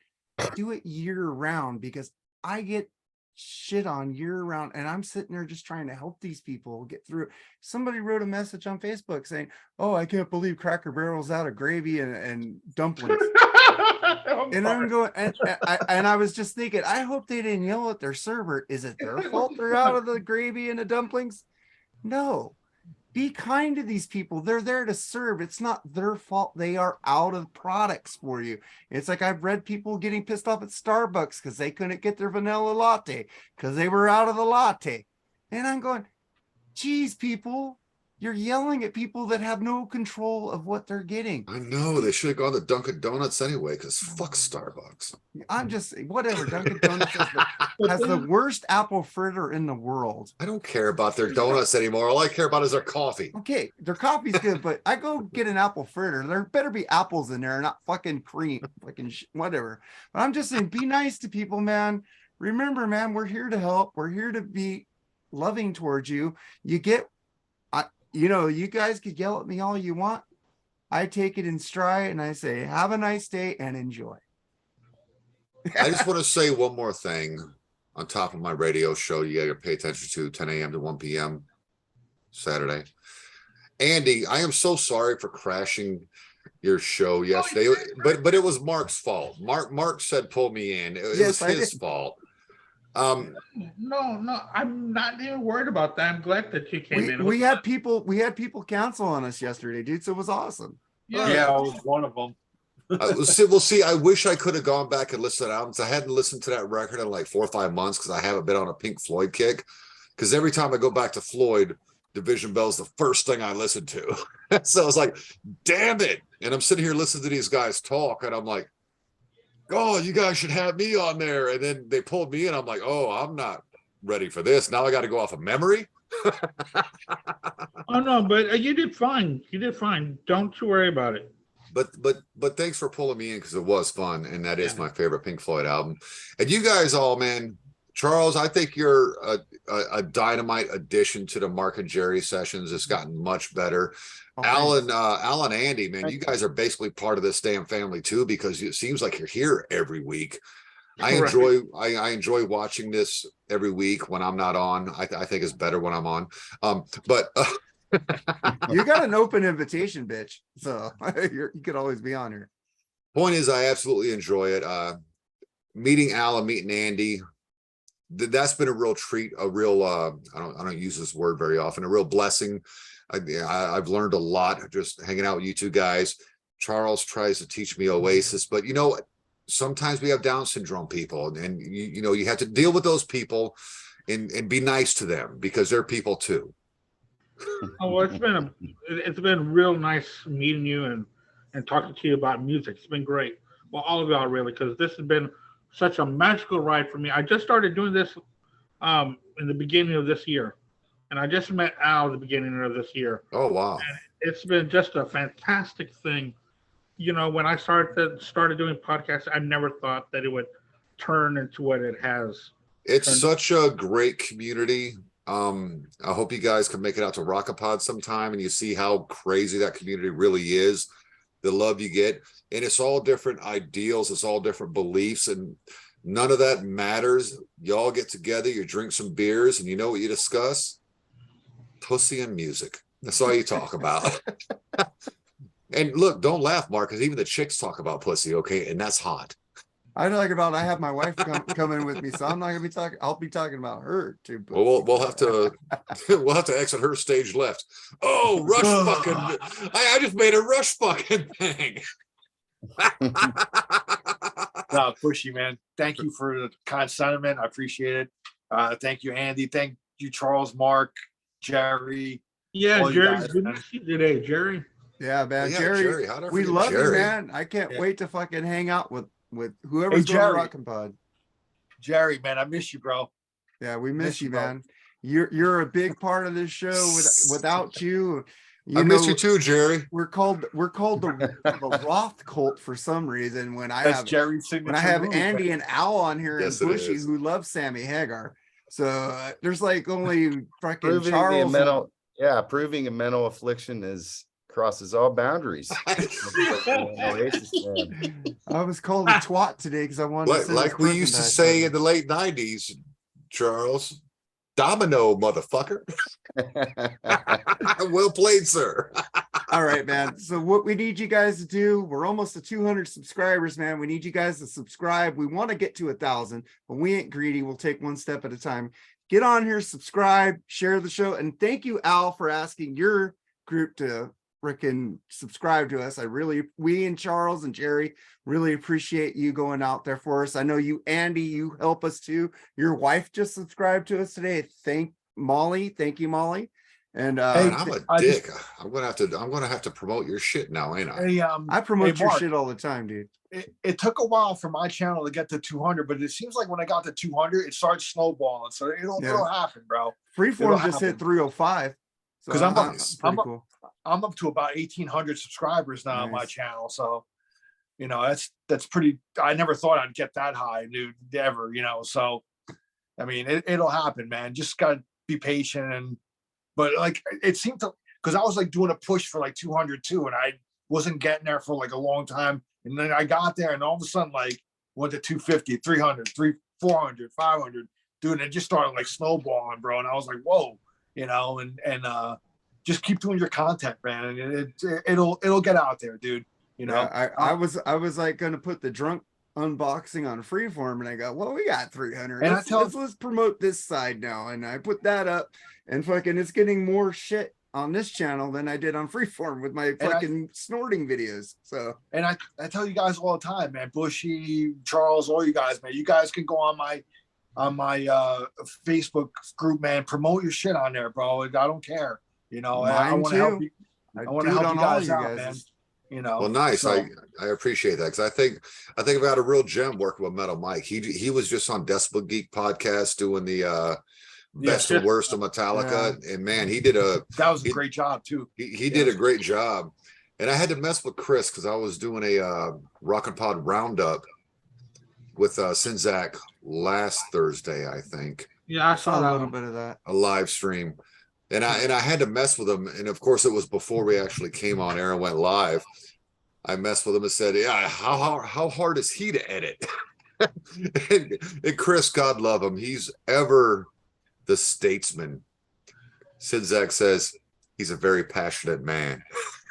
Speaker 1: Do it year round, because I get shit on year round, and I'm sitting there just trying to help these people get through. Somebody wrote a message on Facebook saying, "Oh, I can't believe Cracker Barrel's out of gravy and dumplings." And I'm going, and I was just thinking, I hope they didn't yell at their server. Is it their fault they're out of the gravy and the dumplings? No. Be kind to these people. They're there to serve. It's not their fault they are out of products for you. It's like I've read people getting pissed off at Starbucks because they couldn't get their vanilla latte because they were out of the latte. And I'm going, geez, people, you're yelling at people that have no control of what they're getting.
Speaker 3: I know they should have gone to Dunkin' Donuts anyway, because fuck Starbucks.
Speaker 1: I'm just whatever. Dunkin' Donuts has the worst apple fritter in the world.
Speaker 3: I don't care about their donuts anymore. All I care about is their coffee.
Speaker 1: Okay, their coffee's good, but I go get an apple fritter. There better be apples in there, not fucking cream, fucking whatever. But I'm just saying, be nice to people, man. Remember, man, we're here to help. We're here to be loving towards you. You guys could yell at me all you want. I take it in stride and I say, have a nice day and enjoy.
Speaker 3: I just want to say one more thing on top of my radio show. You got to pay attention to 10 a.m. to 1 p.m. Saturday. Andy, I am so sorry for crashing your show yesterday, but it was Mark's fault. Mark said, pull me in. It was his fault.
Speaker 4: No, I'm not even worried about that. I'm glad that you came in.
Speaker 1: We had people cancel on us yesterday, dude. So it was awesome.
Speaker 2: Yeah, I was one of them.
Speaker 3: We'll see. I wish I could have gone back and listened to albums. I hadn't listened to that record in like 4 or 5 months because I haven't been on a Pink Floyd kick. Because every time I go back to Floyd, Division Bell's the first thing I listened to. So I was like, damn it. And I'm sitting here listening to these guys talk, and I'm like, oh, you guys should have me on there. And then they pulled me in. I'm like, oh, I'm not ready for this. Now I got to go off of memory.
Speaker 4: Oh no, but you did fine. You did fine. Don't you worry about it.
Speaker 3: But thanks for pulling me in, because it was fun, and that is my favorite Pink Floyd album. And you guys all, man, Charles, I think you're a dynamite addition to the Mark and Jerry sessions. It's gotten much better.
Speaker 1: Oh,
Speaker 3: Alan, Andy, man, you guys are basically part of this damn family too, because it seems like you're here every week. I enjoy watching this every week when I'm not on. I think it's better when I'm on. But
Speaker 1: you got an open invitation, bitch. So you could always be on here.
Speaker 3: point is, I absolutely enjoy it. Meeting Alan, meeting Andy, that's been a real treat, a real I don't use this word very often, a real blessing. I've learned a lot just hanging out with you two guys. Charles tries to teach me Oasis, but you know, sometimes we have Down syndrome people, and you have to deal with those people and be nice to them, because they're people too.
Speaker 4: Oh, well, it's been real nice meeting you and talking to you about music. It's been great. Well, all of y'all really, because this has been such a magical ride for me. I just started doing this in the beginning of this year, and I just met Al at the beginning of this year.
Speaker 3: Oh wow!
Speaker 4: And it's been just a fantastic thing. You know, when I started doing podcasts, I never thought that it would turn into what it has.
Speaker 3: It's such a great community. I hope you guys can make it out to Rockapod sometime and you see how crazy that community really is, the love you get. And it's all different ideals, it's all different beliefs, and none of that matters. Y'all get together, you drink some beers, and you know what you discuss? Pussy and music. That's all you talk about. And look, don't laugh, Mark, because even the chicks talk about pussy, okay? And that's hot.
Speaker 1: I have my wife coming with me, so I'm not gonna be talking. I'll be talking about her too.
Speaker 3: Well, we'll have to exit her stage left. Oh, Rush fucking! I just made a Rush fucking thing.
Speaker 2: No, Pushy, man. Thank you for the kind sentiment. I appreciate it. Thank you, Andy. Thank you, Charles, Mark, Jerry.
Speaker 4: Yeah,
Speaker 2: all you
Speaker 4: Jerry,
Speaker 2: guys,
Speaker 4: good
Speaker 2: man.
Speaker 4: to see you today, Jerry.
Speaker 1: Yeah, man,
Speaker 3: Yeah,
Speaker 1: Jerry,
Speaker 3: how'd I
Speaker 1: we
Speaker 3: forget
Speaker 1: love you,
Speaker 3: Jerry?
Speaker 1: man. I can't
Speaker 2: Yeah.
Speaker 1: wait to fucking hang out with whoever's
Speaker 2: Hey,
Speaker 1: going to
Speaker 2: Jerry.
Speaker 1: Rockin' Pod.
Speaker 2: Jerry, man, I miss you, bro.
Speaker 1: Yeah, we miss you,
Speaker 2: you, bro.
Speaker 1: man. You're a big part of this show. Without you,
Speaker 3: I miss you too, Jerry.
Speaker 1: We're called the Roth cult for some reason. When I
Speaker 2: That's
Speaker 1: have
Speaker 2: Jerry's signature.
Speaker 1: when I have
Speaker 2: move,
Speaker 1: Andy
Speaker 2: man.
Speaker 1: and Al on here
Speaker 3: Yes,
Speaker 1: and
Speaker 3: it
Speaker 1: Bushy
Speaker 3: is.
Speaker 1: who love Sammy Hagar. So there's like only fucking
Speaker 5: Proving
Speaker 1: Charles.
Speaker 5: proving a mental affliction crosses all boundaries. Oasis fan.
Speaker 1: I was called a twat today because I wanted to send
Speaker 3: Like
Speaker 1: his
Speaker 3: we used to
Speaker 1: merchandise
Speaker 3: say
Speaker 1: over.
Speaker 3: in the late 90s, Charles. Domino, motherfucker. Well played, sir.
Speaker 1: All right, man. So what we need you guys to do, we're almost to 200 subscribers, man. We need you guys to subscribe. We want to get to 1,000, but we ain't greedy. We'll take one step at a time. Get on here, subscribe, share the show. And thank you, Al, for asking your group to frickin' subscribe to us. We and Charles and Jerry really appreciate you going out there for us. I know you, Andy, you help us too. Your wife just subscribed to us today. Thank you, Molly. And
Speaker 2: Hey,
Speaker 3: Man, I'm a
Speaker 2: I
Speaker 3: dick. I'm gonna have to promote your shit now, ain't I?
Speaker 2: Hey,
Speaker 1: I promote
Speaker 2: hey,
Speaker 1: your
Speaker 2: Mark.
Speaker 1: shit all the time, dude.
Speaker 2: it took a while for my channel to get to 200, but it seems like when I got to 200, it started snowballing. So it'll happen, bro.
Speaker 1: Freeform
Speaker 2: It'll
Speaker 1: just hit
Speaker 2: happen.
Speaker 1: 305. So
Speaker 2: 'Cause
Speaker 1: that's pretty
Speaker 2: I'm up-
Speaker 1: cool.
Speaker 2: I'm up to about 1,800 subscribers now on my
Speaker 1: Nice.
Speaker 2: channel. So, that's pretty. I never thought I'd get that high, dude, ever. So, I mean, it'll happen, man. Just gotta be patient but like it seemed to, because I was like doing a push for like 200 too, and I wasn't getting there for like a long time, and then I got there, and all of a sudden like went to 250, 300, 400, 500, dude, and it just started like snowballing, bro. And I was like, whoa, and just keep doing your content, man, and it'll get out there, dude.
Speaker 1: Yeah, I was like gonna put the drunk unboxing on Freeform, and I go, well, we got 300.
Speaker 2: And
Speaker 1: Let's promote this side now, and I put that up, and fucking it's getting more shit on this channel than I did on Freeform with my fucking snorting videos. So
Speaker 2: And I tell you guys all the time, man, Bushy, Charles, all you guys, man, you guys can go on my my Facebook group, man. Promote your shit on there, bro. I don't care. You know, I
Speaker 1: Mine
Speaker 2: want to help
Speaker 1: too.
Speaker 2: you.
Speaker 1: I
Speaker 2: I want
Speaker 1: do
Speaker 2: to
Speaker 1: it
Speaker 2: help
Speaker 1: on
Speaker 2: you
Speaker 1: all
Speaker 2: guys
Speaker 1: you
Speaker 2: out,
Speaker 1: guys'.
Speaker 2: man. You know.
Speaker 3: Well, nice.
Speaker 2: So,
Speaker 3: I appreciate that because I think I've got a real gem working with Metal Mike. He was just on Decibel Geek podcast doing the best and worst of Metallica, and man,
Speaker 2: that was a great job too.
Speaker 3: he did a great job. And I had to mess with Chris because I was doing a Rockin' Pod roundup with Sinzak last Thursday, I think,
Speaker 4: Yeah, I
Speaker 1: I
Speaker 4: saw
Speaker 1: saw a
Speaker 4: that
Speaker 1: little
Speaker 4: one.
Speaker 1: bit of that.
Speaker 3: a live stream. And I had to mess with him. And of course, it was before we actually came on air and went live. I messed with him and said, "Yeah, how hard is he to edit?" and Chris, God love him, he's ever the statesman. Sinzak says he's a very passionate man.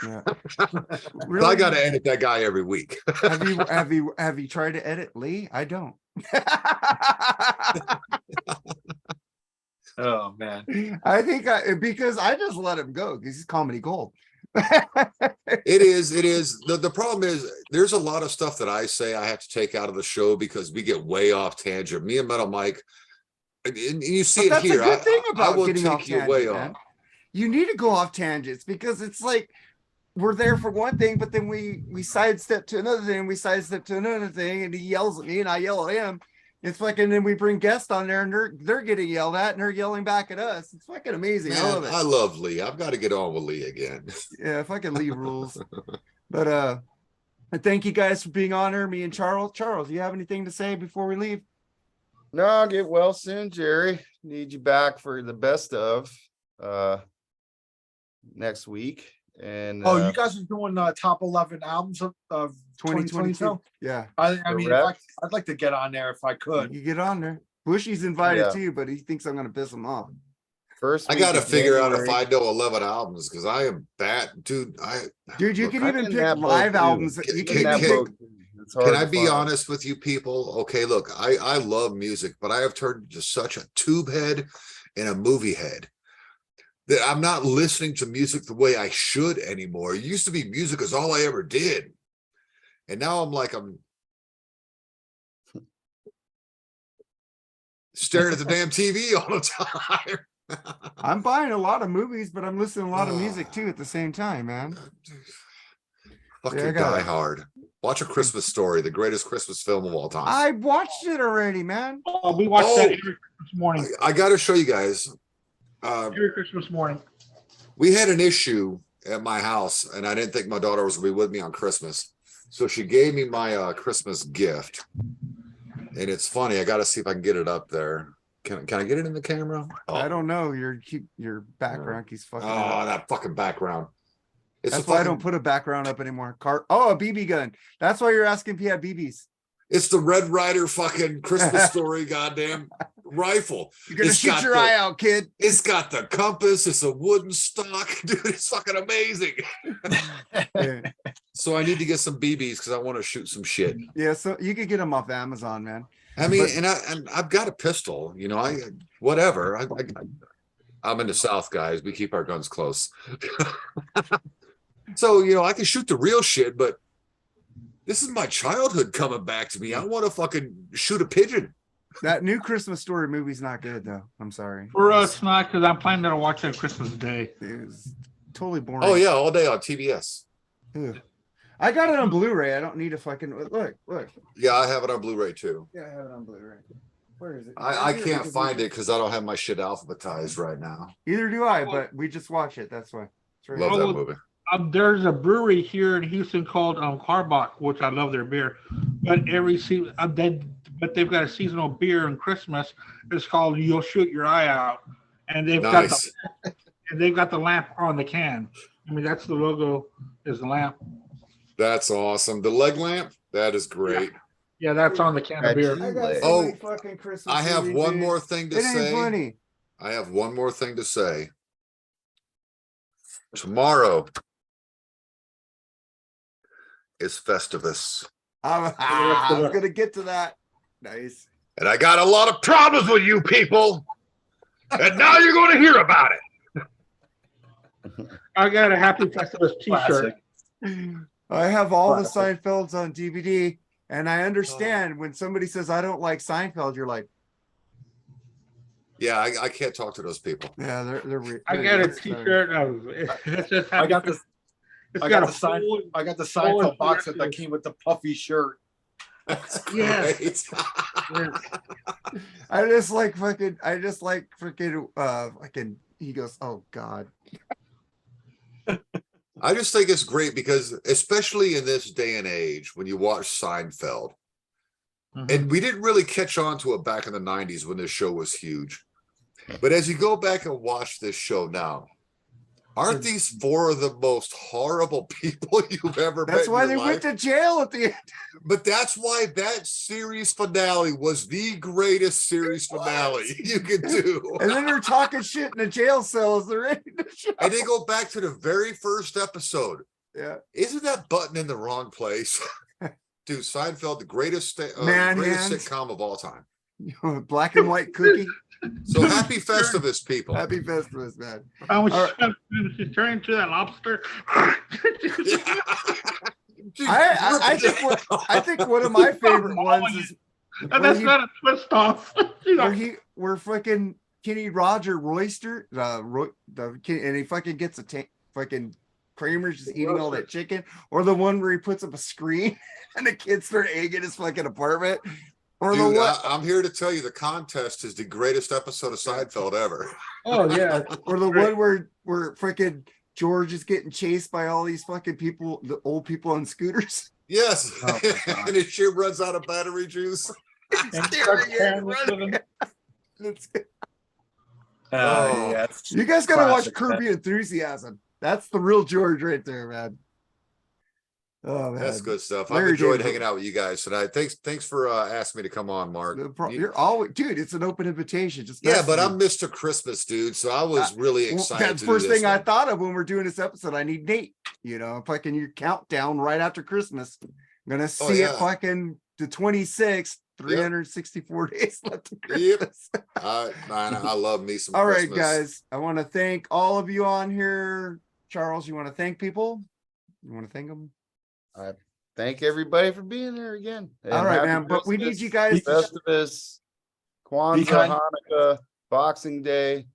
Speaker 1: Yeah.
Speaker 3: So I got to edit that guy every week.
Speaker 1: have you tried to edit Lee? I don't.
Speaker 2: Oh man.
Speaker 1: I think because I just let him go because he's comedy gold.
Speaker 3: It is. The problem is there's a lot of stuff that I say I have to take out of the show because we get way off tangent. Me and Metal Mike, and you see
Speaker 1: But
Speaker 3: it here.
Speaker 1: that's a good thing
Speaker 3: I
Speaker 1: about
Speaker 3: will
Speaker 1: getting
Speaker 3: take
Speaker 1: off
Speaker 3: you
Speaker 1: tangent,
Speaker 3: way
Speaker 1: man.
Speaker 3: off.
Speaker 1: You need to go off tangents because it's like we're there for one thing, but then we sidestep to another thing, we sidestep to another thing, and he yells at me and I yell at him. It's fucking, then we bring guests on there and they're getting yelled at and they're yelling back at us. It's fucking amazing. I love
Speaker 3: Man,
Speaker 1: it.
Speaker 3: I love Lee. I've got to get on with Lee again.
Speaker 1: Yeah, fucking Lee rules. But and thank you guys for being on here, me and Charles. Charles, you have anything to say before we leave?
Speaker 5: No, get well soon, Jerry. Need you back for the best of next week. And
Speaker 2: You guys are doing top 11 albums of 2022.
Speaker 1: Yeah.
Speaker 2: I mean,
Speaker 5: Correct.
Speaker 2: I'd like to get on there if I could.
Speaker 1: You get on there. Bushy's invited
Speaker 5: Yeah.
Speaker 1: too, but he thinks I'm gonna piss him off.
Speaker 5: first
Speaker 3: I
Speaker 5: week
Speaker 3: got to
Speaker 5: of
Speaker 3: figure out if
Speaker 5: January-
Speaker 3: I know 11 albums because I am bad, dude.
Speaker 1: Dude, you
Speaker 3: Look,
Speaker 1: can
Speaker 5: I'm
Speaker 1: even
Speaker 5: in
Speaker 1: pick
Speaker 5: that boat,
Speaker 1: live
Speaker 5: too.
Speaker 1: albums.
Speaker 3: Can-
Speaker 1: You
Speaker 5: In
Speaker 1: can
Speaker 3: can-
Speaker 5: that
Speaker 1: even
Speaker 3: can-
Speaker 1: pick,
Speaker 5: boat, it's hard
Speaker 3: Can I
Speaker 5: to
Speaker 3: be
Speaker 5: find.
Speaker 3: honest with you people? Okay, look, I love music, but I have turned into such a tube head and a movie head that I'm not listening to music the way I should anymore. It used to be music is all I ever did. And now I'm staring at the damn TV all the time.
Speaker 1: I'm buying a lot of movies, but I'm listening to a lot of music too at the same time, man.
Speaker 3: Fucking
Speaker 1: Yeah, I got
Speaker 3: Die
Speaker 1: it.
Speaker 3: Hard. Watch A Christmas Story, the greatest Christmas film of all time.
Speaker 1: I watched it already, man.
Speaker 4: Oh, we watched that every Christmas morning.
Speaker 3: I got to show you guys.
Speaker 4: Every Christmas morning.
Speaker 3: We had an issue at my house, and I didn't think my daughter was going to be with me on Christmas. So she gave me my Christmas gift. And it's funny. I got to see if I can get it up there. Can I get it in the camera?
Speaker 1: I don't know. Your background keeps fucking.
Speaker 3: Oh,
Speaker 1: up.
Speaker 3: that fucking background. It's
Speaker 1: That's
Speaker 3: the
Speaker 1: why I
Speaker 3: fucking-
Speaker 1: don't put a background up anymore. A BB gun. That's why you're asking if he had BBs.
Speaker 3: It's the Red Ryder fucking Christmas Story goddamn rifle.
Speaker 1: You're gonna
Speaker 3: It's
Speaker 1: shoot
Speaker 3: got
Speaker 1: your eye out, kid.
Speaker 3: It's got the compass. It's a wooden stock, dude. It's fucking amazing.
Speaker 1: Yeah.
Speaker 3: So I need to get some BBs because I want to shoot some shit.
Speaker 1: Yeah, so you could get them off Amazon, man.
Speaker 3: I mean,
Speaker 1: But-
Speaker 3: and I've got a pistol. You know, whatever. I'm in the South, guys. We keep our guns close. So you know, I can shoot the real shit, but this is my childhood coming back to me. I want to fucking shoot a pigeon.
Speaker 1: That new Christmas Story movie's not good though. I'm sorry.
Speaker 4: For us, not because I'm planning to watch it Christmas Day.
Speaker 1: It was totally boring.
Speaker 3: Oh yeah, all day on TBS.
Speaker 1: Ugh. I got it on Blu-ray. I don't need a fucking look.
Speaker 3: Yeah, I have it on Bluray too.
Speaker 1: Yeah, I have it on Blu-ray. Where is it?
Speaker 3: I can't find it because I don't have my shit alphabetized right now.
Speaker 1: Either do I, but we just watch it. That's why. It's right
Speaker 3: Love
Speaker 1: here.
Speaker 3: that movie.
Speaker 4: There's a brewery here in Houston called Karbach, which I love their beer. But but they've got a seasonal beer in Christmas. It's called "You'll Shoot Your Eye Out," and they've
Speaker 3: Nice.
Speaker 4: got the lamp on the can. I mean, that's the logo. Is the lamp?
Speaker 3: That's awesome. The leg lamp, that is great.
Speaker 4: Yeah, that's on the can of beer.
Speaker 1: I got so
Speaker 3: Oh,
Speaker 1: many fucking Christmas
Speaker 3: I have
Speaker 1: movies,
Speaker 3: one
Speaker 1: dude.
Speaker 3: more thing to
Speaker 1: It ain't
Speaker 3: say.
Speaker 1: funny.
Speaker 3: I have one more thing to say. Tomorrow is Festivus.
Speaker 1: I was gonna get to that. Nice.
Speaker 3: And I got a lot of problems with you people. And now you're going to hear about it.
Speaker 4: I got a Happy Festivus T-shirt.
Speaker 2: Classic.
Speaker 1: I have all the Seinfelds on DVD, and I understand when somebody says I don't like Seinfeld, you're like,
Speaker 3: Yeah, I can't talk to those people.
Speaker 1: Yeah,
Speaker 4: I got a T-shirt. It's just
Speaker 2: I got the
Speaker 4: It's
Speaker 2: I
Speaker 4: got
Speaker 2: got
Speaker 4: a
Speaker 2: the sign.
Speaker 4: full-
Speaker 2: I got the
Speaker 4: full
Speaker 2: Seinfeld box set that
Speaker 4: impressive-
Speaker 2: came with the puffy shirt.
Speaker 3: That's
Speaker 4: Yes.
Speaker 3: great.
Speaker 1: I just like fucking he goes, oh God.
Speaker 3: I just think it's great because, especially in this day and age, when you watch Seinfeld, and we didn't really catch on to it back in the 90s when this show was huge. But as you go back and watch this show now, aren't these four of the most horrible people you've ever met?
Speaker 1: That's
Speaker 3: in
Speaker 1: why
Speaker 3: your
Speaker 1: they went
Speaker 3: life?
Speaker 1: to jail at the end.
Speaker 3: But that's why that series finale was the greatest series finale you could do.
Speaker 1: And then they're talking shit in the jail cell as they're ending the show.
Speaker 3: And they go back to the very first episode.
Speaker 1: Yeah.
Speaker 3: Isn't that button in the wrong place? Dude, Seinfeld, the greatest,
Speaker 1: Man
Speaker 3: greatest
Speaker 1: hands.
Speaker 3: sitcom of all time.
Speaker 1: Black and white cookie.
Speaker 3: So happy Festivus, people.
Speaker 1: Happy Festivus, man.
Speaker 4: I was
Speaker 1: All right.
Speaker 4: she's turning into that lobster.
Speaker 1: I think one of my favorite ones is
Speaker 4: And that's
Speaker 1: he-
Speaker 4: not a twist off. You know,
Speaker 1: where fucking Kenny Roger Royster, and he fucking gets fucking Kramer's just eating all that chicken, or the one where he puts up a screen and the kids start egging his fucking apartment, or the
Speaker 3: Dude,
Speaker 1: one,
Speaker 3: I'm here to tell you the contest is the greatest episode of Seinfeld ever.
Speaker 4: oh yeah.
Speaker 1: or the one where freaking George is getting chased by all these fucking people, the old people on scooters.
Speaker 3: Yes.
Speaker 2: Oh, my God.
Speaker 3: And his shit runs out of battery juice.
Speaker 4: And
Speaker 1: Staring at it,
Speaker 4: with
Speaker 1: running.
Speaker 4: him.
Speaker 1: It's-
Speaker 3: Oh.
Speaker 2: Yes.
Speaker 1: You guys gotta watch
Speaker 2: Classic,
Speaker 1: Curb Your Enthusiasm. That's the real George right there, man. Oh man,
Speaker 3: That's good stuff.
Speaker 1: Larry
Speaker 3: I've enjoyed
Speaker 1: David.
Speaker 3: hanging out with you guys tonight. Thanks for asking me to come on, Mark.
Speaker 1: You're always, dude. It's an open invitation. Just
Speaker 3: Yeah,
Speaker 1: message
Speaker 3: but
Speaker 1: me.
Speaker 3: I'm Mr. Christmas, dude. So I was really
Speaker 1: Well,
Speaker 3: excited.
Speaker 1: that's
Speaker 3: to
Speaker 1: the first
Speaker 3: do this
Speaker 1: thing I
Speaker 3: one.
Speaker 1: thought of when we're doing this episode. I need Nate. You know, fucking your countdown right after Christmas. I'm gonna see it
Speaker 3: yeah.
Speaker 1: fucking the 26th, 364 days left of
Speaker 3: Yep.
Speaker 1: Christmas.
Speaker 3: Man, I love me some
Speaker 1: All right,
Speaker 3: Christmas.
Speaker 1: guys. I want to thank all of you on here. Charles, you want to thank people? You want to thank them?
Speaker 5: Thank everybody for being here again. And
Speaker 1: All right,
Speaker 5: happy
Speaker 1: man. But we need
Speaker 5: Christmas,
Speaker 1: you guys to
Speaker 5: Festivus, Kwanzaa,
Speaker 2: kind.
Speaker 5: Hanukkah, Boxing Day,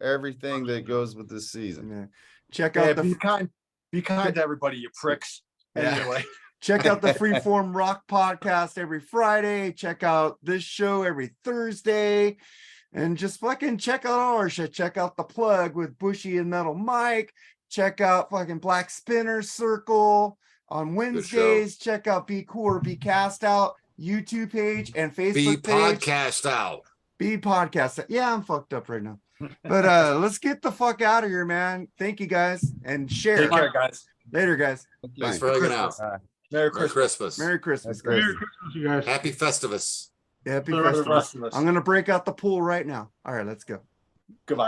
Speaker 5: everything that goes with this season.
Speaker 1: yeah, check
Speaker 2: Yeah,
Speaker 1: out the
Speaker 2: be kind to everybody, you pricks.
Speaker 1: Yeah.
Speaker 2: Anyway.
Speaker 1: Check out the Freeform Rock podcast every Friday. Check out this show every Thursday. And just fucking check out all our shit. Check out The Plug with Bushy and Metal Mike. Check out fucking Black Spinner Circle on Wednesdays. Check out Be Cool or Be Cast Out YouTube page and
Speaker 3: Be
Speaker 1: Facebook page.
Speaker 3: podcast out.
Speaker 1: Be Podcast. Yeah, I'm fucked up right now. But let's get the fuck out of here, man. Thank you guys. And share.
Speaker 2: Take care, guys.
Speaker 1: Later, guys.
Speaker 3: Thanks for hanging out.
Speaker 2: Merry
Speaker 3: Merry
Speaker 2: Christmas.
Speaker 3: Christmas.
Speaker 1: Merry Christmas,
Speaker 5: That's great.
Speaker 1: guys.
Speaker 4: Merry Christmas, you guys.
Speaker 3: Happy Festivus.
Speaker 1: Happy
Speaker 2: For the
Speaker 1: Festivus.
Speaker 2: rest of us.
Speaker 1: I'm gonna break out the pool right now. All right, let's go.
Speaker 2: Goodbye.